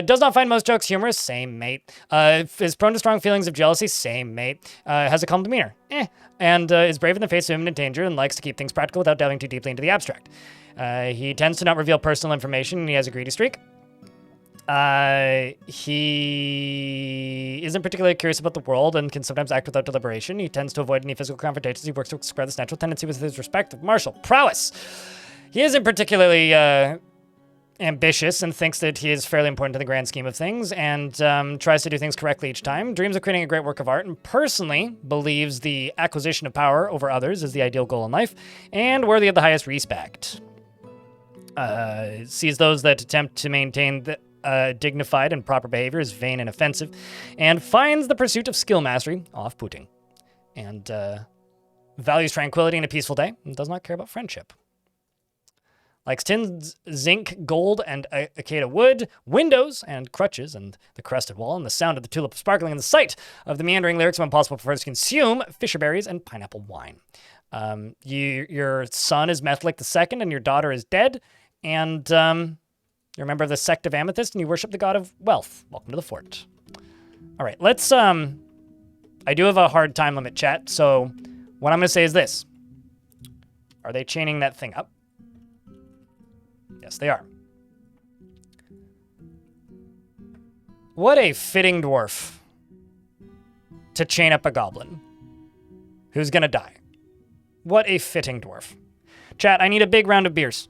Does not find most jokes humorous? Same, mate. Is prone to strong feelings of jealousy? Same, mate. Has a calm demeanor? And is brave in the face of imminent danger and likes to keep things practical without delving too deeply into the abstract. He tends to not reveal personal information, and he has a greedy streak. He isn't particularly curious about the world and can sometimes act without deliberation. He tends to avoid any physical confrontations. He works to express this natural tendency with his respect of martial prowess. He isn't particularly ambitious and thinks that he is fairly important in the grand scheme of things and tries to do things correctly each time. Dreams of creating a great work of art and personally believes the acquisition of power over others is the ideal goal in life and worthy of the highest respect. Sees those that attempt to maintain the dignified and proper behavior is vain and offensive, and finds the pursuit of skill mastery off-putting, and values tranquility and a peaceful day, and does not care about friendship. Likes tin, zinc, gold, and Akeda wood, windows, and crutches, and the crested wall, and the sound of the tulip sparkling, and the sight of the meandering lyrics when possible prefers to consume fisherberries and pineapple wine. Your son is Methlic II, and your daughter is dead, and you're a member of the sect of Amethyst, and you worship the god of wealth. Welcome to the fort. All right, let's, I do have a hard time limit, chat, so what I'm going to say is this. Are they chaining that thing up? Yes, they are. What a fitting dwarf to chain up a goblin who's gonna die. What a fitting dwarf. Chat, I need a big round of beers.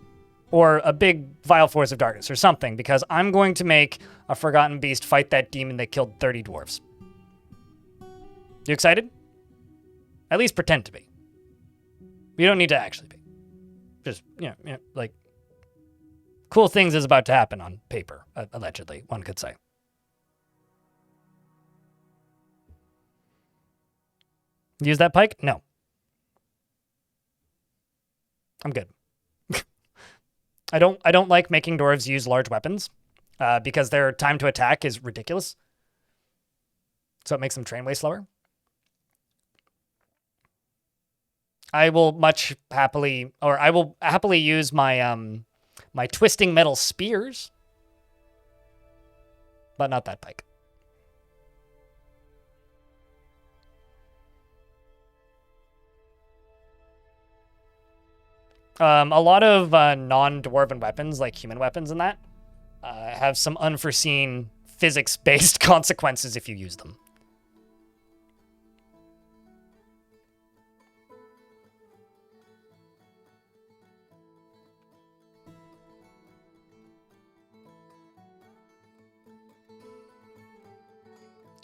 Or a big Vile Force of Darkness or something, because I'm going to make a Forgotten Beast fight that demon that killed 30 dwarves. You excited? At least pretend to be. You don't need to actually be. Just, like, cool things is about to happen on paper, allegedly, one could say. Use that pike? No. I'm good. I don't like making dwarves use large weapons because their time to attack is ridiculous. So it makes them train way slower. I will happily use my my twisting metal spears, but not that pike. A lot of non-dwarven weapons, like human weapons and that, have some unforeseen physics-based consequences if you use them.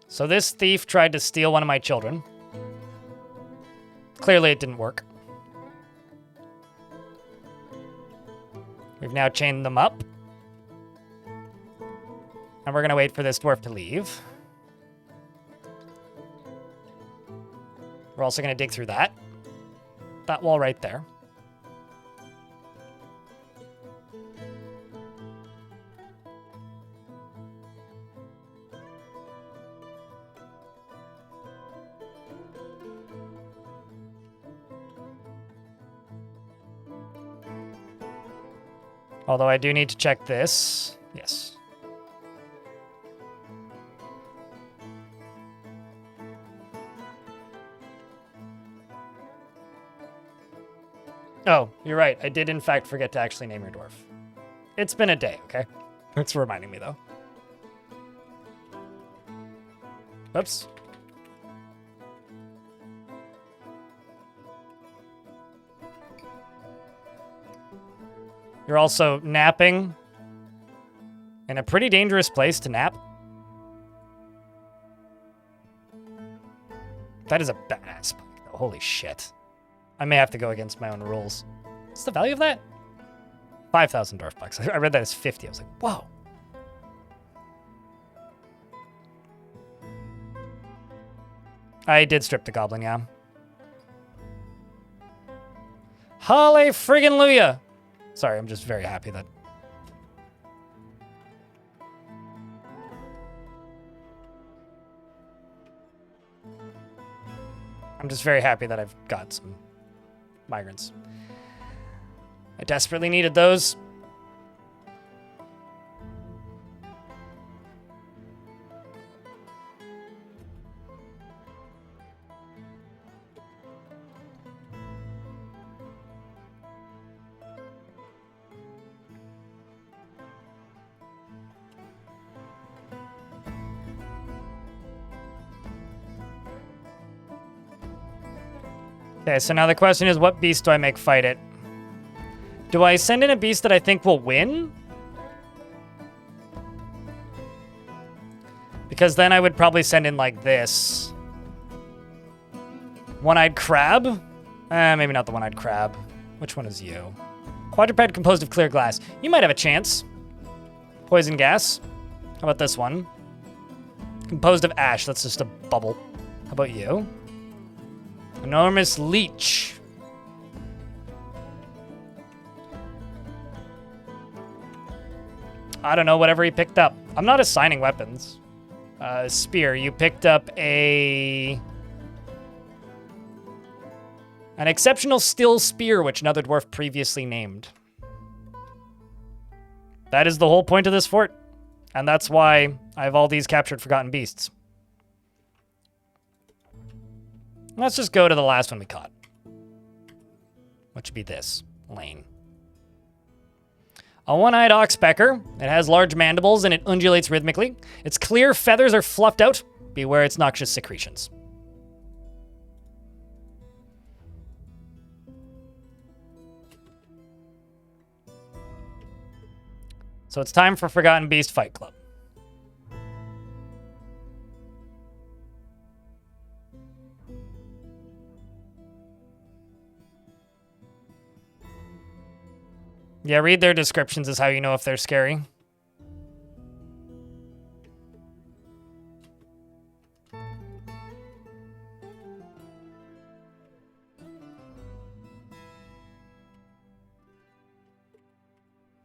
So this thief tried to steal one of my children. Clearly it didn't work. We've now chained them up. And we're going to wait for this dwarf to leave. We're also going to dig through that. That wall right there. Although I do need to check this. Yes. Oh, you're right. I did, in fact, forget to actually name your dwarf. It's been a day, okay? It's reminding me, though. Oops. You're also napping in a pretty dangerous place to nap. That is a badass pike, though. Holy shit. I may have to go against my own rules. What's the value of that? 5,000 dwarf bucks. I read that as 50. I was like, whoa. I did strip the goblin, yeah. Holly friggin' Luya! Sorry, I'm just very happy that... I'm just very happy that I've got some migrants. I desperately needed those. Okay, so now the question is, what beast do I make fight it? Do I send in a beast that I think will win? Because then I would probably send in, like, this. One-eyed crab? Maybe not the one-eyed crab. Which one is you? Quadruped composed of clear glass. You might have a chance. Poison gas. How about this one? Composed of ash. That's just a bubble. How about you? Enormous leech. I don't know, whatever he picked up. I'm not assigning weapons. Spear, you picked up an exceptional steel spear, which another dwarf previously named. That is the whole point of this fort. And that's why I have all these captured forgotten beasts. Let's just go to the last one we caught. Which would be this lane. A one-eyed oxpecker. It has large mandibles and it undulates rhythmically. Its clear feathers are fluffed out. Beware its noxious secretions. So it's time for Forgotten Beast Fight Club. Yeah, read their descriptions is how you know if they're scary.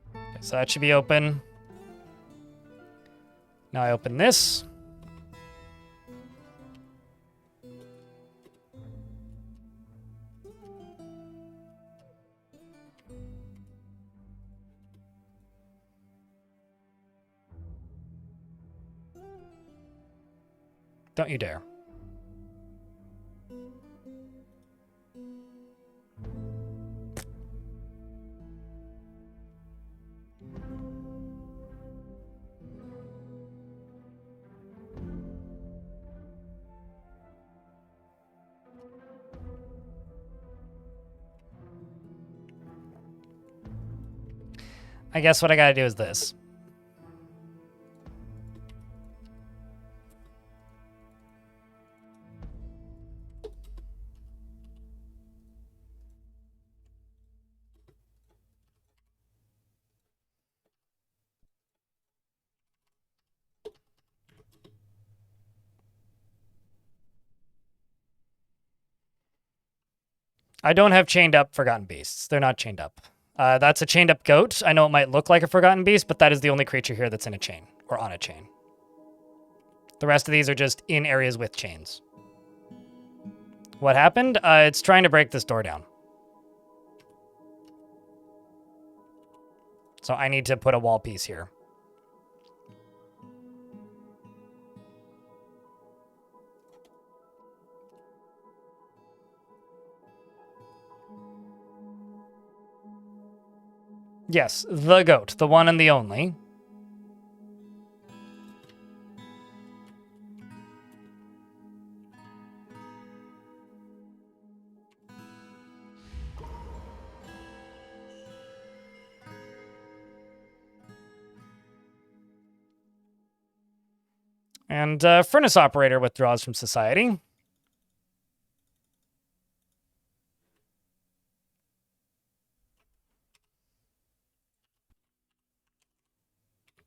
Okay, so that should be open. Now I open this. Don't you dare. I guess what I gotta do is this. I don't have chained up Forgotten Beasts. They're not chained up. That's a chained up goat. I know it might look like a Forgotten Beast, but that is the only creature here that's in a chain or on a chain. The rest of these are just in areas with chains. What happened? It's trying to break this door down. So I need to put a wall piece here. Yes, the goat, the one and the only. And furnace operator withdraws from society.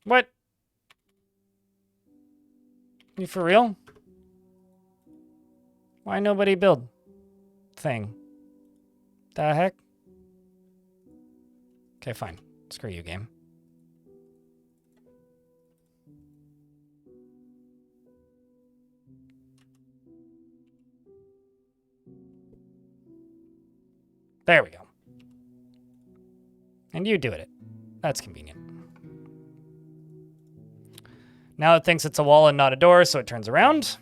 What? You for real? Why nobody build thing? The heck? Okay, fine. Screw you, game. There we go. And you do it. That's convenient. Now it thinks it's a wall and not a door, so it turns around.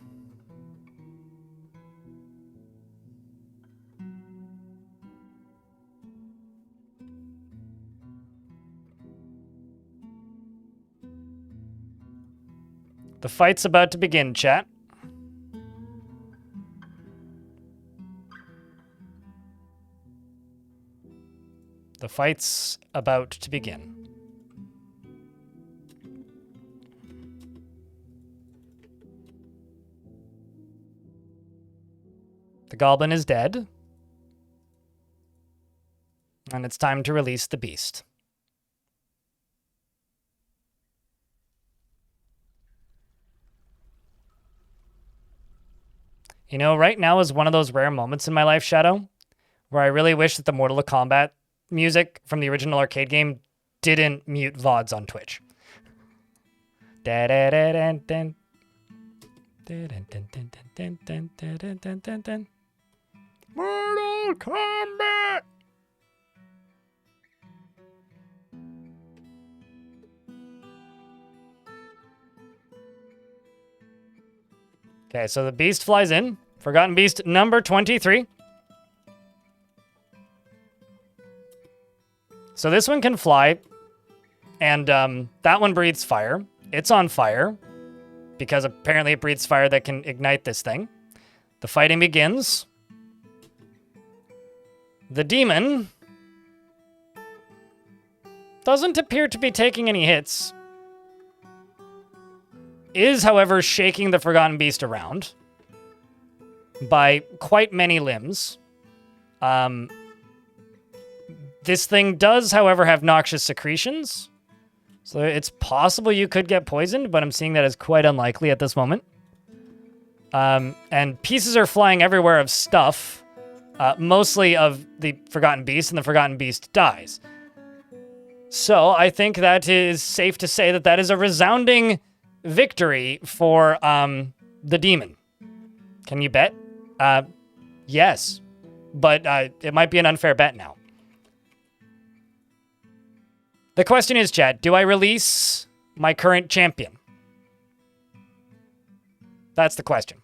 The fight's about to begin, chat. The fight's about to begin. The goblin is dead. And it's time to release the beast. You know, right now is one of those rare moments in my life, Shadow, where I really wish that the Mortal Kombat music from the original arcade game didn't mute VODs on Twitch. Mortal Kombat! Okay, so the beast flies in. Forgotten Beast number 23. So this one can fly And that one breathes fire. It's on fire because apparently it breathes fire that can ignite this thing. The fighting begins. The demon doesn't appear to be taking any hits. Is, however, shaking the Forgotten Beast around by quite many limbs. This thing does, however, have noxious secretions. So it's possible you could get poisoned, but I'm seeing that as quite unlikely at this moment. And pieces are flying everywhere of stuff, mostly of the Forgotten Beast, and the Forgotten Beast dies. So I think that is safe to say that that is a resounding victory for the demon. Can you bet? Yes, but it might be an unfair bet now. The question is, chat, do I release my current champion? That's the question.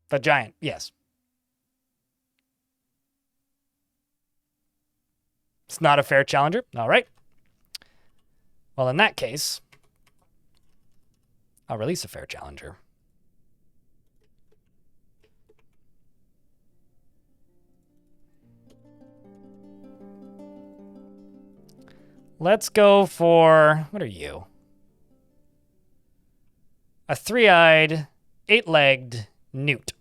The giant, yes. It's not a fair challenger. All right. Well, in that case, I'll release a fair challenger. Let's go for, what are you? A three-eyed, eight-legged newt.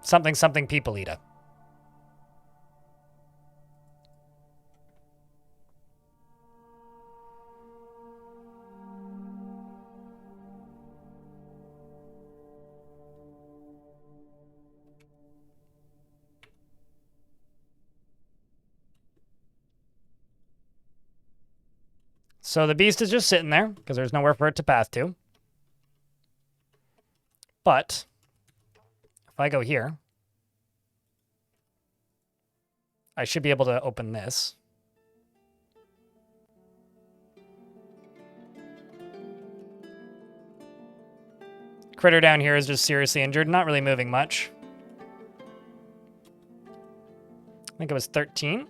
Something, something people eater. So the beast is just sitting there because there's nowhere for it to path to. But if I go here, I should be able to open this. Critter down here is just seriously injured, not really moving much. I think it was 13.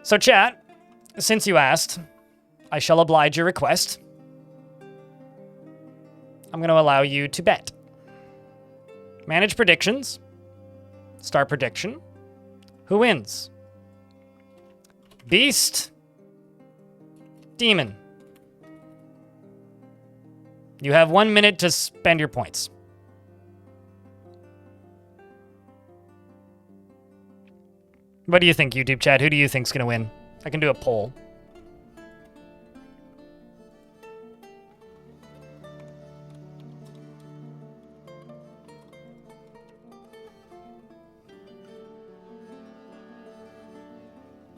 So chat, since you asked, I shall oblige your request. I'm going to allow you to bet. Manage predictions. Start prediction. Who wins? Beast. Demon. You have 1 minute to spend your points. What do you think, YouTube chat? Who do you think's going to win? I can do a poll.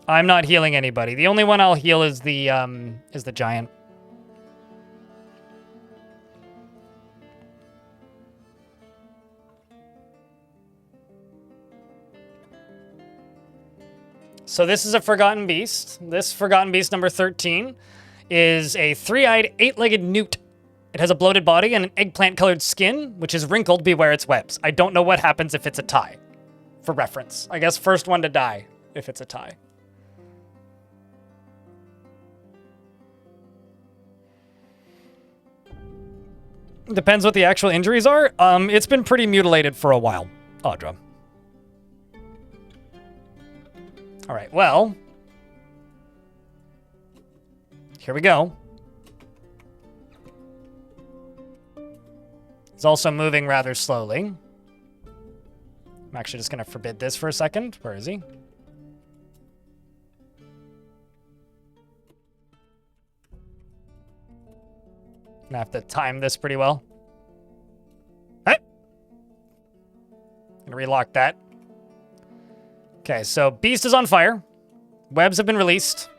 I'm not healing anybody. The only one I'll heal is the giant. So this is a Forgotten Beast. This Forgotten Beast number 13 is a three-eyed, eight-legged newt. It has a bloated body and an eggplant-colored skin, which is wrinkled. Beware its webs. I don't know what happens if it's a tie. For reference. I guess first one to die if it's a tie. Depends what the actual injuries are. It's been pretty mutilated for a while. Audra. All right, well, here we go. It's also moving rather slowly. I'm actually just going to forbid this for a second. Where is he? I'm gonna have to time this pretty well. Hey! Gonna relock that. Okay, so Beast is on fire. Webs have been released.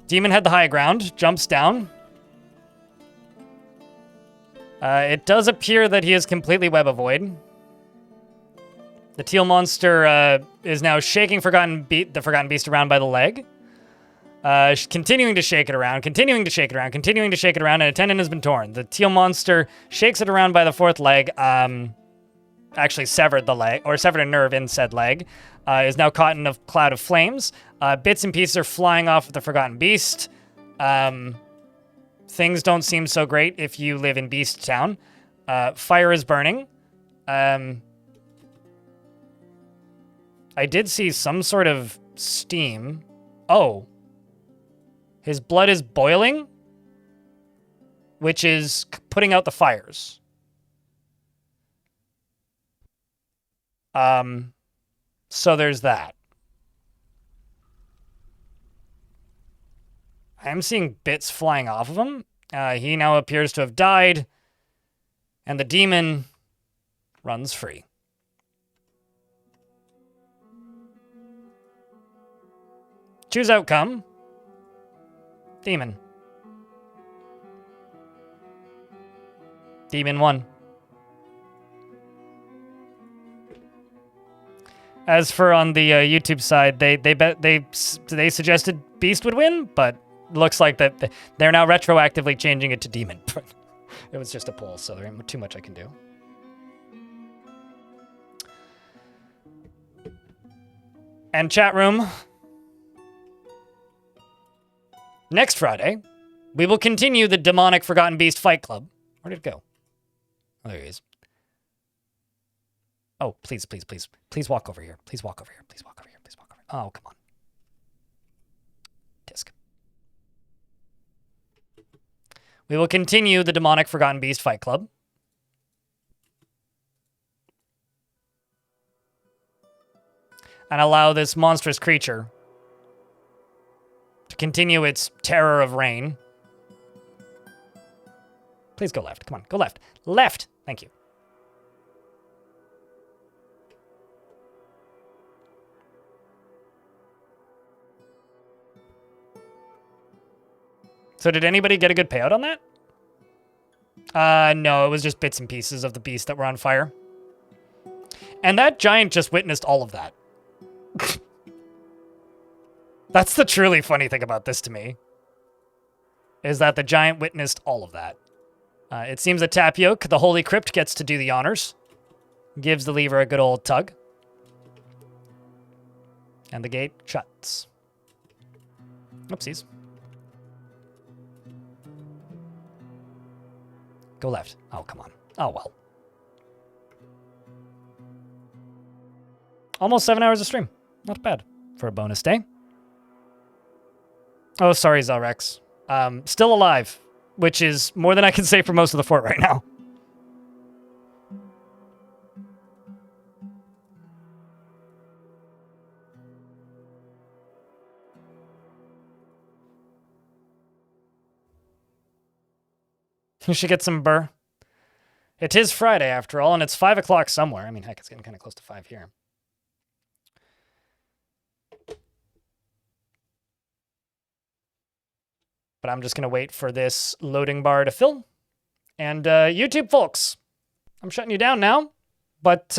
Demon had the high ground, jumps down. It does appear that he is completely web avoid. The teal monster is now shaking the Forgotten Beast around by the leg. Continuing to shake it around, continuing to shake it around, continuing to shake it around, and a tendon has been torn. The teal monster shakes it around by the fourth leg, actually severed the leg, or severed a nerve in said leg, is now caught in a cloud of flames. Bits and pieces are flying off of the Forgotten Beast. Things don't seem so great if you live in Beast Town. Fire is burning. I did see some sort of steam. Oh. His blood is boiling, which is putting out the fires. So there's that. I am seeing bits flying off of him. He now appears to have died, and the demon runs free. Choose outcome. Demon. Demon won. As for on the YouTube side, they suggested Beast would win, but looks like that they're now retroactively changing it to Demon. But it was just a poll, so there ain't too much I can do. And chat room. Next Friday, we will continue the demonic Forgotten Beast Fight Club. Where did it go? Oh, there he is. Oh, please, please, please. Please walk over here. Please walk over here. Please walk over here. Please walk over here. Oh, come on. Disc. We will continue the demonic Forgotten Beast Fight Club. And allow this monstrous creature to continue its terror of rain. Please go left. Come on, go left. Left! Thank you. So did anybody get a good payout on that? No, it was just bits and pieces of the beast that were on fire. And that giant just witnessed all of that. That's the truly funny thing about this to me. Is that the giant witnessed all of that. It seems that Tapioke, the Holy Crypt, gets to do the honors. Gives the lever a good old tug. And the gate shuts. Oopsies. Go left. Oh, come on. Oh, well. Almost 7 hours of stream. Not bad for a bonus day. Oh, sorry, Zelrex. Still alive, which is more than I can say for most of the fort right now. You should get some burr. It is Friday, after all, and it's 5 o'clock somewhere. I mean, heck, it's getting kind of close to 5 here. But I'm just going to wait for this loading bar to fill. And YouTube folks, I'm shutting you down now. But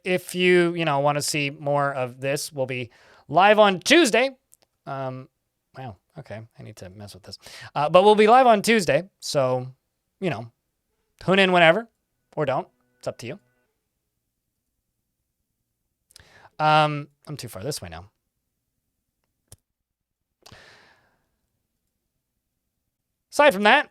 if you want to see more of this, we'll be live on Tuesday. Wow, okay, I need to mess with this. But we'll be live on Tuesday, so, tune in whenever, or don't. It's up to you. I'm too far this way now. Aside from that,